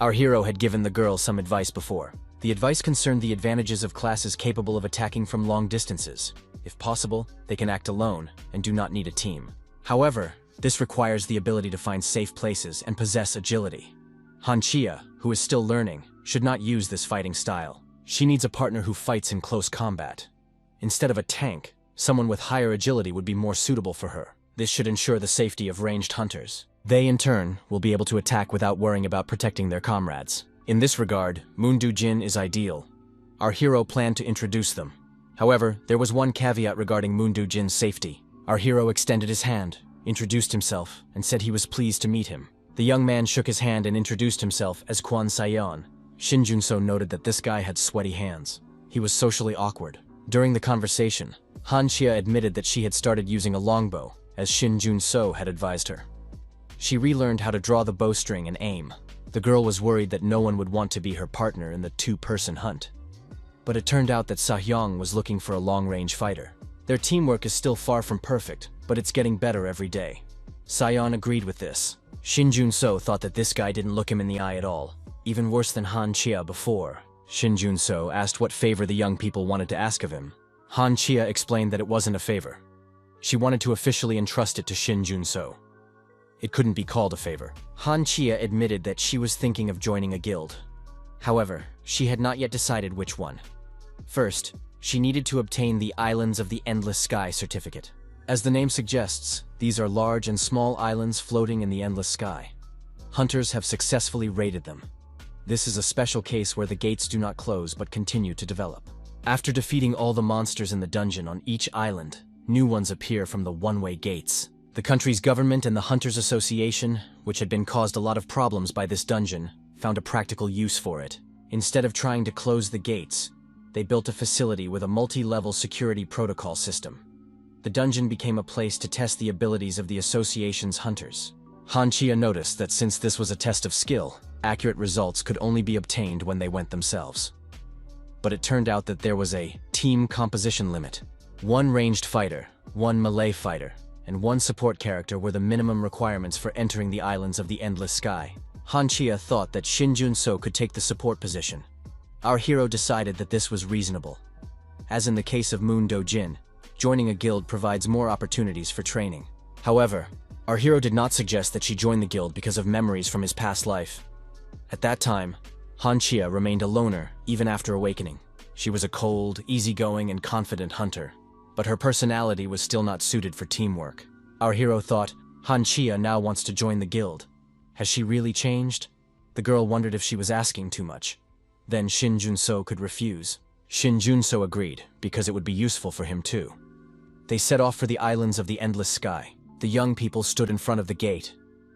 Our hero had given the girl some advice before. The advice concerned the advantages of classes capable of attacking from long distances. If possible, they can act alone and do not need a team. However, this requires the ability to find safe places and possess agility. Han Chia, who is still learning, should not use this fighting style. She needs a partner who fights in close combat. Instead of a tank, someone with higher agility would be more suitable for her. This should ensure the safety of ranged hunters. They, in turn, will be able to attack without worrying about protecting their comrades. In this regard, Moon Do-jin is ideal. Our hero planned to introduce them. However, there was one caveat regarding Moon Do-jin's safety. Our hero extended his hand, introduced himself, and said he was pleased to meet him. The young man shook his hand and introduced himself as Kwon Sa-yeon. Shin Jun-so noted that this guy had sweaty hands. He was socially awkward. During the conversation, Han Chia admitted that she had started using a longbow, as Shin Jun-so had advised her. She relearned how to draw the bowstring and aim. The girl was worried that no one would want to be her partner in the two-person hunt. But it turned out that Sa-hyung was looking for a long-range fighter. Their teamwork is still far from perfect, but it's getting better every day. Sa-yeon agreed with this. Shin Jun-so thought that this guy didn't look him in the eye at all, even worse than Han Chia before. Shin Jun-so asked what favor the young people wanted to ask of him. Han Chia explained that it wasn't a favor. She wanted to officially entrust it to Shin Jun-so. It couldn't be called a favor. Han Chia admitted that she was thinking of joining a guild. However, she had not yet decided which one. First, she needed to obtain the Islands of the Endless Sky certificate. As the name suggests, these are large and small islands floating in the endless sky. Hunters have successfully raided them. This is a special case where the gates do not close but continue to develop. After defeating all the monsters in the dungeon on each island, new ones appear from the one-way gates. The country's government and the Hunters Association, which had been caused a lot of problems by this dungeon, found a practical use for it. Instead of trying to close the gates, they built a facility with a multi-level security protocol system. The dungeon became a place to test the abilities of the association's hunters. Han Chia noticed that since this was a test of skill, accurate results could only be obtained when they went themselves. But it turned out that there was a team composition limit. One ranged fighter, one melee fighter, and one support character were the minimum requirements for entering the Islands of the Endless Sky. Han Chia thought that Shin Jun-so could take the support position. Our hero decided that this was reasonable. As in the case of Moon Do-jin, joining a guild provides more opportunities for training. However, our hero did not suggest that she join the guild because of memories from his past life. At that time, Han Chia remained a loner even after awakening. She was a cold, easygoing, and confident hunter, but her personality was still not suited for teamwork. Our hero thought, Han Chia now wants to join the guild. Has she really changed? The girl wondered if she was asking too much. Then Shin Jun-so could refuse. Shin Jun-so agreed, because it would be useful for him too. They set off for the Islands of the Endless Sky. The young people stood in front of the gate.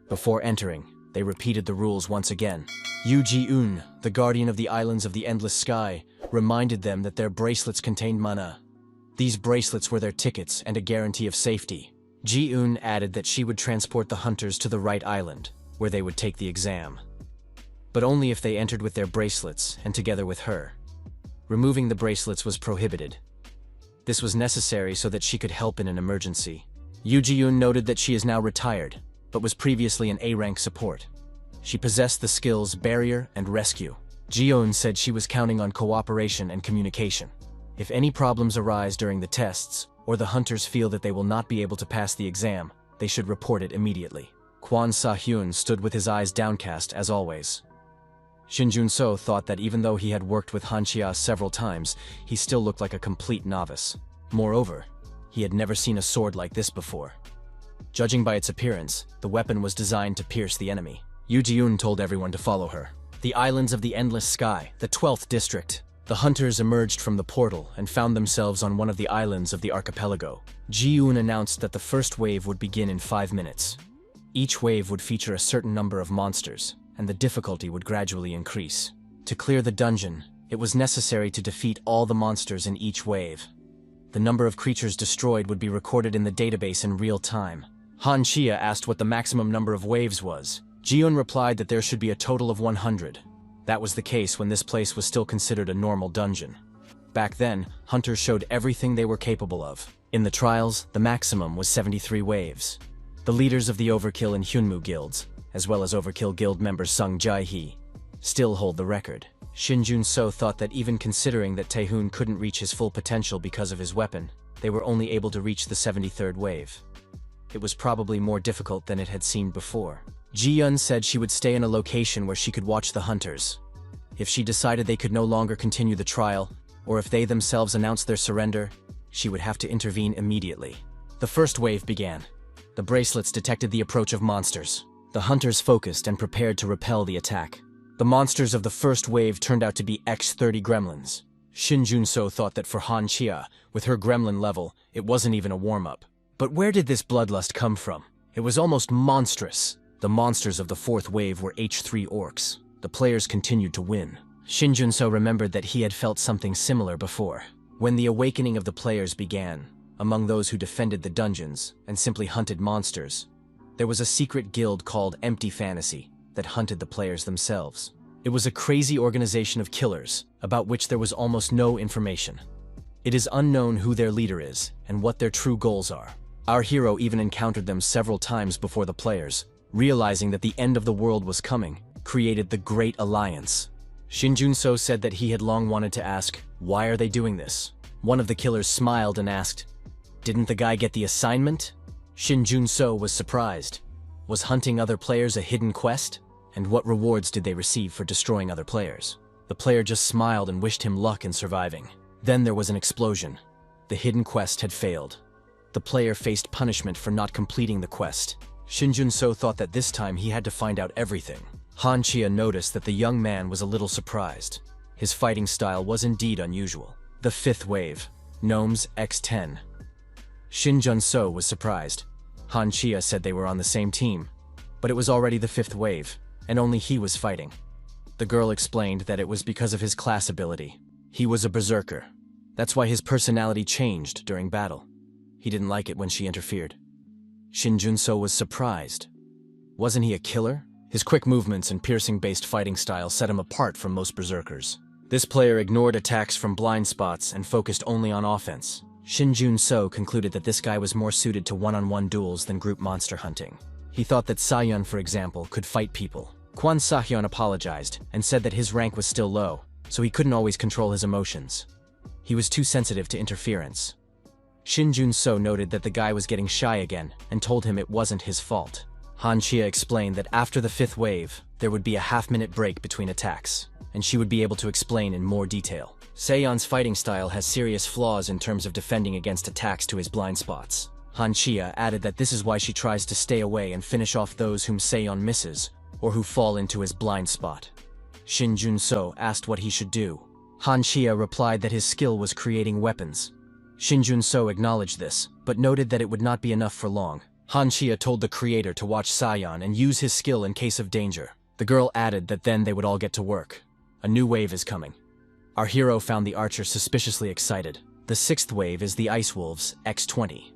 Before entering, they repeated the rules once again. Yu Ji-un, the guardian of the Islands of the Endless Sky, reminded them that their bracelets contained mana. These bracelets were their tickets and a guarantee of safety. Ji-eun added that she would transport the hunters to the right island, where they would take the exam. But only if they entered with their bracelets and together with her. Removing the bracelets was prohibited. This was necessary so that she could help in an emergency. Yoo Ji-eun noted that she is now retired, but was previously an A-rank support. She possessed the skills Barrier and Rescue. Ji-eun said she was counting on cooperation and communication. If any problems arise during the tests, or the hunters feel that they will not be able to pass the exam, they should report it immediately. Kwon Sa-hyun stood with his eyes downcast as always. Shin Jun-so thought that even though he had worked with Han Chia several times, he still looked like a complete novice. Moreover, he had never seen a sword like this before. Judging by its appearance, the weapon was designed to pierce the enemy. Yoo Ji-eun told everyone to follow her. The Islands of the Endless Sky, the 12th district. The hunters emerged from the portal and found themselves on one of the islands of the archipelago. Ji-eun announced that the first wave would begin in 5 minutes. Each wave would feature a certain number of monsters, and the difficulty would gradually increase. To clear the dungeon, it was necessary to defeat all the monsters in each wave. The number of creatures destroyed would be recorded in the database in real time. Han Chia asked what the maximum number of waves was. Ji-eun replied that there should be a total of 100. That was the case when this place was still considered a normal dungeon. Back then, hunters showed everything they were capable of. In the trials, the maximum was 73 waves. The leaders of the Overkill and Hyunmu guilds, as well as Overkill guild member Sung Jae-hee, still hold the record. Shin Jun-so thought that even considering that Taehoon couldn't reach his full potential because of his weapon, they were only able to reach the 73rd wave. It was probably more difficult than it had seemed before. Ji-eun said she would stay in a location where she could watch the hunters. If she decided they could no longer continue the trial, or if they themselves announced their surrender, she would have to intervene immediately. The first wave began. The bracelets detected the approach of monsters. The hunters focused and prepared to repel the attack. The monsters of the first wave turned out to be X-30 gremlins. Shin Jun-so thought that for Han Chia, with her gremlin level, it wasn't even a warm-up. But where did this bloodlust come from? It was almost monstrous. The monsters of the fourth wave were H3 orcs. The players continued to win. Shin Jun-so remembered that he had felt something similar before. When the awakening of the players began, among those who defended the dungeons and simply hunted monsters, there was a secret guild called Empty Fantasy that hunted the players themselves. It was a crazy organization of killers, about which there was almost no information. It is unknown who their leader is and what their true goals are. Our hero even encountered them several times before the players, realizing that the end of the world was coming, created the Great Alliance. Shin Jun-so said that he had long wanted to ask, why are they doing this? One of the killers smiled and asked, didn't the guy get the assignment? Shin Jun-so was surprised. Was hunting other players a hidden quest? And what rewards did they receive for destroying other players? The player just smiled and wished him luck in surviving. Then there was an explosion. The hidden quest had failed. The player faced punishment for not completing the quest. Shin Jun-so thought that this time he had to find out everything. Han Chia noticed that the young man was a little surprised. His fighting style was indeed unusual. The fifth wave, Gnomes X10. Shin Jun-so was surprised. Han Chia said they were on the same team, but it was already the fifth wave, and only he was fighting. The girl explained that it was because of his class ability. He was a berserker. That's why his personality changed during battle. He didn't like it when she interfered. Shin Jun-so was surprised. Wasn't he a killer? His quick movements and piercing-based fighting style set him apart from most berserkers. This player ignored attacks from blind spots and focused only on offense. Shin Jun-so concluded that this guy was more suited to one-on-one duels than group monster hunting. He thought that Sa-hyun, for example, could fight people. Kwon Sa-hyun apologized and said that his rank was still low, so he couldn't always control his emotions. He was too sensitive to interference. Shin Jun-so noted that the guy was getting shy again and told him it wasn't his fault. Han Chia explained that after the fifth wave, there would be a half-minute break between attacks, and she would be able to explain in more detail. Seon's fighting style has serious flaws in terms of defending against attacks to his blind spots. Han Chia added that this is why she tries to stay away and finish off those whom Seon misses, or who fall into his blind spot. Shin Jun-so asked what he should do. Han Chia replied that his skill was creating weapons. Shin Jun-so acknowledged this, but noted that it would not be enough for long. Han Chia told the creator to watch Seon and use his skill in case of danger. The girl added that then they would all get to work. A new wave is coming. Our hero found the archer suspiciously excited. The 6th wave is the Ice Wolves, X20.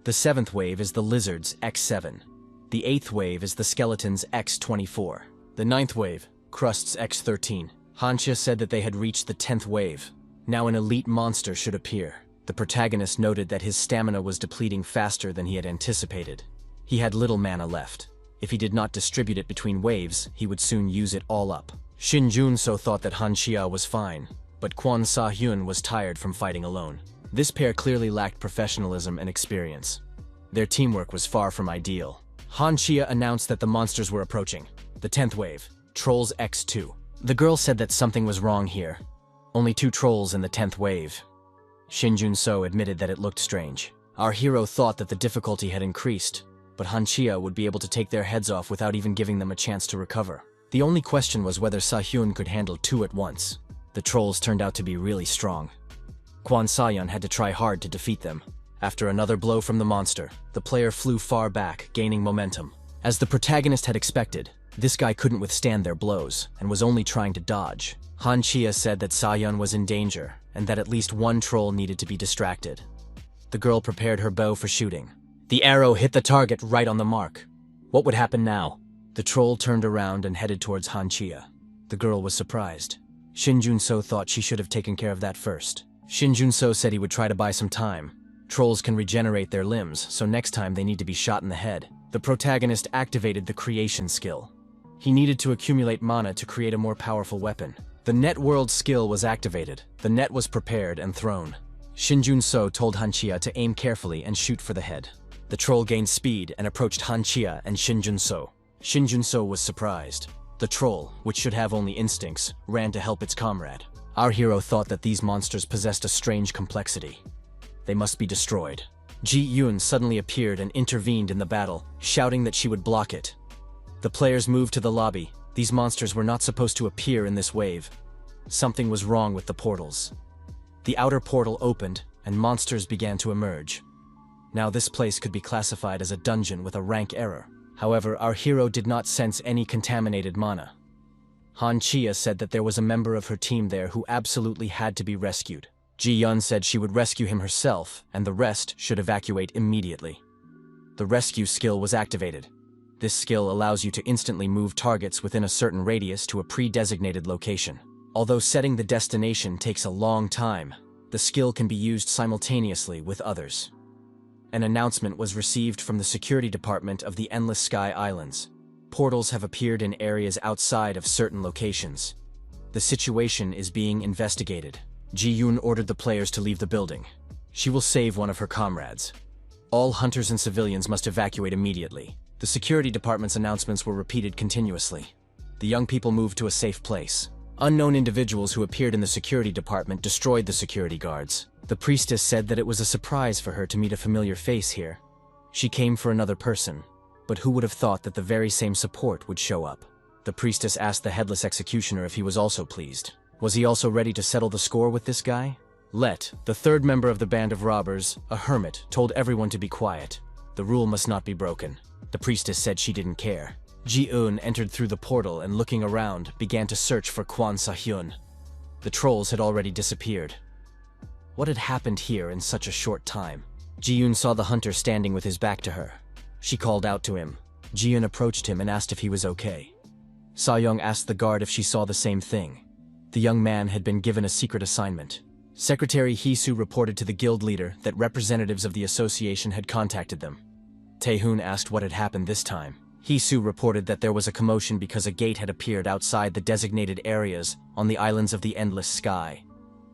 The 7th wave is the Lizards, X7. The 8th wave is the Skeletons, X24. The 9th wave, Crusts, X13. Hanxia said that they had reached the 10th wave. Now an elite monster should appear. The protagonist noted that his stamina was depleting faster than he had anticipated. He had little mana left. If he did not distribute it between waves, he would soon use it all up. Shin Junso thought that Hanxia was fine, but Kwon Sa-hyun was tired from fighting alone. This pair clearly lacked professionalism and experience. Their teamwork was far from ideal. Hanxia announced that the monsters were approaching. The 10th wave, Trolls X2. The girl said that something was wrong here. Only 2 trolls in the 10th wave. Shin Junso admitted that it looked strange. Our hero thought that the difficulty had increased, but Hanxia would be able to take their heads off without even giving them a chance to recover. The only question was whether Sa-hyun could handle 2 at once. The trolls turned out to be really strong. Kwon Sa-hyun had to try hard to defeat them. After another blow from the monster, the player flew far back, gaining momentum. As the protagonist had expected, this guy couldn't withstand their blows, and was only trying to dodge. Hanxia said that Sa-hyun was in danger, and that at least one troll needed to be distracted. The girl prepared her bow for shooting. The arrow hit the target right on the mark. What would happen now? The troll turned around and headed towards Hanxia. The girl was surprised. Shin Junso thought she should have taken care of that first. Shin Junso said he would try to buy some time. Trolls can regenerate their limbs, so next time they need to be shot in the head. The protagonist activated the creation skill. He needed to accumulate mana to create a more powerful weapon. The net world skill was activated. The net was prepared and thrown. Shin Junso told Hanxia to aim carefully and shoot for the head. The troll gained speed and approached Hanxia and Shin Junso. Shin Junso was surprised. The troll, which should have only instincts, ran to help its comrade. Our hero thought that these monsters possessed a strange complexity. They must be destroyed. Ji Yun suddenly appeared and intervened in the battle, shouting that she would block it. The players moved to the lobby. These monsters were not supposed to appear in this wave. Something was wrong with the portals. The outer portal opened, and monsters began to emerge. Now this place could be classified as a dungeon with a rank error. However, our hero did not sense any contaminated mana. Hanxia said that there was a member of her team there who absolutely had to be rescued. Ji Yun said she would rescue him herself, and the rest should evacuate immediately. The rescue skill was activated. This skill allows you to instantly move targets within a certain radius to a pre-designated location. Although setting the destination takes a long time, the skill can be used simultaneously with others. An announcement was received from the security department of the Endless Sky Islands. Portals have appeared in areas outside of certain locations. The situation is being investigated. Ji Yun ordered the players to leave the building. She will save one of her comrades. All hunters and civilians must evacuate immediately. The security department's announcements were repeated continuously. The young people moved to a safe place. Unknown individuals who appeared in the security department destroyed the security guards. The priestess said that it was a surprise for her to meet a familiar face here. She came for another person, but who would have thought that the very same support would show up? The priestess asked the headless executioner if he was also pleased. Was he also ready to settle the score with this guy? Let, the 3rd member of the band of robbers, a hermit, told everyone to be quiet. The rule must not be broken. The priestess said she didn't care. Ji-eun entered through the portal and, looking around, began to search for Kwon Sa-hyun. The trolls had already disappeared. What had happened here in such a short time? Ji-eun saw the hunter standing with his back to her. She called out to him. Ji-eun approached him and asked if he was okay. Sa-young asked the guard if she saw the same thing. The young man had been given a secret assignment. Secretary Hee-soo reported to the guild leader that representatives of the association had contacted them. Tae-hoon asked what had happened this time. Hee-soo reported that there was a commotion because a gate had appeared outside the designated areas on the islands of the Endless Sky.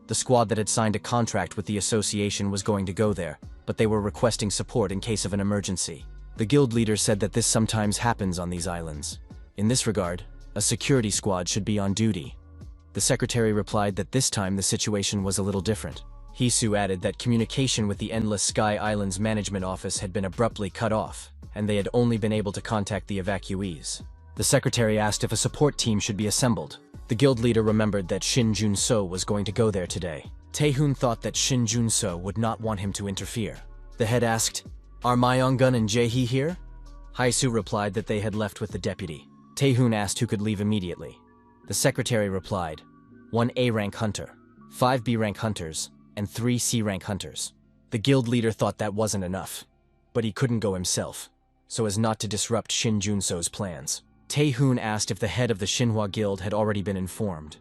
The squad that had signed a contract with the association was going to go there, but they were requesting support in case of an emergency. The guild leader said that this sometimes happens on these islands. In this regard, a security squad should be on duty. The secretary replied that this time the situation was a little different. Hee-soo added that communication with the Endless Sky Islands management office had been abruptly cut off, and they had only been able to contact the evacuees. The secretary asked if a support team should be assembled. The guild leader remembered that Shin Jun-so was going to go there today. Tae-hoon thought that Shin Jun-so would not want him to interfere. The head asked, "Are Myong-gun and Jae-hee here?" Hye-soo replied that they had left with the deputy. Tae-hoon asked who could leave immediately. The secretary replied, 1 A-rank hunter, 5 B-rank hunters, and 3 C-rank hunters. The guild leader thought that wasn't enough, but he couldn't go himself, so as not to disrupt Shin Junso's plans. Tae-hoon asked if the head of the Shinhwa Guild had already been informed.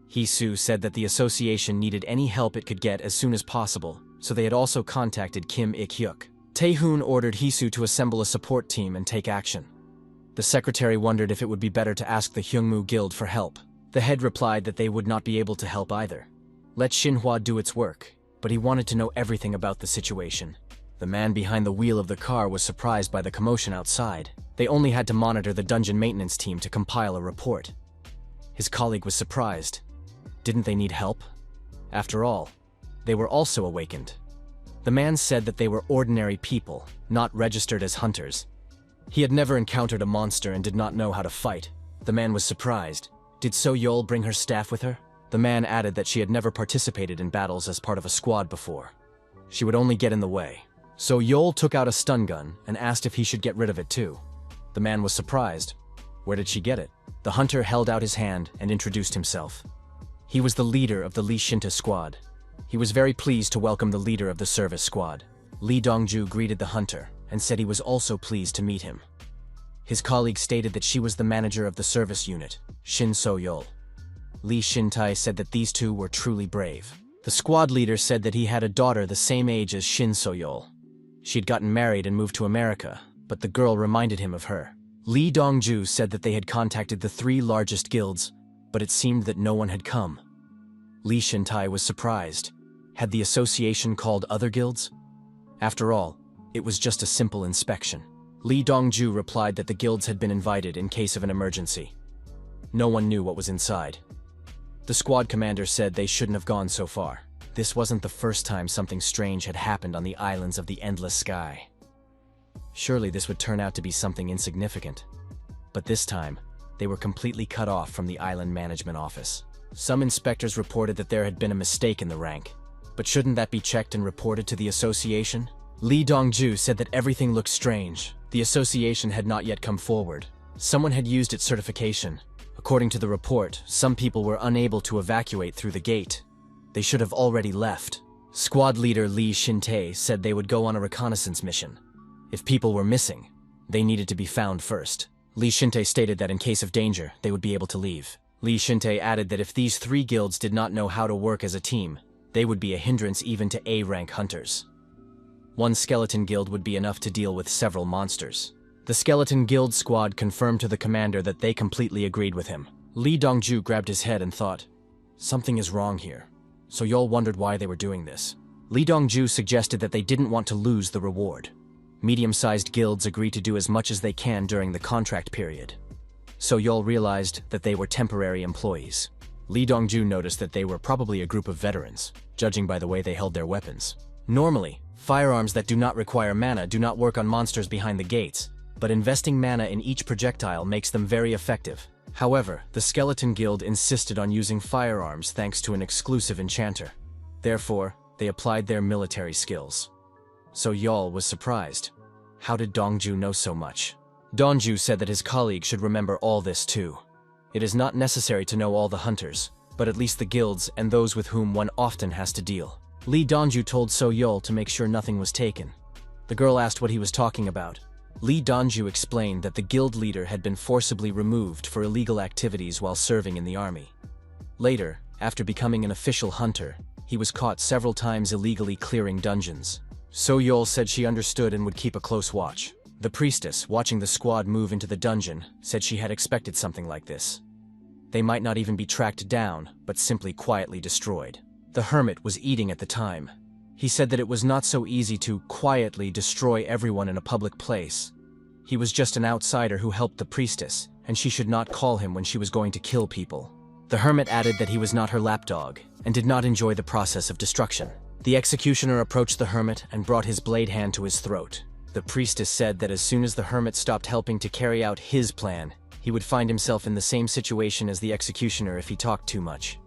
Hee-soo said that the association needed any help it could get as soon as possible, so they had also contacted Kim Ik-hyuk. Tae-hoon ordered Hee-soo to assemble a support team and take action. The secretary wondered if it would be better to ask the Hyungmu Guild for help. The head replied that they would not be able to help either. Let Shinhwa do its work, but he wanted to know everything about the situation. The man behind the wheel of the car was surprised by the commotion outside. They only had to monitor the dungeon maintenance team to compile a report. His colleague was surprised. Didn't they need help? After all, they were also awakened. The man said that they were ordinary people, not registered as hunters. He had never encountered a monster and did not know how to fight. The man was surprised. Did So-yeol bring her staff with her? The man added that she had never participated in battles as part of a squad before. She would only get in the way. So-yeol took out a stun gun and asked if he should get rid of it too. The man was surprised. Where did she get it? The hunter held out his hand and introduced himself. He was the leader of the Lee Shinta squad. He was very pleased to welcome the leader of the service squad. Lee Dongju greeted the hunter and said he was also pleased to meet him. His colleague stated that she was the manager of the service unit, Shin So-yeol. Lee Shin-tae said that these two were truly brave. The squad leader said that he had a daughter the same age as Shin So-yeol. She had gotten married and moved to America, but the girl reminded him of her. Lee Dongju said that they had contacted the 3 largest guilds, but it seemed that no one had come. Lee Shin-tae was surprised. Had the association called other guilds? After all, it was just a simple inspection. Lee Dongju replied that the guilds had been invited in case of an emergency. No one knew what was inside. The squad commander said they shouldn't have gone so far. This wasn't the first time something strange had happened on the islands of the Endless Sky. Surely this would turn out to be something insignificant. But this time, they were completely cut off from the island management office. Some inspectors reported that there had been a mistake in the rank. But shouldn't that be checked and reported to the association? Lee Dongju said that everything looked strange. The association had not yet come forward. Someone had used its certification. According to the report, some people were unable to evacuate through the gate. They should have already left. Squad leader Lee Shin-tae said they would go on a reconnaissance mission. If people were missing, they needed to be found first. Lee Shin-tae stated that in case of danger, they would be able to leave. Lee Shin-tae added that if these 3 guilds did not know how to work as a team, they would be a hindrance even to A-rank hunters. 1 skeleton guild would be enough to deal with several monsters. The skeleton guild squad confirmed to the commander that they completely agreed with him. Lee Dongju grabbed his head and thought, something is wrong here. So-yeol wondered why they were doing this. Lee Dongju suggested that they didn't want to lose the reward. Medium-sized guilds agree to do as much as they can during the contract period. So-yeol realized that they were temporary employees. Lee Dongju noticed that they were probably a group of veterans, judging by the way they held their weapons. Normally, firearms that do not require mana do not work on monsters behind the gates, but investing mana in each projectile makes them very effective. However, the Skeleton Guild insisted on using firearms thanks to an exclusive enchanter. Therefore, they applied their military skills. So-yeol was surprised. How did Dongju know so much? Dongju said that his colleague should remember all this too. It is not necessary to know all the hunters, but at least the guilds and those with whom one often has to deal. Lee Dongju told So-yeol to make sure nothing was taken. The girl asked what he was talking about. Lee Dongju explained that the guild leader had been forcibly removed for illegal activities while serving in the army. Later, after becoming an official hunter, he was caught several times illegally clearing dungeons. So-yeol said she understood and would keep a close watch. The priestess, watching the squad move into the dungeon, said she had expected something like this. They might not even be tracked down, but simply quietly destroyed. The hermit was eating at the time. He said that it was not so easy to quietly destroy everyone in a public place. He was just an outsider who helped the priestess, and she should not call him when she was going to kill people. The hermit added that he was not her lapdog, and did not enjoy the process of destruction. The executioner approached the hermit and brought his blade hand to his throat. The priestess said that as soon as the hermit stopped helping to carry out his plan, he would find himself in the same situation as the executioner if he talked too much.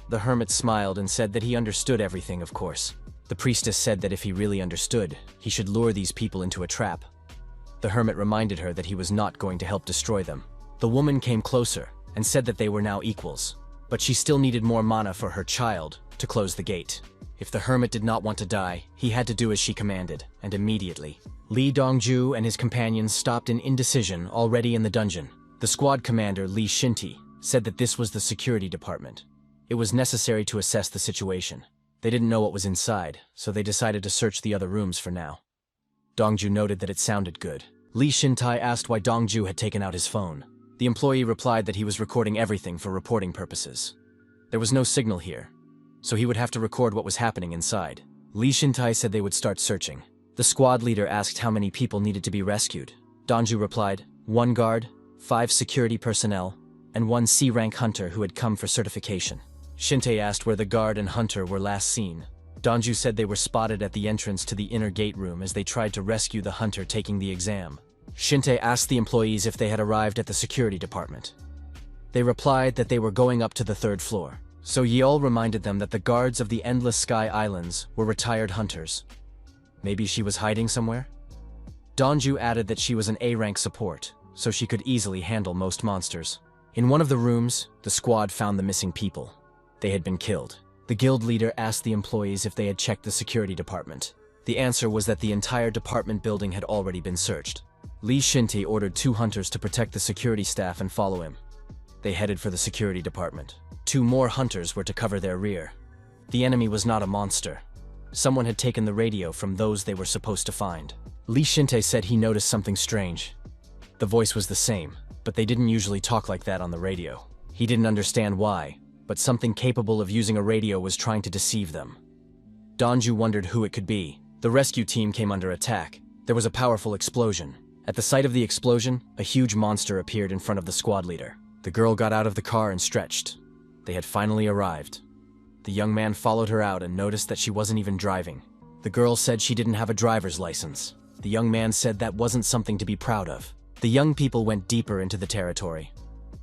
The hermit smiled and said that he understood everything, of course. The priestess said that if he really understood, he should lure these people into a trap. The hermit reminded her that he was not going to help destroy them. The woman came closer and said that they were now equals, but she still needed more mana for her child to close the gate. If the hermit did not want to die, he had to do as she commanded, and immediately. Lee Dongju and his companions stopped in indecision already in the dungeon. The squad commander, Lee Shinti, said that this was the security department. It was necessary to assess the situation. They didn't know what was inside, so they decided to search the other rooms for now. Dongju noted that it sounded good. Lee Shintai asked why Dongju had taken out his phone. The employee replied that he was recording everything for reporting purposes. There was no signal here, so he would have to record what was happening inside. Lee Shintai said they would start searching. The squad leader asked how many people needed to be rescued. Dongju replied, 1 guard, 5 security personnel, and 1 C-rank hunter who had come for certification. Shintai asked where the guard and hunter were last seen. Dongju said they were spotted at the entrance to the inner gate room as they tried to rescue the hunter taking the exam. Shintai asked the employees if they had arrived at the security department. They replied that they were going up to the 3rd floor. So Yeol reminded them that the guards of the Endless Sky Islands were retired hunters. Maybe she was hiding somewhere? Dongju added that she was an A-rank support, so she could easily handle most monsters. In one of the rooms, the squad found the missing people. They had been killed. The guild leader asked the employees if they had checked the security department. The answer was that the entire department building had already been searched. Lee Shinti ordered 2 hunters to protect the security staff and follow him. They headed for the security department. 2 more hunters were to cover their rear. The enemy was not a monster. Someone had taken the radio from those they were supposed to find. Lee Shintai said he noticed something strange. The voice was the same, but they didn't usually talk like that on the radio. He didn't understand why, but something capable of using a radio was trying to deceive them. Dongju wondered who it could be. The rescue team came under attack. There was a powerful explosion. At the sight of the explosion, a huge monster appeared in front of the squad leader. The girl got out of the car and stretched. They had finally arrived. The young man followed her out and noticed that she wasn't even driving. The girl said she didn't have a driver's license. The young man said that wasn't something to be proud of. The young people went deeper into the territory.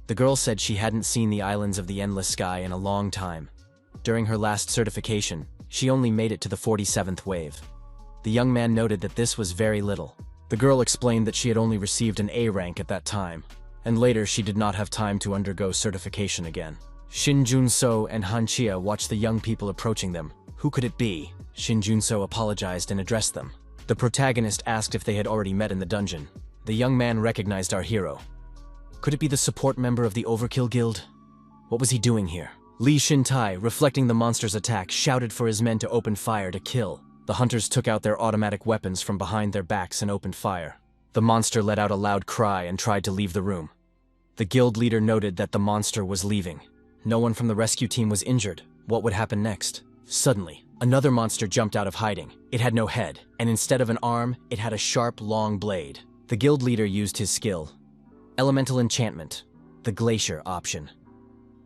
The girl said she hadn't seen the islands of the Endless Sky in a long time. During her last certification, she only made it to the 47th wave. The young man noted that this was very little. The girl explained that she had only received an A rank at that time, and later she did not have time to undergo certification again. Shin Jun-so and Han Chia watched the young people approaching them. Who could it be? Shin Jun-so apologized and addressed them. The protagonist asked if they had already met in the dungeon. The young man recognized our hero. Could it be the support member of the Overkill Guild? What was he doing here? Lee Shintai, reflecting the monster's attack, shouted for his men to open fire to kill. The hunters took out their automatic weapons from behind their backs and opened fire. The monster let out a loud cry and tried to leave the room. The guild leader noted that the monster was leaving. No one from the rescue team was injured. What would happen next? Suddenly, another monster jumped out of hiding. It had no head, and instead of an arm, it had a sharp, long blade. The guild leader used his skill. Elemental enchantment, the glacier option.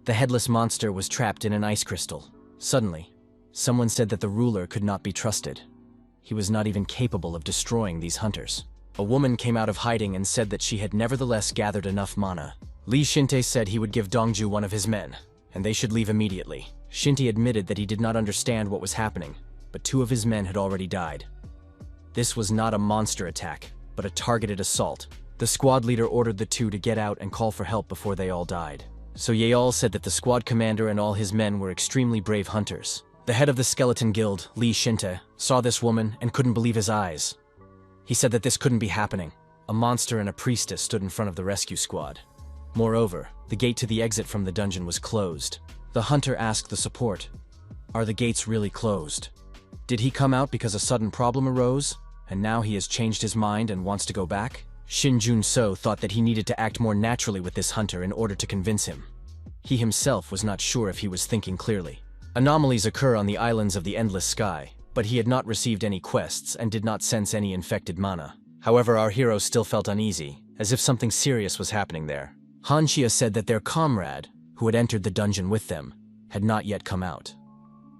The headless monster was trapped in an ice crystal. Suddenly, someone said that the ruler could not be trusted. He was not even capable of destroying these hunters. A woman came out of hiding and said that she had nevertheless gathered enough mana. Lee Shintai said he would give Dongju one of his men, and they should leave immediately. Shintai admitted that he did not understand what was happening, but 2 of his men had already died. This was not a monster attack, but a targeted assault. The squad leader ordered the 2 to get out and call for help before they all died. So Yeol said that the squad commander and all his men were extremely brave hunters. The head of the skeleton guild, Lee Shintai, saw this woman and couldn't believe his eyes. He said that this couldn't be happening. A monster and a priestess stood in front of the rescue squad. Moreover, the gate to the exit from the dungeon was closed. The hunter asked the support, "Are the gates really closed? Did he come out because a sudden problem arose, and now he has changed his mind and wants to go back?" Shin Jun-so thought that he needed to act more naturally with this hunter in order to convince him. He himself was not sure if he was thinking clearly. Anomalies occur on the islands of the Endless Sky, but he had not received any quests and did not sense any infected mana. However, our hero still felt uneasy, as if something serious was happening there. Han Chia said that their comrade, who had entered the dungeon with them, had not yet come out.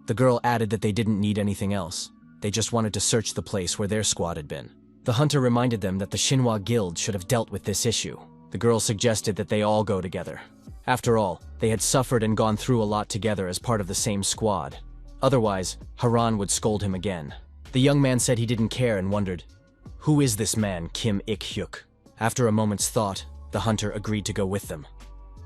The girl added that they didn't need anything else. They just wanted to search the place where their squad had been. The hunter reminded them that the Shinhwa Guild should have dealt with this issue. The girl suggested that they all go together. After all, they had suffered and gone through a lot together as part of the same squad. Otherwise, Haran would scold him again. The young man said he didn't care and wondered, "Who is this man, Kim Ik-hyuk?" After a moment's thought, the hunter agreed to go with them.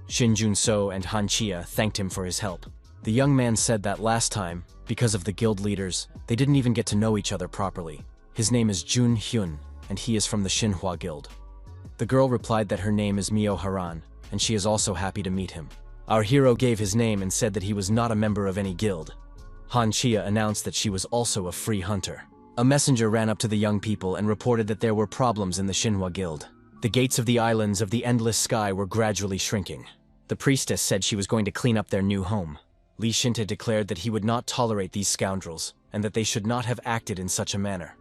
Shin Jun-so and Han Chia thanked him for his help. The young man said that last time, because of the guild leaders, they didn't even get to know each other properly. His name is Jun Hyun, and he is from the Shinhwa Guild. The girl replied that her name is Mio Haran, and she is also happy to meet him. Our hero gave his name and said that he was not a member of any guild. Han Chia announced that she was also a free hunter. A messenger ran up to the young people and reported that there were problems in the Shinhwa Guild. The gates of the islands of the endless sky were gradually shrinking. The priestess said she was going to clean up their new home. Li Shinta declared that he would not tolerate these scoundrels, and that they should not have acted in such a manner.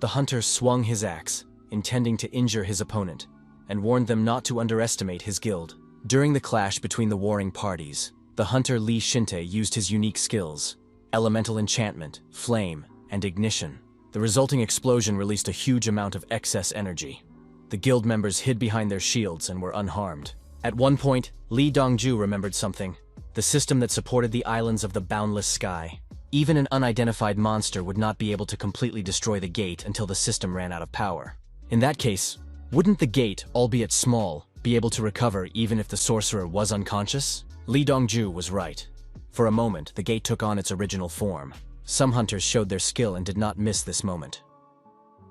The hunter swung his axe, intending to injure his opponent, and warned them not to underestimate his guild. During the clash between the warring parties, the hunter Li Shinta used his unique skills: elemental enchantment, flame, and ignition. The resulting explosion released a huge amount of excess energy. The guild members hid behind their shields and were unharmed. At one point, Li Dongju remembered something: the system that supported the islands of the boundless sky. Even an unidentified monster would not be able to completely destroy the gate until the system ran out of power. In that case, wouldn't the gate, albeit small, be able to recover even if the sorcerer was unconscious? Li Dongju was right. For a moment, the gate took on its original form. Some hunters showed their skill and did not miss this moment.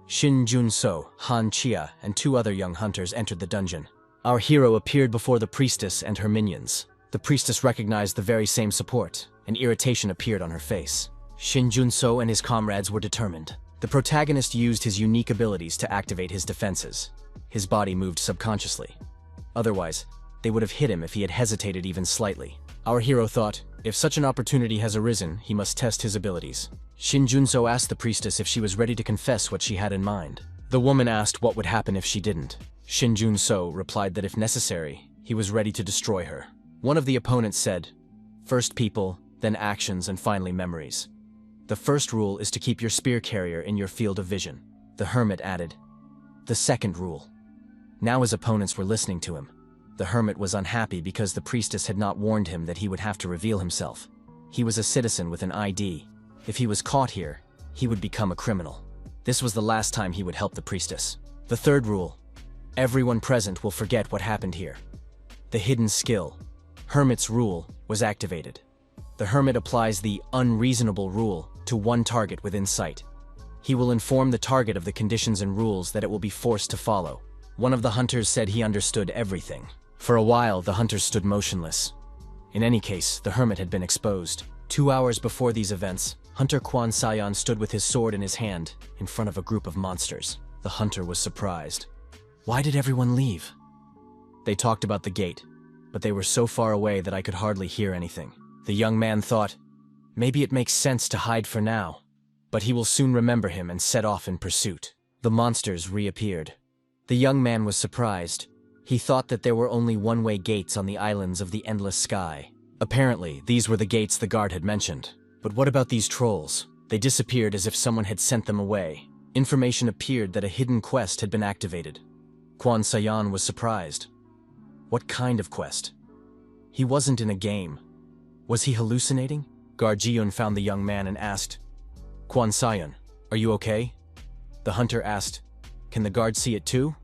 Shin Jun-so, Han Chia, and 2 other young hunters entered the dungeon. Our hero appeared before the priestess and her minions. The priestess recognized the very same support, and irritation appeared on her face. Shin Jun-so and his comrades were determined. The protagonist used his unique abilities to activate his defenses. His body moved subconsciously. Otherwise, they would have hit him if he had hesitated even slightly. Our hero thought, if such an opportunity has arisen, he must test his abilities. Shin Jun-so asked the priestess if she was ready to confess what she had in mind. The woman asked what would happen if she didn't. Shin Jun-so replied that if necessary, he was ready to destroy her. One of the opponents said, "First people, then actions, and finally memories. The first rule is to keep your spear carrier in your field of vision." The hermit added, "The second rule." Now his opponents were listening to him. The hermit was unhappy because the priestess had not warned him that he would have to reveal himself. He was a citizen with an ID. If he was caught here, he would become a criminal. This was the last time he would help the priestess. The third rule: everyone present will forget what happened here. The hidden skill, Hermit's Rule, was activated. The hermit applies the unreasonable rule to one target within sight. He will inform the target of the conditions and rules that it will be forced to follow. One of the hunters said he understood everything. For a while, the hunters stood motionless. In any case, the hermit had been exposed. 2 hours before these events, Hunter Quan Sayan stood with his sword in his hand, in front of a group of monsters. The hunter was surprised. Why did everyone leave? They talked about the gate, but they were so far away that I could hardly hear anything. The young man thought, maybe it makes sense to hide for now, but he will soon remember him and set off in pursuit. The monsters reappeared. The young man was surprised. He thought that there were only one-way gates on the islands of the endless sky. Apparently, these were the gates the guard had mentioned. But what about these trolls? They disappeared as if someone had sent them away. Information appeared that a hidden quest had been activated. Quan Sayan was surprised. What kind of quest? He wasn't in a game. Was he hallucinating? Guard Jiyun found the young man and asked, "Quan Sayan, are you okay?" The hunter asked, "Can the guard see it too?"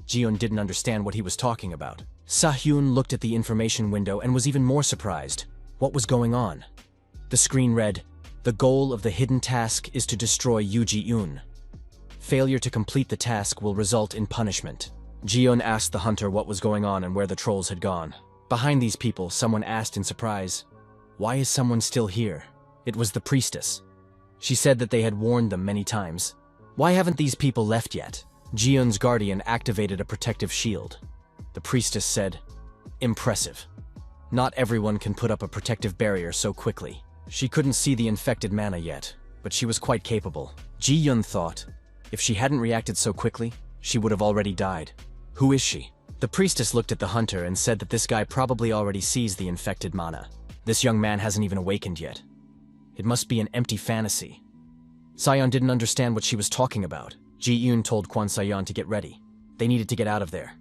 Jiyun didn't understand what he was talking about. Sahyun looked at the information window and was even more surprised. What was going on? The screen read, "The goal of the hidden task is to destroy Yu Ji-un. Failure to complete the task will result in punishment." Jiyun asked the hunter what was going on and where the trolls had gone. Behind these people, someone asked in surprise, "Why is someone still here?" It was the priestess. She said that they had warned them many times. Why haven't these people left yet? Jiyun's guardian activated a protective shield. The priestess said, "Impressive. Not everyone can put up a protective barrier so quickly." She couldn't see the infected mana yet, but she was quite capable. Jiyun thought, if she hadn't reacted so quickly, she would have already died. Who is she? The priestess looked at the hunter and said that this guy probably already sees the infected mana. This young man hasn't even awakened yet. It must be an empty fantasy. Sayan didn't understand what she was talking about. Ji-yoon told Quan Sayan to get ready. They needed to get out of there.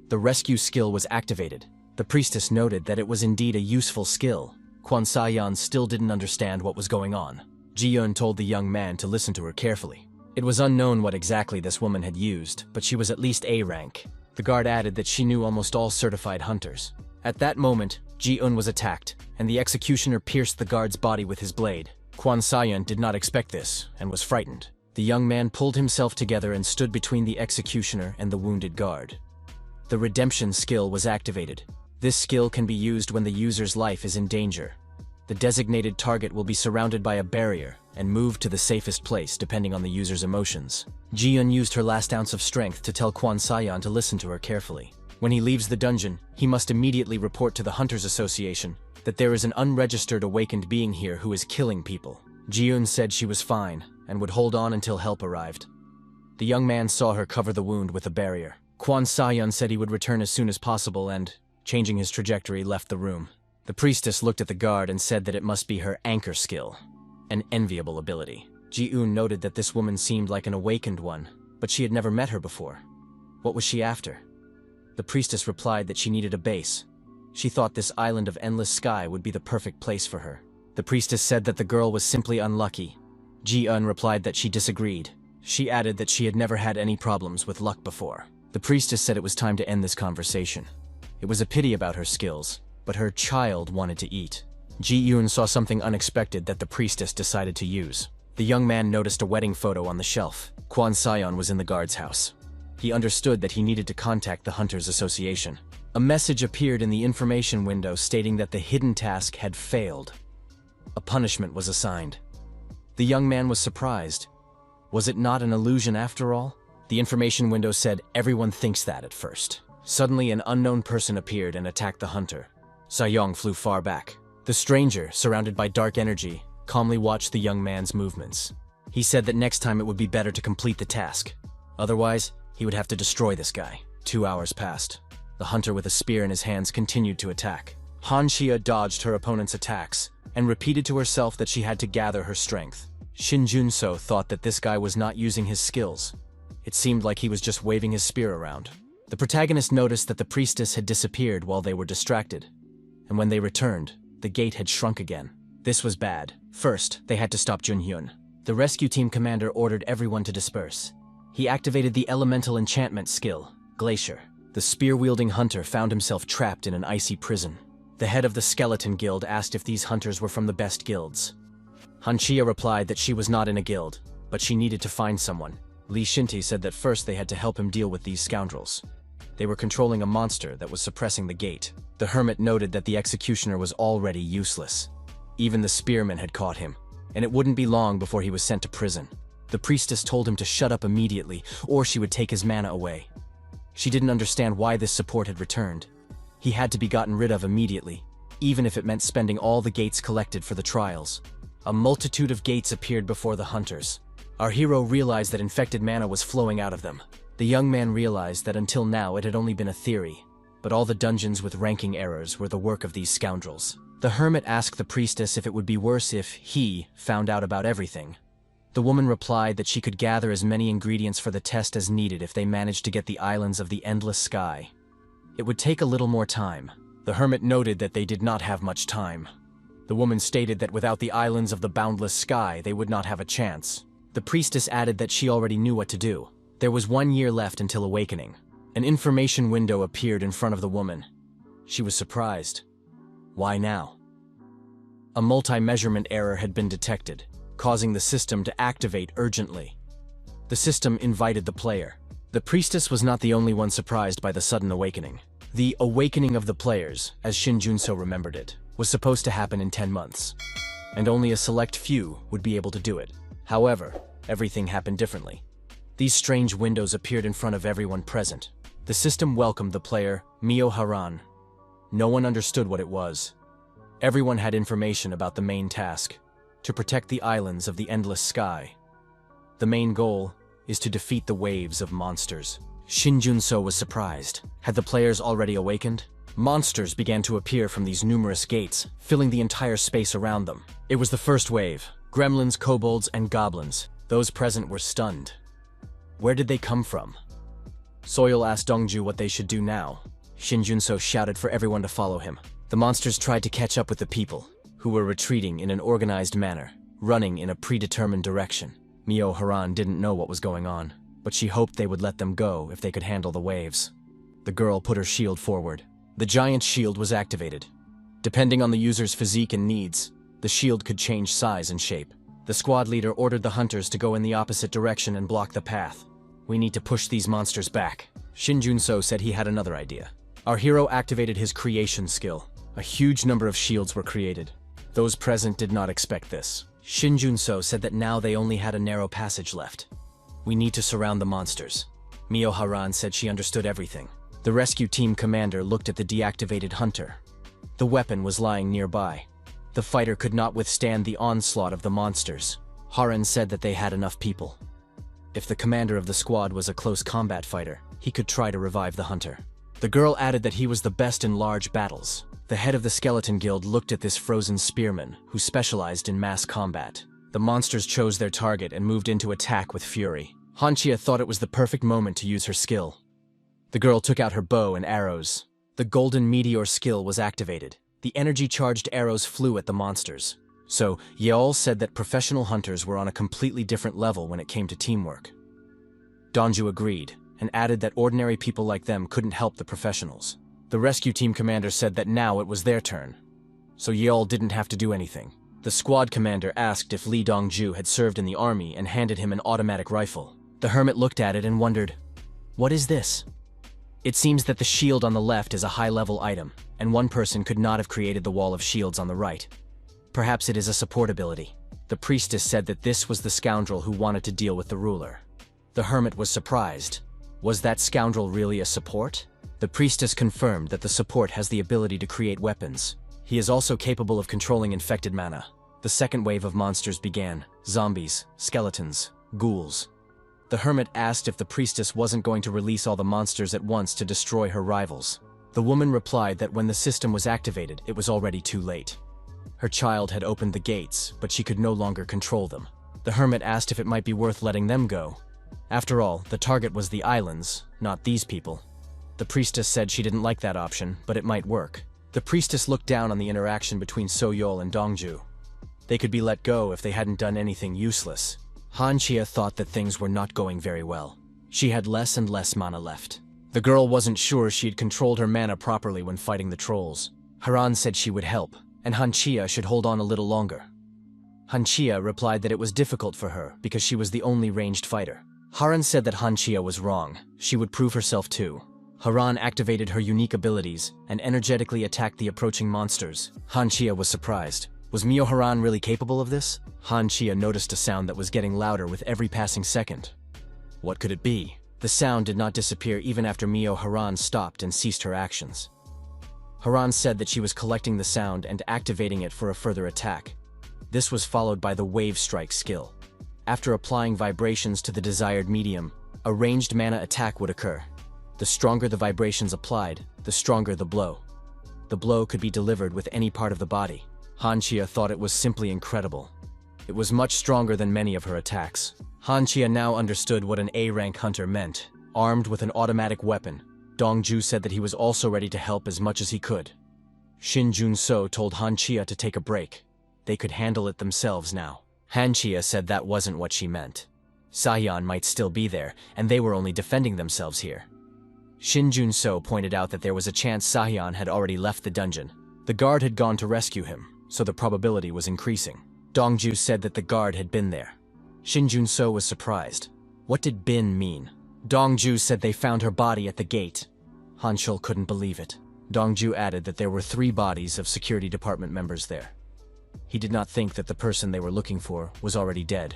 The rescue skill was activated. The priestess noted that it was indeed a useful skill. Quan Sayan still didn't understand what was going on. Ji-yoon told the young man to listen to her carefully. It was unknown what exactly this woman had used, but she was at least A rank. The guard added that she knew almost all certified hunters. At that moment, Ji-un was attacked, and the executioner pierced the guard's body with his blade. Kwon Sa-yeon did not expect this, and was frightened. The young man pulled himself together and stood between the executioner and the wounded guard. The redemption skill was activated. This skill can be used when the user's life is in danger. The designated target will be surrounded by a barrier and moved to the safest place depending on the user's emotions. Ji-un used her last ounce of strength to tell Kwon Sa-yeon to listen to her carefully. When he leaves the dungeon, he must immediately report to the Hunters Association that there is an unregistered awakened being here who is killing people. Ji-un said she was fine and would hold on until help arrived. The young man saw her cover the wound with a barrier. Kwon Sa-yeon said he would return as soon as possible and, changing his trajectory, left the room. The priestess looked at the guard and said that it must be her anchor skill, an enviable ability. Ji-un noted that this woman seemed like an awakened one, but she had never met her before. What was she after? The priestess replied that she needed a base. She thought this island of endless sky would be the perfect place for her. The priestess said that the girl was simply unlucky. Ji-un replied that she disagreed. She added that she had never had any problems with luck before. The priestess said it was time to end this conversation. It was a pity about her skills, but her child wanted to eat. Ji-un saw something unexpected that the priestess decided to use. The young man noticed a wedding photo on the shelf. Kwon Sa-yeon was in the guard's house. He understood that he needed to contact the Hunters Association. A message appeared in the information window stating that the hidden task had failed. A punishment was assigned. The young man was surprised. Was it not an illusion after all? The information window said everyone thinks that at first. Suddenly, an unknown person appeared and attacked the hunter. Sa-yeon flew far back. The stranger, surrounded by dark energy, calmly watched the young man's movements. He said that next time it would be better to complete the task. Otherwise, he would have to destroy this guy. 2 hours passed. The hunter with a spear in his hands continued to attack. Han Xia dodged her opponent's attacks and repeated to herself that she had to gather her strength. Shin Junso thought that this guy was not using his skills. It seemed like he was just waving his spear around. The protagonist noticed that the priestess had disappeared while they were distracted, and when they returned, the gate had shrunk again. This was bad. First, they had to stop Junhyun. The rescue team commander ordered everyone to disperse. He activated the elemental enchantment skill, Glacier. The spear-wielding hunter found himself trapped in an icy prison. The head of the skeleton guild asked if these hunters were from the best guilds. Han Xia replied that she was not in a guild, but she needed to find someone. Li Shinti said that first they had to help him deal with these scoundrels. They were controlling a monster that was suppressing the gate. The hermit noted that the executioner was already useless. Even the spearman had caught him, and it wouldn't be long before he was sent to prison. The priestess told him to shut up immediately, or she would take his mana away. She didn't understand why this support had returned. He had to be gotten rid of immediately, even if it meant spending all the gates collected for the trials. A multitude of gates appeared before the hunters. Our hero realized that infected mana was flowing out of them. The young man realized that until now it had only been a theory, but all the dungeons with ranking errors were the work of these scoundrels. The hermit asked the priestess if it would be worse if he found out about everything. The woman replied that she could gather as many ingredients for the test as needed if they managed to get the islands of the endless sky. It would take a little more time. The hermit noted that they did not have much time. The woman stated that without the islands of the boundless sky, they would not have a chance. The priestess added that she already knew what to do. There was 1 year left until awakening. An information window appeared in front of the woman. She was surprised. Why now? A multi-measurement error had been detected, causing the system to activate urgently. The system invited the player. The priestess was not the only one surprised by the sudden awakening. The awakening of the players, as Shin Junso remembered it, was supposed to happen in 10 months, and only a select few would be able to do it. However, everything happened differently. These strange windows appeared in front of everyone present. The system welcomed the player, Mio Haran. No one understood what it was. Everyone had information about the main task, to protect the islands of the endless sky. The main goal is to defeat the waves of monsters. Shin Junso was surprised. Had the players already awakened? Monsters began to appear from these numerous gates, filling the entire space around them. It was the first wave. Gremlins, kobolds, and goblins. Those present were stunned. Where did they come from? Soil asked Dongju what they should do now. Shin Junso shouted for everyone to follow him. The monsters tried to catch up with the people, who were retreating in an organized manner, running in a predetermined direction. Mio Haran didn't know what was going on, but she hoped they would let them go if they could handle the waves. The girl put her shield forward. The giant shield was activated. Depending on the user's physique and needs, the shield could change size and shape. The squad leader ordered the hunters to go in the opposite direction and block the path. We need to push these monsters back. Shin Jun-so said he had another idea. Our hero activated his creation skill. A huge number of shields were created. Those present did not expect this. Shin Jun-so said that now they only had a narrow passage left. We need to surround the monsters. Mio Haran said she understood everything. The rescue team commander looked at the deactivated hunter. The weapon was lying nearby. The fighter could not withstand the onslaught of the monsters. Haran said that they had enough people. If the commander of the squad was a close combat fighter, he could try to revive the hunter. The girl added that he was the best in large battles. The head of the skeleton guild looked at this frozen spearman, who specialized in mass combat. The monsters chose their target and moved into attack with fury. Hanchia thought it was the perfect moment to use her skill. The girl took out her bow and arrows. The golden meteor skill was activated. The energy-charged arrows flew at the monsters. So, Yael said that professional hunters were on a completely different level when it came to teamwork. Donju agreed, and added that ordinary people like them couldn't help the professionals. The rescue team commander said that now it was their turn, so Yael didn't have to do anything. The squad commander asked if Lee Dongju had served in the army and handed him an automatic rifle. The hermit looked at it and wondered, "What is this?" It seems that the shield on the left is a high-level item, and one person could not have created the wall of shields on the right. Perhaps it is a support ability. The priestess said that this was the scoundrel who wanted to deal with the ruler. The hermit was surprised. Was that scoundrel really a support? The priestess confirmed that the support has the ability to create weapons. He is also capable of controlling infected mana. The second wave of monsters began. Zombies, skeletons, ghouls. The hermit asked if the priestess wasn't going to release all the monsters at once to destroy her rivals. The woman replied that when the system was activated, it was already too late. Her child had opened the gates, but she could no longer control them. The hermit asked if it might be worth letting them go. After all, the target was the islands, not these people. The priestess said she didn't like that option, but it might work. The priestess looked down on the interaction between Soyol and Dongju. They could be let go if they hadn't done anything useless. Hanchia thought that things were not going very well. She had less and less mana left. The girl wasn't sure she had controlled her mana properly when fighting the trolls. Haran said she would help, and Hanchia should hold on a little longer. Hanchia replied that it was difficult for her because she was the only ranged fighter. Haran said that Hanchia was wrong. She would prove herself too. Haran activated her unique abilities and energetically attacked the approaching monsters. Hanchia was surprised. Was Mio Haran really capable of this? Hanchia noticed a sound that was getting louder with every passing second. What could it be? The sound did not disappear even after Mio Haran stopped and ceased her actions. Haran said that she was collecting the sound and activating it for a further attack. This was followed by the Wave Strike skill. After applying vibrations to the desired medium, a ranged mana attack would occur. The stronger the vibrations applied, the stronger the blow. The blow could be delivered with any part of the body. Hanchia thought it was simply incredible. It was much stronger than many of her attacks. Hanchia now understood what an A-rank hunter meant. Armed with an automatic weapon, Dongju said that he was also ready to help as much as he could. Shin Jun-so told Hanchia to take a break. They could handle it themselves now. Hanchia said that wasn't what she meant. Sahyeon might still be there, and they were only defending themselves here. Shin Jun-so pointed out that there was a chance Sahyeon had already left the dungeon. The guard had gone to rescue him, so the probability was increasing. Dongju said that the guard had been there. Shin Jun-so was surprised. What did bin mean? Dongju said they found her body at the gate. Hanchul couldn't believe it. Dongju added that there were 3 bodies of security department members there. He did not think that the person they were looking for was already dead.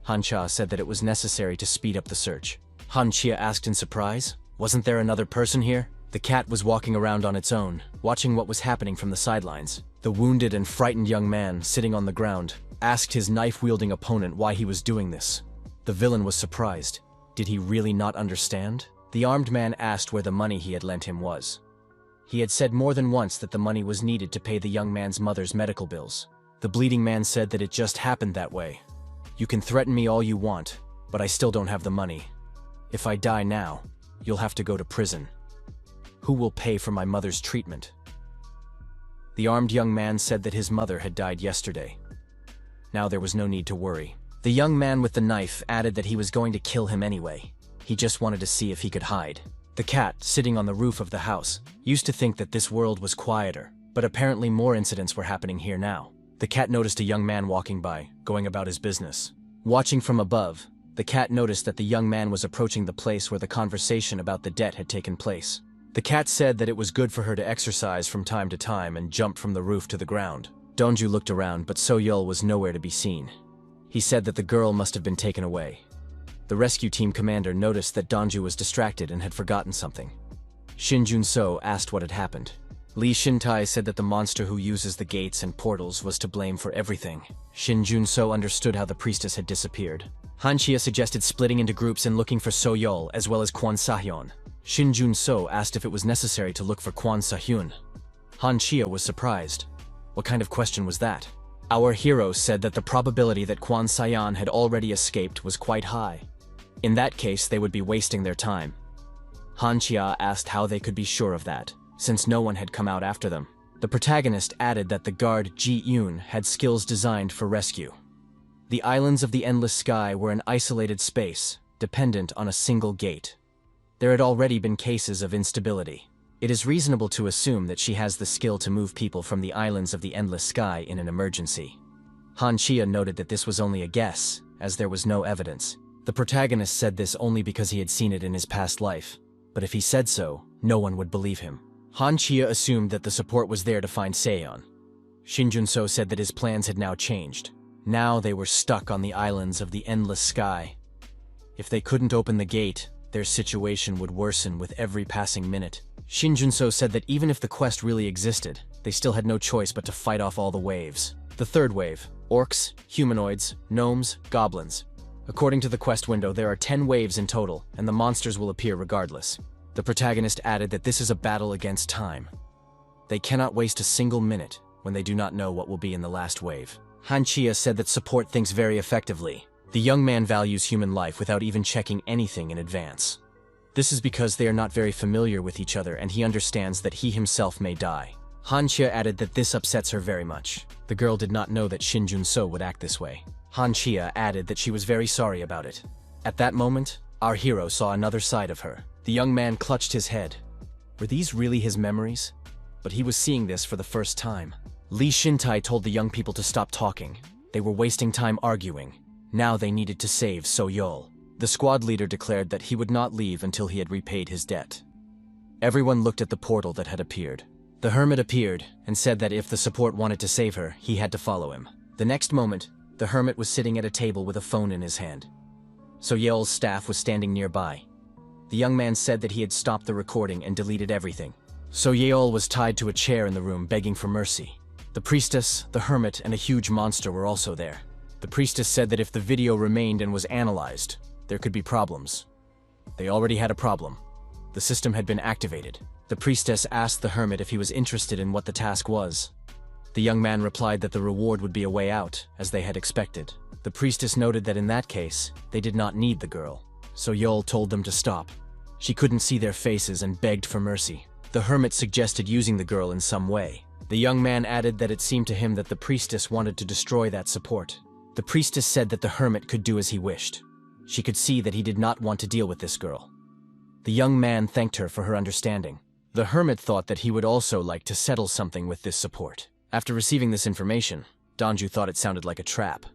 Hancha said that it was necessary to speed up the search. Hanchia asked in surprise, "Wasn't there another person here?" The cat was walking around on its own, watching what was happening from the sidelines. The wounded and frightened young man, sitting on the ground, asked his knife-wielding opponent why he was doing this. The villain was surprised. Did he really not understand? The armed man asked where the money he had lent him was. He had said more than once that the money was needed to pay the young man's mother's medical bills. The bleeding man said that it just happened that way. "You can threaten me all you want, but I still don't have the money. If I die now, you'll have to go to prison. Who will pay for my mother's treatment?" The armed young man said that his mother had died yesterday. Now there was no need to worry. The young man with the knife added that he was going to kill him anyway. He just wanted to see if he could hide. The cat, sitting on the roof of the house, used to think that this world was quieter. But apparently more incidents were happening here now. The cat noticed a young man walking by, going about his business. Watching from above, the cat noticed that the young man was approaching the place where the conversation about the debt had taken place. The cat said that it was good for her to exercise from time to time and jumped from the roof to the ground. Donju looked around, but So-yeol was nowhere to be seen. He said that the girl must have been taken away. The rescue team commander noticed that Donju was distracted and had forgotten something. Shin Jun-so asked what had happened. Lee Shin-tae said that the monster who uses the gates and portals was to blame for everything. Shin Jun-so understood how the priestess had disappeared. Han Chia suggested splitting into groups and looking for So-yeol as well as Kwon Sa-hyun. Shin Jun-so asked if it was necessary to look for Kwon Sa-hyun. Han Chia was surprised. What kind of question was that? Our hero said that the probability that Kwon Sa-hyun had already escaped was quite high. In that case, they would be wasting their time. Han Chia asked how they could be sure of that, since no one had come out after them. The protagonist added that the guard Ji-yoon had skills designed for rescue. The islands of the endless sky were an isolated space, dependent on a single gate. There had already been cases of instability. It is reasonable to assume that she has the skill to move people from the islands of the endless sky in an emergency. Han Chia noted that this was only a guess, as there was no evidence. The protagonist said this only because he had seen it in his past life, but if he said so, no one would believe him. Han Chia assumed that the support was there to find Seon. Shin Jun-so said that his plans had now changed. Now they were stuck on the islands of the endless sky. If they couldn't open the gate, their situation would worsen with every passing minute. Shin Jun-so said that even if the quest really existed, they still had no choice but to fight off all the waves. The third wave: orcs, humanoids, gnomes, goblins. According to the quest window, there are 10 waves in total, and the monsters will appear regardless. The protagonist added that this is a battle against time. They cannot waste a single minute when they do not know what will be in the last wave. Han Chia said that support thinks very effectively. The young man values human life without even checking anything in advance. This is because they are not very familiar with each other and he understands that he himself may die. Han Chia added that this upsets her very much. The girl did not know that Shin Jun-so would act this way. Han Chia added that she was very sorry about it. At that moment, our hero saw another side of her. The young man clutched his head. Were these really his memories? But he was seeing this for the first time. Lee Shin-tae told the young people to stop talking. They were wasting time arguing. Now they needed to save So-yeol. The squad leader declared that he would not leave until he had repaid his debt. Everyone looked at the portal that had appeared. The hermit appeared and said that if the support wanted to save her, he had to follow him. The next moment, the hermit was sitting at a table with a phone in his hand. So-yeol's staff was standing nearby. The young man said that he had stopped the recording and deleted everything. So-yeol was tied to a chair in the room begging for mercy. The priestess, the hermit, and a huge monster were also there. The priestess said that if the video remained and was analyzed, there could be problems. They already had a problem. The system had been activated. The priestess asked the hermit if he was interested in what the task was. The young man replied that the reward would be a way out, as they had expected. The priestess noted that in that case, they did not need the girl. So-yeol told them to stop. She couldn't see their faces and begged for mercy. The hermit suggested using the girl in some way. The young man added that it seemed to him that the priestess wanted to destroy that support. The priestess said that the hermit could do as he wished. She could see that he did not want to deal with this girl. The young man thanked her for her understanding. The hermit thought that he would also like to settle something with this support. After receiving this information, Donju thought it sounded like a trap.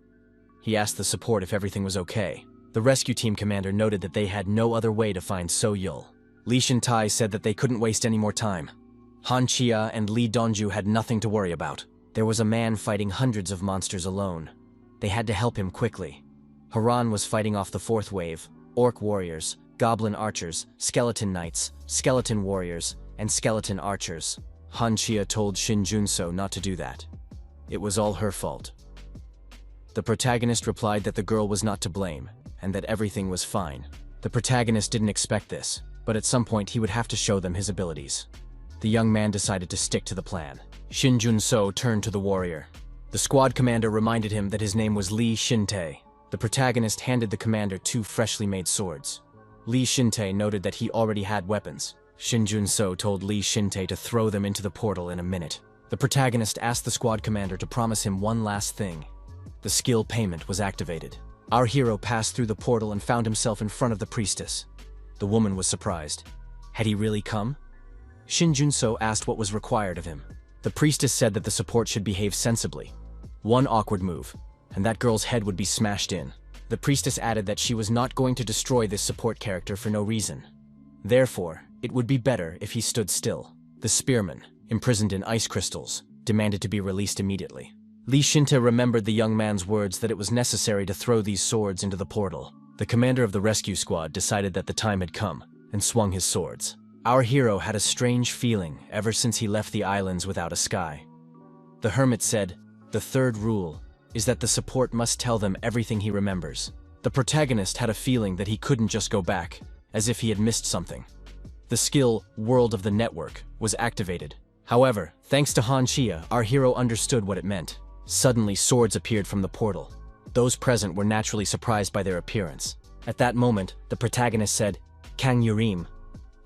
He asked the support if everything was okay. The rescue team commander noted that they had no other way to find So-yeol. Lee Shin-tae said that they couldn't waste any more time. Han Chia and Lee Donju had nothing to worry about. There was a man fighting hundreds of monsters alone. They had to help him quickly. Haran was fighting off the fourth wave: orc warriors, goblin archers, skeleton knights, skeleton warriors, and skeleton archers. Han Chia told Shin Jun-so not to do that. It was all her fault. The protagonist replied that the girl was not to blame, and that everything was fine. The protagonist didn't expect this, but at some point he would have to show them his abilities. The young man decided to stick to the plan. Shin Jun-so turned to the warrior. The squad commander reminded him that his name was Lee Shin-tae. The protagonist handed the commander 2 freshly made swords. Lee Shin-tae noted that he already had weapons. Shin Jun-so told Lee Shin-tae to throw them into the portal in a minute. The protagonist asked the squad commander to promise him one last thing. The skill payment was activated. Our hero passed through the portal and found himself in front of the priestess. The woman was surprised. Had he really come? Shin Jun-so asked what was required of him. The priestess said that the support should behave sensibly. One awkward move, and that girl's head would be smashed in. The priestess added that she was not going to destroy this support character for no reason. Therefore, it would be better if he stood still. The spearman, imprisoned in ice crystals, demanded to be released immediately. Li Shinta remembered the young man's words that it was necessary to throw these swords into the portal. The commander of the rescue squad decided that the time had come, and swung his swords. Our hero had a strange feeling ever since he left the islands without a sky. The hermit said, "The third rule is that the support must tell them everything he remembers." The protagonist had a feeling that he couldn't just go back, as if he had missed something. The skill, World of the Network, was activated. However, thanks to Han Chia, our hero understood what it meant. Suddenly, swords appeared from the portal. Those present were naturally surprised by their appearance. At that moment, the protagonist said, "Kang Yurim."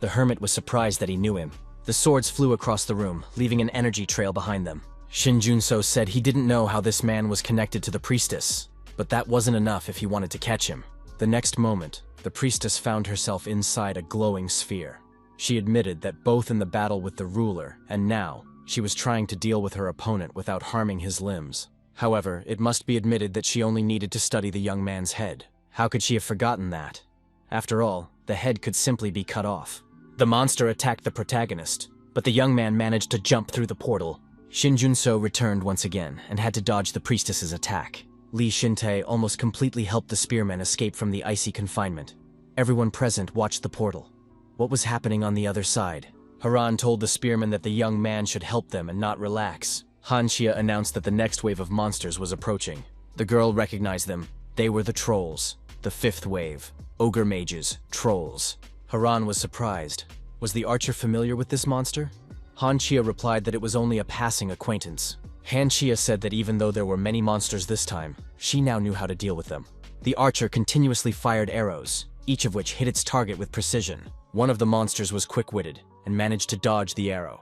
The hermit was surprised that he knew him. The swords flew across the room, leaving an energy trail behind them. Shin Junso said he didn't know how this man was connected to the priestess, but that wasn't enough if he wanted to catch him. The next moment, the priestess found herself inside a glowing sphere. She admitted that both in the battle with the ruler and now, she was trying to deal with her opponent without harming his limbs. However, it must be admitted that she only needed to study the young man's head. How could she have forgotten that? After all, the head could simply be cut off. The monster attacked the protagonist, but the young man managed to jump through the portal. Shin Junso returned once again and had to dodge the priestess's attack. Li Shinte almost completely helped the spearmen escape from the icy confinement. Everyone present watched the portal. What was happening on the other side? Haran told the spearmen that the young man should help them and not relax. Han Xia announced that the next wave of monsters was approaching. The girl recognized them. They were the trolls. The fifth wave. Ogre mages. Trolls. Haran was surprised. Was the archer familiar with this monster? Han Xia replied that it was only a passing acquaintance. Han Xia said that even though there were many monsters this time, she now knew how to deal with them. The archer continuously fired arrows, each of which hit its target with precision. One of the monsters was quick-witted and managed to dodge the arrow.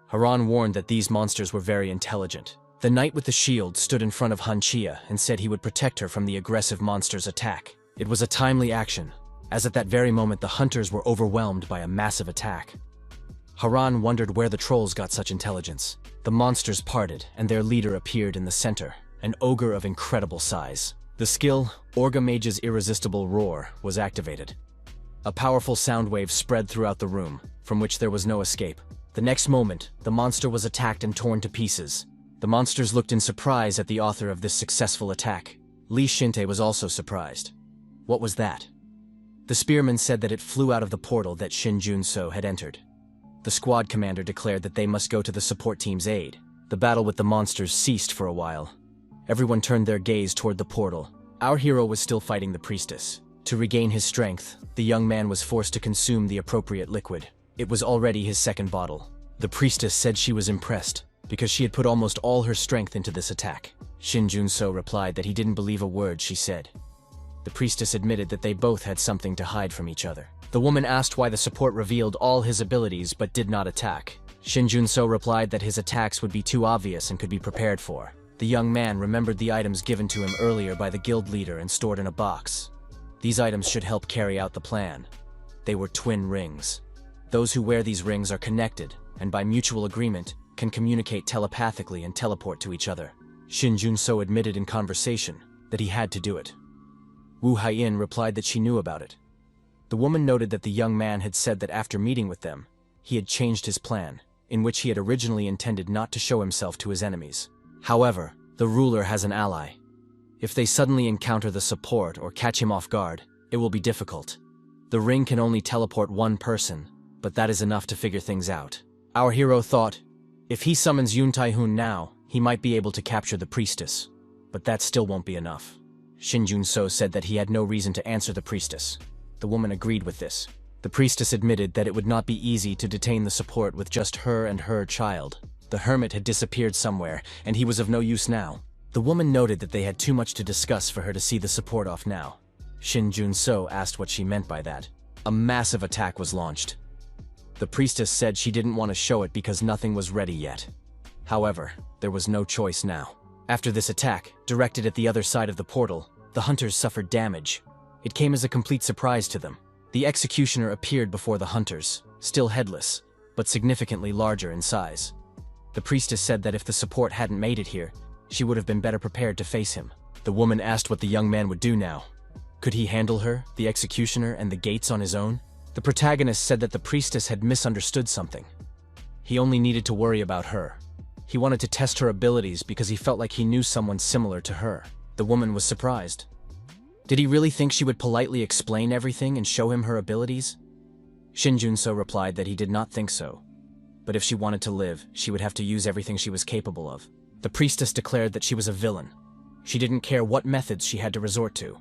Haran warned that these monsters were very intelligent. The knight with the shield stood in front of Han Xia and said he would protect her from the aggressive monster's attack. It was a timely action, as at that very moment the hunters were overwhelmed by a massive attack. Haran wondered where the trolls got such intelligence. The monsters parted, and their leader appeared in the center, an ogre of incredible size. The skill, Orga Mage's Irresistible Roar, was activated. A powerful sound wave spread throughout the room, from which there was no escape. The next moment, the monster was attacked and torn to pieces. The monsters looked in surprise at the author of this successful attack. Li Shinte was also surprised. What was that? The spearman said that it flew out of the portal that Shin Junso had entered. The squad commander declared that they must go to the support team's aid. The battle with the monsters ceased for a while. Everyone turned their gaze toward the portal. Our hero was still fighting the priestess. To regain his strength, the young man was forced to consume the appropriate liquid. It was already his second bottle. The priestess said she was impressed, because she had put almost all her strength into this attack. Shin Junso replied that he didn't believe a word she said. The priestess admitted that they both had something to hide from each other. The woman asked why the support revealed all his abilities but did not attack. Shin Junso replied that his attacks would be too obvious and could be prepared for. The young man remembered the items given to him earlier by the guild leader and stored in a box. These items should help carry out the plan. They were twin rings. Those who wear these rings are connected, and by mutual agreement, can communicate telepathically and teleport to each other. Shin Junso admitted in conversation that he had to do it. Wu Haiyin replied that she knew about it. The woman noted that the young man had said that after meeting with them, he had changed his plan, in which he had originally intended not to show himself to his enemies. However, the ruler has an ally. If they suddenly encounter the support or catch him off guard, it will be difficult. The ring can only teleport one person, but that is enough to figure things out. Our hero thought, if he summons Yun Tai-hun now, he might be able to capture the priestess. But that still won't be enough. Shin Junso said that he had no reason to answer the priestess. The woman agreed with this. The priestess admitted that it would not be easy to detain the support with just her and her child. The hermit had disappeared somewhere, and he was of no use now. The woman noted that they had too much to discuss for her to see the support off now. Shin Junso asked what she meant by that. A massive attack was launched. The priestess said she didn't want to show it because nothing was ready yet. However, there was no choice now. After this attack, directed at the other side of the portal, the hunters suffered damage. It came as a complete surprise to them. The executioner appeared before the hunters, still headless, but significantly larger in size. The priestess said that if the support hadn't made it here, she would have been better prepared to face him. The woman asked what the young man would do now. Could he handle her, the executioner, and the gates on his own? The protagonist said that the priestess had misunderstood something. He only needed to worry about her. He wanted to test her abilities because he felt like he knew someone similar to her. The woman was surprised. Did he really think she would politely explain everything and show him her abilities? Shin Junso replied that he did not think so. But if she wanted to live, she would have to use everything she was capable of. The priestess declared that she was a villain. She didn't care what methods she had to resort to.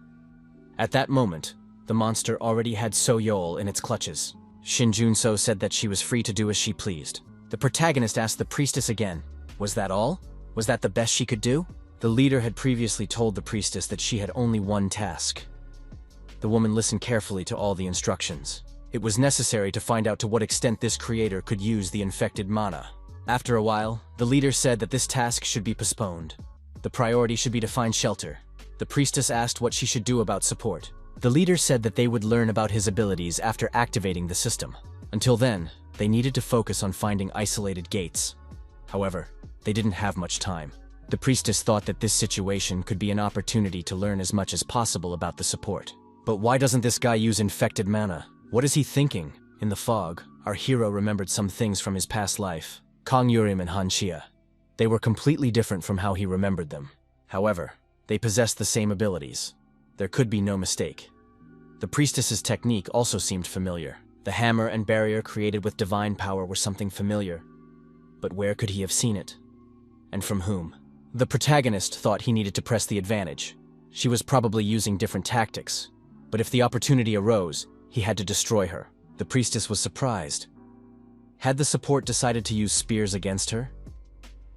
At that moment, the monster already had So-yeol in its clutches. Shin Junso said that she was free to do as she pleased. The protagonist asked the priestess again, was that all? Was that the best she could do? The leader had previously told the priestess that she had only one task. The woman listened carefully to all the instructions. It was necessary to find out to what extent this creator could use the infected mana. After a while, the leader said that this task should be postponed. The priority should be to find shelter. The priestess asked what she should do about support. The leader said that they would learn about his abilities after activating the system. Until then, they needed to focus on finding isolated gates. However, they didn't have much time. The priestess thought that this situation could be an opportunity to learn as much as possible about the support. But why doesn't this guy use infected mana? What is he thinking? In the fog, our hero remembered some things from his past life. Kang Yurim and Han Xia. They were completely different from how he remembered them. However, they possessed the same abilities. There could be no mistake. The priestess's technique also seemed familiar. The hammer and barrier created with divine power were something familiar. But where could he have seen it? And from whom? The protagonist thought he needed to press the advantage. She was probably using different tactics. But if the opportunity arose, he had to destroy her. The priestess was surprised. Had the support decided to use spears against her?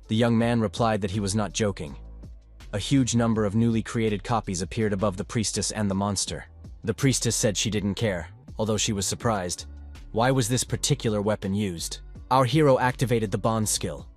The young man replied that he was not joking. A huge number of newly created copies appeared above the priestess and the monster. The priestess said she didn't care, although she was surprised. Why was this particular weapon used? Our hero activated the bond skill.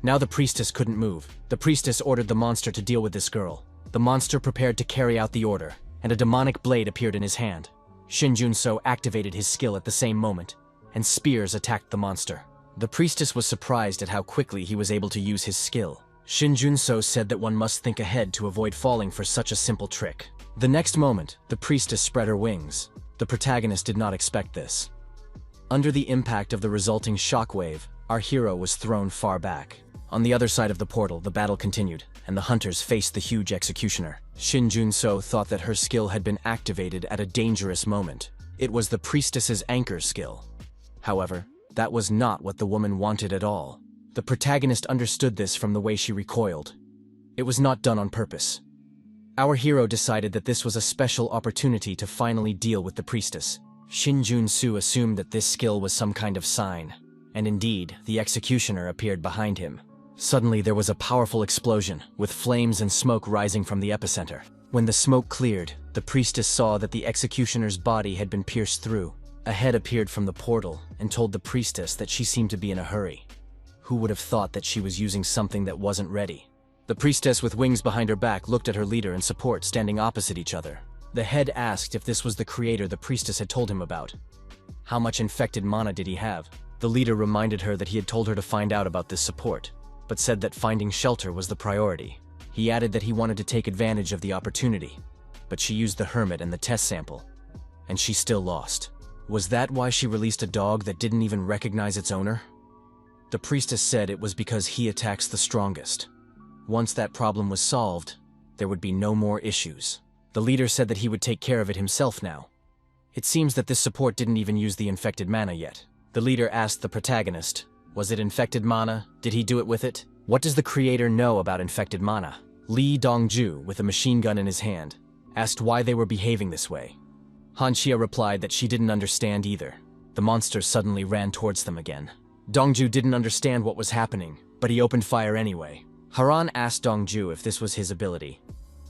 Now the priestess couldn't move. The priestess ordered the monster to deal with this girl. The monster prepared to carry out the order, and a demonic blade appeared in his hand. Shin Junso activated his skill at the same moment, and spears attacked the monster. The priestess was surprised at how quickly he was able to use his skill. Shin Junso said that one must think ahead to avoid falling for such a simple trick. The next moment, the priestess spread her wings. The protagonist did not expect this. Under the impact of the resulting shockwave, our hero was thrown far back. On the other side of the portal, the battle continued, and the hunters faced the huge executioner. Shin Junso thought that her skill had been activated at a dangerous moment. It was the priestess's anchor skill. However, that was not what the woman wanted at all. The protagonist understood this from the way she recoiled. It was not done on purpose. Our hero decided that this was a special opportunity to finally deal with the priestess. Shin Junso assumed that this skill was some kind of sign, and indeed, the executioner appeared behind him. Suddenly there was a powerful explosion, with flames and smoke rising from the epicenter. When the smoke cleared, the priestess saw that the executioner's body had been pierced through. A head appeared from the portal and told the priestess that she seemed to be in a hurry. Who would have thought that she was using something that wasn't ready? The priestess with wings behind her back looked at her leader and support standing opposite each other. The head asked if this was the creator the priestess had told him about. How much infected mana did he have? The leader reminded her that he had told her to find out about this support, but said that finding shelter was the priority. He added that he wanted to take advantage of the opportunity, but she used the hermit and the test sample, and she still lost. Was that why she released a dog that didn't even recognize its owner? The priestess said it was because he attacks the strongest. Once that problem was solved, there would be no more issues. The leader said that he would take care of it himself now. It seems that this support didn't even use the infected mana yet. The leader asked the protagonist, was it infected mana? Did he do it with it? What does the creator know about infected mana? Lee Dongju, with a machine gun in his hand, asked why they were behaving this way. Han Xia replied that she didn't understand either. The monster suddenly ran towards them again. Dongju didn't understand what was happening, but he opened fire anyway. Haran asked Dongju if this was his ability.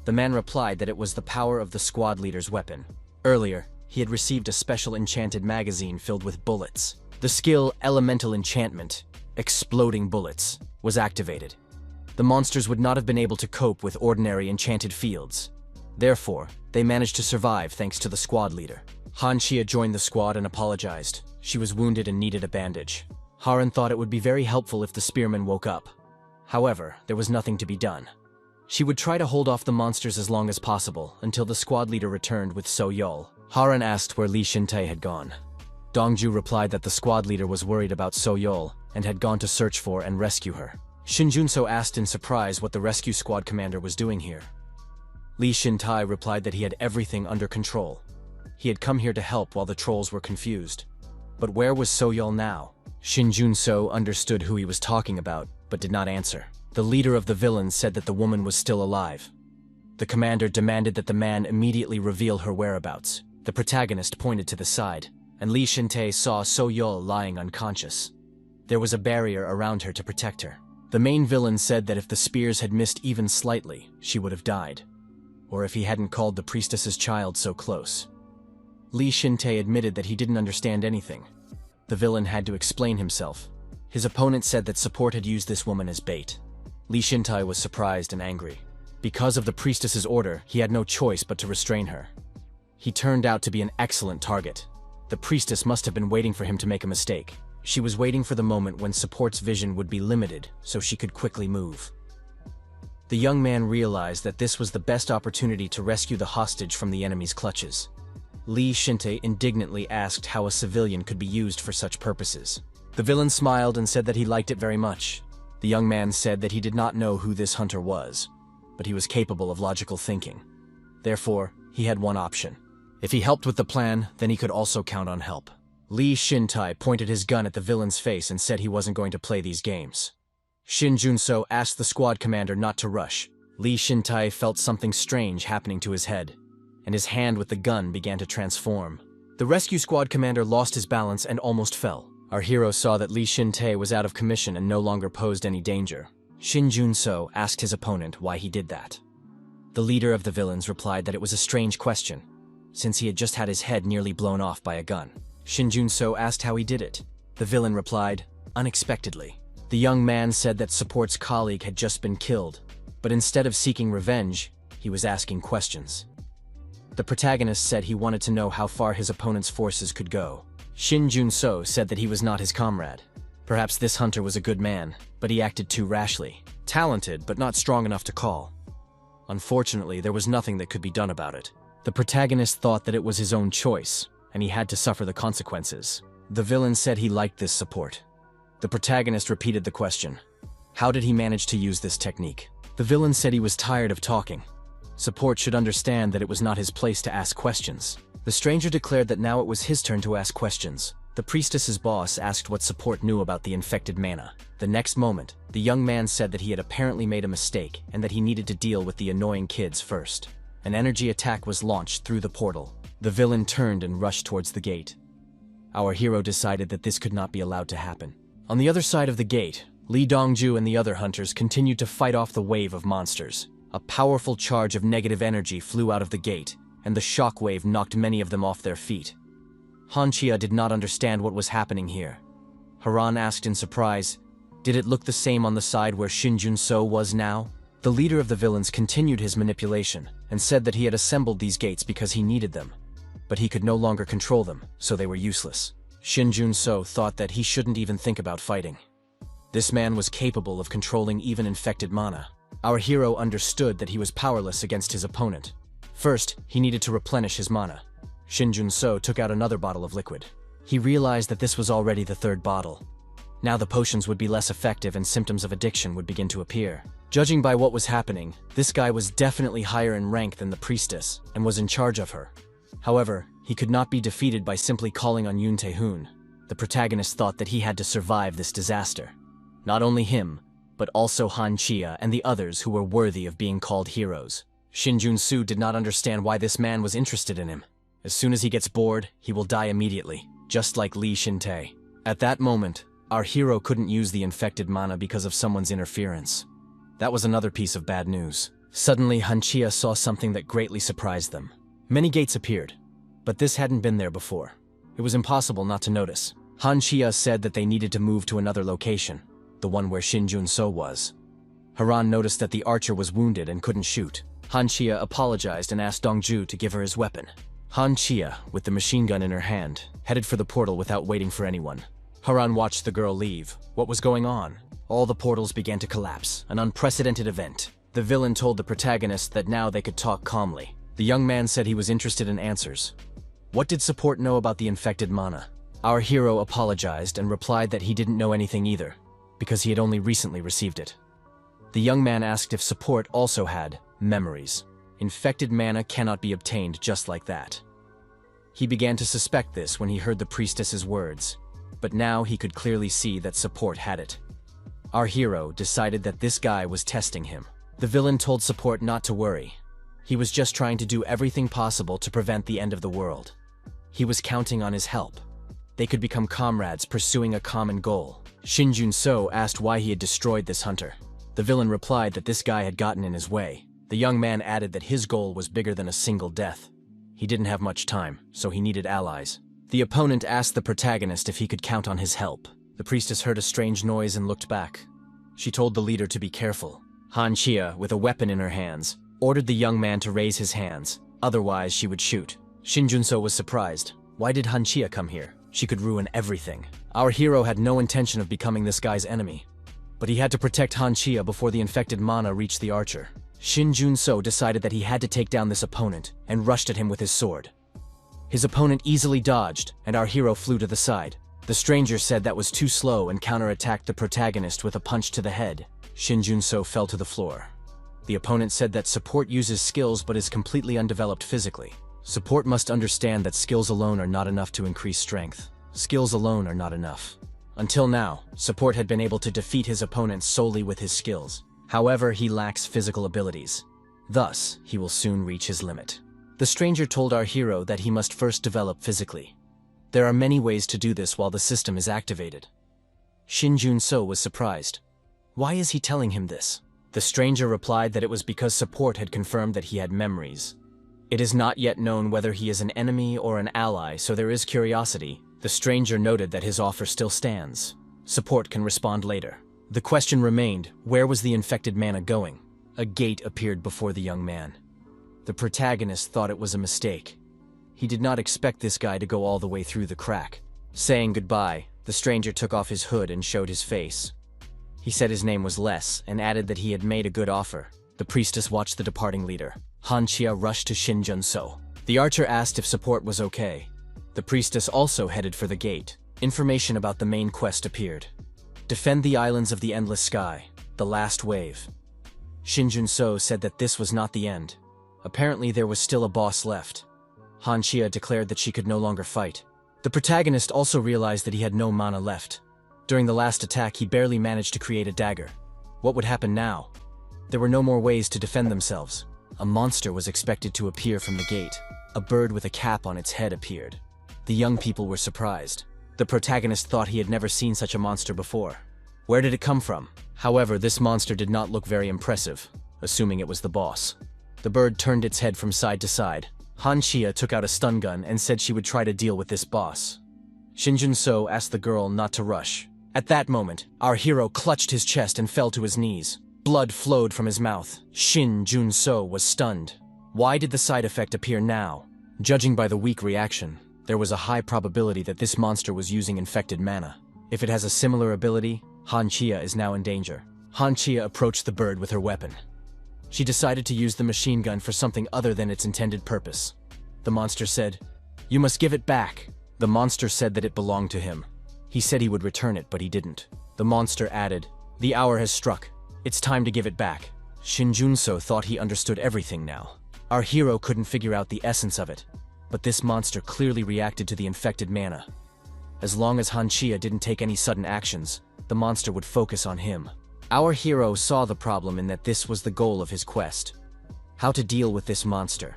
The man replied that it was the power of the squad leader's weapon. Earlier, he had received a special enchanted magazine filled with bullets. The skill Elemental Enchantment, Exploding Bullets, was activated. The monsters would not have been able to cope with ordinary enchanted fields. Therefore, they managed to survive thanks to the squad leader. Han Xia joined the squad and apologized. She was wounded and needed a bandage. Haran thought it would be very helpful if the spearman woke up. However, there was nothing to be done. She would try to hold off the monsters as long as possible until the squad leader returned with So Yol. Haran asked where Li Shintae had gone. Dongju replied that the squad leader was worried about So Yol and had gone to search for and rescue her. Shin Junso asked in surprise what the rescue squad commander was doing here. Li Shintae replied that he had everything under control. He had come here to help while the trolls were confused. But where was So Yol now? Shin Junso understood who he was talking about, but did not answer. The leader of the villains said that the woman was still alive. The commander demanded that the man immediately reveal her whereabouts. The protagonist pointed to the side, and Li Shintae saw So Yol lying unconscious. There was a barrier around her to protect her. The main villain said that if the spears had missed even slightly, she would have died. Or if he hadn't called the priestess's child so close. Li Shintae admitted that he didn't understand anything. The villain had to explain himself. His opponent said that support had used this woman as bait. Li Shintae was surprised and angry. Because of the priestess's order, he had no choice but to restrain her. He turned out to be an excellent target. The priestess must have been waiting for him to make a mistake. She was waiting for the moment when support's vision would be limited so she could quickly move. The young man realized that this was the best opportunity to rescue the hostage from the enemy's clutches. Li Shintae indignantly asked how a civilian could be used for such purposes. The villain smiled and said that he liked it very much. The young man said that he did not know who this hunter was, but he was capable of logical thinking. Therefore, he had one option. If he helped with the plan, then he could also count on help. Li Shintae pointed his gun at the villain's face and said he wasn't going to play these games. Shin Junso asked the squad commander not to rush. Li Shintae felt something strange happening to his head, and his hand with the gun began to transform. The rescue squad commander lost his balance and almost fell. Our hero saw that Li Shintae was out of commission and no longer posed any danger. Shin Junso asked his opponent why he did that. The leader of the villains replied that it was a strange question, since he had just had his head nearly blown off by a gun. Shin Junso asked how he did it. The villain replied, unexpectedly. The young man said that support's colleague had just been killed, but instead of seeking revenge, he was asking questions. The protagonist said he wanted to know how far his opponent's forces could go. Shin Junso said that he was not his comrade. Perhaps this hunter was a good man, but he acted too rashly. Talented, but not strong enough to call. Unfortunately, there was nothing that could be done about it. The protagonist thought that it was his own choice, and he had to suffer the consequences. The villain said he liked this support. The protagonist repeated the question. How did he manage to use this technique? The villain said he was tired of talking. Support should understand that it was not his place to ask questions. The stranger declared that now it was his turn to ask questions. The priestess's boss asked what support knew about the infected mana. The next moment, the young man said that he had apparently made a mistake and that he needed to deal with the annoying kids first. An energy attack was launched through the portal. The villain turned and rushed towards the gate. Our hero decided that this could not be allowed to happen. On the other side of the gate, Li Dongju and the other hunters continued to fight off the wave of monsters. A powerful charge of negative energy flew out of the gate, and the shockwave knocked many of them off their feet. Hanchia did not understand what was happening here. Haran asked in surprise, did it look the same on the side where Shin Junso was now? The leader of the villains continued his manipulation, and said that he had assembled these gates because he needed them. But he could no longer control them, so they were useless. Shin Junso thought that he shouldn't even think about fighting. This man was capable of controlling even infected mana. Our hero understood that he was powerless against his opponent. First, he needed to replenish his mana. Shin Junso took out another bottle of liquid. He realized that this was already the third bottle. Now the potions would be less effective and symptoms of addiction would begin to appear. Judging by what was happening, this guy was definitely higher in rank than the priestess and was in charge of her. However, he could not be defeated by simply calling on Yoon Tae-hoon. The protagonist thought that he had to survive this disaster. Not only him, but also Han Chia and the others who were worthy of being called heroes. Shin Jun-soo did not understand why this man was interested in him. As soon as he gets bored, he will die immediately, just like Li Shintae. At that moment, our hero couldn't use the infected mana because of someone's interference. That was another piece of bad news. Suddenly, Han Chia saw something that greatly surprised them. Many gates appeared, but this hadn't been there before. It was impossible not to notice. Han Chia said that they needed to move to another location, the one where Shin Jun-so was. Haran noticed that the archer was wounded and couldn't shoot. Han Chia apologized and asked Dongju to give her his weapon. Han Chia, with the machine gun in her hand, headed for the portal without waiting for anyone. Haran watched the girl leave. What was going on? All the portals began to collapse, an unprecedented event. The villain told the protagonist that now they could talk calmly. The young man said he was interested in answers. What did support know about the infected mana? Our hero apologized and replied that he didn't know anything either, because he had only recently received it. The young man asked if support also had memories. Infected mana cannot be obtained just like that. He began to suspect this when he heard the priestess's words, but now he could clearly see that support had it. Our hero decided that this guy was testing him. The villain told support not to worry. He was just trying to do everything possible to prevent the end of the world. He was counting on his help. They could become comrades pursuing a common goal. Shin Jun-so asked why he had destroyed this hunter. The villain replied that this guy had gotten in his way. The young man added that his goal was bigger than a single death. He didn't have much time, so he needed allies. The opponent asked the protagonist if he could count on his help. The priestess heard a strange noise and looked back. She told the leader to be careful. Han Chia, with a weapon in her hands, ordered the young man to raise his hands, otherwise she would shoot. Shin Jun-so was surprised. Why did Han Chia come here? She could ruin everything. Our hero had no intention of becoming this guy's enemy, but he had to protect Han Chia before the infected mana reached the archer. Shin Jun-so decided that he had to take down this opponent and rushed at him with his sword. His opponent easily dodged, and our hero flew to the side. The stranger said that was too slow and counterattacked the protagonist with a punch to the head. Shin Jun-so fell to the floor. The opponent said that support uses skills but is completely undeveloped physically. Support must understand that skills alone are not enough to increase strength. Skills alone are not enough. Until now, support had been able to defeat his opponent solely with his skills. However, he lacks physical abilities. Thus, he will soon reach his limit. The stranger told our hero that he must first develop physically. There are many ways to do this while the system is activated. Shin Jun-so was surprised. Why is he telling him this? The stranger replied that it was because support had confirmed that he had memories. It is not yet known whether he is an enemy or an ally, so there is curiosity. The stranger noted that his offer still stands. Support can respond later. The question remained, where was the infected mana going? A gate appeared before the young man. The protagonist thought it was a mistake. He did not expect this guy to go all the way through the crack. Saying goodbye, the stranger took off his hood and showed his face. He said his name was Les and added that he had made a good offer. The priestess watched the departing leader. Han Chia rushed to Shin Jun-so. The archer asked if support was okay. The priestess also headed for the gate. Information about the main quest appeared. Defend the islands of the endless sky, the last wave. Shin Jun-so said that this was not the end. Apparently there was still a boss left. Han Chia declared that she could no longer fight. The protagonist also realized that he had no mana left. During the last attack, he barely managed to create a dagger. What would happen now? There were no more ways to defend themselves. A monster was expected to appear from the gate. A bird with a cap on its head appeared. The young people were surprised. The protagonist thought he had never seen such a monster before. Where did it come from? However, this monster did not look very impressive, assuming it was the boss. The bird turned its head from side to side. Han Chia took out a stun gun and said she would try to deal with this boss. Shin Jun-so asked the girl not to rush. At that moment, our hero clutched his chest and fell to his knees. Blood flowed from his mouth. Shin Jun-so was stunned. Why did the side effect appear now? Judging by the weak reaction, there was a high probability that this monster was using infected mana. If it has a similar ability, Han Chia is now in danger. Han Chia approached the bird with her weapon. She decided to use the machine gun for something other than its intended purpose. The monster said, "You must give it back." The monster said that it belonged to him. He said he would return it, but he didn't. The monster added, "The hour has struck. It's time to give it back." Shin Jun-so thought he understood everything now. Our hero couldn't figure out the essence of it, but this monster clearly reacted to the infected mana. As long as Han Chia didn't take any sudden actions, the monster would focus on him. Our hero saw the problem in that this was the goal of his quest. How to deal with this monster?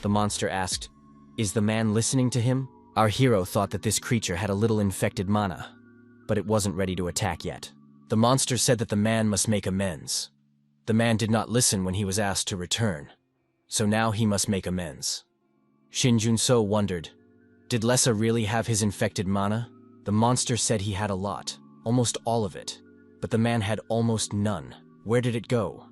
The monster asked, "Is the man listening to him?" Our hero thought that this creature had a little infected mana, but it wasn't ready to attack yet. The monster said that the man must make amends. The man did not listen when he was asked to return, so now he must make amends. Shin Jun-so wondered, did Lessa really have his infected mana? The monster said he had a lot, almost all of it, but the man had almost none. Where did it go?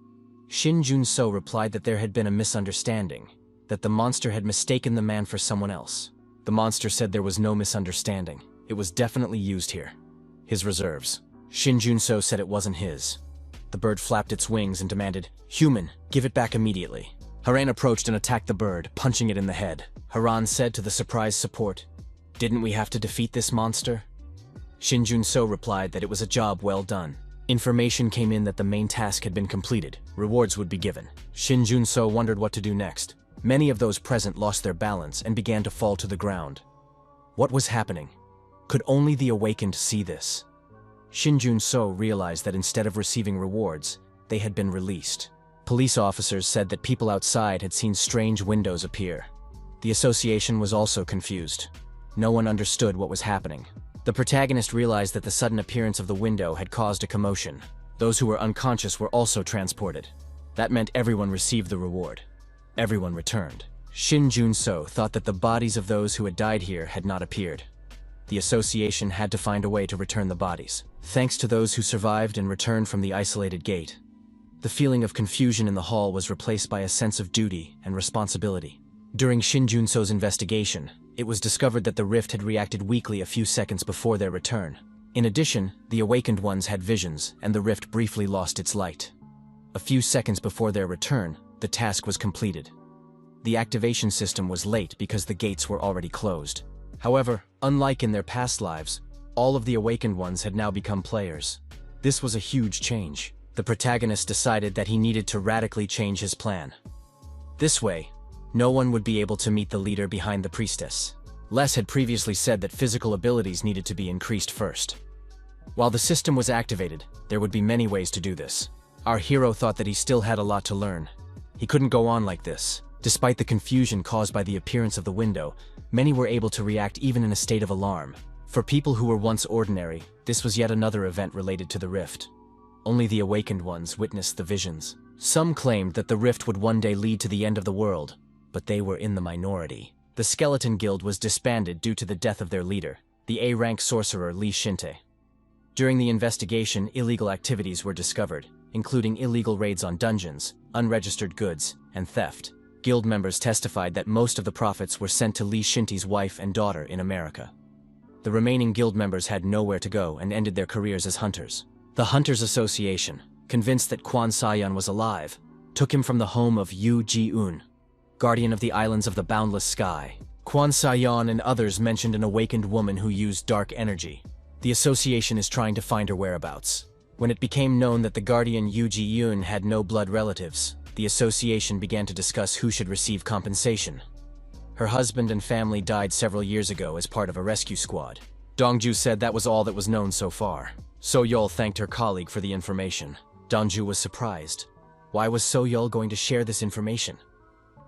Shin Jun-so replied that there had been a misunderstanding, that the monster had mistaken the man for someone else. The monster said there was no misunderstanding. It was definitely used here. His reserves. Shin Junso said it wasn't his. The bird flapped its wings and demanded, "Human, give it back immediately." Haran approached and attacked the bird, punching it in the head. Haran said to the surprised support, "Didn't we have to defeat this monster?" Shin Junso replied that it was a job well done. Information came in that the main task had been completed. Rewards would be given. Shin Junso wondered what to do next. Many of those present lost their balance and began to fall to the ground. What was happening? Could only the awakened see this? Shin Junso realized that instead of receiving rewards, they had been released. Police officers said that people outside had seen strange windows appear. The association was also confused. No one understood what was happening. The protagonist realized that the sudden appearance of the window had caused a commotion. Those who were unconscious were also transported. That meant everyone received the reward. Everyone returned. Shin Junso thought that the bodies of those who had died here had not appeared. The association had to find a way to return the bodies. Thanks to those who survived and returned from the isolated gate, the feeling of confusion in the hall was replaced by a sense of duty and responsibility. During Shin Junso's investigation, it was discovered that the rift had reacted weakly a few seconds before their return. In addition, the awakened ones had visions, and the rift briefly lost its light. A few seconds before their return, the task was completed. The activation system was late because the gates were already closed. However, unlike in their past lives, all of the awakened ones had now become players. This was a huge change. The protagonist decided that he needed to radically change his plan. This way, no one would be able to meet the leader behind the priestess. Les had previously said that physical abilities needed to be increased first. While the system was activated, there would be many ways to do this. Our hero thought that he still had a lot to learn. He couldn't go on like this. Despite the confusion caused by the appearance of the window, many were able to react even in a state of alarm. For people who were once ordinary, this was yet another event related to the rift. Only the awakened ones witnessed the visions. Some claimed that the rift would one day lead to the end of the world, but they were in the minority. The Skeleton Guild was disbanded due to the death of their leader, the A-rank sorcerer Li Shinte. During the investigation, illegal activities were discovered, including illegal raids on dungeons, unregistered goods, and theft. Guild members testified that most of the profits were sent to Li Shinte's wife and daughter in America. The remaining guild members had nowhere to go and ended their careers as hunters. The Hunters Association, convinced that Kwan Sayan was alive, took him from the home of Yu Ji-un, guardian of the islands of the boundless sky. Kwan Sayan and others mentioned an awakened woman who used dark energy. The association is trying to find her whereabouts. When it became known that the guardian Yu Ji-un had no blood relatives, the association began to discuss who should receive compensation. Her husband and family died several years ago as part of a rescue squad. Dongju said that was all that was known so far. So-yeol thanked her colleague for the information. Dongju was surprised. Why was So-yeol going to share this information?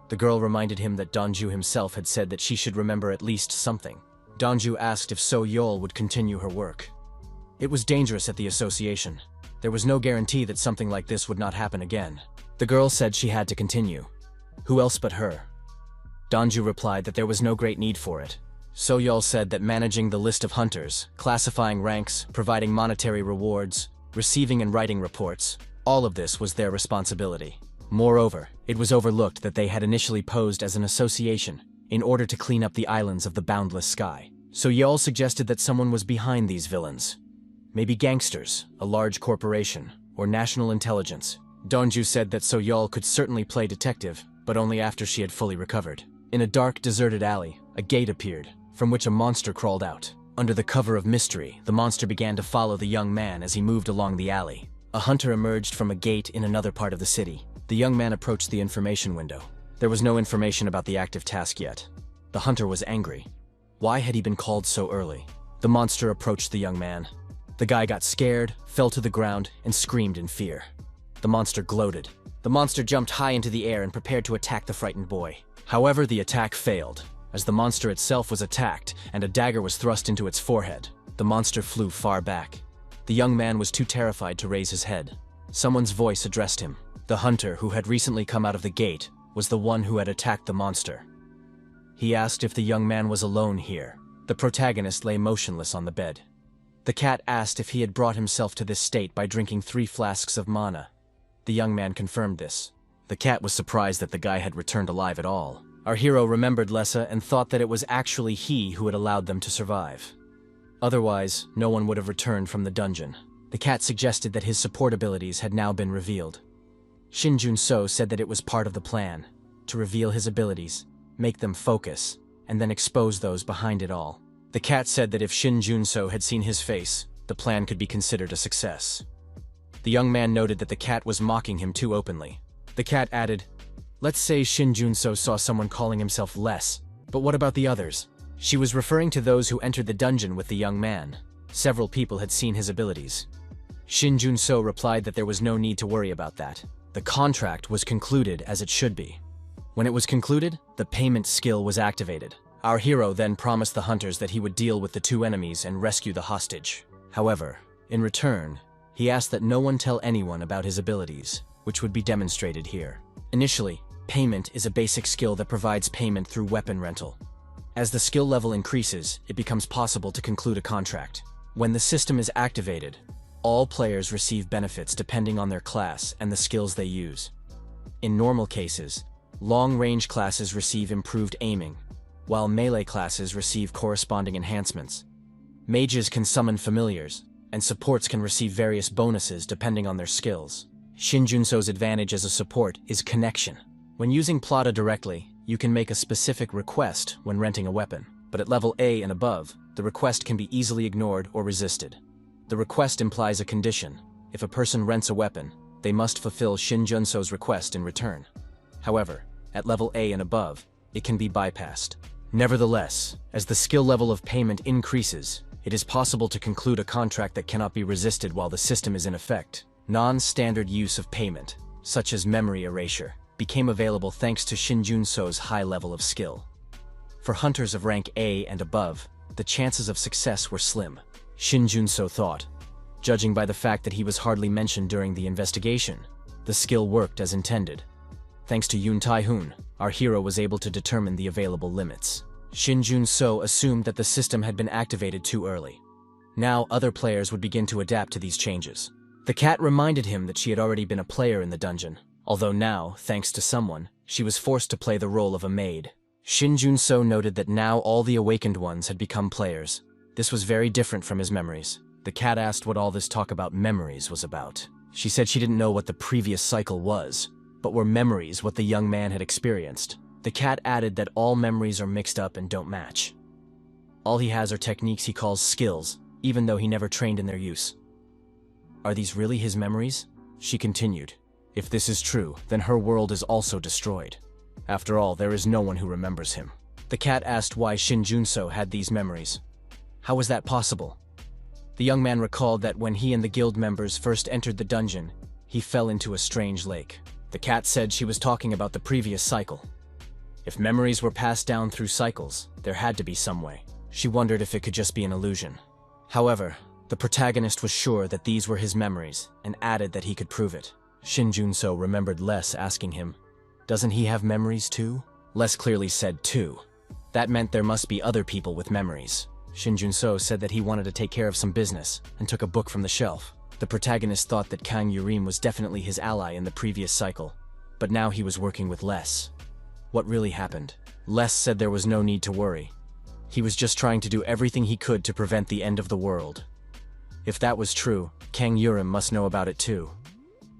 The girl reminded him that Dongju himself had said that she should remember at least something. Dongju asked if So-yeol would continue her work. It was dangerous at the association. There was no guarantee that something like this would not happen again. The girl said she had to continue. Who else but her? Dongju replied that there was no great need for it. So-yeol said that managing the list of hunters, classifying ranks, providing monetary rewards, receiving and writing reports, all of this was their responsibility. Moreover, it was overlooked that they had initially posed as an association in order to clean up the islands of the boundless sky. So-yeol suggested that someone was behind these villains. Maybe gangsters, a large corporation, or national intelligence. Dongju said that So-yeol could certainly play detective, but only after she had fully recovered. In a dark, deserted alley, a gate appeared, from which a monster crawled out. Under the cover of mystery, the monster began to follow the young man as he moved along the alley. A hunter emerged from a gate in another part of the city. The young man approached the information window. There was no information about the active task yet. The hunter was angry. Why had he been called so early? The monster approached the young man. The guy got scared, fell to the ground, and screamed in fear. The monster gloated. The monster jumped high into the air and prepared to attack the frightened boy. However, the attack failed, as the monster itself was attacked and a dagger was thrust into its forehead. The monster flew far back. The young man was too terrified to raise his head. Someone's voice addressed him. The hunter, who had recently come out of the gate, was the one who had attacked the monster. He asked if the young man was alone here. The protagonist lay motionless on the bed. The cat asked if he had brought himself to this state by drinking 3 flasks of mana. The young man confirmed this. The cat was surprised that the guy had returned alive at all. Our hero remembered Lessa and thought that it was actually he who had allowed them to survive. Otherwise, no one would have returned from the dungeon. The cat suggested that his support abilities had now been revealed. Shin Jun-so said that it was part of the plan, to reveal his abilities, make them focus, and then expose those behind it all. The cat said that if Shin Jun-so had seen his face, the plan could be considered a success. The young man noted that the cat was mocking him too openly. The cat added, "Let's say Shin Jun-so saw someone calling himself less, but what about the others?" She was referring to those who entered the dungeon with the young man. Several people had seen his abilities. Shin Jun-so replied that there was no need to worry about that. The contract was concluded as it should be. When it was concluded, the payment skill was activated. Our hero then promised the hunters that he would deal with the two enemies and rescue the hostage. However, in return, he asked that no one tell anyone about his abilities, which would be demonstrated here. Initially, payment is a basic skill that provides payment through weapon rental. As the skill level increases, it becomes possible to conclude a contract. When the system is activated, all players receive benefits depending on their class and the skills they use. In normal cases, long-range classes receive improved aiming, while melee classes receive corresponding enhancements. Mages can summon familiars, and supports can receive various bonuses depending on their skills. Shin Jun-so's advantage as a support is connection. When using Plata directly, you can make a specific request when renting a weapon, but at level A and above, the request can be easily ignored or resisted. The request implies a condition. If a person rents a weapon, they must fulfill Shin Jun-so's request in return. However, at level A and above, it can be bypassed. Nevertheless, as the skill level of payment increases, it is possible to conclude a contract that cannot be resisted while the system is in effect. Non-standard use of payment, such as memory erasure, became available thanks to Shin Jun-so's high level of skill. For hunters of rank A and above, the chances of success were slim. Shin Jun-so thought. Judging by the fact that he was hardly mentioned during the investigation, the skill worked as intended. Thanks to Yoon Tae-hoon, our hero was able to determine the available limits. Shin Jun-so assumed that the system had been activated too early. Now other players would begin to adapt to these changes. The cat reminded him that she had already been a player in the dungeon, although now, thanks to someone, she was forced to play the role of a maid. Shin Jun-so noted that now all the awakened ones had become players. This was very different from his memories. The cat asked what all this talk about memories was about. She said she didn't know what the previous cycle was, but were memories what the young man had experienced. The cat added that all memories are mixed up and don't match. All he has are techniques he calls skills, even though he never trained in their use. Are these really his memories? She continued. If this is true, then her world is also destroyed. After all, there is no one who remembers him. The cat asked why Shin Jun-so had these memories. How was that possible? The young man recalled that when he and the guild members first entered the dungeon, he fell into a strange lake. The cat said she was talking about the previous cycle. If memories were passed down through cycles, there had to be some way. She wondered if it could just be an illusion. However, the protagonist was sure that these were his memories and added that he could prove it. Shin Jun-so remembered Les asking him, "Doesn't he have memories too?" Les clearly said too. That meant there must be other people with memories. Shin Jun-so said that he wanted to take care of some business and took a book from the shelf. The protagonist thought that Kang Yurim was definitely his ally in the previous cycle, but now he was working with Les. What really happened? Les said there was no need to worry. He was just trying to do everything he could to prevent the end of the world. If that was true, Kang Yurim must know about it too.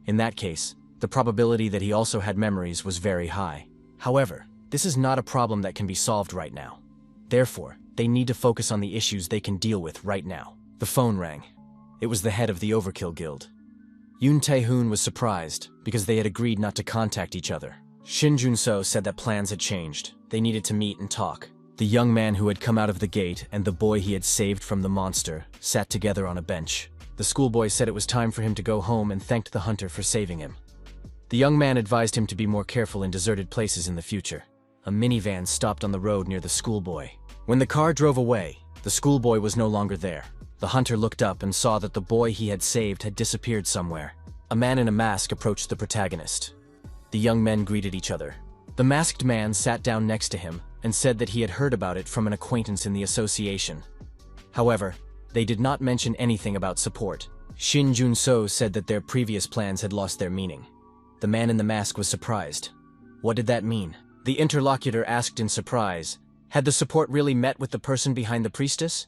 In that case, the probability that he also had memories was very high. However, this is not a problem that can be solved right now. Therefore, they need to focus on the issues they can deal with right now. The phone rang. It was the head of the Overkill Guild. Yoon Tae-hoon was surprised because they had agreed not to contact each other. Shin Jun-so said that plans had changed. They needed to meet and talk. The young man who had come out of the gate and the boy he had saved from the monster sat together on a bench. The schoolboy said it was time for him to go home and thanked the hunter for saving him. The young man advised him to be more careful in deserted places in the future. A minivan stopped on the road near the schoolboy. When the car drove away, the schoolboy was no longer there. The hunter looked up and saw that the boy he had saved had disappeared somewhere. A man in a mask approached the protagonist. The young men greeted each other. The masked man sat down next to him and said that he had heard about it from an acquaintance in the association. However, they did not mention anything about support. Shin Jun-so said that their previous plans had lost their meaning. The man in the mask was surprised. What did that mean? The interlocutor asked in surprise, had the support really met with the person behind the priestess?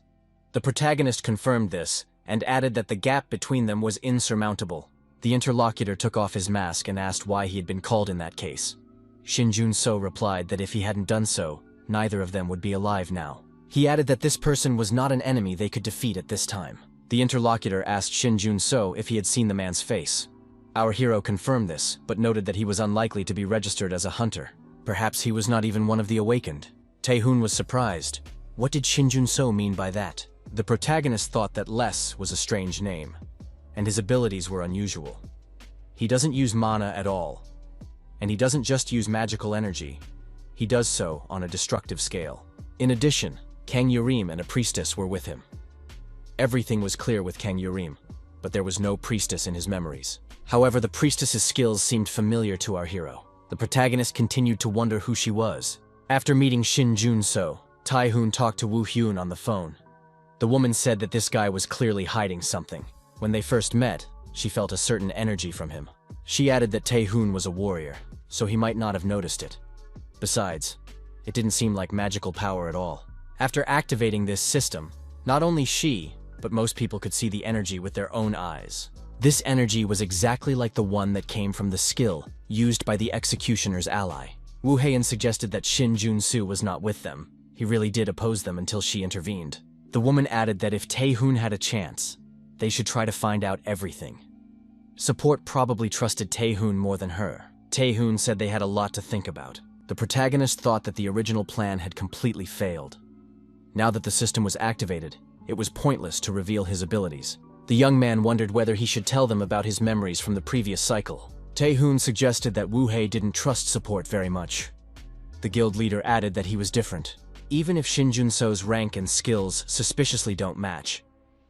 The protagonist confirmed this, and added that the gap between them was insurmountable. The interlocutor took off his mask and asked why he had been called in that case. Shin Jun-so replied that if he hadn't done so, neither of them would be alive now. He added that this person was not an enemy they could defeat at this time. The interlocutor asked Shin Jun-so if he had seen the man's face. Our hero confirmed this, but noted that he was unlikely to be registered as a hunter. Perhaps he was not even one of the awakened. Tae-hoon was surprised. What did Shin Jun-so mean by that? The protagonist thought that Les was a strange name, and his abilities were unusual. He doesn't use mana at all, and he doesn't just use magical energy. He does so on a destructive scale. In addition, Kang Yurim and a priestess were with him. Everything was clear with Kang Yurim, but there was no priestess in his memories. However, the priestess's skills seemed familiar to our hero. The protagonist continued to wonder who she was. After meeting Shin Jun-so, Tae-hoon talked to Woo-hyun on the phone. The woman said that this guy was clearly hiding something. When they first met, she felt a certain energy from him. She added that Tae-hoon was a warrior, so he might not have noticed it. Besides, it didn't seem like magical power at all. After activating this system, not only she, but most people could see the energy with their own eyes. This energy was exactly like the one that came from the skill used by the executioner's ally. Woo-hyun suggested that Shin Jun-soo was not with them. He really did oppose them until she intervened. The woman added that if Tae-hoon had a chance, they should try to find out everything. Support probably trusted Tae-hoon more than her. Tae-hoon said they had a lot to think about. The protagonist thought that the original plan had completely failed. Now that the system was activated, it was pointless to reveal his abilities. The young man wondered whether he should tell them about his memories from the previous cycle. Tae-hoon suggested that Woo-hae didn't trust support very much. The guild leader added that he was different. Even if Shin Jun-so's rank and skills suspiciously don't match,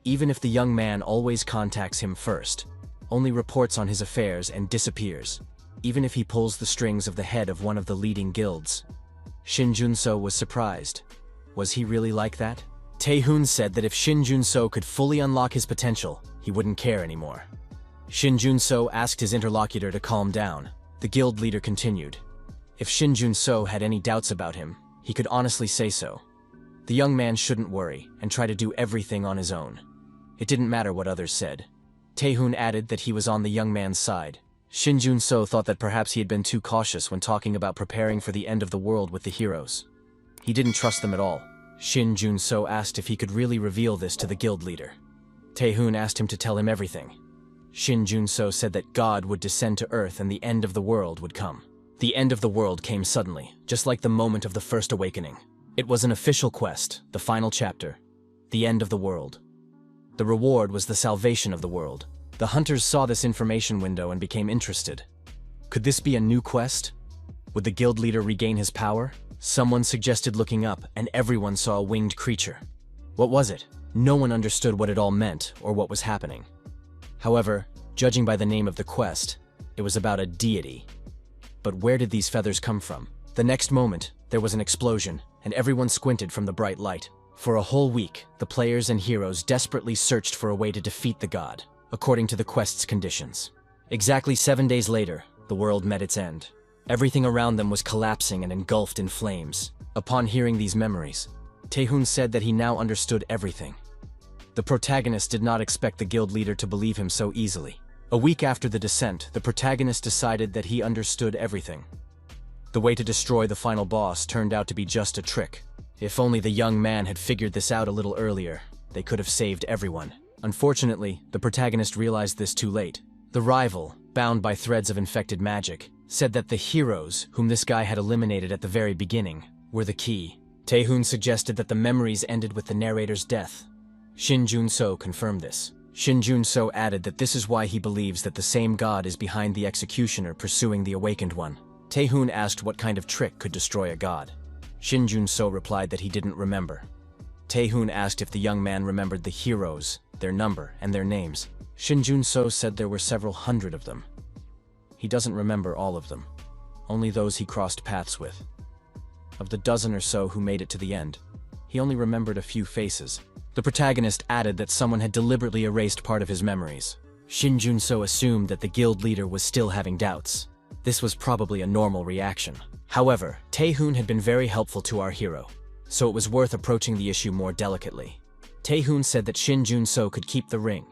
even if the young man always contacts him first, only reports on his affairs and disappears, even if he pulls the strings of the head of one of the leading guilds. Shin Jun-so was surprised. Was he really like that? Tae-hoon said that if Shin Jun-so could fully unlock his potential, he wouldn't care anymore. Shin Jun-so asked his interlocutor to calm down. The guild leader continued. If Shin Jun-so had any doubts about him, he could honestly say so. The young man shouldn't worry and try to do everything on his own. It didn't matter what others said. Tae-hoon added that he was on the young man's side. Shin Jun-so thought that perhaps he had been too cautious when talking about preparing for the end of the world with the heroes. He didn't trust them at all. Shin Jun-so asked if he could really reveal this to the guild leader. Tae-hoon asked him to tell him everything. Shin Jun-so said that God would descend to Earth and the end of the world would come. The end of the world came suddenly, just like the moment of the first awakening. It was an official quest, the final chapter, the end of the world. The reward was the salvation of the world. The hunters saw this information window and became interested. Could this be a new quest? Would the guild leader regain his power? Someone suggested looking up, and everyone saw a winged creature. What was it? No one understood what it all meant or what was happening. However, judging by the name of the quest, it was about a deity. But where did these feathers come from? The next moment, there was an explosion, and everyone squinted from the bright light. For a whole week, the players and heroes desperately searched for a way to defeat the god, according to the quest's conditions. Exactly 7 days later, the world met its end. Everything around them was collapsing and engulfed in flames. Upon hearing these memories, Tae-hoon said that he now understood everything. The protagonist did not expect the guild leader to believe him so easily. A week after the descent, the protagonist decided that he understood everything. The way to destroy the final boss turned out to be just a trick. If only the young man had figured this out a little earlier, they could have saved everyone. Unfortunately, the protagonist realized this too late. The rival, bound by threads of infected magic, said that the heroes, whom this guy had eliminated at the very beginning, were the key. Tae-hoon suggested that the memories ended with the narrator's death. Shin Jun-so confirmed this. Shin Jun-so added that this is why he believes that the same god is behind the executioner pursuing the awakened one. Tae-hoon asked what kind of trick could destroy a god. Shin Jun-so replied that he didn't remember. Tae-hoon asked if the young man remembered the heroes, their number, and their names. Shin Jun-so said there were several hundred of them. He doesn't remember all of them, only those he crossed paths with. Of the dozen or so who made it to the end, he only remembered a few faces. The protagonist added that someone had deliberately erased part of his memories. Shin Jun-so assumed that the guild leader was still having doubts. This was probably a normal reaction. However, Tae-hoon had been very helpful to our hero, so it was worth approaching the issue more delicately. Tae-hoon said that Shin Jun-so could keep the ring.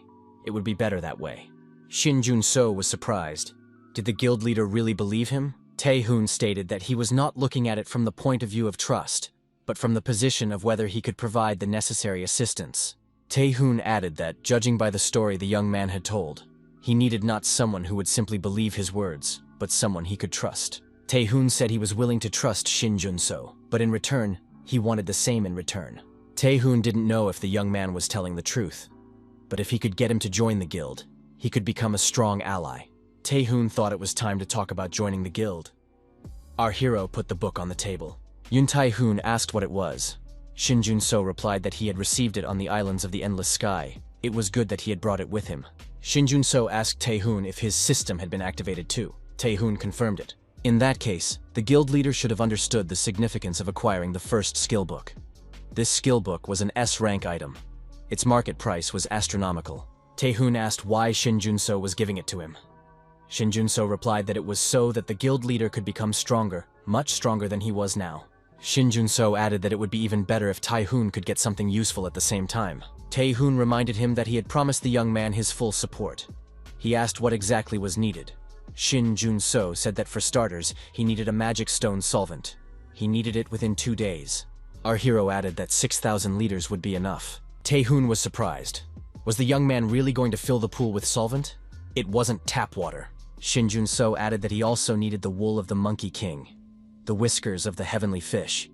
It would be better that way. Shin Jun-so was surprised. Did the guild leader really believe him? Tae-hoon stated that he was not looking at it from the point of view of trust, but from the position of whether he could provide the necessary assistance. Tae-hoon added that, judging by the story the young man had told, he needed not someone who would simply believe his words, but someone he could trust. Tae-hoon said he was willing to trust Shin Jun-so, but in return, he wanted the same in return. Tae-hoon didn't know if the young man was telling the truth, but if he could get him to join the guild, he could become a strong ally. Tae-hoon thought it was time to talk about joining the guild. Our hero put the book on the table. Yoon Tae-hoon asked what it was. Shin Jun-so replied that he had received it on the Islands of the Endless Sky. It was good that he had brought it with him. Shin Jun-so asked Tae-hoon if his system had been activated too. Tae-hoon confirmed it. In that case, the guild leader should have understood the significance of acquiring the first skill book. This skill book was an S-rank item. Its market price was astronomical. Tae-hoon asked why Shin Jun-so was giving it to him. Shin Jun-so replied that it was so that the guild leader could become stronger, much stronger than he was now. Shin Jun-so added that it would be even better if Tae-hoon could get something useful at the same time. Tae-hoon reminded him that he had promised the young man his full support. He asked what exactly was needed. Shin Jun-so said that for starters, he needed a magic stone solvent. He needed it within 2 days. Our hero added that 6,000 liters would be enough. Tae-hoon was surprised. Was the young man really going to fill the pool with solvent? It wasn't tap water. Shin Jun-so added that he also needed the wool of the Monkey King, the whiskers of the heavenly fish,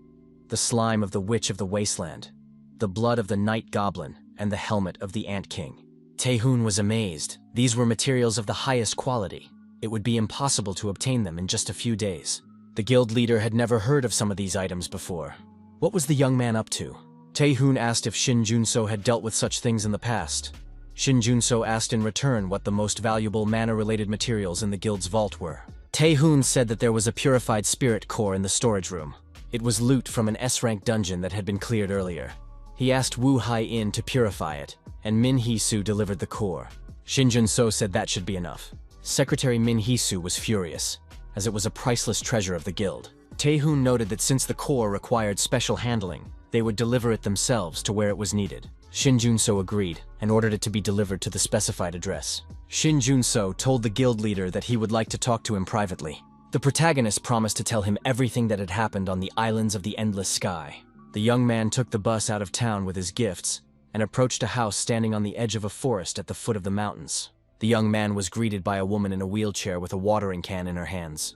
the slime of the witch of the wasteland, the blood of the night goblin, and the helmet of the Ant King. Tae-hoon was amazed. These were materials of the highest quality. It would be impossible to obtain them in just a few days. The guild leader had never heard of some of these items before. What was the young man up to? Tae-hoon asked if Shin Jun-so had dealt with such things in the past. Shin Jun-so asked in return what the most valuable mana-related materials in the guild's vault were. Tae-hoon said that there was a purified spirit core in the storage room. It was loot from an S-rank dungeon that had been cleared earlier. He asked Wu Hai-in to purify it, and Min Hee-soo delivered the core. Shin Jun-so said that should be enough. Secretary Min Hee-soo was furious, as it was a priceless treasure of the guild. Tae-hoon noted that since the core required special handling, they would deliver it themselves to where it was needed. Shin Jun-so agreed and ordered it to be delivered to the specified address. Shin Jun-so told the guild leader that he would like to talk to him privately. The protagonist promised to tell him everything that had happened on the Islands of the Endless Sky. The young man took the bus out of town with his gifts and approached a house standing on the edge of a forest at the foot of the mountains. The young man was greeted by a woman in a wheelchair with a watering can in her hands.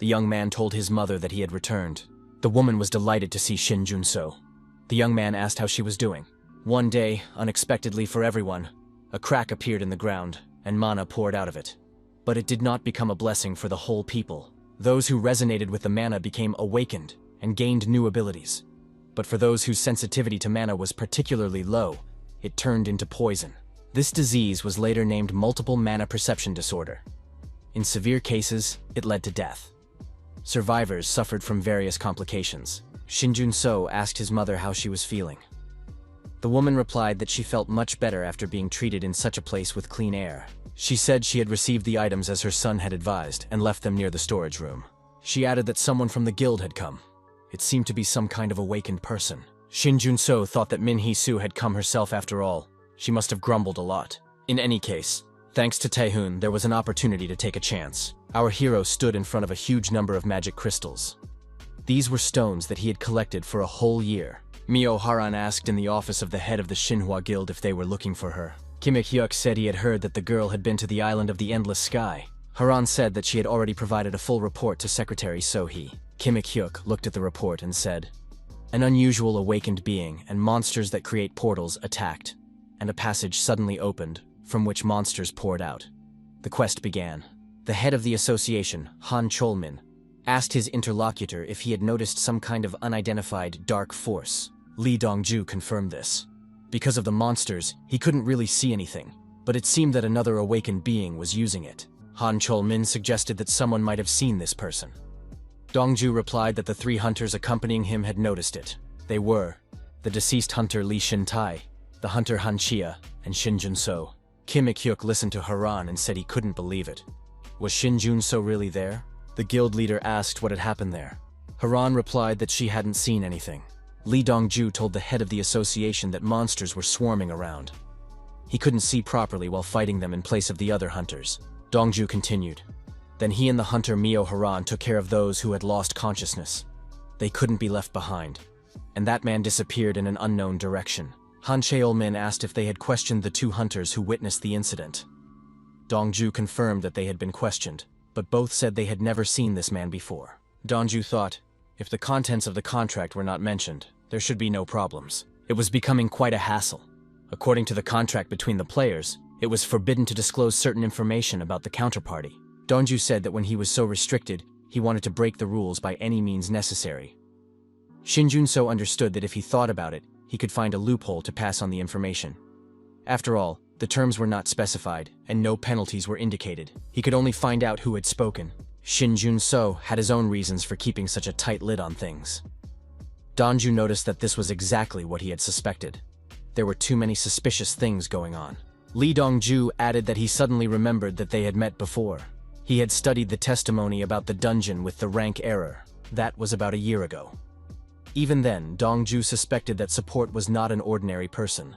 The young man told his mother that he had returned. The woman was delighted to see Shin Jun-so. The young man asked how she was doing. One day, unexpectedly for everyone, a crack appeared in the ground, and mana poured out of it. But it did not become a blessing for the whole people. Those who resonated with the mana became awakened and gained new abilities. But for those whose sensitivity to mana was particularly low, it turned into poison. This disease was later named multiple mana perception disorder. In severe cases, it led to death. Survivors suffered from various complications. Shin Jun-so asked his mother how she was feeling. The woman replied that she felt much better after being treated in such a place with clean air. She said she had received the items as her son had advised and left them near the storage room. She added that someone from the guild had come. It seemed to be some kind of awakened person. Shin Jun-so thought that Min Hee-soo had come herself after all. She must have grumbled a lot. In any case, thanks to Tae-hoon, there was an opportunity to take a chance. Our hero stood in front of a huge number of magic crystals. These were stones that he had collected for a whole year. Mio Haran asked in the office of the head of the Shinhwa Guild if they were looking for her. Kim Ik-hyuk said he had heard that the girl had been to the Island of the Endless Sky. Haran said that she had already provided a full report to Secretary So-hee. Kim Ik-hyuk looked at the report and said, "An unusual awakened being and monsters that create portals attacked, and a passage suddenly opened, from which monsters poured out." The quest began. The head of the association, Han Cholmin, asked his interlocutor if he had noticed some kind of unidentified dark force. Lee Dongju confirmed this. Because of the monsters, he couldn't really see anything, but it seemed that another awakened being was using it. Han Cholmin suggested that someone might have seen this person. Dongju replied that the 3 hunters accompanying him had noticed it. They were the deceased hunter Li Shintai, the hunter Han Chia, and Shin Jun-so. Kim Ik-hyuk listened to Haran and said he couldn't believe it. Was Shin Jun-so really there? The guild leader asked what had happened there. Haran replied that she hadn't seen anything. Li Dongju told the head of the association that monsters were swarming around. He couldn't see properly while fighting them in place of the other hunters. Dongju continued. Then he and the hunter Mio Haran took care of those who had lost consciousness. They couldn't be left behind. And that man disappeared in an unknown direction. Han Cheolmin asked if they had questioned the two hunters who witnessed the incident. Dongju confirmed that they had been questioned, but both said they had never seen this man before. Dongju thought, if the contents of the contract were not mentioned, there should be no problems. It was becoming quite a hassle. According to the contract between the players, it was forbidden to disclose certain information about the counterparty. Dongju said that when he was so restricted, he wanted to break the rules by any means necessary. Shin Junso understood that if he thought about it, he could find a loophole to pass on the information. After all, the terms were not specified, and no penalties were indicated. He could only find out who had spoken. Shin Junso had his own reasons for keeping such a tight lid on things. Dongju noticed that this was exactly what he had suspected. There were too many suspicious things going on. Li Dongju added that he suddenly remembered that they had met before. He had studied the testimony about the dungeon with the rank error. That was about a year ago. Even then, Dongju suspected that support was not an ordinary person.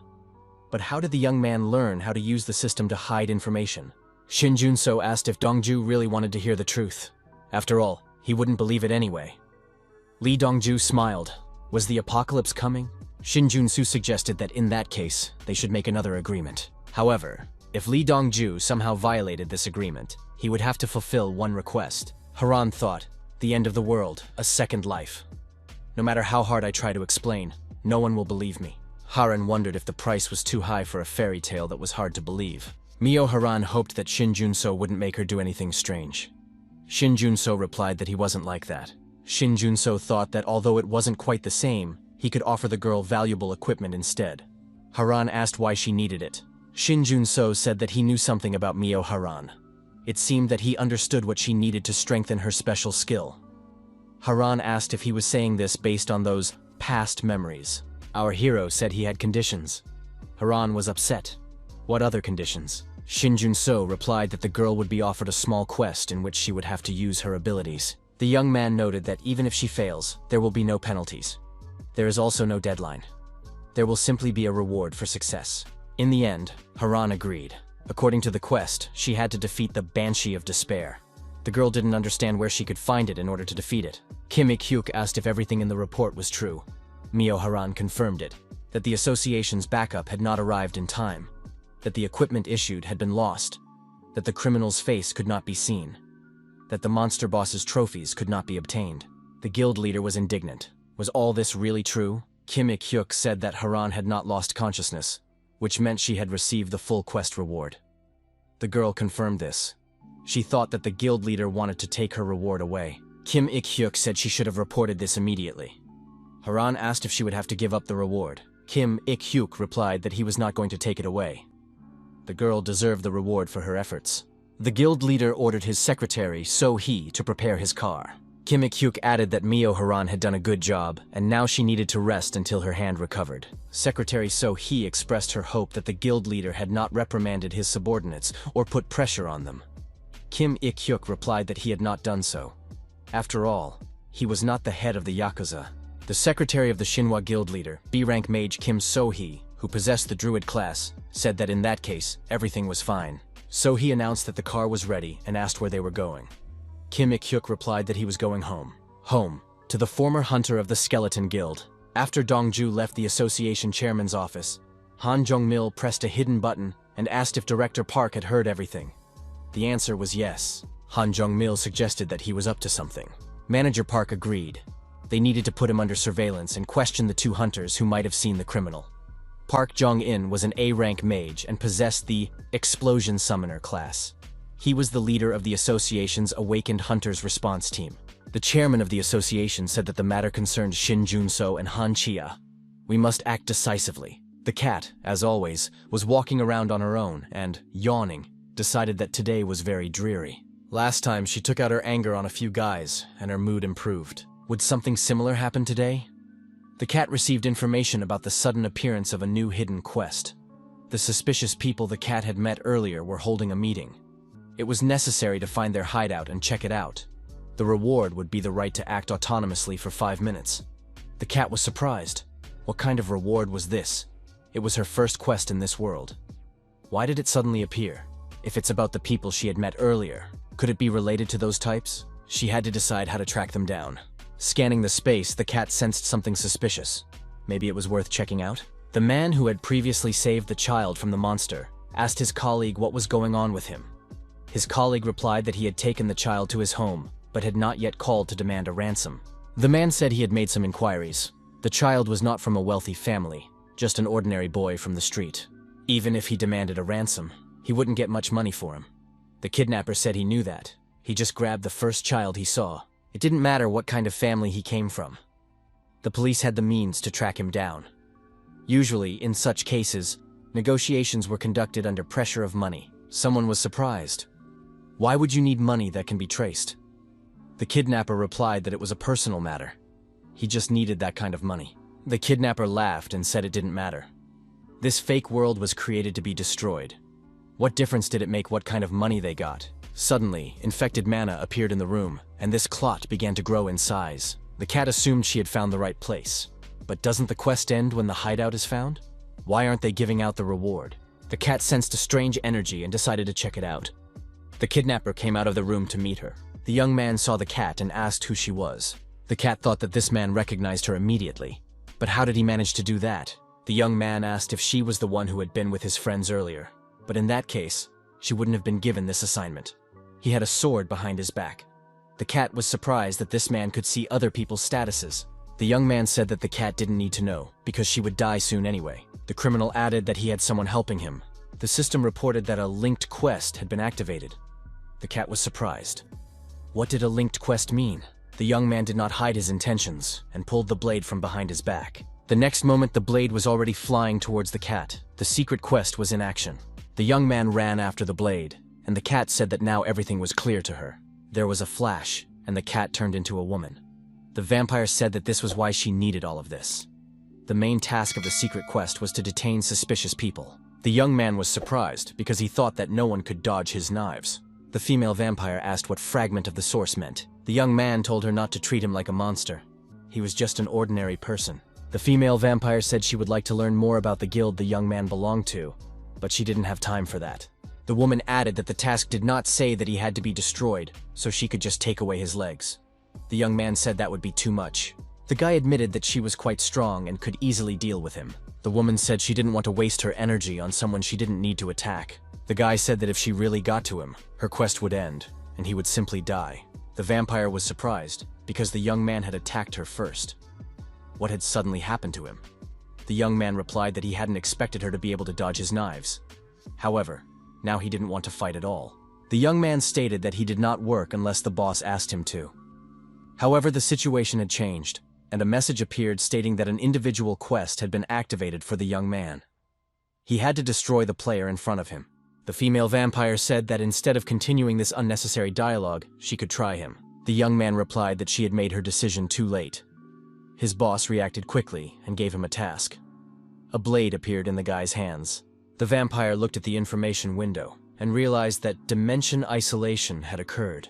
But how did the young man learn how to use the system to hide information? Shin Junso asked if Dongju really wanted to hear the truth. After all, he wouldn't believe it anyway. Li Dongju smiled. Was the apocalypse coming? Shin Junso suggested that in that case, they should make another agreement. However, if Li Dongju somehow violated this agreement, he would have to fulfill one request. Haran thought, the end of the world, a second life. No matter how hard I try to explain, no one will believe me. Haran wondered if the price was too high for a fairy tale that was hard to believe. Mio Haran hoped that Shin Junso wouldn't make her do anything strange. Shin Junso replied that he wasn't like that. Shin Junso thought that although it wasn't quite the same, he could offer the girl valuable equipment instead. Haran asked why she needed it. Shin Junso said that he knew something about Mio Haran. It seemed that he understood what she needed to strengthen her special skill. Haran asked if he was saying this based on those past memories. Our hero said he had conditions. Haran was upset. What other conditions? Shin Junso replied that the girl would be offered a small quest in which she would have to use her abilities. The young man noted that even if she fails, there will be no penalties. There is also no deadline. There will simply be a reward for success. In the end, Haran agreed. According to the quest, she had to defeat the Banshee of Despair. The girl didn't understand where she could find it in order to defeat it. Kim Ik-hyuk asked if everything in the report was true. Mio Haran confirmed it, that the association's backup had not arrived in time, that the equipment issued had been lost, that the criminal's face could not be seen, that the monster boss's trophies could not be obtained. The guild leader was indignant. Was all this really true? Kim Ik-hyuk said that Haran had not lost consciousness, which meant she had received the full quest reward. The girl confirmed this. She thought that the guild leader wanted to take her reward away. Kim Ik-hyuk said she should have reported this immediately. Haran asked if she would have to give up the reward. Kim Ik-hyuk replied that he was not going to take it away. The girl deserved the reward for her efforts. The guild leader ordered his secretary, So-hee, to prepare his car. Kim Ik-hyuk added that Mio Haran had done a good job, and now she needed to rest until her hand recovered. Secretary So-hee expressed her hope that the guild leader had not reprimanded his subordinates or put pressure on them. Kim Ik-hyuk replied that he had not done so. After all, he was not the head of the Yakuza. The secretary of the Shinhwa guild leader, B-rank mage Kim So-hee, who possessed the druid class, said that in that case, everything was fine. So-hee announced that the car was ready and asked where they were going. Kim Ik-hyuk replied that he was going home. Home, to the former hunter of the Skeleton Guild. After Dongju left the association chairman's office, Han Jong-mil pressed a hidden button and asked if Director Park had heard everything. The answer was yes. Han Jong-mil suggested that he was up to something. Manager Park agreed. They needed to put him under surveillance and question the two hunters who might have seen the criminal. Park Jong-in was an A-rank mage and possessed the Explosion Summoner class. He was the leader of the association's Awakened Hunters response team. The chairman of the association said that the matter concerned Shin Junso and Han Chia. We must act decisively. The cat, as always, was walking around on her own and, yawning, decided that today was very dreary. Last time she took out her anger on a few guys, and her mood improved. Would something similar happen today? The cat received information about the sudden appearance of a new hidden quest. The suspicious people the cat had met earlier were holding a meeting. It was necessary to find their hideout and check it out. The reward would be the right to act autonomously for 5 minutes. The cat was surprised. What kind of reward was this? It was her first quest in this world. Why did it suddenly appear? If it's about the people she had met earlier, could it be related to those types? She had to decide how to track them down. Scanning the space, the cat sensed something suspicious. Maybe it was worth checking out? The man who had previously saved the child from the monster asked his colleague what was going on with him. His colleague replied that he had taken the child to his home, but had not yet called to demand a ransom. The man said he had made some inquiries. The child was not from a wealthy family, just an ordinary boy from the street. Even if he demanded a ransom, he wouldn't get much money for him. The kidnapper said he knew that. He just grabbed the first child he saw. It didn't matter what kind of family he came from. The police had the means to track him down. Usually, in such cases, negotiations were conducted under pressure of money. Someone was surprised. Why would you need money that can be traced? The kidnapper replied that it was a personal matter. He just needed that kind of money. The kidnapper laughed and said it didn't matter. This fake world was created to be destroyed. What difference did it make what kind of money they got? Suddenly, infected mana appeared in the room, and this clot began to grow in size. The cat assumed she had found the right place. But doesn't the quest end when the hideout is found? Why aren't they giving out the reward? The cat sensed a strange energy and decided to check it out. The kidnapper came out of the room to meet her. The young man saw the cat and asked who she was. The cat thought that this man recognized her immediately. But how did he manage to do that? The young man asked if she was the one who had been with his friends earlier. But in that case, she wouldn't have been given this assignment. He had a sword behind his back. The cat was surprised that this man could see other people's statuses. The young man said that the cat didn't need to know, because she would die soon anyway. The criminal added that he had someone helping him. The system reported that a linked quest had been activated. The cat was surprised. What did a linked quest mean? The young man did not hide his intentions, and pulled the blade from behind his back. The next moment, the blade was already flying towards the cat. The secret quest was in action. The young man ran after the blade, and the cat said that now everything was clear to her. There was a flash, and the cat turned into a woman. The vampire said that this was why she needed all of this. The main task of the secret quest was to detain suspicious people. The young man was surprised because he thought that no one could dodge his knives. The female vampire asked what fragment of the source meant. The young man told her not to treat him like a monster. He was just an ordinary person. The female vampire said she would like to learn more about the guild the young man belonged to, but she didn't have time for that. The woman added that the task did not say that he had to be destroyed, so she could just take away his legs. The young man said that would be too much. The guy admitted that she was quite strong and could easily deal with him. The woman said she didn't want to waste her energy on someone she didn't need to attack. The guy said that if she really got to him, her quest would end, and he would simply die. The vampire was surprised, because the young man had attacked her first. What had suddenly happened to him? The young man replied that he hadn't expected her to be able to dodge his knives. However, now he didn't want to fight at all. The young man stated that he did not work unless the boss asked him to. However, the situation had changed, and a message appeared stating that an individual quest had been activated for the young man. He had to destroy the player in front of him. The female vampire said that instead of continuing this unnecessary dialogue, she could try him. The young man replied that she had made her decision too late. His boss reacted quickly and gave him a task. A blade appeared in the guy's hands. The vampire looked at the information window and realized that dimension isolation had occurred.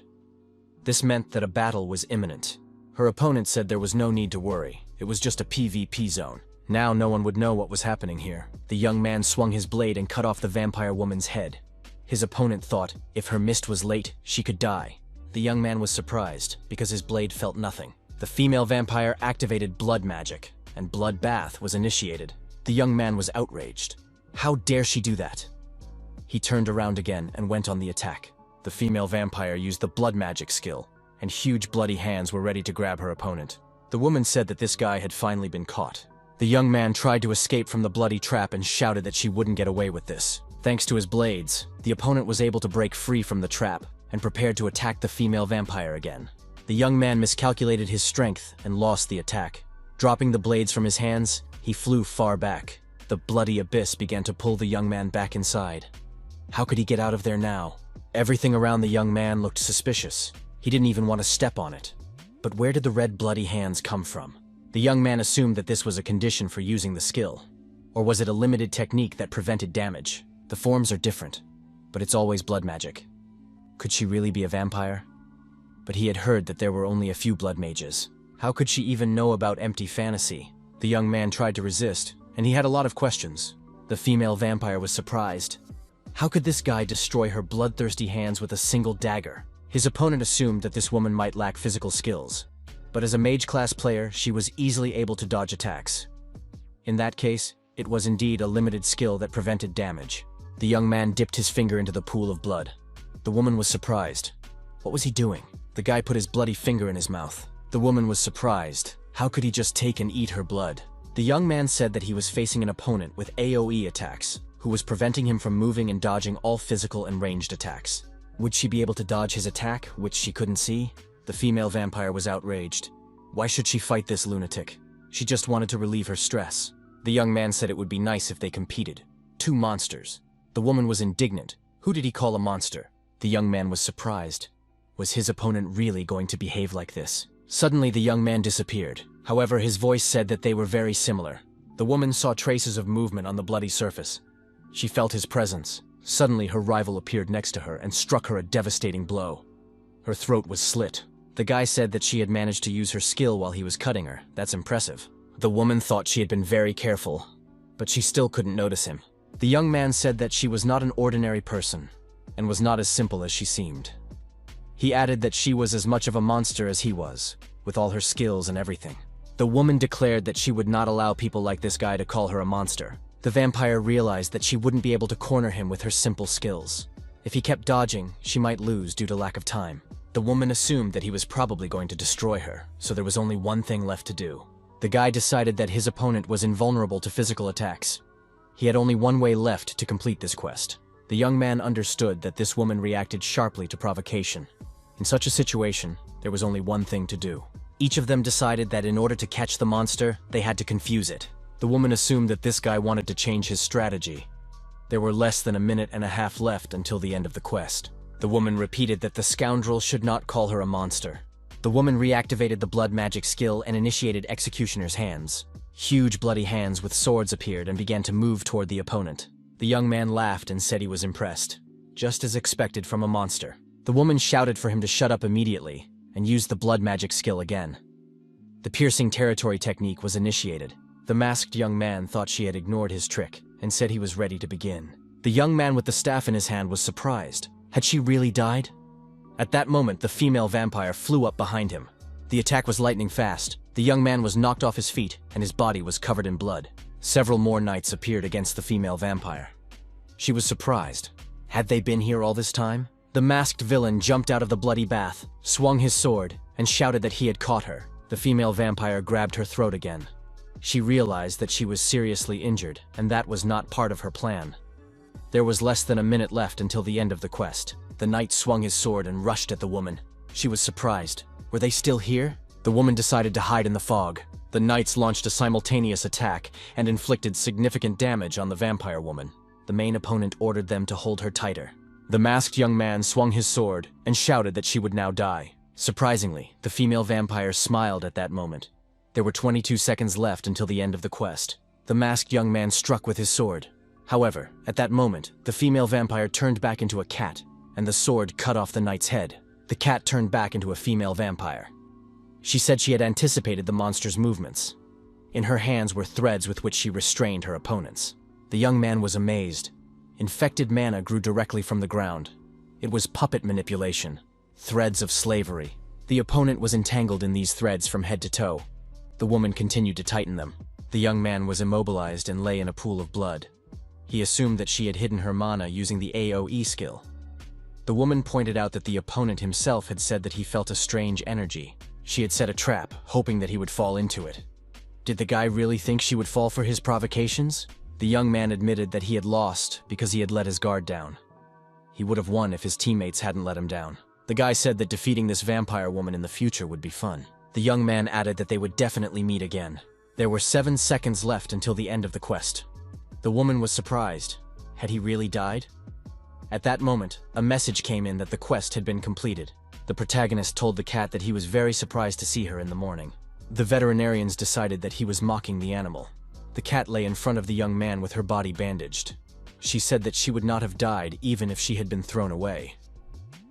This meant that a battle was imminent. Her opponent said there was no need to worry. It was just a PvP zone. Now no one would know what was happening here. The young man swung his blade and cut off the vampire woman's head. His opponent thought if her mist was late, she could die. The young man was surprised because his blade felt nothing. The female vampire activated blood magic, and blood bath was initiated. The young man was outraged. How dare she do that? He turned around again and went on the attack. The female vampire used the blood magic skill, and huge bloody hands were ready to grab her opponent. The woman said that this guy had finally been caught. The young man tried to escape from the bloody trap and shouted that she wouldn't get away with this. Thanks to his blades, the opponent was able to break free from the trap and prepared to attack the female vampire again. The young man miscalculated his strength and lost the attack. Dropping the blades from his hands, he flew far back. The bloody abyss began to pull the young man back inside. How could he get out of there now? Everything around the young man looked suspicious. He didn't even want to step on it. But where did the red bloody hands come from? The young man assumed that this was a condition for using the skill. Or was it a limited technique that prevented damage? The forms are different, but it's always blood magic. Could she really be a vampire? But he had heard that there were only a few blood mages. How could she even know about empty fantasy? The young man tried to resist, and he had a lot of questions. The female vampire was surprised. How could this guy destroy her bloodthirsty hands with a single dagger? His opponent assumed that this woman might lack physical skills, but as a mage-class player, she was easily able to dodge attacks. In that case, it was indeed a limited skill that prevented damage. The young man dipped his finger into the pool of blood. The woman was surprised. What was he doing? The guy put his bloody finger in his mouth. The woman was surprised. How could he just take and eat her blood? The young man said that he was facing an opponent with AoE attacks, who was preventing him from moving and dodging all physical and ranged attacks. Would she be able to dodge his attack, which she couldn't see? The female vampire was outraged. Why should she fight this lunatic? She just wanted to relieve her stress. The young man said it would be nice if they competed. Two monsters. The woman was indignant. Who did he call a monster? The young man was surprised. Was his opponent really going to behave like this? Suddenly the young man disappeared. However, his voice said that they were very similar. The woman saw traces of movement on the bloody surface. She felt his presence. Suddenly her rival appeared next to her and struck her a devastating blow. Her throat was slit. The guy said that she had managed to use her skill while he was cutting her. That's impressive. The woman thought she had been very careful, but she still couldn't notice him. The young man said that she was not an ordinary person, and was not as simple as she seemed. He added that she was as much of a monster as he was, with all her skills and everything. The woman declared that she would not allow people like this guy to call her a monster. The vampire realized that she wouldn't be able to corner him with her simple skills. If he kept dodging, she might lose due to lack of time. The woman assumed that he was probably going to destroy her, so there was only one thing left to do. The guy decided that his opponent was invulnerable to physical attacks. He had only one way left to complete this quest. The young man understood that this woman reacted sharply to provocation. In such a situation, there was only one thing to do. Each of them decided that in order to catch the monster, they had to confuse it. The woman assumed that this guy wanted to change his strategy. There were less than a minute and a half left until the end of the quest. The woman repeated that the scoundrel should not call her a monster. The woman reactivated the blood magic skill and initiated Executioner's hands. Huge bloody hands with swords appeared and began to move toward the opponent. The young man laughed and said he was impressed, just as expected from a monster. The woman shouted for him to shut up immediately and used the blood magic skill again. The piercing territory technique was initiated. The masked young man thought she had ignored his trick and said he was ready to begin. The young man with the staff in his hand was surprised. Had she really died? At that moment, the female vampire flew up behind him. The attack was lightning fast. The young man was knocked off his feet and his body was covered in blood. Several more knights appeared against the female vampire. She was surprised. Had they been here all this time? The masked villain jumped out of the bloody bath, swung his sword, and shouted that he had caught her. The female vampire grabbed her throat again. She realized that she was seriously injured, and that was not part of her plan. There was less than a minute left until the end of the quest. The knight swung his sword and rushed at the woman. She was surprised. Were they still here? The woman decided to hide in the fog. The knights launched a simultaneous attack and inflicted significant damage on the vampire woman. The main opponent ordered them to hold her tighter. The masked young man swung his sword and shouted that she would now die. Surprisingly, the female vampire smiled at that moment. There were 22 seconds left until the end of the quest. The masked young man struck with his sword. However, at that moment, the female vampire turned back into a cat, and the sword cut off the knight's head. The cat turned back into a female vampire. She said she had anticipated the monster's movements. In her hands were threads with which she restrained her opponents. The young man was amazed. Infected mana grew directly from the ground. It was puppet manipulation, threads of slavery. The opponent was entangled in these threads from head to toe. The woman continued to tighten them. The young man was immobilized and lay in a pool of blood. He assumed that she had hidden her mana using the AoE skill. The woman pointed out that the opponent himself had said that he felt a strange energy. She had set a trap, hoping that he would fall into it. Did the guy really think she would fall for his provocations? The young man admitted that he had lost because he had let his guard down. He would have won if his teammates hadn't let him down. The guy said that defeating this vampire woman in the future would be fun. The young man added that they would definitely meet again. There were 7 seconds left until the end of the quest. The woman was surprised. Had he really died? At that moment, a message came in that the quest had been completed. The protagonist told the cat that he was very surprised to see her in the morning. The veterinarians decided that he was mocking the animal. The cat lay in front of the young man with her body bandaged. She said that she would not have died even if she had been thrown away.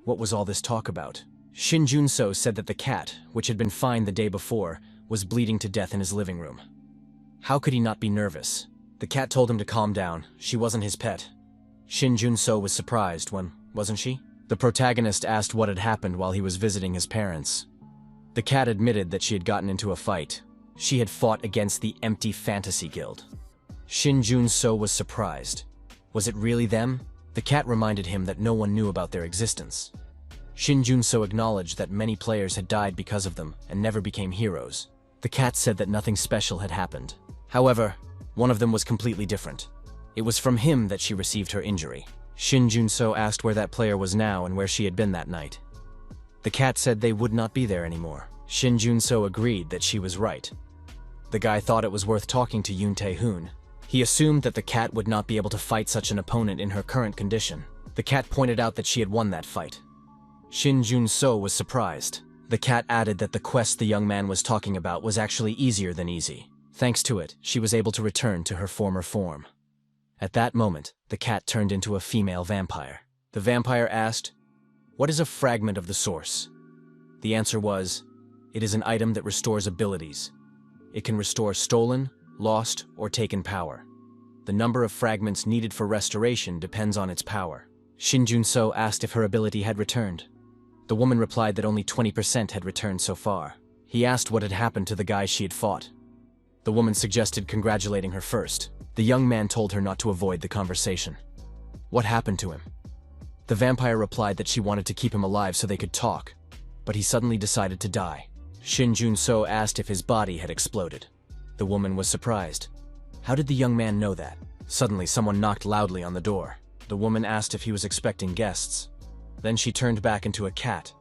What was all this talk about? Shin Junso said that the cat, which had been fine the day before, was bleeding to death in his living room. How could he not be nervous? The cat told him to calm down. She wasn't his pet. Shin Junso was surprised wasn't she? The protagonist asked what had happened while he was visiting his parents. The cat admitted that she had gotten into a fight. She had fought against the empty fantasy guild. Shin Junso was surprised. Was it really them? The cat reminded him that no one knew about their existence. Shin Junso acknowledged that many players had died because of them and never became heroes. The cat said that nothing special had happened. However, one of them was completely different. It was from him that she received her injury. Shin Junso asked where that player was now and where she had been that night. The cat said they would not be there anymore. Shin Junso agreed that she was right. The guy thought it was worth talking to Yoon Tae-hoon. He assumed that the cat would not be able to fight such an opponent in her current condition. The cat pointed out that she had won that fight. Shin Junso was surprised. The cat added that the quest the young man was talking about was actually easier than easy. Thanks to it, she was able to return to her former form. At that moment, the cat turned into a female vampire. The vampire asked, "What is a fragment of the source?" The answer was, "It is an item that restores abilities. It can restore stolen, lost, or taken power. The number of fragments needed for restoration depends on its power." Shin Junso asked if her ability had returned. The woman replied that only 20% had returned so far. He asked what had happened to the guy she had fought. The woman suggested congratulating her first. The young man told her not to avoid the conversation. What happened to him? The vampire replied that she wanted to keep him alive so they could talk, but he suddenly decided to die. Shin Junso asked if his body had exploded. The woman was surprised. How did the young man know that? Suddenly, someone knocked loudly on the door. The woman asked if he was expecting guests. Then she turned back into a cat.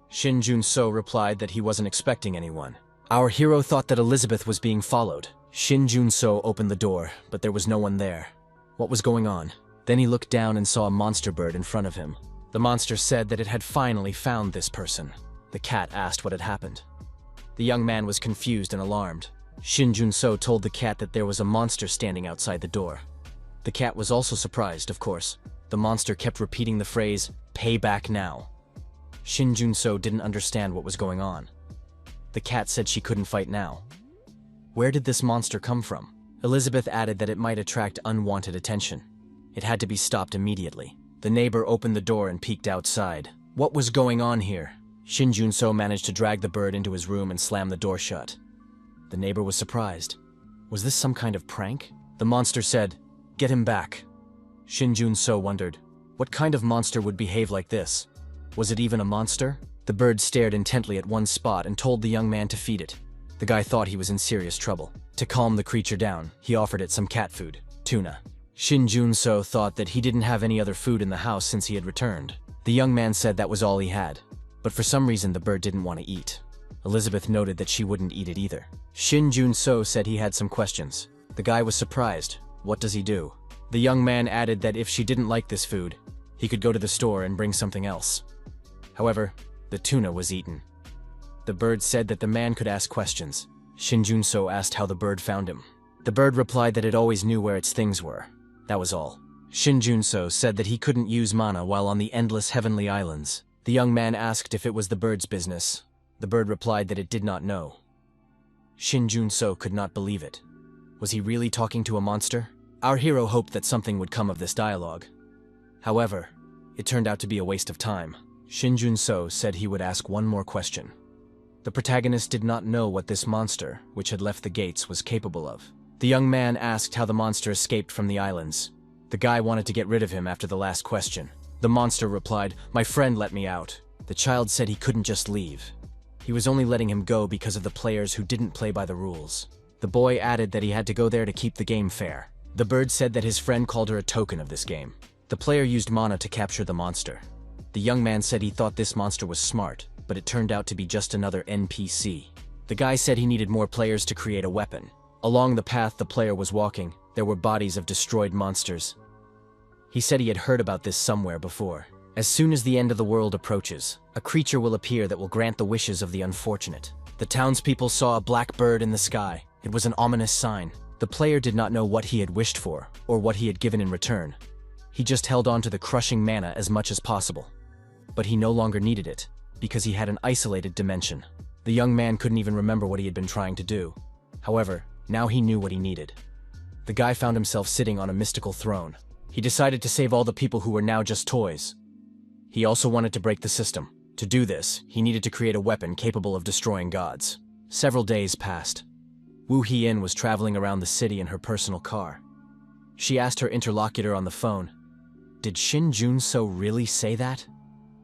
Shin Junso replied that he wasn't expecting anyone. Our hero thought that Elizabeth was being followed. Shin Junso opened the door, but there was no one there. What was going on? Then he looked down and saw a monster bird in front of him. The monster said that it had finally found this person. The cat asked what had happened. The young man was confused and alarmed. Shin Junso told the cat that there was a monster standing outside the door. The cat was also surprised, of course. The monster kept repeating the phrase, "Pay back now." Shin Junso didn't understand what was going on. The cat said she couldn't fight now. Where did this monster come from? Elizabeth added that it might attract unwanted attention. It had to be stopped immediately. The neighbor opened the door and peeked outside. What was going on here? Shin Junso managed to drag the bird into his room and slam the door shut. The neighbor was surprised. Was this some kind of prank? The monster said, "Get him back." Shin Junso wondered, what kind of monster would behave like this? Was it even a monster? The bird stared intently at one spot and told the young man to feed it. The guy thought he was in serious trouble. To calm the creature down, he offered it some cat food, tuna. Shin Junso thought that he didn't have any other food in the house since he had returned. The young man said that was all he had. But for some reason the bird didn't want to eat. Elizabeth noted that she wouldn't eat it either. Shin Junso said he had some questions. The guy was surprised. What does he do? The young man added that if she didn't like this food, he could go to the store and bring something else. However, the tuna was eaten. The bird said that the man could ask questions. Shin Junso asked how the bird found him. The bird replied that it always knew where its things were. That was all. Shin Junso said that he couldn't use mana while on the endless heavenly islands. The young man asked if it was the bird's business. The bird replied that it did not know. Shin Junso could not believe it. Was he really talking to a monster? Our hero hoped that something would come of this dialogue. However, it turned out to be a waste of time. Shin Junso said he would ask one more question. The protagonist did not know what this monster, which had left the gates, was capable of. The young man asked how the monster escaped from the islands. The guy wanted to get rid of him after the last question. The monster replied, "My friend let me out." The child said he couldn't just leave. He was only letting him go because of the players who didn't play by the rules. The boy added that he had to go there to keep the game fair. The bird said that his friend called her a token of this game. The player used mana to capture the monster. The young man said he thought this monster was smart, but it turned out to be just another NPC. The guy said he needed more players to create a weapon. Along the path the player was walking, there were bodies of destroyed monsters. He said he had heard about this somewhere before. As soon as the end of the world approaches, a creature will appear that will grant the wishes of the unfortunate. The townspeople saw a black bird in the sky. It was an ominous sign. The player did not know what he had wished for, or what he had given in return. He just held on to the crushing mana as much as possible. But he no longer needed it, because he had an isolated dimension. The young man couldn't even remember what he had been trying to do. However, now he knew what he needed. The guy found himself sitting on a mystical throne. He decided to save all the people who were now just toys. He also wanted to break the system. To do this, he needed to create a weapon capable of destroying gods. Several days passed. Wu Hien was traveling around the city in her personal car. She asked her interlocutor on the phone, "Did Shin Jun-so really say that?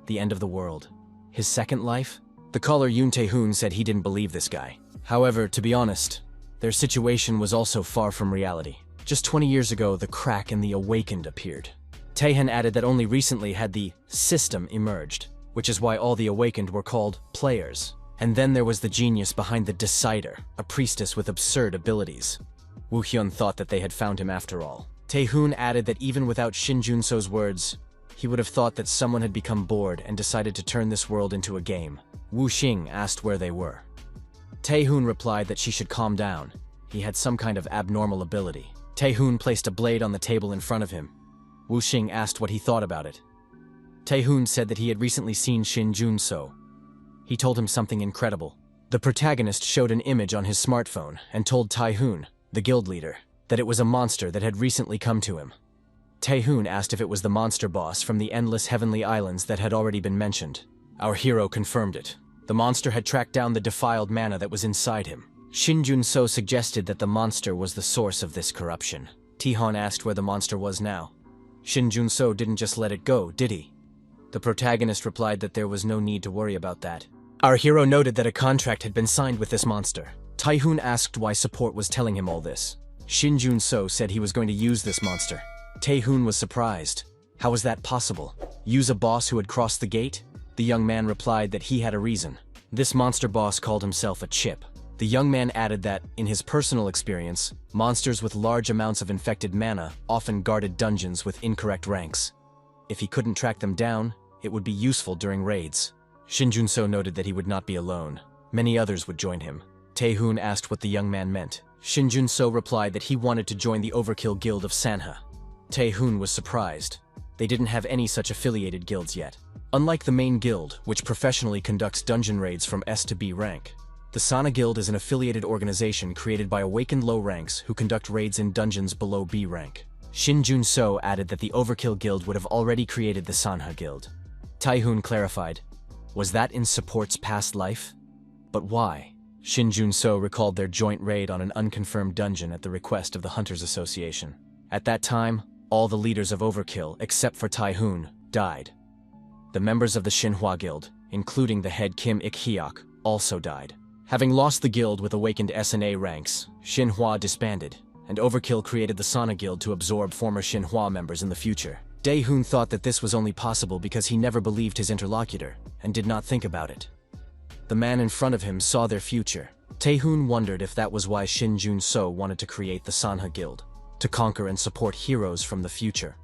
The end of the world? His second life?" The caller Yoon Tae-hoon said he didn't believe this guy. However, to be honest, their situation was also far from reality. Just 20 years ago, the crack in the awakened appeared. Taehan added that only recently had the system emerged, which is why all the awakened were called players. And then there was the genius behind the Decider, a priestess with absurd abilities. Woo Hyun thought that they had found him after all. Taehoon added that even without Shin Jun-so's words, he would have thought that someone had become bored and decided to turn this world into a game. Wu Xing asked where they were. Taehoon replied that she should calm down. He had some kind of abnormal ability. Taehoon placed a blade on the table in front of him. Wu Xing asked what he thought about it. Taehoon said that he had recently seen Shin Jun-so. He told him something incredible. The protagonist showed an image on his smartphone and told Taehoon, the guild leader, that it was a monster that had recently come to him. Taehoon asked if it was the monster boss from the endless heavenly islands that had already been mentioned. Our hero confirmed it. The monster had tracked down the defiled mana that was inside him. Shin Jun-so suggested that the monster was the source of this corruption. Taehoon asked where the monster was now. Shin Jun-so didn't just let it go, did he? The protagonist replied that there was no need to worry about that. Our hero noted that a contract had been signed with this monster. Taehoon asked why support was telling him all this. Shin Jun-so said he was going to use this monster. Taehoon was surprised. How was that possible? Use a boss who had crossed the gate? The young man replied that he had a reason. This monster boss called himself a chip. The young man added that, in his personal experience, monsters with large amounts of infected mana often guarded dungeons with incorrect ranks. If he couldn't track them down, it would be useful during raids. Shin Jun-so noted that he would not be alone. Many others would join him. Taehoon asked what the young man meant. Shin Jun-so replied that he wanted to join the Overkill Guild of Sanha. Taehoon was surprised. They didn't have any such affiliated guilds yet. Unlike the main guild, which professionally conducts dungeon raids from S to B rank, the Sanha Guild is an affiliated organization created by awakened low ranks who conduct raids in dungeons below B rank. Shin Jun-so added that the Overkill Guild would have already created the Sanha Guild. Taehoon clarified, was that in support's past life? But why? Shin Jun-so recalled their joint raid on an unconfirmed dungeon at the request of the Hunters Association. At that time, all the leaders of Overkill, except for Taehoon, died. The members of the Shinhwa Guild, including the head Kim Ik-hyok, also died. Having lost the guild with awakened S&A ranks, Shinhwa disbanded, and Overkill created the Sanha Guild to absorb former Shinhwa members in the future. Taehoon thought that this was only possible because he never believed his interlocutor, and did not think about it. The man in front of him saw their future. Taehoon wondered if that was why Shin Jun-so wanted to create the Sanha Guild, to conquer and support heroes from the future.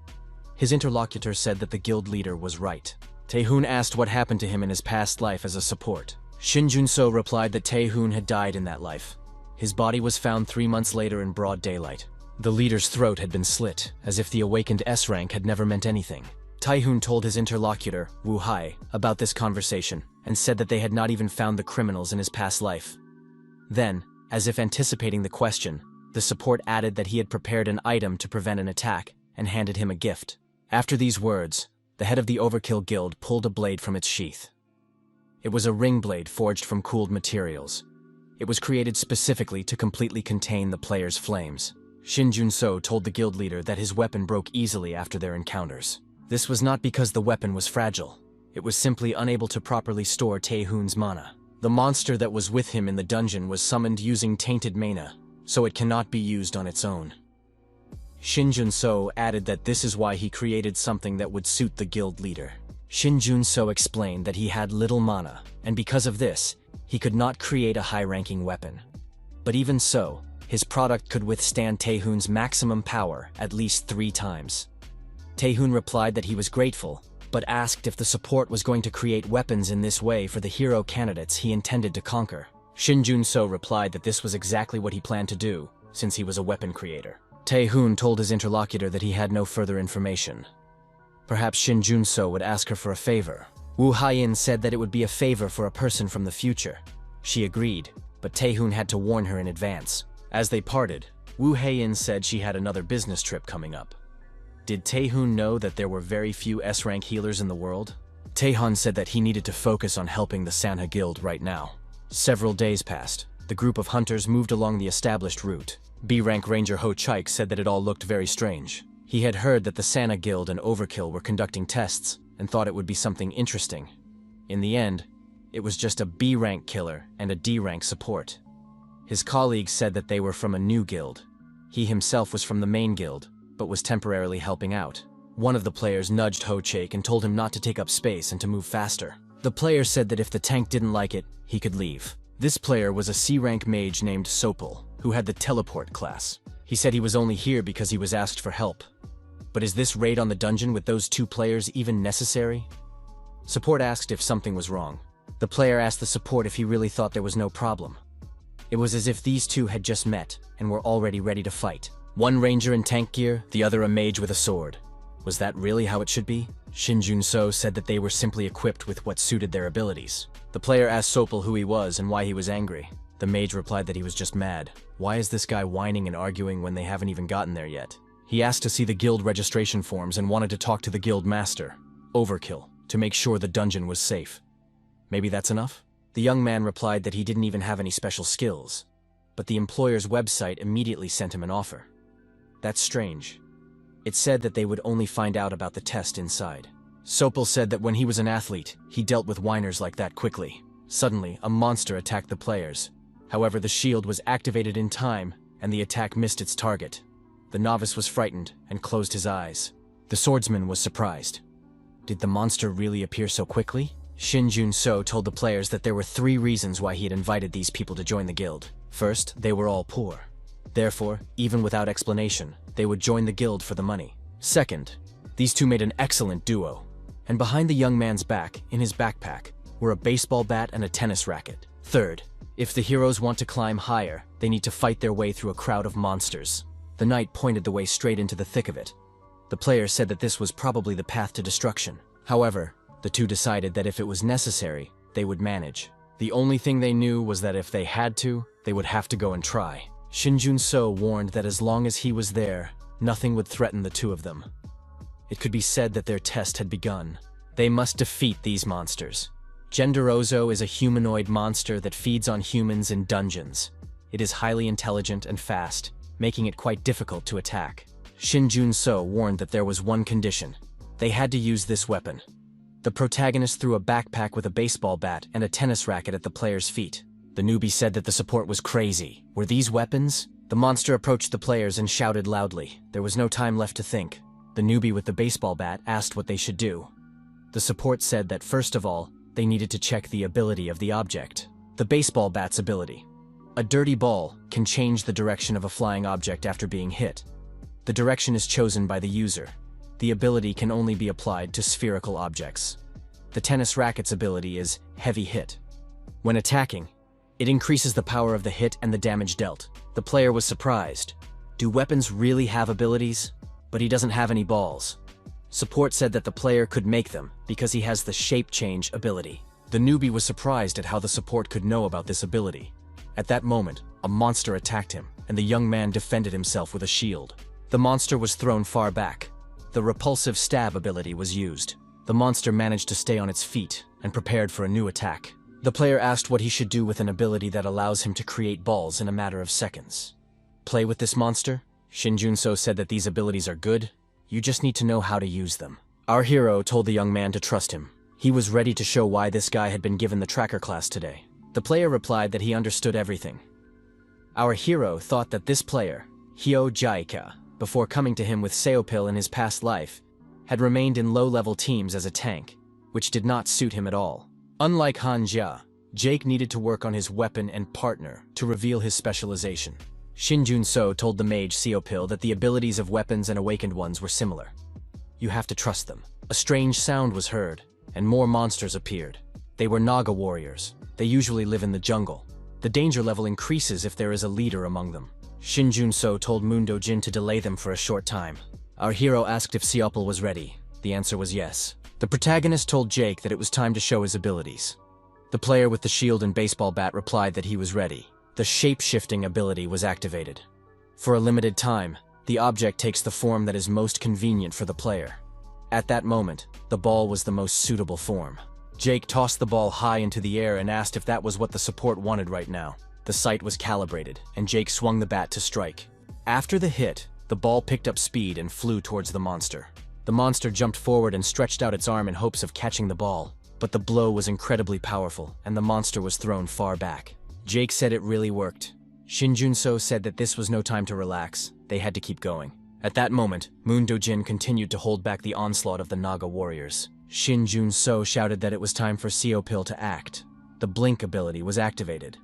His interlocutor said that the guild leader was right. Taehoon asked what happened to him in his past life as a support. Shin Jun-so replied that Taehoon had died in that life. His body was found 3 months later in broad daylight. The leader's throat had been slit, as if the awakened S rank had never meant anything. Taehoon told his interlocutor, Wu Hai, about this conversation, and said that they had not even found the criminals in his past life. Then, as if anticipating the question, the support added that he had prepared an item to prevent an attack, and handed him a gift. After these words, the head of the Overkill Guild pulled a blade from its sheath. It was a ring blade forged from cooled materials. It was created specifically to completely contain the player's flames. Shin Jun-so told the guild leader that his weapon broke easily after their encounters. This was not because the weapon was fragile. It was simply unable to properly store Taehoon's mana. The monster that was with him in the dungeon was summoned using tainted mana, so it cannot be used on its own. Shin Jun-so added that this is why he created something that would suit the guild leader. Shin Jun-so explained that he had little mana, and because of this, he could not create a high-ranking weapon. But even so, his product could withstand Taehoon's maximum power at least 3 times. Taehoon replied that he was grateful, but asked if the support was going to create weapons in this way for the hero candidates he intended to conquer. Shin Jun-so replied that this was exactly what he planned to do, since he was a weapon creator. Taehoon told his interlocutor that he had no further information. Perhaps Shin Jun-so would ask her for a favor. Wu Haiyan said that it would be a favor for a person from the future. She agreed, but Taehoon had to warn her in advance. As they parted, Wu Haiyan said she had another business trip coming up. Did Taehoon know that there were very few S-rank healers in the world? Taehoon said that he needed to focus on helping the Sanha Guild right now. Several days passed. The group of hunters moved along the established route. B-rank Ranger Ho Chaik said that it all looked very strange. He had heard that the Sanha Guild and Overkill were conducting tests and thought it would be something interesting. In the end, it was just a B-rank killer and a D-rank support. His colleagues said that they were from a new guild. He himself was from the main guild, but was temporarily helping out. One of the players nudged Ho Chaik and told him not to take up space and to move faster. The player said that if the tank didn't like it, he could leave. This player was a C-rank mage named Sopel, who had the teleport class. He said he was only here because he was asked for help. But is this raid on the dungeon with those two players even necessary? Support asked if something was wrong. The player asked the support if he really thought there was no problem. It was as if these two had just met and were already ready to fight. One ranger in tank gear, the other a mage with a sword. Was that really how it should be? Shin Jun-so said that they were simply equipped with what suited their abilities. The player asked Sopel who he was and why he was angry. The mage replied that he was just mad. Why is this guy whining and arguing when they haven't even gotten there yet? He asked to see the guild registration forms and wanted to talk to the guild master, Overkill, to make sure the dungeon was safe. Maybe that's enough? The young man replied that he didn't even have any special skills, but the employer's website immediately sent him an offer. That's strange. It said that they would only find out about the test inside. Sopel said that when he was an athlete, he dealt with whiners like that quickly. Suddenly, a monster attacked the players. However, the shield was activated in time, and the attack missed its target. The novice was frightened and closed his eyes. The swordsman was surprised. Did the monster really appear so quickly? Shin Jun-so told the players that there were 3 reasons why he had invited these people to join the guild. First, they were all poor. Therefore, even without explanation, they would join the guild for the money. Second, these two made an excellent duo. And behind the young man's back, in his backpack, were a baseball bat and a tennis racket. Third, if the heroes want to climb higher, they need to fight their way through a crowd of monsters. The knight pointed the way straight into the thick of it. The players said that this was probably the path to destruction. However, the two decided that if it was necessary, they would manage. The only thing they knew was that if they had to, they would have to go and try. Shin Jun-so warned that as long as he was there, nothing would threaten the two of them. It could be said that their test had begun. They must defeat these monsters. Genderozo is a humanoid monster that feeds on humans in dungeons. It is highly intelligent and fast, making it quite difficult to attack. Shin Jun-so warned that there was one condition. They had to use this weapon. The protagonist threw a backpack with a baseball bat and a tennis racket at the player's feet. The newbie said that the support was crazy. Were these weapons? The monster approached the players and shouted loudly. There was no time left to think. The newbie with the baseball bat asked what they should do. The support said that first of all, they needed to check the ability of the object. The baseball bat's ability. A dirty ball can change the direction of a flying object after being hit. The direction is chosen by the user. The ability can only be applied to spherical objects. The tennis racket's ability is heavy hit. When attacking, it increases the power of the hit and the damage dealt. The player was surprised. Do weapons really have abilities? But he doesn't have any balls. Support said that the player could make them because he has the shape change ability. The newbie was surprised at how the support could know about this ability. At that moment, a monster attacked him, and the young man defended himself with a shield. The monster was thrown far back. The repulsive stab ability was used. The monster managed to stay on its feet and prepared for a new attack. The player asked what he should do with an ability that allows him to create balls in a matter of seconds. Play with this monster? Shin Jun-so said that these abilities are good. You just need to know how to use them. Our hero told the young man to trust him. He was ready to show why this guy had been given the tracker class today. The player replied that he understood everything. Our hero thought that this player, Hyo Jaika, before coming to him with Seopil in his past life, had remained in low-level teams as a tank, which did not suit him at all. Unlike Han Jia, Jake needed to work on his weapon and partner to reveal his specialization. Shin Jun-so told the mage Seopil that the abilities of weapons and awakened ones were similar. You have to trust them. A strange sound was heard, and more monsters appeared. They were Naga warriors. They usually live in the jungle. The danger level increases if there is a leader among them. Shin Jun-so told Moon Do-jin to delay them for a short time. Our hero asked if Seopil was ready. The answer was yes. The protagonist told Jake that it was time to show his abilities. The player with the shield and baseball bat replied that he was ready. The shape-shifting ability was activated. For a limited time, the object takes the form that is most convenient for the player. At that moment, the ball was the most suitable form. Jake tossed the ball high into the air and asked if that was what the support wanted right now. The sight was calibrated, and Jake swung the bat to strike. After the hit, the ball picked up speed and flew towards the monster. The monster jumped forward and stretched out its arm in hopes of catching the ball, but the blow was incredibly powerful, and the monster was thrown far back. Jake said it really worked. Shin Jun-so said that this was no time to relax, they had to keep going. At that moment, Moon Do-jin continued to hold back the onslaught of the Naga warriors. Shin Jun-so shouted that it was time for Seopil to act. The blink ability was activated.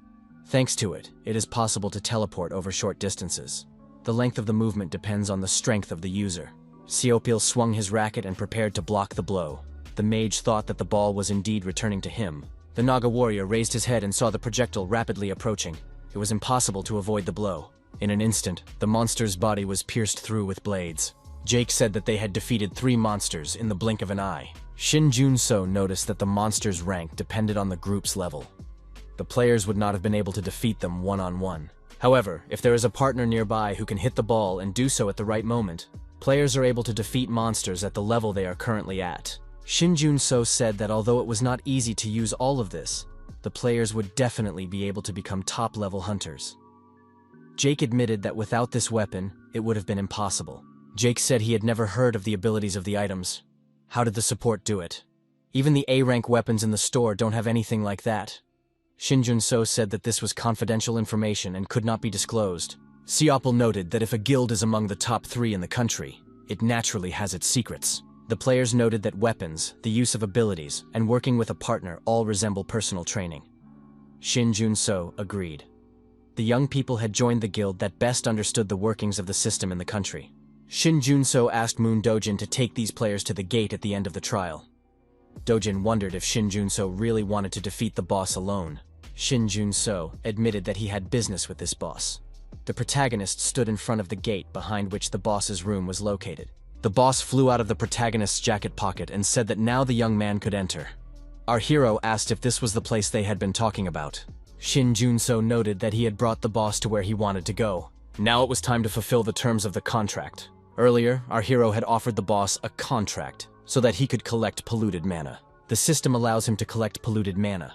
Thanks to it, it is possible to teleport over short distances. The length of the movement depends on the strength of the user. Seopil swung his racket and prepared to block the blow. The mage thought that the ball was indeed returning to him. The Naga warrior raised his head and saw the projectile rapidly approaching. It was impossible to avoid the blow. In an instant, the monster's body was pierced through with blades. Jake said that they had defeated 3 monsters in the blink of an eye. Shin Jun-so noticed that the monster's rank depended on the group's level. The players would not have been able to defeat them one-on-one. However, if there is a partner nearby who can hit the ball and do so at the right moment, players are able to defeat monsters at the level they are currently at. Shin Jun-so said that although it was not easy to use all of this, the players would definitely be able to become top-level hunters. Jake admitted that without this weapon, it would have been impossible. Jake said he had never heard of the abilities of the items. How did the support do it? Even the A-rank weapons in the store don't have anything like that. Shin Jun-so said that this was confidential information and could not be disclosed. Seopil noted that if a guild is among the top 3 in the country, it naturally has its secrets. The players noted that weapons, the use of abilities, and working with a partner all resemble personal training. Shin Jun-so agreed. The young people had joined the guild that best understood the workings of the system in the country. Shin Jun-so asked Moon Do-jin to take these players to the gate at the end of the trial. Do-jin wondered if Shin Jun-so really wanted to defeat the boss alone. Shin Jun-so admitted that he had business with this boss. The protagonist stood in front of the gate behind which the boss's room was located. The boss flew out of the protagonist's jacket pocket and said that now the young man could enter. Our hero asked if this was the place they had been talking about. Shin Jun-so noted that he had brought the boss to where he wanted to go. Now it was time to fulfill the terms of the contract. Earlier, our hero had offered the boss a contract so that he could collect polluted mana. The system allows him to collect polluted mana.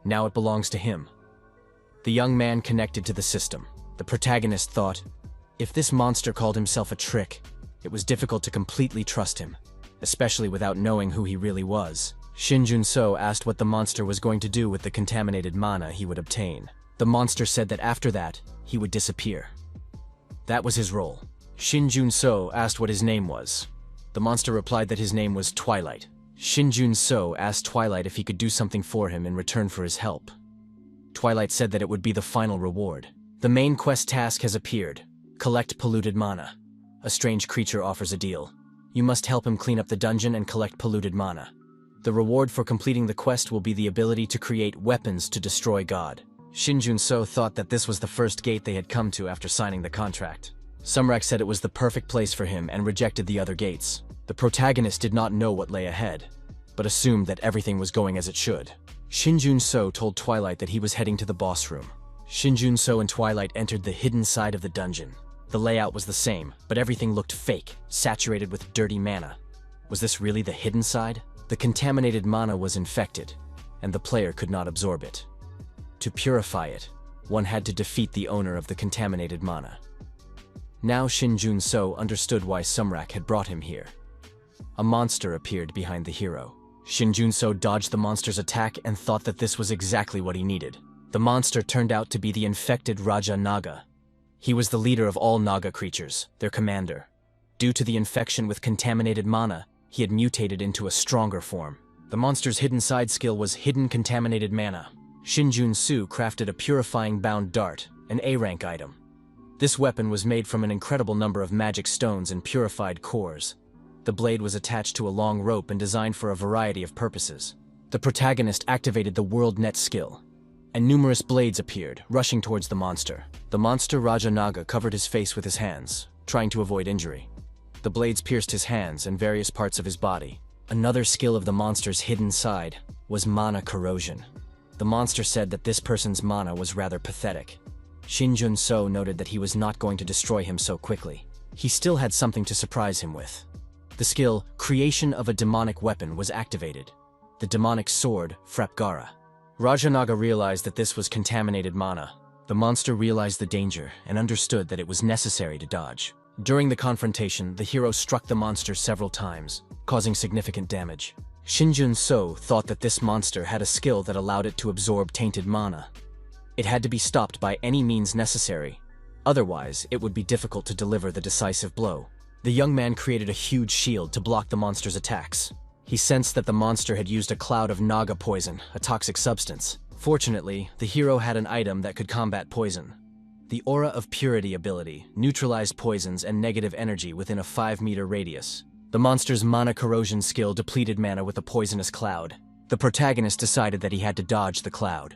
Now it belongs to him. The young man connected to the system. The protagonist thought, if this monster called himself a trick, it was difficult to completely trust him, especially without knowing who he really was. Shin Jun-so asked what the monster was going to do with the contaminated mana he would obtain. The monster said that after that, he would disappear. That was his role. Shin Jun-so asked what his name was. The monster replied that his name was Twilight. Shin Jun-so asked Twilight if he could do something for him in return for his help. Twilight said that it would be the final reward. The main quest task has appeared. Collect polluted mana. A strange creature offers a deal. You must help him clean up the dungeon and collect polluted mana. The reward for completing the quest will be the ability to create weapons to destroy God. Shin Jun-so thought that this was the first gate they had come to after signing the contract. Sumrak said it was the perfect place for him and rejected the other gates. The protagonist did not know what lay ahead, but assumed that everything was going as it should. Shin Jun-so told Twilight that he was heading to the boss room. Shin Jun-so and Twilight entered the hidden side of the dungeon. The layout was the same, but everything looked fake, saturated with dirty mana. Was this really the hidden side? The contaminated mana was infected, and the player could not absorb it. To purify it, one had to defeat the owner of the contaminated mana. Now Shin Jun-so understood why Sumrak had brought him here. A monster appeared behind the hero. Shin Jun-so dodged the monster's attack and thought that this was exactly what he needed. The monster turned out to be the infected Raja Naga. He was the leader of all Naga creatures, their commander. Due to the infection with contaminated mana, he had mutated into a stronger form. The monster's hidden side skill was Hidden Contaminated Mana. Shin Jun-so crafted a Purifying Bound Dart, an A-rank item. This weapon was made from an incredible number of magic stones and purified cores. The blade was attached to a long rope and designed for a variety of purposes. The protagonist activated the World Net skill, and numerous blades appeared, rushing towards the monster. The monster Raja Naga covered his face with his hands, trying to avoid injury. The blades pierced his hands and various parts of his body. Another skill of the monster's hidden side was mana corrosion. The monster said that this person's mana was rather pathetic. Shin Jun-so noted that he was not going to destroy him so quickly. He still had something to surprise him with. The skill, Creation of a Demonic Weapon, was activated. The demonic sword, Frapgara. Rajanaga realized that this was contaminated mana. The monster realized the danger and understood that it was necessary to dodge. During the confrontation, the hero struck the monster several times, causing significant damage. Shin Jun-so thought that this monster had a skill that allowed it to absorb tainted mana. It had to be stopped by any means necessary. Otherwise, it would be difficult to deliver the decisive blow. The young man created a huge shield to block the monster's attacks. He sensed that the monster had used a cloud of naga poison, a toxic substance. Fortunately, the hero had an item that could combat poison. The Aura of Purity ability neutralized poisons and negative energy within a 5-meter radius. The monster's mana corrosion skill depleted mana with a poisonous cloud. The protagonist decided that he had to dodge the cloud.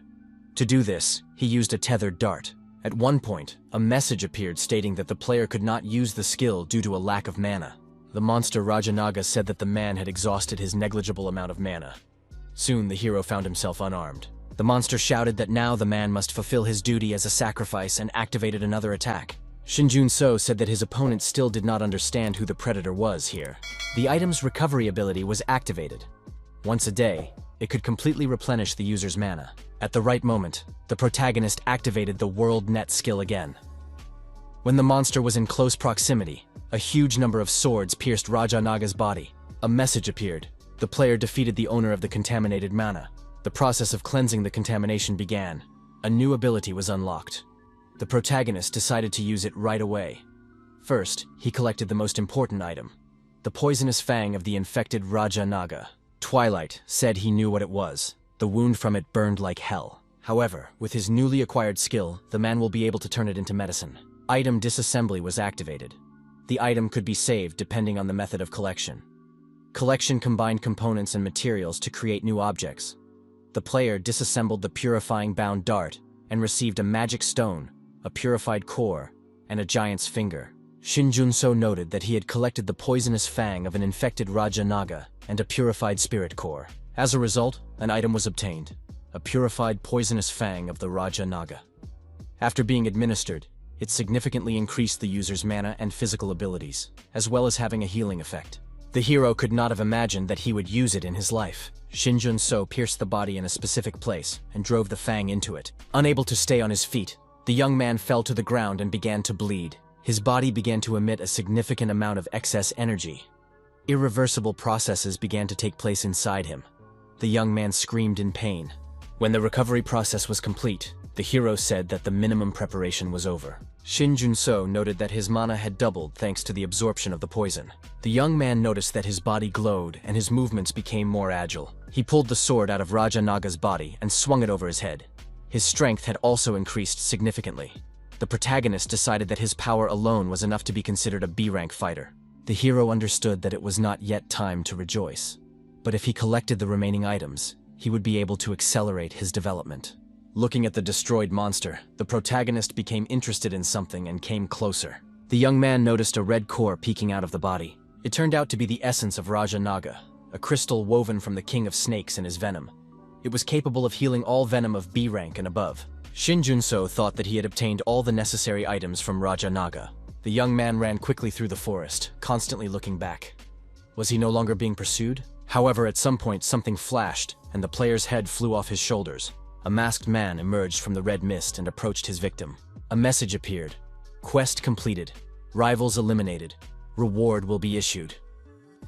To do this, he used a tethered dart. At one point, a message appeared stating that the player could not use the skill due to a lack of mana. The monster Rajanaga said that the man had exhausted his negligible amount of mana. Soon, the hero found himself unarmed. The monster shouted that now the man must fulfill his duty as a sacrifice and activated another attack. Shin Jun-so said that his opponent still did not understand who the predator was here. The item's recovery ability was activated. Once a day, it could completely replenish the user's mana. At the right moment, the protagonist activated the World Net skill again. When the monster was in close proximity, a huge number of swords pierced Rajanaga's body. A message appeared. The player defeated the owner of the contaminated mana. The process of cleansing the contamination began. A new ability was unlocked. The protagonist decided to use it right away. First, he collected the most important item, the poisonous fang of the infected Raja Naga. Twilight said he knew what it was. The wound from it burned like hell. However, with his newly acquired skill, the man will be able to turn it into medicine. Item disassembly was activated. The item could be saved depending on the method of collection. Collection combined components and materials to create new objects. The player disassembled the purifying bound dart and received a magic stone, a purified core, and a giant's finger. Shin Jun-so noted that he had collected the poisonous fang of an infected Raja Naga and a purified spirit core. As a result, an item was obtained, a purified poisonous fang of the Raja Naga. After being administered, it significantly increased the user's mana and physical abilities, as well as having a healing effect. The hero could not have imagined that he would use it in his life. Shin Jun-so pierced the body in a specific place and drove the fang into it. Unable to stay on his feet, the young man fell to the ground and began to bleed. His body began to emit a significant amount of excess energy. Irreversible processes began to take place inside him. The young man screamed in pain. When the recovery process was complete, the hero said that the minimum preparation was over. Shin Jun-so noted that his mana had doubled thanks to the absorption of the poison. The young man noticed that his body glowed and his movements became more agile. He pulled the sword out of Raja Naga's body and swung it over his head. His strength had also increased significantly. The protagonist decided that his power alone was enough to be considered a B-rank fighter. The hero understood that it was not yet time to rejoice. But if he collected the remaining items, he would be able to accelerate his development. Looking at the destroyed monster, the protagonist became interested in something and came closer. The young man noticed a red core peeking out of the body. It turned out to be the essence of Raja Naga, a crystal woven from the king of snakes and his venom. It was capable of healing all venom of B rank and above. Shin Jun-so thought that he had obtained all the necessary items from Raja Naga. The young man ran quickly through the forest, constantly looking back. Was he no longer being pursued? However, at some point something flashed, and the player's head flew off his shoulders. A masked man emerged from the red mist and approached his victim. A message appeared. Quest completed. Rivals eliminated. Reward will be issued.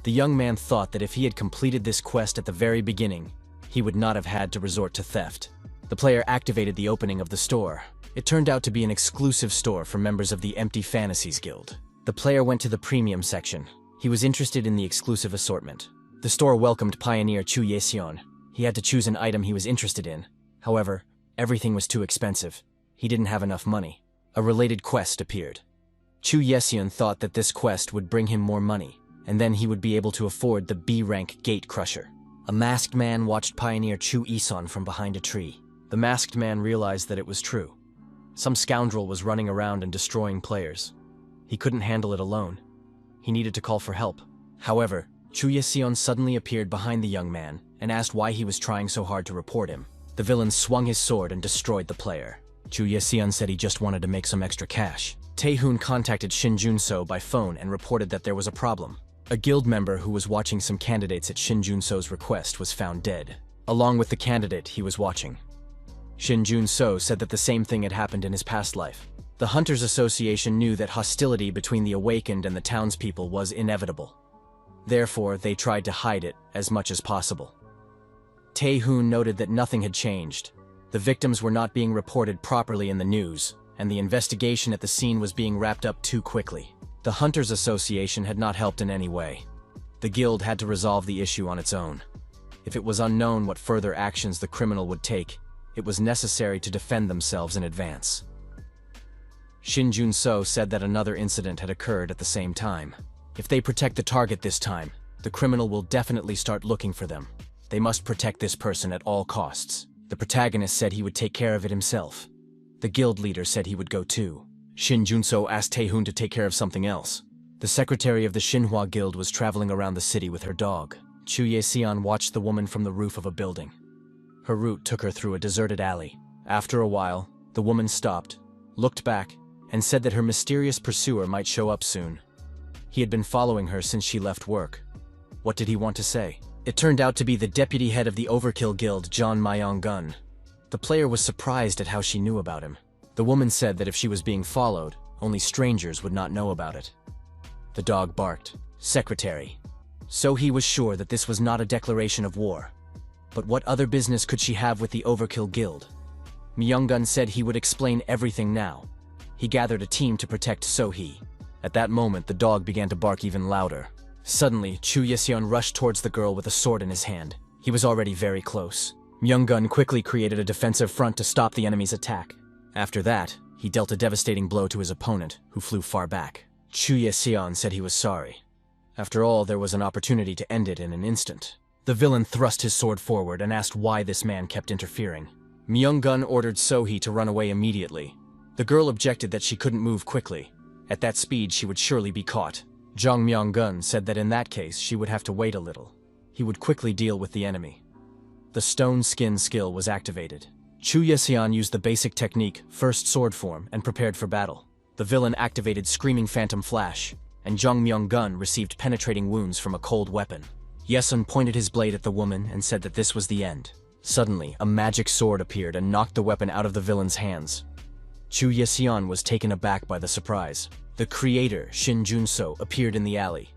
The young man thought that if he had completed this quest at the very beginning, he would not have had to resort to theft. The player activated the opening of the store. It turned out to be an exclusive store for members of the Empty Fantasies Guild. The player went to the premium section. He was interested in the exclusive assortment. The store welcomed pioneer Chu Yesion. He had to choose an item he was interested in. However, everything was too expensive. He didn't have enough money. A related quest appeared. Chu Yesion thought that this quest would bring him more money, and then he would be able to afford the B-rank Gate Crusher. A masked man watched pioneer Chu Isan from behind a tree. The masked man realized that it was true. Some scoundrel was running around and destroying players. He couldn't handle it alone. He needed to call for help. However, Chu Yeseon suddenly appeared behind the young man and asked why he was trying so hard to report him. The villain swung his sword and destroyed the player. Chu Yeseon said he just wanted to make some extra cash. Taehoon contacted Shin Junso by phone and reported that there was a problem. A guild member who was watching some candidates at Shin Junso's request was found dead, along with the candidate he was watching. Shin Junso said that the same thing had happened in his past life. The Hunters Association knew that hostility between the awakened and the townspeople was inevitable. Therefore, they tried to hide it as much as possible. Taehoon noted that nothing had changed. The victims were not being reported properly in the news, and the investigation at the scene was being wrapped up too quickly. The Hunters Association had not helped in any way. The guild had to resolve the issue on its own. If it was unknown what further actions the criminal would take, it was necessary to defend themselves in advance. Shin Junso said that another incident had occurred at the same time. If they protect the target this time, the criminal will definitely start looking for them. They must protect this person at all costs. The protagonist said he would take care of it himself. The guild leader said he would go too. Shin Junso asked Taehoon to take care of something else. The secretary of the Shinhwa Guild was traveling around the city with her dog. Chu Yeseon watched the woman from the roof of a building. Her route took her through a deserted alley. After a while, the woman stopped, looked back, and said that her mysterious pursuer might show up soon. He had been following her since she left work. What did he want to say? It turned out to be the deputy head of the Overkill Guild, John Myong-gun. The player was surprised at how she knew about him. The woman said that if she was being followed, only strangers would not know about it. The dog barked. Secretary. So he was sure that this was not a declaration of war. But what other business could she have with the Overkill Guild? Myong-gun said he would explain everything now. He gathered a team to protect So-hee. At that moment, the dog began to bark even louder. Suddenly, Chu Yeseon rushed towards the girl with a sword in his hand. He was already very close. Myong-gun quickly created a defensive front to stop the enemy's attack. After that, he dealt a devastating blow to his opponent, who flew far back. Chu Yeseon said he was sorry. After all, there was an opportunity to end it in an instant. The villain thrust his sword forward and asked why this man kept interfering. Myong-gun ordered So-hee to run away immediately. The girl objected that she couldn't move quickly. At that speed, she would surely be caught. Jang Myong-gun said that in that case, she would have to wait a little. He would quickly deal with the enemy. The stone skin skill was activated. Chu Yeseon used the basic technique, first sword form, and prepared for battle. The villain activated Screaming Phantom Flash, and Jang Myong-gun received penetrating wounds from a cold weapon. Yeseon pointed his blade at the woman and said that this was the end. Suddenly, a magic sword appeared and knocked the weapon out of the villain's hands. Chu Yeseon was taken aback by the surprise. The creator, Shin Junso, appeared in the alley.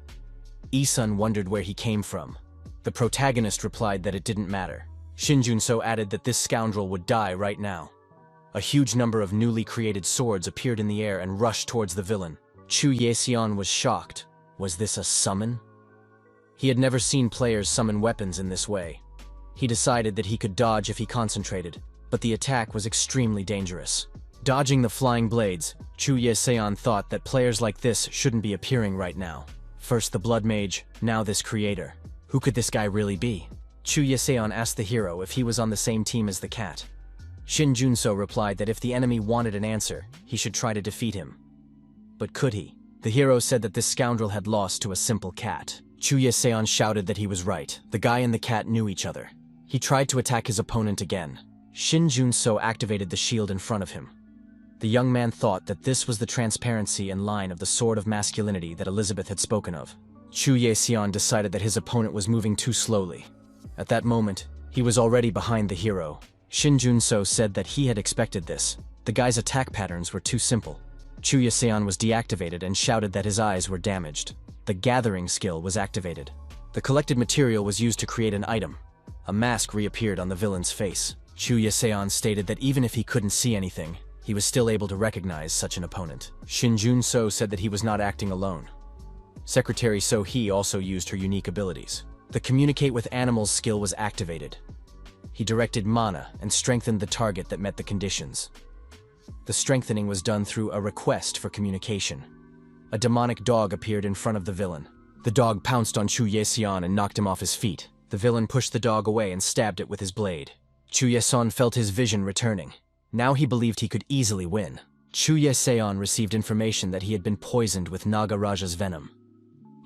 Isun wondered where he came from. The protagonist replied that it didn't matter. Shin Junso added that this scoundrel would die right now. A huge number of newly created swords appeared in the air and rushed towards the villain. Chu Yeseon was shocked. Was this a summon? He had never seen players summon weapons in this way. He decided that he could dodge if he concentrated, but the attack was extremely dangerous. Dodging the flying blades, Chu Yeseon thought that players like this shouldn't be appearing right now. First the Blood Mage, now this creator. Who could this guy really be? Chu Yeseon asked the hero if he was on the same team as the cat. Shin Junso replied that if the enemy wanted an answer, he should try to defeat him. But could he? The hero said that this scoundrel had lost to a simple cat. Chu Yeseon shouted that he was right. The guy and the cat knew each other. He tried to attack his opponent again. Shin Junso activated the shield in front of him. The young man thought that this was the transparency and line of the sword of masculinity that Elizabeth had spoken of. Chu Yeseon decided that his opponent was moving too slowly. At that moment, he was already behind the hero. Shin Junso said that he had expected this. The guy's attack patterns were too simple. Chu Yeseon was deactivated and shouted that his eyes were damaged. The gathering skill was activated. The collected material was used to create an item. A mask reappeared on the villain's face. Chu Yeseon stated that even if he couldn't see anything, he was still able to recognize such an opponent. Shin Junso said that he was not acting alone. Secretary So-hee also used her unique abilities. The Communicate with Animals skill was activated. He directed mana and strengthened the target that met the conditions. The strengthening was done through a request for communication. A demonic dog appeared in front of the villain. The dog pounced on Chu Yeseon and knocked him off his feet. The villain pushed the dog away and stabbed it with his blade. Chu Yeseon felt his vision returning. Now he believed he could easily win. Chu Yeseon received information that he had been poisoned with Naga Raja's venom.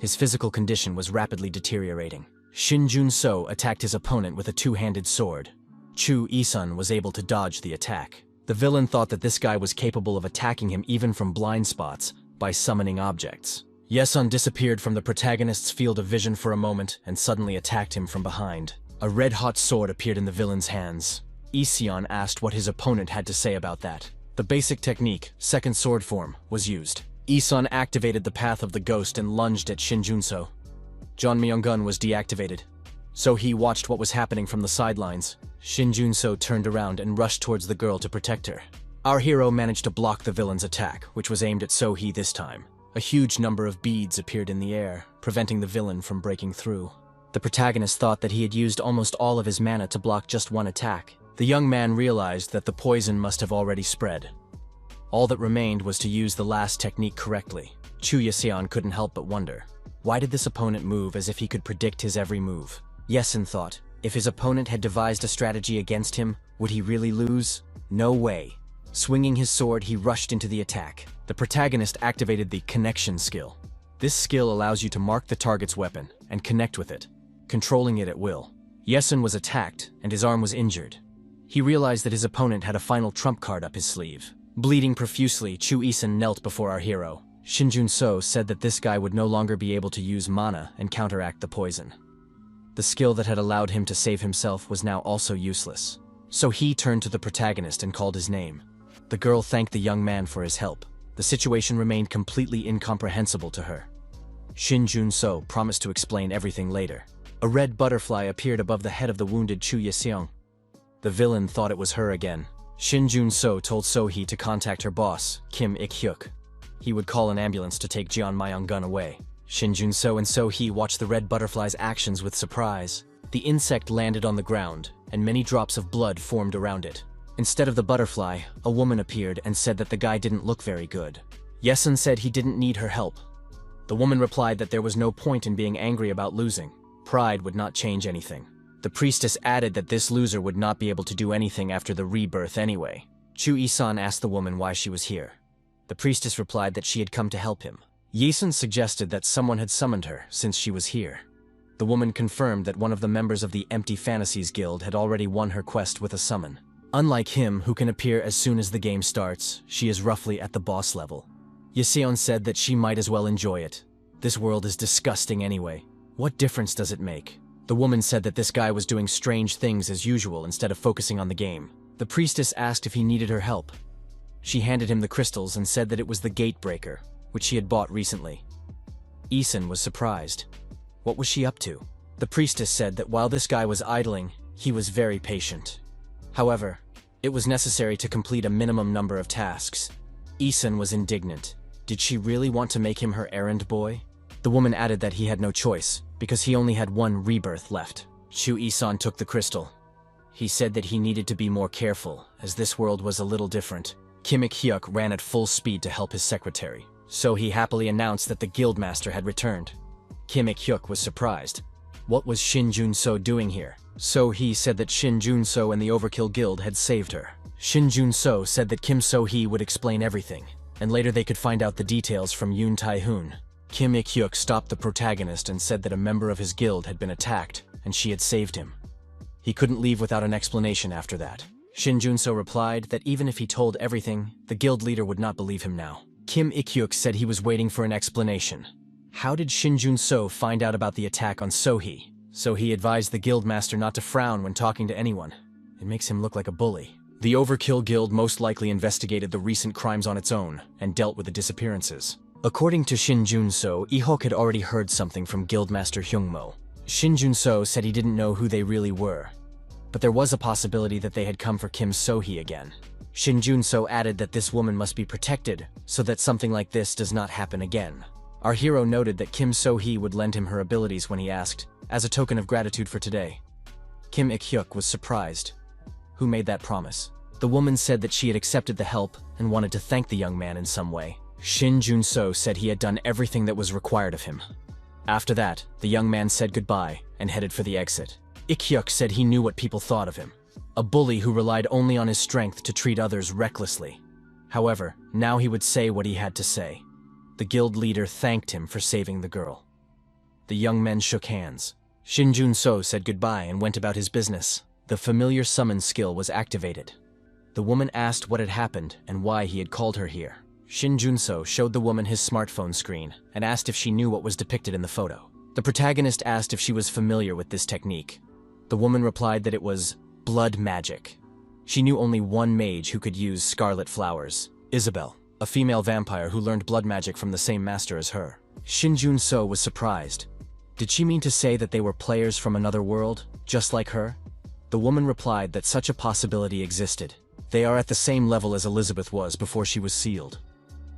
His physical condition was rapidly deteriorating. Shin Jun-so attacked his opponent with a two-handed sword. Chu Isun was able to dodge the attack. The villain thought that this guy was capable of attacking him even from blind spots by summoning objects. Yesun disappeared from the protagonist's field of vision for a moment and suddenly attacked him from behind. A red-hot sword appeared in the villain's hands. Ision asked what his opponent had to say about that. The basic technique, second sword form, was used. Isun activated the path of the ghost and lunged at Shin Jun-so. John Myung-gun was deactivated. So he watched what was happening from the sidelines. Shin Jun-so turned around and rushed towards the girl to protect her. Our hero managed to block the villain's attack, which was aimed at So-hee this time. A huge number of beads appeared in the air, preventing the villain from breaking through. The protagonist thought that he had used almost all of his mana to block just one attack. The young man realized that the poison must have already spread. All that remained was to use the last technique correctly. Chu Yeseon couldn't help but wonder, why did this opponent move as if he could predict his every move? Yesun thought, if his opponent had devised a strategy against him, would he really lose? No way. Swinging his sword, he rushed into the attack. The protagonist activated the connection skill. This skill allows you to mark the target's weapon and connect with it, controlling it at will. Yesun was attacked and his arm was injured. He realized that his opponent had a final trump card up his sleeve. Bleeding profusely, Chu Isun knelt before our hero. Shin Jun-so said that this guy would no longer be able to use mana and counteract the poison. The skill that had allowed him to save himself was now also useless. So he turned to the protagonist and called his name. The girl thanked the young man for his help. The situation remained completely incomprehensible to her. Shin Jun-so promised to explain everything later. A red butterfly appeared above the head of the wounded Chu Yeseong. The villain thought it was her again. Shin Jun-so told So-hee to contact her boss, Kim Ik-hyuk. He would call an ambulance to take Jeon Myung-gun away. Shin Jun-so and So-hee watched the red butterfly's actions with surprise. The insect landed on the ground, and many drops of blood formed around it. Instead of the butterfly, a woman appeared and said that the guy didn't look very good. Yesun said he didn't need her help. The woman replied that there was no point in being angry about losing. Pride would not change anything. The priestess added that this loser would not be able to do anything after the rebirth anyway. Chu Isan asked the woman why she was here. The priestess replied that she had come to help him. Yesun suggested that someone had summoned her since she was here. The woman confirmed that one of the members of the Empty Fantasies Guild had already won her quest with a summon. Unlike him, who can appear as soon as the game starts, she is roughly at the boss level. Yeseon said that she might as well enjoy it. This world is disgusting anyway. What difference does it make? The woman said that this guy was doing strange things as usual instead of focusing on the game. The priestess asked if he needed her help. She handed him the crystals and said that it was the Gatebreaker, which she had bought recently. Isun was surprised. What was she up to? The priestess said that while this guy was idling, he was very patient. However, it was necessary to complete a minimum number of tasks. Isun was indignant. Did she really want to make him her errand boy? The woman added that he had no choice, because he only had one rebirth left. Chu Isan took the crystal. He said that he needed to be more careful, as this world was a little different. Kim Ik-hyuk ran at full speed to help his secretary. So he happily announced that the guildmaster had returned. Kim Ik-hyuk was surprised. What was Shin Jun-so doing here? So he said that Shin Jun-so and the Overkill Guild had saved her. Shin Jun-so said that Kim So-hee would explain everything, and later they could find out the details from Yoon Tae-hoon. Kim Ik-hyuk stopped the protagonist and said that a member of his guild had been attacked, and she had saved him. He couldn't leave without an explanation after that. Shin Jun-so replied that even if he told everything, the guild leader would not believe him now. Kim Ik-hyuk said he was waiting for an explanation. How did Shin Jun-so find out about the attack on So-hee? So he advised the guildmaster not to frown when talking to anyone. It makes him look like a bully. The Overkill Guild most likely investigated the recent crimes on its own and dealt with the disappearances. According to Shin Jun-so, Ihok had already heard something from Guildmaster Hyungmo. Shin Jun-so said he didn't know who they really were, but there was a possibility that they had come for Kim So-hee again. Shin Jun-so added that this woman must be protected so that something like this does not happen again. Our hero noted that Kim So-hee would lend him her abilities when he asked, as a token of gratitude for today. Kim Ik-hyuk was surprised. Who made that promise? The woman said that she had accepted the help and wanted to thank the young man in some way. Shin Jun-so said he had done everything that was required of him. After that, the young man said goodbye and headed for the exit. Ik-hyuk said he knew what people thought of him. A bully who relied only on his strength to treat others recklessly. However, now he would say what he had to say. The guild leader thanked him for saving the girl. The young men shook hands. Shin Jun-so said goodbye and went about his business. The familiar summon skill was activated. The woman asked what had happened and why he had called her here. Shin Jun-so showed the woman his smartphone screen and asked if she knew what was depicted in the photo. The protagonist asked if she was familiar with this technique. The woman replied that it was blood magic. She knew only one mage who could use scarlet flowers, Isabel, a female vampire who learned blood magic from the same master as her. Shin Jun-so was surprised. Did she mean to say that they were players from another world, just like her? The woman replied that such a possibility existed. They are at the same level as Elizabeth was before she was sealed.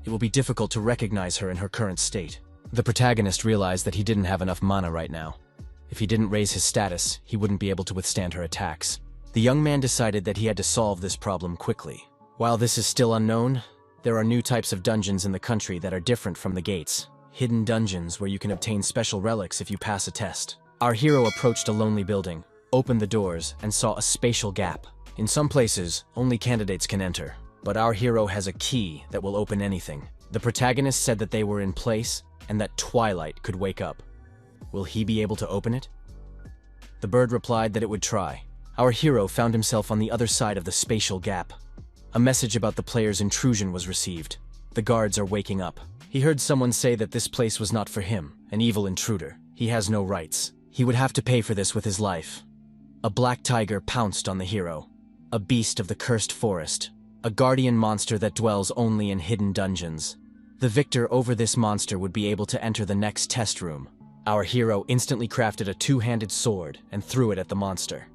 It will be difficult to recognize her in her current state. The protagonist realized that he didn't have enough mana right now. If he didn't raise his status, he wouldn't be able to withstand her attacks. The young man decided that he had to solve this problem quickly. While this is still unknown, there are new types of dungeons in the country that are different from the gates. Hidden dungeons where you can obtain special relics if you pass a test. Our hero approached a lonely building, opened the doors, and saw a spatial gap. In some places, only candidates can enter, but our hero has a key that will open anything. The protagonist said that they were in place and that Twilight could wake up. Will he be able to open it? The bird replied that it would try. Our hero found himself on the other side of the spatial gap. A message about the player's intrusion was received. The guards are waking up. He heard someone say that this place was not for him, an evil intruder. He has no rights. He would have to pay for this with his life. A black tiger pounced on the hero. A beast of the cursed forest. A guardian monster that dwells only in hidden dungeons. The victor over this monster would be able to enter the next test room. Our hero instantly crafted a two-handed sword and threw it at the monster.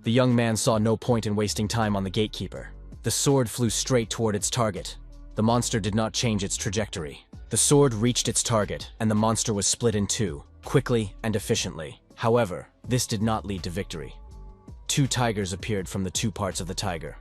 The young man saw no point in wasting time on the gatekeeper. The sword flew straight toward its target. The monster did not change its trajectory. The sword reached its target, and the monster was split in two, quickly and efficiently. However, this did not lead to victory. Two tigers appeared from the two parts of the tiger.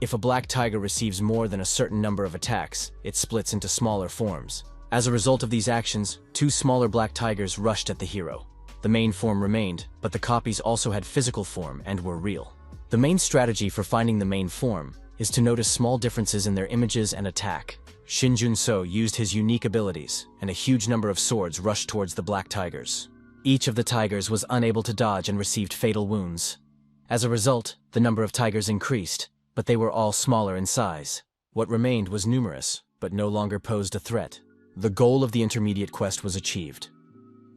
If a black tiger receives more than a certain number of attacks, it splits into smaller forms. As a result of these actions, two smaller black tigers rushed at the hero. The main form remained, but the copies also had physical form and were real. The main strategy for finding the main form is to notice small differences in their images and attack. Shin Jun-so used his unique abilities, and a huge number of swords rushed towards the black tigers. Each of the tigers was unable to dodge and received fatal wounds. As a result, the number of tigers increased, but they were all smaller in size. What remained was numerous, but no longer posed a threat. The goal of the intermediate quest was achieved.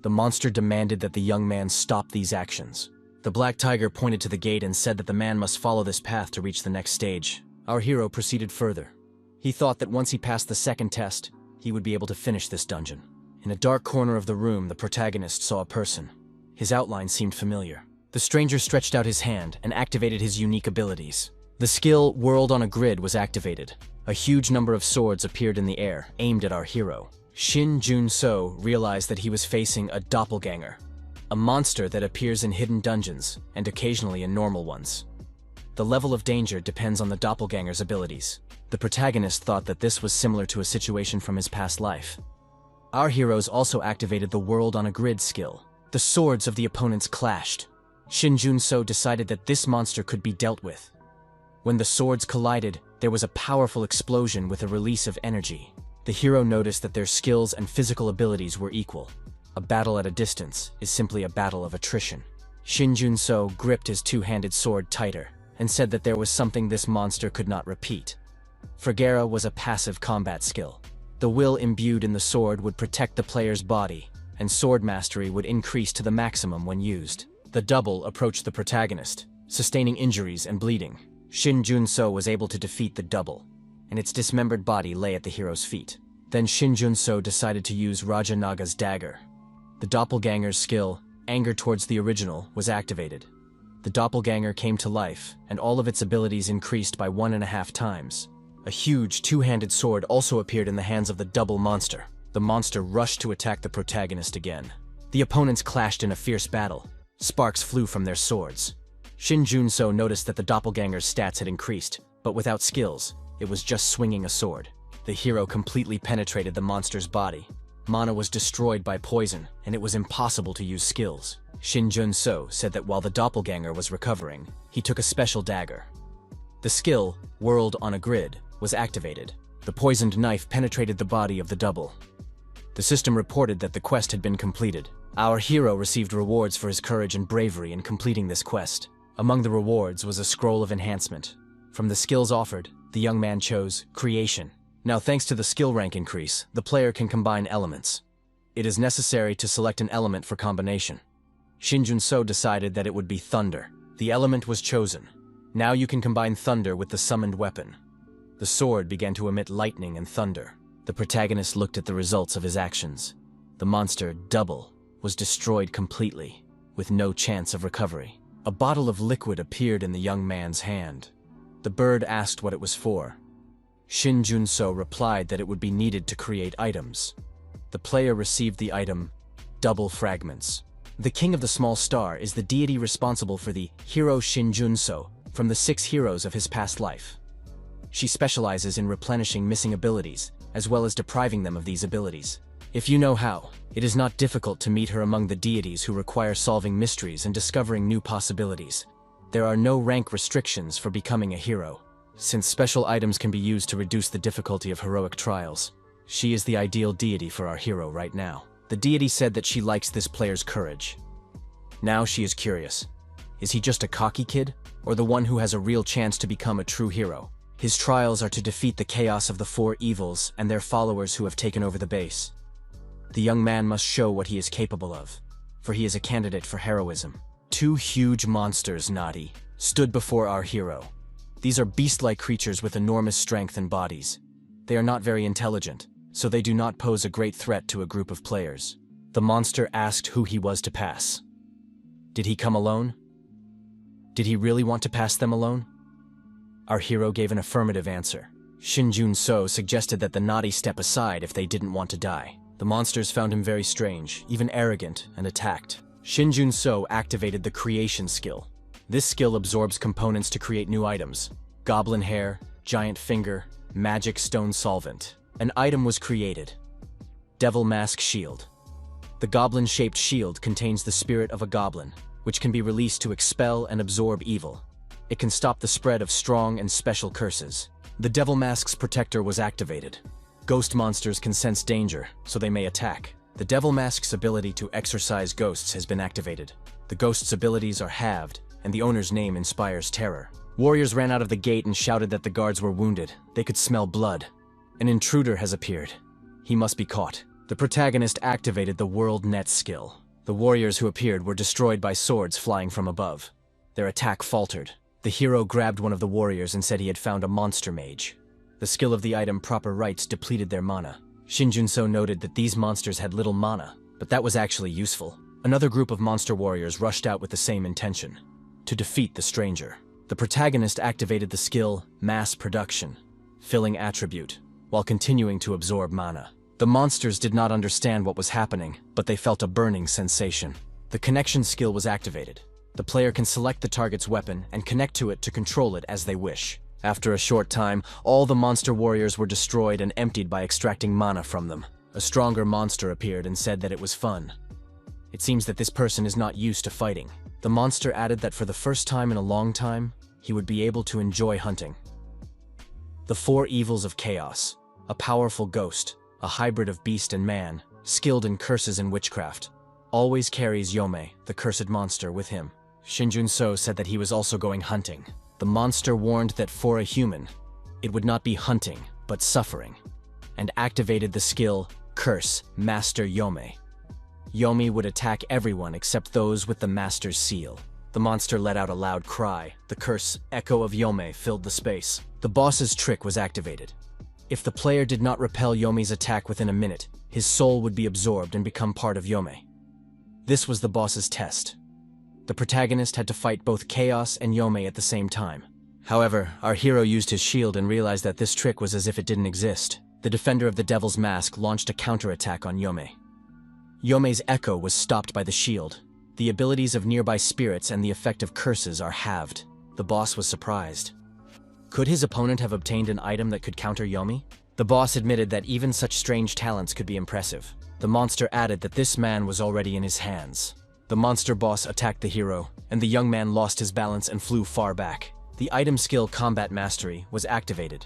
The monster demanded that the young man stop these actions. The black tiger pointed to the gate and said that the man must follow this path to reach the next stage. Our hero proceeded further. He thought that once he passed the second test, he would be able to finish this dungeon. In a dark corner of the room, the protagonist saw a person. His outline seemed familiar. The stranger stretched out his hand and activated his unique abilities. The skill World on a Grid was activated. A huge number of swords appeared in the air, aimed at our hero. Shin Jun-so realized that he was facing a doppelganger, a monster that appears in hidden dungeons and occasionally in normal ones. The level of danger depends on the doppelganger's abilities. The protagonist thought that this was similar to a situation from his past life. Our heroes also activated the World on a Grid skill. The swords of the opponents clashed. Shin Jun-so decided that this monster could be dealt with. When the swords collided, there was a powerful explosion with a release of energy. The hero noticed that their skills and physical abilities were equal. A battle at a distance is simply a battle of attrition. Shin Jun-so gripped his two-handed sword tighter and said that there was something this monster could not repeat. Fragera was a passive combat skill. The will imbued in the sword would protect the player's body, and sword mastery would increase to the maximum when used. The double approached the protagonist, sustaining injuries and bleeding. Shin Jun-so was able to defeat the double, and its dismembered body lay at the hero's feet. Then Shin Jun-so decided to use Raja Naga's dagger. The doppelganger's skill, anger towards the original, was activated. The doppelganger came to life, and all of its abilities increased by 1.5 times. A huge two-handed sword also appeared in the hands of the double monster. The monster rushed to attack the protagonist again. The opponents clashed in a fierce battle. Sparks flew from their swords. Shin Jun-so noticed that the doppelganger's stats had increased, but without skills, it was just swinging a sword. The hero completely penetrated the monster's body. Mana was destroyed by poison, and it was impossible to use skills. Shin Jun-so said that while the doppelganger was recovering, he took a special dagger. The skill, World on a Grid, was activated. The poisoned knife penetrated the body of the double. The system reported that the quest had been completed. Our hero received rewards for his courage and bravery in completing this quest. Among the rewards was a scroll of enhancement. From the skills offered, the young man chose Creation. Now, thanks to the skill rank increase, the player can combine elements. It is necessary to select an element for combination. Shinjun-so decided that it would be thunder. The element was chosen. Now you can combine thunder with the summoned weapon. The sword began to emit lightning and thunder. The protagonist looked at the results of his actions. The monster, Double, was destroyed completely, with no chance of recovery. A bottle of liquid appeared in the young man's hand. The bird asked what it was for. Shin Jun-so replied that it would be needed to create items. The player received the item, Double Fragments. The King of the Small Star is the deity responsible for the hero Shin Jun-so from the 6 heroes of his past life. She specializes in replenishing missing abilities, as well as depriving them of these abilities. If you know how, it is not difficult to meet her among the deities who require solving mysteries and discovering new possibilities. There are no rank restrictions for becoming a hero, since special items can be used to reduce the difficulty of heroic trials. She is the ideal deity for our hero right now. The deity said that she likes this player's courage. Now she is curious. Is he just a cocky kid, or the one who has a real chance to become a true hero? His trials are to defeat the chaos of the 4 evils and their followers who have taken over the base. The young man must show what he is capable of, for he is a candidate for heroism. 2 huge monsters, Nadi, stood before our hero. These are beast-like creatures with enormous strength and bodies. They are not very intelligent, so they do not pose a great threat to a group of players. The monster asked who he was to pass. Did he come alone? Did he really want to pass them alone? Our hero gave an affirmative answer. Shin Jun-so suggested that the Nadi step aside if they didn't want to die. The monsters found him very strange, even arrogant, and attacked. Shin Jun-so activated the Creation skill. This skill absorbs components to create new items. Goblin hair, giant finger, magic stone solvent. An item was created. Devil Mask Shield. The goblin-shaped shield contains the spirit of a goblin, which can be released to expel and absorb evil. It can stop the spread of strong and special curses. The Devil Mask's protector was activated. Ghost monsters can sense danger, so they may attack. The Devil Mask's ability to exorcise ghosts has been activated. The ghost's abilities are halved, and the owner's name inspires terror. Warriors ran out of the gate and shouted that the guards were wounded. They could smell blood. An intruder has appeared. He must be caught. The protagonist activated the World Net skill. The warriors who appeared were destroyed by swords flying from above. Their attack faltered. The hero grabbed one of the warriors and said he had found a monster mage. The skill of the item Proper Rights depleted their mana. Shin Jun-so noted that these monsters had little mana, but that was actually useful. Another group of monster warriors rushed out with the same intention: to defeat the stranger. The protagonist activated the skill Mass Production, filling attribute, while continuing to absorb mana. The monsters did not understand what was happening, but they felt a burning sensation. The Connection skill was activated. The player can select the target's weapon and connect to it to control it as they wish. After a short time, all the monster warriors were destroyed and emptied by extracting mana from them. A stronger monster appeared and said that it was fun. It seems that this person is not used to fighting. The monster added that for the first time in a long time, he would be able to enjoy hunting. The 4 evils of chaos. A powerful ghost, a hybrid of beast and man, skilled in curses and witchcraft, always carries Yome, the cursed monster, with him. Shin Jun-so said that he was also going hunting. The monster warned that for a human, it would not be hunting, but suffering, and activated the skill Curse Master Yome. Yomi would attack everyone except those with the Master's seal. The monster let out a loud cry. The curse, Echo of Yome, filled the space. The boss's trick was activated. If the player did not repel Yomi's attack within a minute, his soul would be absorbed and become part of Yome. This was the boss's test. The protagonist had to fight both Chaos and Yome at the same time. However, our hero used his shield and realized that this trick was as if it didn't exist. The defender of the Devil's Mask launched a counterattack on Yome. Yome's echo was stopped by the shield. The abilities of nearby spirits and the effect of curses are halved. The boss was surprised. Could his opponent have obtained an item that could counter Yomi? The boss admitted that even such strange talents could be impressive. The monster added that this man was already in his hands. The monster boss attacked the hero, and the young man lost his balance and flew far back. The item skill Combat Mastery was activated.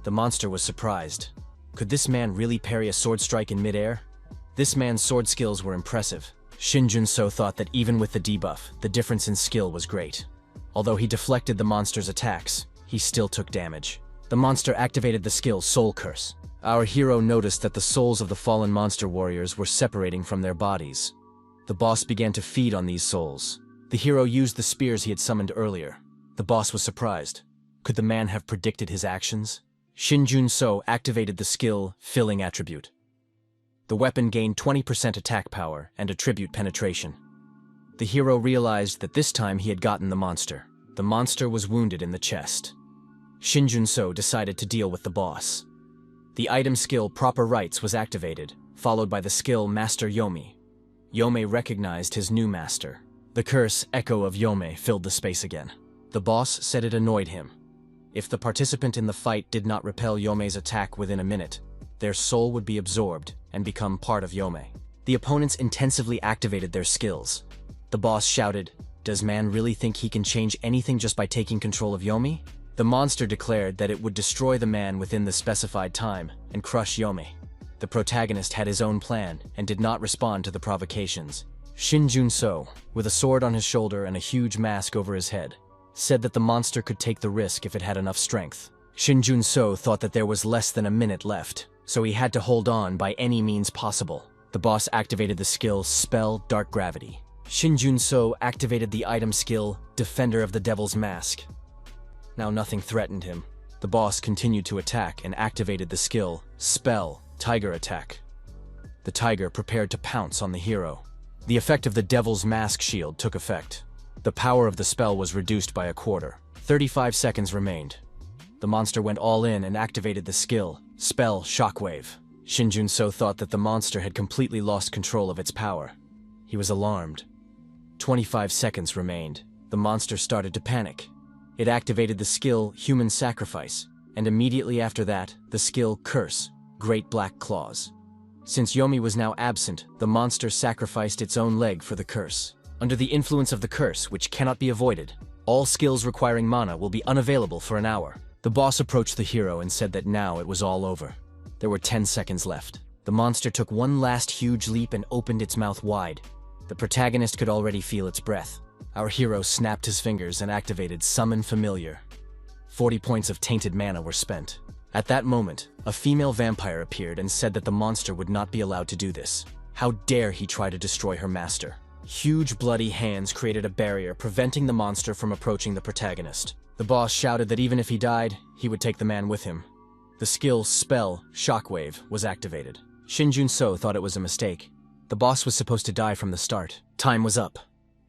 The monster was surprised. Could this man really parry a sword strike in midair? This man's sword skills were impressive. Shin Jun-so thought that even with the debuff, the difference in skill was great. Although he deflected the monster's attacks, he still took damage. The monster activated the skill Soul Curse. Our hero noticed that the souls of the fallen monster warriors were separating from their bodies. The boss began to feed on these souls. The hero used the spears he had summoned earlier. The boss was surprised. Could the man have predicted his actions? Shin Jun-so activated the skill Filling Attribute. The weapon gained 20% attack power and attribute penetration. The hero realized that this time he had gotten the monster. The monster was wounded in the chest. Shin Jun-so decided to deal with the boss. The item skill Proper Rights was activated, followed by the skill Master Yomi. Yome recognized his new master. The curse Echo of Yome filled the space again. The boss said it annoyed him. If the participant in the fight did not repel Yome's attack within a minute, their soul would be absorbed and become part of Yome. The opponents intensively activated their skills. The boss shouted, "Does man really think he can change anything just by taking control of Yomi?" The monster declared that it would destroy the man within the specified time and crush Yome. The protagonist had his own plan and did not respond to the provocations. Shin Jun-so, with a sword on his shoulder and a huge mask over his head, said that the monster could take the risk if it had enough strength. Shin Jun-so thought that there was less than a minute left, so he had to hold on by any means possible. The boss activated the skill Spell Dark Gravity. Shin Jun-so activated the item skill Defender of the Devil's Mask. Now nothing threatened him. The boss continued to attack and activated the skill Spell Tiger Attack. The tiger prepared to pounce on the hero. The effect of the Devil's Mask shield took effect. The power of the spell was reduced by a quarter. 35 seconds remained. The monster went all in and activated the skill Spell Shockwave. Shin Jun-so thought that the monster had completely lost control of its power. He was alarmed. 25 seconds remained. The monster started to panic. It activated the skill Human Sacrifice, and immediately after that, the skill Curse, Great Black Claws. Since Yomi was now absent, the monster sacrificed its own leg for the curse. Under the influence of the curse, which cannot be avoided, all skills requiring mana will be unavailable for an hour. The boss approached the hero and said that now it was all over. There were 10 seconds left. The monster took one last huge leap and opened its mouth wide. The protagonist could already feel its breath. Our hero snapped his fingers and activated Summon Familiar. 40 points of tainted mana were spent. At that moment, a female vampire appeared and said that the monster would not be allowed to do this. How dare he try to destroy her master? Huge bloody hands created a barrier preventing the monster from approaching the protagonist. The boss shouted that even if he died, he would take the man with him. The skill Spell Shockwave was activated. Shin Jun-so thought it was a mistake. The boss was supposed to die from the start. Time was up.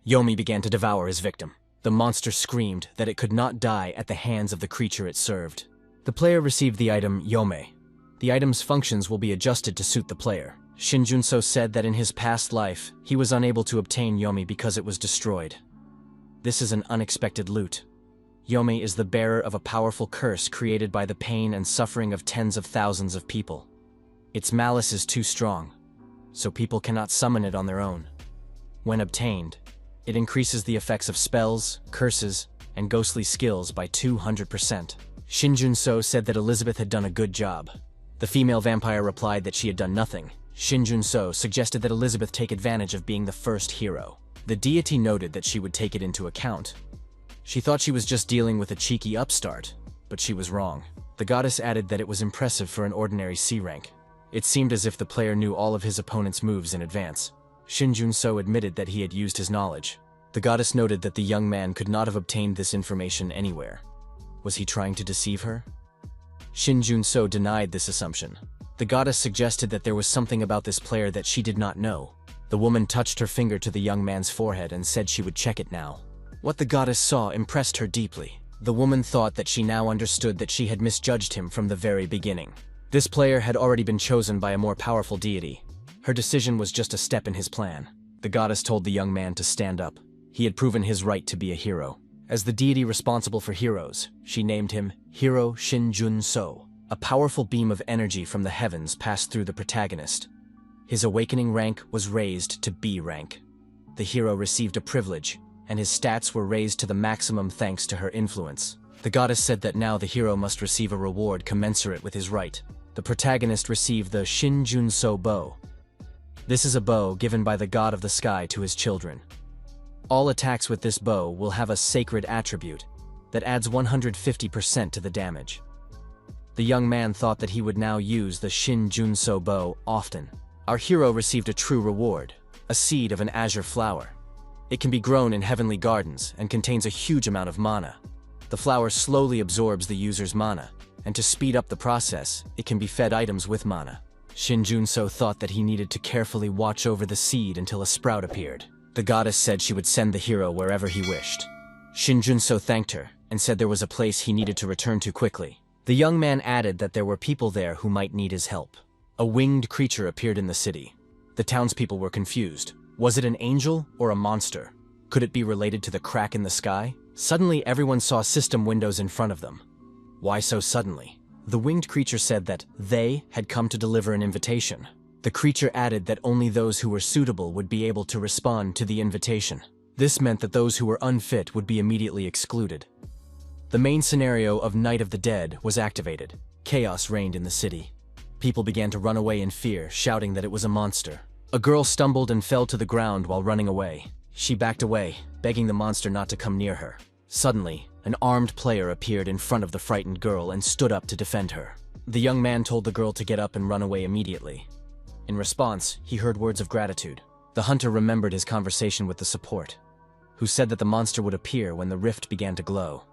Yomi began to devour his victim. The monster screamed that it could not die at the hands of the creature it served. The player received the item Yome. The item's functions will be adjusted to suit the player. Shin Jun-so said that in his past life, he was unable to obtain Yomi because it was destroyed. This is an unexpected loot. Yomi is the bearer of a powerful curse created by the pain and suffering of tens of thousands of people. Its malice is too strong, so people cannot summon it on their own. When obtained, it increases the effects of spells, curses, and ghostly skills by 200%. Shin Jun-so said that Elizabeth had done a good job. The female vampire replied that she had done nothing. Shin Jun-so suggested that Elizabeth take advantage of being the first hero. The deity noted that she would take it into account. She thought she was just dealing with a cheeky upstart, but she was wrong. The goddess added that it was impressive for an ordinary C rank. It seemed as if the player knew all of his opponent's moves in advance. Shin Jun-so admitted that he had used his knowledge. The goddess noted that the young man could not have obtained this information anywhere. Was he trying to deceive her? Shin Jun-so denied this assumption. The goddess suggested that there was something about this player that she did not know. The woman touched her finger to the young man's forehead and said she would check it now. What the goddess saw impressed her deeply. The woman thought that she now understood that she had misjudged him from the very beginning. This player had already been chosen by a more powerful deity. Her decision was just a step in his plan. The goddess told the young man to stand up. He had proven his right to be a hero. As the deity responsible for heroes, she named him Hero Shin Jun-so. A powerful beam of energy from the heavens passed through the protagonist. His awakening rank was raised to B rank. The hero received a privilege, and his stats were raised to the maximum thanks to her influence. The goddess said that now the hero must receive a reward commensurate with his right. The protagonist received the Shin Jun-so bow. This is a bow given by the god of the sky to his children. All attacks with this bow will have a sacred attribute that adds 150% to the damage. The young man thought that he would now use the Shin Junso bow often. Our hero received a true reward, a seed of an azure flower. It can be grown in heavenly gardens and contains a huge amount of mana. The flower slowly absorbs the user's mana, and to speed up the process, it can be fed items with mana. Shin Junso thought that he needed to carefully watch over the seed until a sprout appeared. The goddess said she would send the hero wherever he wished. Shin Junso thanked her and said there was a place he needed to return to quickly. The young man added that there were people there who might need his help. A winged creature appeared in the city. The townspeople were confused. Was it an angel or a monster? Could it be related to the crack in the sky? Suddenly, everyone saw system windows in front of them. Why so suddenly? The winged creature said that they had come to deliver an invitation. The creature added that only those who were suitable would be able to respond to the invitation. This meant that those who were unfit would be immediately excluded. The main scenario of Night of the Dead was activated. Chaos reigned in the city. People began to run away in fear, shouting that it was a monster. A girl stumbled and fell to the ground while running away. She backed away, begging the monster not to come near her. Suddenly, an armed player appeared in front of the frightened girl and stood up to defend her. The young man told the girl to get up and run away immediately. In response, he heard words of gratitude. The hunter remembered his conversation with the support, who said that the monster would appear when the rift began to glow.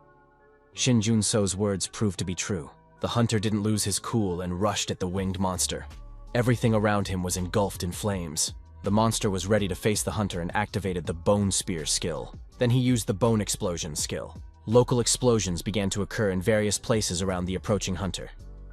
Shin Junso's words proved to be true. The hunter didn't lose his cool and rushed at the winged monster. Everything around him was engulfed in flames. The monster was ready to face the hunter and activated the Bone Spear skill. Then he used the Bone Explosion skill. Local explosions began to occur in various places around the approaching hunter.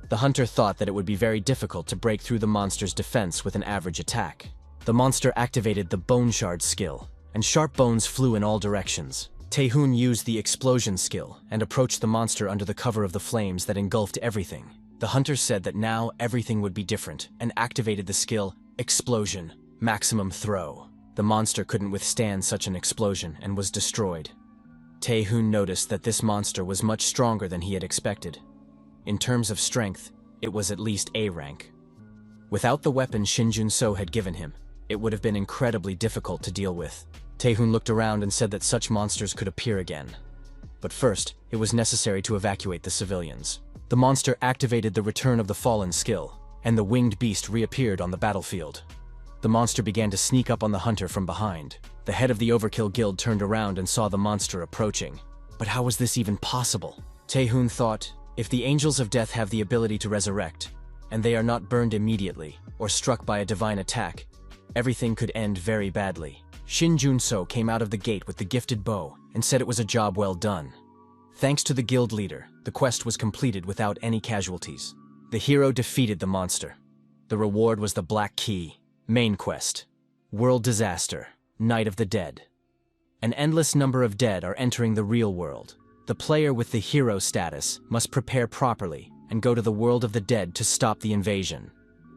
The hunter thought that it would be very difficult to break through the monster's defense with an average attack. The monster activated the Bone Shard skill, and sharp bones flew in all directions. Taehoon used the Explosion skill and approached the monster under the cover of the flames that engulfed everything. The hunter said that now everything would be different and activated the skill Explosion Maximum Throw. The monster couldn't withstand such an explosion and was destroyed. Taehoon noticed that this monster was much stronger than he had expected. In terms of strength, it was at least A rank. Without the weapon Shin Junso had given him, it would have been incredibly difficult to deal with. Taehoon looked around and said that such monsters could appear again. But first, it was necessary to evacuate the civilians. The monster activated the Return of the Fallen skill, and the winged beast reappeared on the battlefield. The monster began to sneak up on the hunter from behind. The head of the Overkill Guild turned around and saw the monster approaching. But how was this even possible? Taehoon thought, if the Angels of Death have the ability to resurrect, and they are not burned immediately or struck by a divine attack, everything could end very badly. Shin Junso came out of the gate with the gifted bow and said it was a job well done. Thanks to the guild leader, the quest was completed without any casualties. The hero defeated the monster. The reward was the Black Key. Main quest: World Disaster, Night of the Dead. An endless number of dead are entering the real world. The player with the hero status must prepare properly and go to the world of the dead to stop the invasion.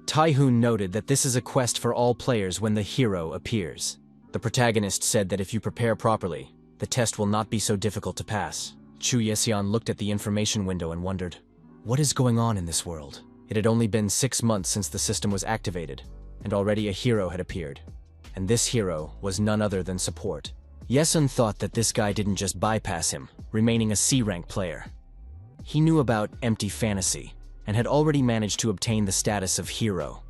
Taehoon noted that this is a quest for all players when the hero appears. The protagonist said that if you prepare properly, the test will not be so difficult to pass. Chu Yeseon looked at the information window and wondered, what is going on in this world? It had only been 6 months since the system was activated, and already a hero had appeared. And this hero was none other than support. Yesun thought that this guy didn't just bypass him, remaining a C-rank player. He knew about empty fantasy, and had already managed to obtain the status of hero.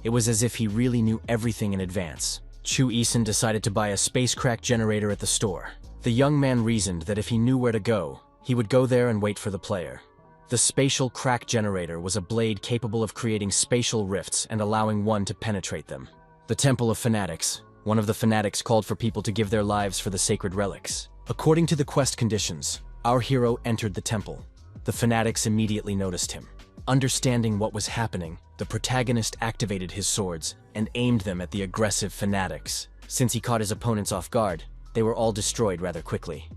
It was as if he really knew everything in advance. Chu Eason decided to buy a space crack generator at the store. The young man reasoned that if he knew where to go, he would go there and wait for the player. The spatial crack generator was a blade capable of creating spatial rifts and allowing one to penetrate them. The Temple of Fanatics. One of the fanatics called for people to give their lives for the sacred relics. According to the quest conditions, our hero entered the temple. The fanatics immediately noticed him. Understanding what was happening, the protagonist activated his swords and aimed them at the aggressive fanatics. Since he caught his opponents off guard, they were all destroyed rather quickly.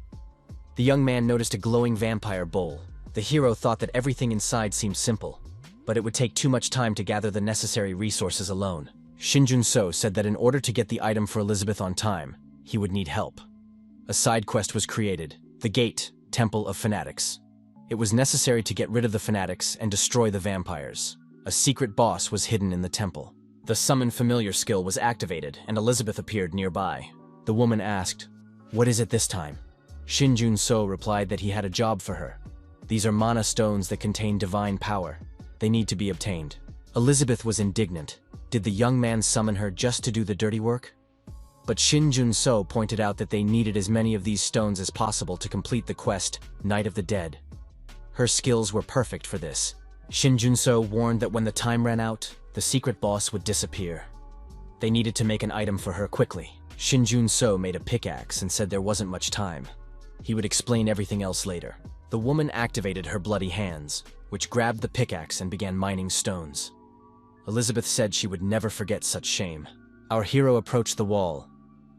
The young man noticed a glowing vampire bowl. The hero thought that everything inside seemed simple, but it would take too much time to gather the necessary resources alone. Shin Junso said that in order to get the item for Elizabeth on time, he would need help. A side quest was created, the Gate, Temple of Fanatics. It was necessary to get rid of the fanatics and destroy the vampires. A secret boss was hidden in the temple. The Summon Familiar skill was activated, and Elizabeth appeared nearby. The woman asked, "What is it this time?" Shin Jun-so replied that he had a job for her. "These are mana stones that contain divine power. They need to be obtained." Elizabeth was indignant. Did the young man summon her just to do the dirty work? But Shin Jun-so pointed out that they needed as many of these stones as possible to complete the quest, Night of the Dead. Her skills were perfect for this. Shin Jun-so warned that when the time ran out, the secret boss would disappear. They needed to make an item for her quickly. Shin Jun-so made a pickaxe and said there wasn't much time. He would explain everything else later. The woman activated her bloody hands, which grabbed the pickaxe and began mining stones. Elizabeth said she would never forget such shame. Our hero approached the wall.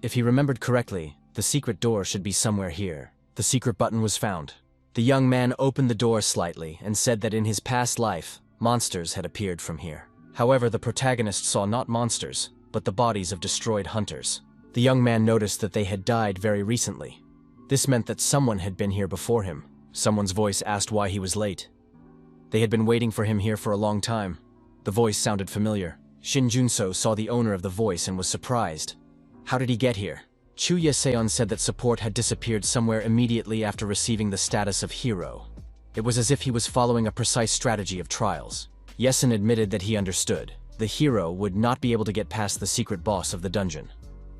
If he remembered correctly, the secret door should be somewhere here. The secret button was found. The young man opened the door slightly and said that in his past life, monsters had appeared from here. However, the protagonist saw not monsters, but the bodies of destroyed hunters. The young man noticed that they had died very recently. This meant that someone had been here before him. Someone's voice asked why he was late. They had been waiting for him here for a long time. The voice sounded familiar. Shin Jun-so saw the owner of the voice and was surprised. How did he get here? Chu Ye-seon said that support had disappeared somewhere immediately after receiving the status of hero. It was as if he was following a precise strategy of trials. Yesun admitted that he understood. The hero would not be able to get past the secret boss of the dungeon.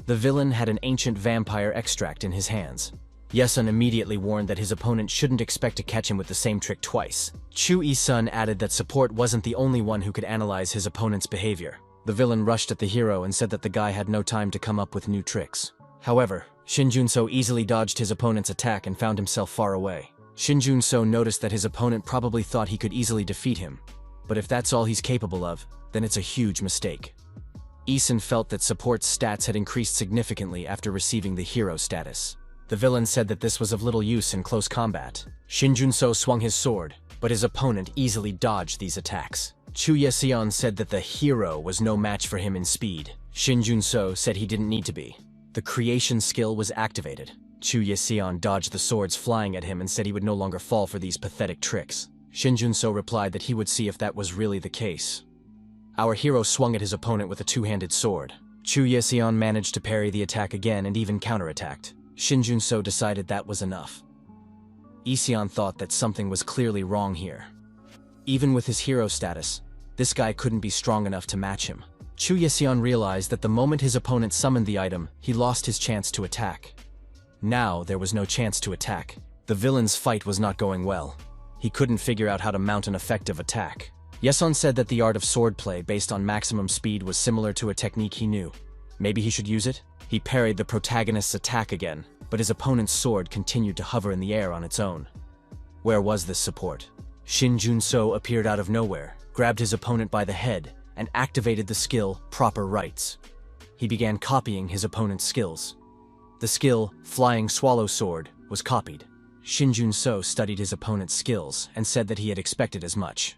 The villain had an ancient vampire extract in his hands. Yesun immediately warned that his opponent shouldn't expect to catch him with the same trick twice. Chu Yi-sun added that support wasn't the only one who could analyze his opponent's behavior. The villain rushed at the hero and said that the guy had no time to come up with new tricks. However, Shin Jun-so easily dodged his opponent's attack and found himself far away. Shin Jun-so noticed that his opponent probably thought he could easily defeat him. But if that's all he's capable of, then it's a huge mistake. Isun felt that support's stats had increased significantly after receiving the hero status. The villain said that this was of little use in close combat. Shin Jun-so swung his sword, but his opponent easily dodged these attacks. Chu Ye-seon said that the hero was no match for him in speed. Shin Jun-so said he didn't need to be. The creation skill was activated. Chu Ye-seon dodged the swords flying at him and said he would no longer fall for these pathetic tricks. Shin Jun-so replied that he would see if that was really the case. Our hero swung at his opponent with a two-handed sword. Chu Ye-seon managed to parry the attack again and even counterattacked. Shin Jun-so decided that was enough. Iseon thought that something was clearly wrong here. Even with his hero status, this guy couldn't be strong enough to match him. Chu Ye-seon realized that the moment his opponent summoned the item, he lost his chance to attack. Now there was no chance to attack. The villain's fight was not going well. He couldn't figure out how to mount an effective attack. Yeson said that the art of swordplay based on maximum speed was similar to a technique he knew. Maybe he should use it? He parried the protagonist's attack again, but his opponent's sword continued to hover in the air on its own. Where was this support? Shin Jun-so appeared out of nowhere, grabbed his opponent by the head, and activated the skill Proper Rights. He began copying his opponent's skills. The skill Flying Swallow Sword was copied. Shin Jun-so studied his opponent's skills and said that he had expected as much.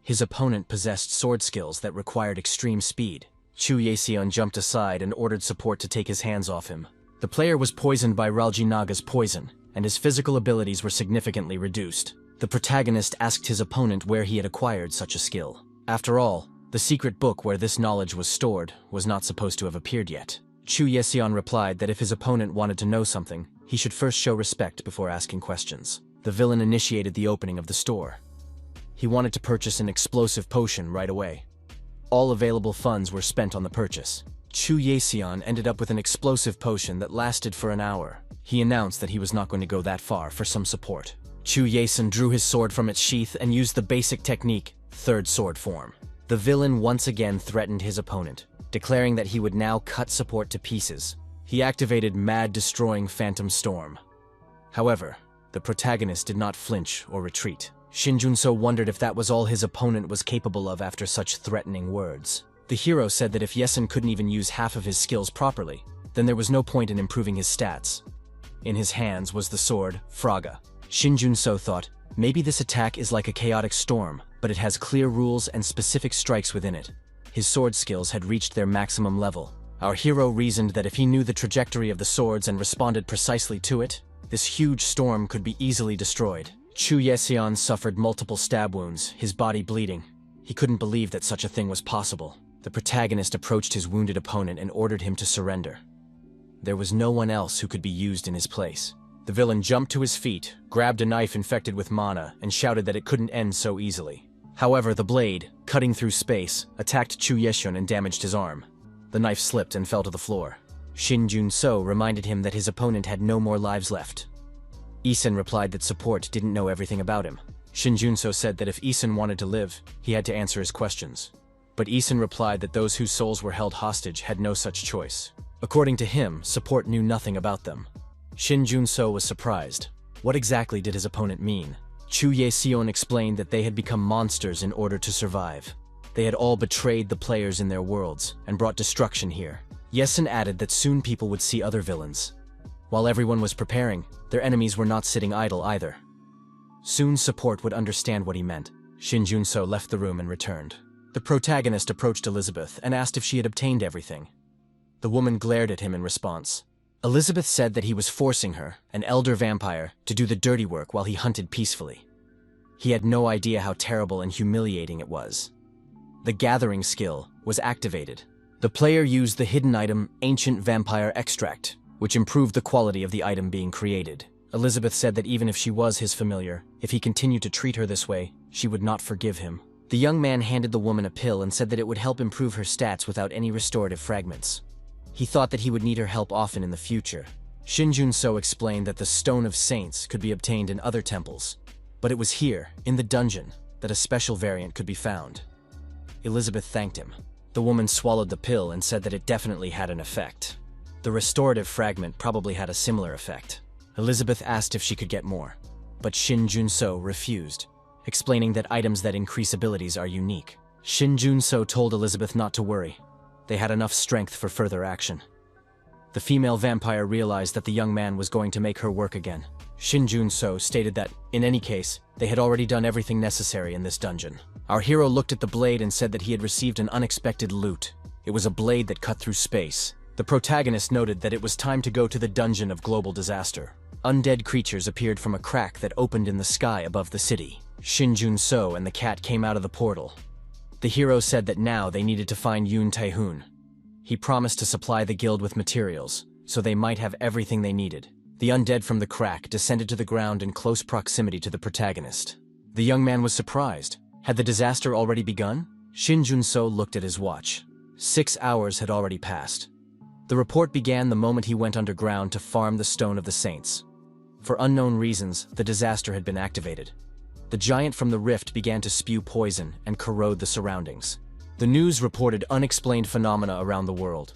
His opponent possessed sword skills that required extreme speed. Chu Ye-seon jumped aside and ordered support to take his hands off him. The player was poisoned by Ralji Naga's poison, and his physical abilities were significantly reduced. The protagonist asked his opponent where he had acquired such a skill. After all, the secret book where this knowledge was stored was not supposed to have appeared yet. Chu Ye-seon replied that if his opponent wanted to know something, he should first show respect before asking questions. The villain initiated the opening of the store. He wanted to purchase an explosive potion right away. All available funds were spent on the purchase. Chu Ye-seon ended up with an explosive potion that lasted for an hour. He announced that he was not going to go that far for some support. Chu Ye-seon drew his sword from its sheath and used the basic technique, third sword form. The villain once again threatened his opponent, declaring that he would now cut support to pieces. He activated Mad Destroying Phantom Storm. However, the protagonist did not flinch or retreat. Shin Jun-so wondered if that was all his opponent was capable of after such threatening words. The hero said that if Yesun couldn't even use half of his skills properly, then there was no point in improving his stats. In his hands was the sword, Fraga. Shin Jun-so thought, maybe this attack is like a chaotic storm, but it has clear rules and specific strikes within it. His sword skills had reached their maximum level. Our hero reasoned that if he knew the trajectory of the swords and responded precisely to it, this huge storm could be easily destroyed. Chu Ye-seon suffered multiple stab wounds, his body bleeding. He couldn't believe that such a thing was possible. The The protagonist approached his wounded opponent and ordered him to surrender. There was no one else who could be used in his place. The villain jumped to his feet, grabbed a knife infected with mana, and shouted that it couldn't end so easily. However, the blade, cutting through space, attacked Chu Yeshun and damaged his arm. The knife slipped and fell to the floor. Shin Jun-so reminded him that his opponent had no more lives left. Isen replied that support didn't know everything about him. Shin Jun-so said that if Isen wanted to live, he had to answer his questions. But Isen replied that those whose souls were held hostage had no such choice. According to him, support knew nothing about them. Shin Jun-so was surprised. What exactly did his opponent mean? Chu Ye-seon explained that they had become monsters in order to survive. They had all betrayed the players in their worlds and brought destruction here. Yesen added that soon people would see other villains. While everyone was preparing, their enemies were not sitting idle either. Soon support would understand what he meant. Shin Jun-so left the room and returned. The protagonist approached Elizabeth and asked if she had obtained everything. The woman glared at him in response. Elizabeth said that he was forcing her, an elder vampire, to do the dirty work while he hunted peacefully. He had no idea how terrible and humiliating it was. The gathering skill was activated. The player used the hidden item Ancient Vampire Extract, which improved the quality of the item being created. Elizabeth said that even if she was his familiar, if he continued to treat her this way, she would not forgive him. The young man handed the woman a pill and said that it would help improve her stats without any restorative fragments. He thought that he would need her help often in the future. Shin Jun-so explained that the Stone of Saints could be obtained in other temples, but it was here, in the dungeon, that a special variant could be found. Elizabeth thanked him. The woman swallowed the pill and said that it definitely had an effect. The restorative fragment probably had a similar effect. Elizabeth asked if she could get more, but Shin Jun-so refused, explaining that items that increase abilities are unique. Shin Jun-so told Elizabeth not to worry. They had enough strength for further action. The female vampire realized that the young man was going to make her work again. Shin Jun-so stated that, in any case, they had already done everything necessary in this dungeon. Our hero looked at the blade and said that he had received an unexpected loot. It was a blade that cut through space. The protagonist noted that it was time to go to the dungeon of global disaster. Undead creatures appeared from a crack that opened in the sky above the city. Shin Jun-so and the cat came out of the portal. The hero said that now they needed to find Yoon Tae-hoon. He promised to supply the guild with materials, so they might have everything they needed. The undead from the crack descended to the ground in close proximity to the protagonist. The young man was surprised. Had the disaster already begun? Shin Jun-so looked at his watch. 6 hours had already passed. The report began the moment he went underground to farm the Stone of the Saints. For unknown reasons, the disaster had been activated. The giant from the rift began to spew poison and corrode the surroundings. The news reported unexplained phenomena around the world.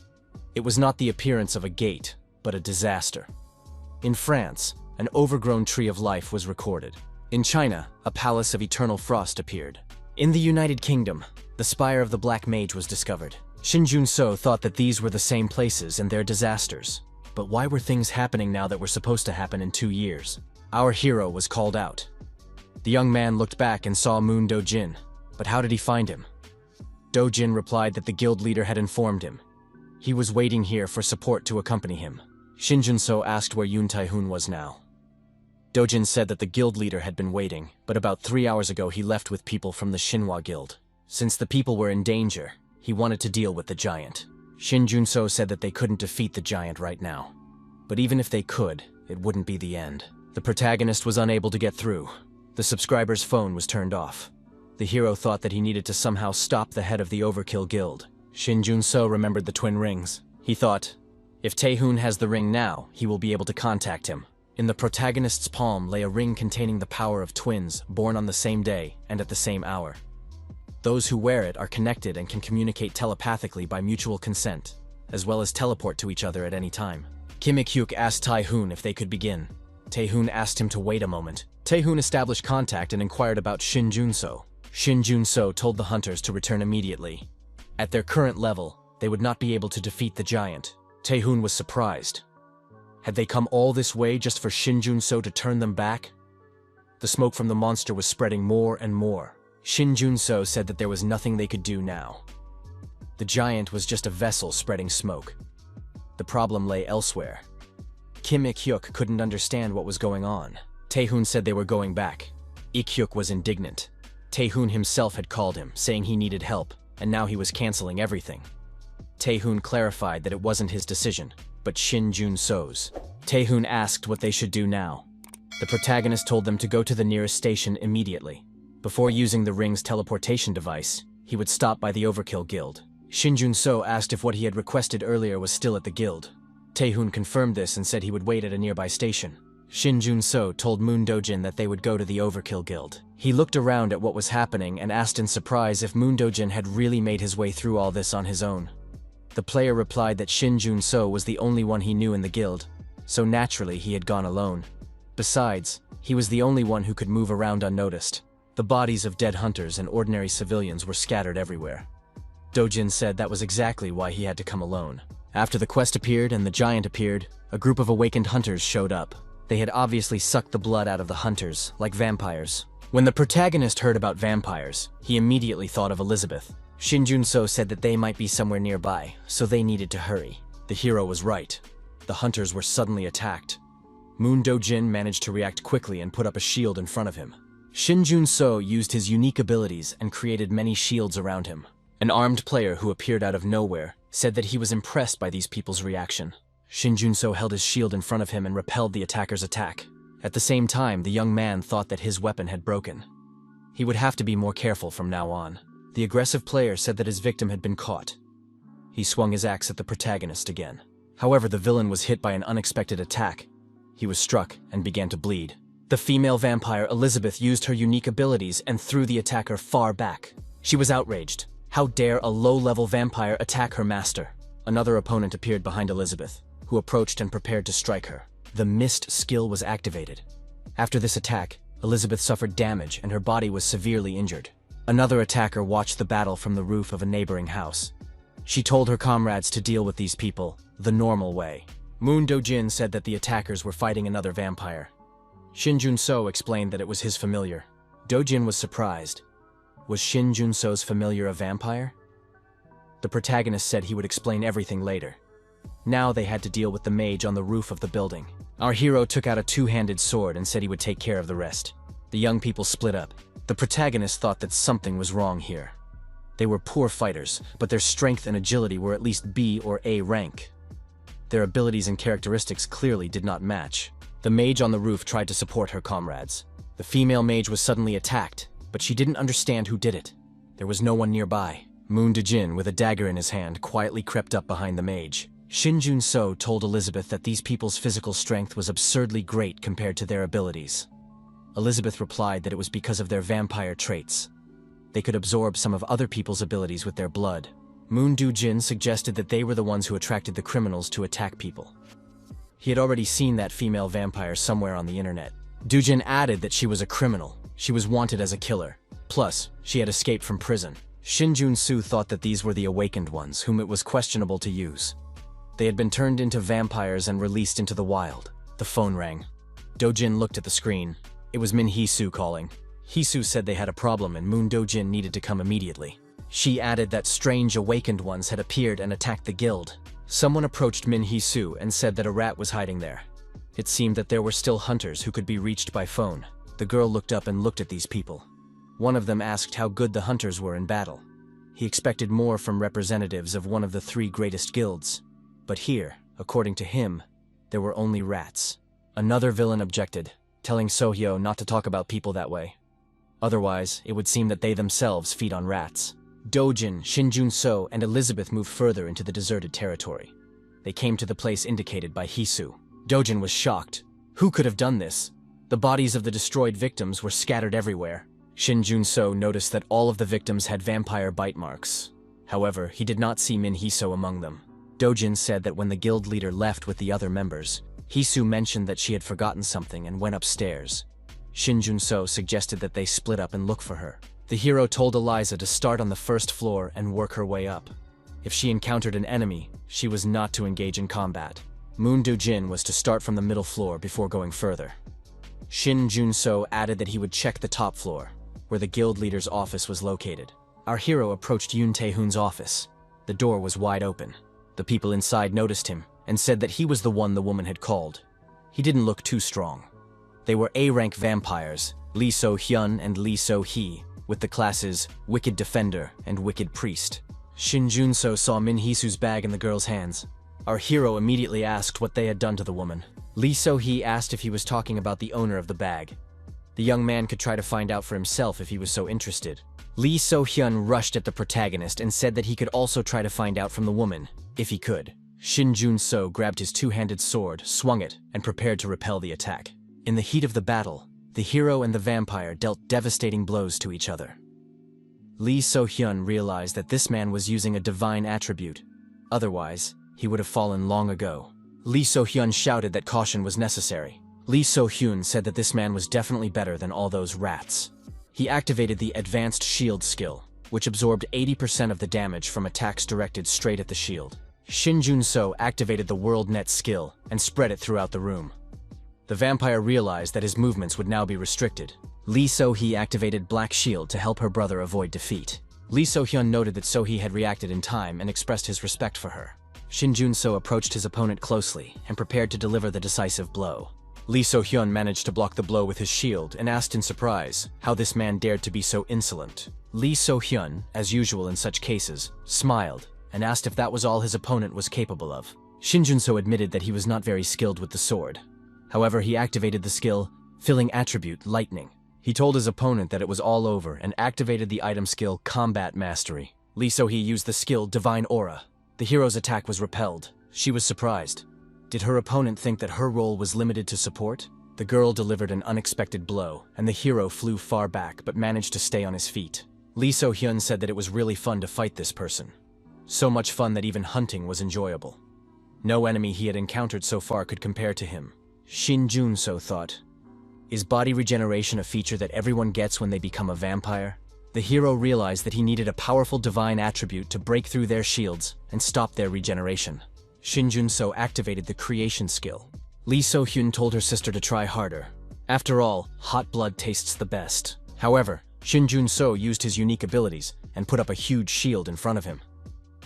It was not the appearance of a gate, but a disaster. In France, an overgrown tree of life was recorded. In China, a palace of eternal frost appeared. In the United Kingdom, the spire of the Black Mage was discovered. Shin Jun-so thought that these were the same places and their disasters. But why were things happening now that were supposed to happen in 2 years? Our hero was called out. The young man looked back and saw Moon Do-jin, but how did he find him? Do-jin replied that the guild leader had informed him. He was waiting here for support to accompany him. Shin Jun-so asked where Yoon Tae-hoon was now. Do-jin said that the guild leader had been waiting, but about 3 hours ago he left with people from the Shinhwa guild. Since the people were in danger, he wanted to deal with the giant. Shin Jun-so said that they couldn't defeat the giant right now. But even if they could, it wouldn't be the end. The protagonist was unable to get through. The subscriber's phone was turned off. The hero thought that he needed to somehow stop the head of the Overkill Guild. Shin Jun-so remembered the twin rings. He thought, if Tae-hoon has the ring now, he will be able to contact him. In the protagonist's palm lay a ring containing the power of twins born on the same day and at the same hour. Those who wear it are connected and can communicate telepathically by mutual consent, as well as teleport to each other at any time. Kim Ik-hyuk asked Tae-hoon if they could begin. Tae-hoon asked him to wait a moment. Tae-hoon established contact and inquired about Shin Jun-so. Shin Jun-so told the hunters to return immediately. At their current level, they would not be able to defeat the giant. Tae-hoon was surprised. Had they come all this way just for Shin Jun-so to turn them back? The smoke from the monster was spreading more and more. Shin Jun-so said that there was nothing they could do now. The giant was just a vessel spreading smoke. The problem lay elsewhere. Kim Ik-hyuk couldn't understand what was going on. Tae-hoon said they were going back. Ik-hyuk was indignant. Tae-hoon himself had called him, saying he needed help. and now he was canceling everything. Taehoon clarified that it wasn't his decision, but Shin Jun-so's. Taehoon asked what they should do now. The protagonist told them to go to the nearest station immediately. Before using the ring's teleportation device, he would stop by the Overkill Guild. Shin Jun-so asked if what he had requested earlier was still at the guild. Taehoon confirmed this and said he would wait at a nearby station. Shin Jun-so told Moon Do-jin that they would go to the Overkill Guild. He looked around at what was happening and asked in surprise if Moon Do-jin had really made his way through all this on his own. The player replied that Shin Jun-so was the only one he knew in the guild, so naturally he had gone alone. Besides, he was the only one who could move around unnoticed. The bodies of dead hunters and ordinary civilians were scattered everywhere. Do-jin said that was exactly why he had to come alone. After the quest appeared and the giant appeared, a group of awakened hunters showed up. They had obviously sucked the blood out of the hunters, like vampires. When the protagonist heard about vampires, he immediately thought of Elizabeth. Shin Jun-so said that they might be somewhere nearby, so they needed to hurry. The hero was right. The hunters were suddenly attacked. Moon Do-jin managed to react quickly and put up a shield in front of him. Shin Jun-so used his unique abilities and created many shields around him. An armed player who appeared out of nowhere said that he was impressed by these people's reaction. Shin Jun-so held his shield in front of him and repelled the attacker's attack. At the same time, the young man thought that his weapon had broken. He would have to be more careful from now on. The aggressive player said that his victim had been caught. He swung his axe at the protagonist again. However, the villain was hit by an unexpected attack. He was struck and began to bleed. The female vampire Elizabeth used her unique abilities and threw the attacker far back. She was outraged. How dare a low-level vampire attack her master? Another opponent appeared behind Elizabeth, who approached and prepared to strike her. The mist skill was activated. After this attack, Elizabeth suffered damage and her body was severely injured. Another attacker watched the battle from the roof of a neighboring house. She told her comrades to deal with these people the normal way. Moon Do-jin said that the attackers were fighting another vampire. Shin Jun-so explained that it was his familiar. Do-jin was surprised. Was Shin Jun-so's familiar a vampire? The protagonist said he would explain everything later. Now they had to deal with the mage on the roof of the building. Our hero took out a two-handed sword and said he would take care of the rest. The young people split up. The protagonist thought that something was wrong here. They were poor fighters, but their strength and agility were at least B or A rank. Their abilities and characteristics clearly did not match. The mage on the roof tried to support her comrades. The female mage was suddenly attacked, but she didn't understand who did it. There was no one nearby. Moon Do-jin, with a dagger in his hand, quietly crept up behind the mage. Shin Jun-so told Elizabeth that these people's physical strength was absurdly great compared to their abilities. Elizabeth replied that it was because of their vampire traits. They could absorb some of other people's abilities with their blood. Moon Do-jin suggested that they were the ones who attracted the criminals to attack people. He had already seen that female vampire somewhere on the internet. Do-jin added that she was a criminal. She was wanted as a killer. Plus, she had escaped from prison. Shin Jun-so thought that these were the awakened ones, whom it was questionable to use. They had been turned into vampires and released into the wild. The phone rang. Do-jin looked at the screen. It was Min Hee-soo calling. Hee-soo said they had a problem and Moon Do-jin needed to come immediately. She added that strange awakened ones had appeared and attacked the guild. Someone approached Min Hee-soo and said that a rat was hiding there. It seemed that there were still hunters who could be reached by phone. The girl looked up and looked at these people. One of them asked how good the hunters were in battle. He expected more from representatives of one of the three greatest guilds. But here, according to him, there were only rats. Another villain objected, telling Sohyo not to talk about people that way. Otherwise, it would seem that they themselves feed on rats. Do-jin, Shin Jun-so, and Elizabeth moved further into the deserted territory. They came to the place indicated by Hee-soo. Do-jin was shocked. Who could have done this? The bodies of the destroyed victims were scattered everywhere. Shin Jun-so noticed that all of the victims had vampire bite marks. However, he did not see Min Hee-soo among them. Do-jin said that when the guild leader left with the other members, Hee-soo mentioned that she had forgotten something and went upstairs. Shin Jun-so suggested that they split up and look for her. The hero told Eliza to start on the first floor and work her way up. If she encountered an enemy, she was not to engage in combat. Moon Do-jin was to start from the middle floor before going further. Shin Jun-so added that he would check the top floor, where the guild leader's office was located. Our hero approached Yoon Tae-hoon's office. The door was wide open. The people inside noticed him and said that he was the one the woman had called. He didn't look too strong. They were A-rank vampires, Lee So-hyun and Lee So-hee, with the classes Wicked Defender and Wicked Priest. Shin Junso saw Min Hisu's bag in the girl's hands. Our hero immediately asked what they had done to the woman. Lee So-hee asked if he was talking about the owner of the bag. The young man could try to find out for himself if he was so interested. Lee So-hyun rushed at the protagonist and said that he could also try to find out from the woman, if he could. Shin Jun-so grabbed his two-handed sword, swung it, and prepared to repel the attack. In the heat of the battle, the hero and the vampire dealt devastating blows to each other. Lee So-hyun realized that this man was using a divine attribute. Otherwise, he would have fallen long ago. Lee So-hyun shouted that caution was necessary. Lee So-hyun said that this man was definitely better than all those rats. He activated the Advanced Shield skill, which absorbed 80% of the damage from attacks directed straight at the shield. Shin Jun-so activated the World Net skill and spread it throughout the room. The vampire realized that his movements would now be restricted. Lee So-hee activated Black Shield to help her brother avoid defeat. Lee So-hyun noted that So-hee had reacted in time and expressed his respect for her. Shin Jun-so approached his opponent closely and prepared to deliver the decisive blow. Lee So-hyun managed to block the blow with his shield and asked in surprise how this man dared to be so insolent. Lee So-hyun, as usual in such cases, smiled and asked if that was all his opponent was capable of. Shin Jun-so admitted that he was not very skilled with the sword. However, he activated the skill, Filling Attribute Lightning. He told his opponent that it was all over and activated the item skill Combat Mastery. Lee So-hee used the skill Divine Aura. The hero's attack was repelled. She was surprised. Did her opponent think that her role was limited to support? The girl delivered an unexpected blow, and the hero flew far back but managed to stay on his feet. Lee So-hyun said that it was really fun to fight this person. So much fun that even hunting was enjoyable. No enemy he had encountered so far could compare to him. Shin Jun-so thought, is body regeneration a feature that everyone gets when they become a vampire? The hero realized that he needed a powerful divine attribute to break through their shields and stop their regeneration. Shin Jun-so activated the creation skill. Lee So-hyun told her sister to try harder. After all, hot blood tastes the best. However, Shin Jun-so used his unique abilities and put up a huge shield in front of him.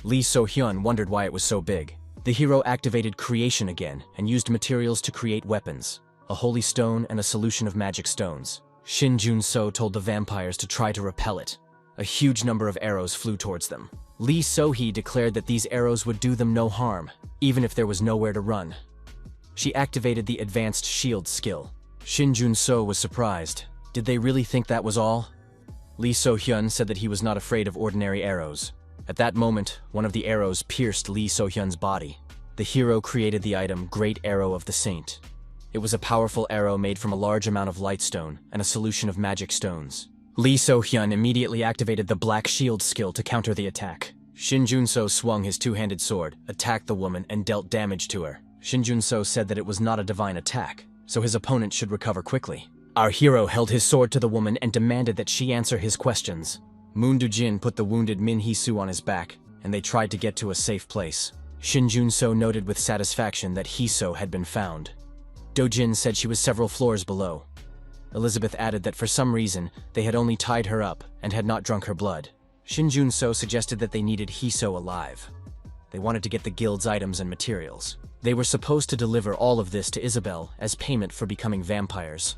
Lee So-hyun wondered why it was so big. The hero activated creation again and used materials to create weapons, a holy stone and a solution of magic stones. Shin Jun-so told the vampires to try to repel it. A huge number of arrows flew towards them. Lee So-hee declared that these arrows would do them no harm, even if there was nowhere to run. She activated the Advanced Shield skill. Shin Jun-so was surprised. Did they really think that was all? Lee So-hyun said that he was not afraid of ordinary arrows. At that moment, one of the arrows pierced Lee So-hyun's body. The hero created the item Great Arrow of the Saint. It was a powerful arrow made from a large amount of lightstone and a solution of magic stones. Lee So-hyun immediately activated the Black Shield skill to counter the attack. Shin Jun-so swung his two-handed sword, attacked the woman, and dealt damage to her. Shin Jun-so said that it was not a divine attack, so his opponent should recover quickly. Our hero held his sword to the woman and demanded that she answer his questions. Moon Do-jin put the wounded Min Hee-soo on his back, and they tried to get to a safe place. Shin Jun-so noted with satisfaction that Hee-so had been found. Do-jin said she was several floors below. Elizabeth added that for some reason, they had only tied her up and had not drunk her blood. Shin Jun-so suggested that they needed Hee-so alive. They wanted to get the guild's items and materials. They were supposed to deliver all of this to Isabel as payment for becoming vampires.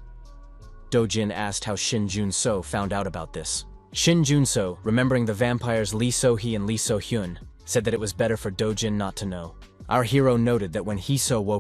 Do-jin asked how Shin Jun-so found out about this. Shin Jun-so, remembering the vampires Lee So-hee and Lee So-hyun, said that it was better for Do-jin not to know. Our hero noted that when Hee-so woke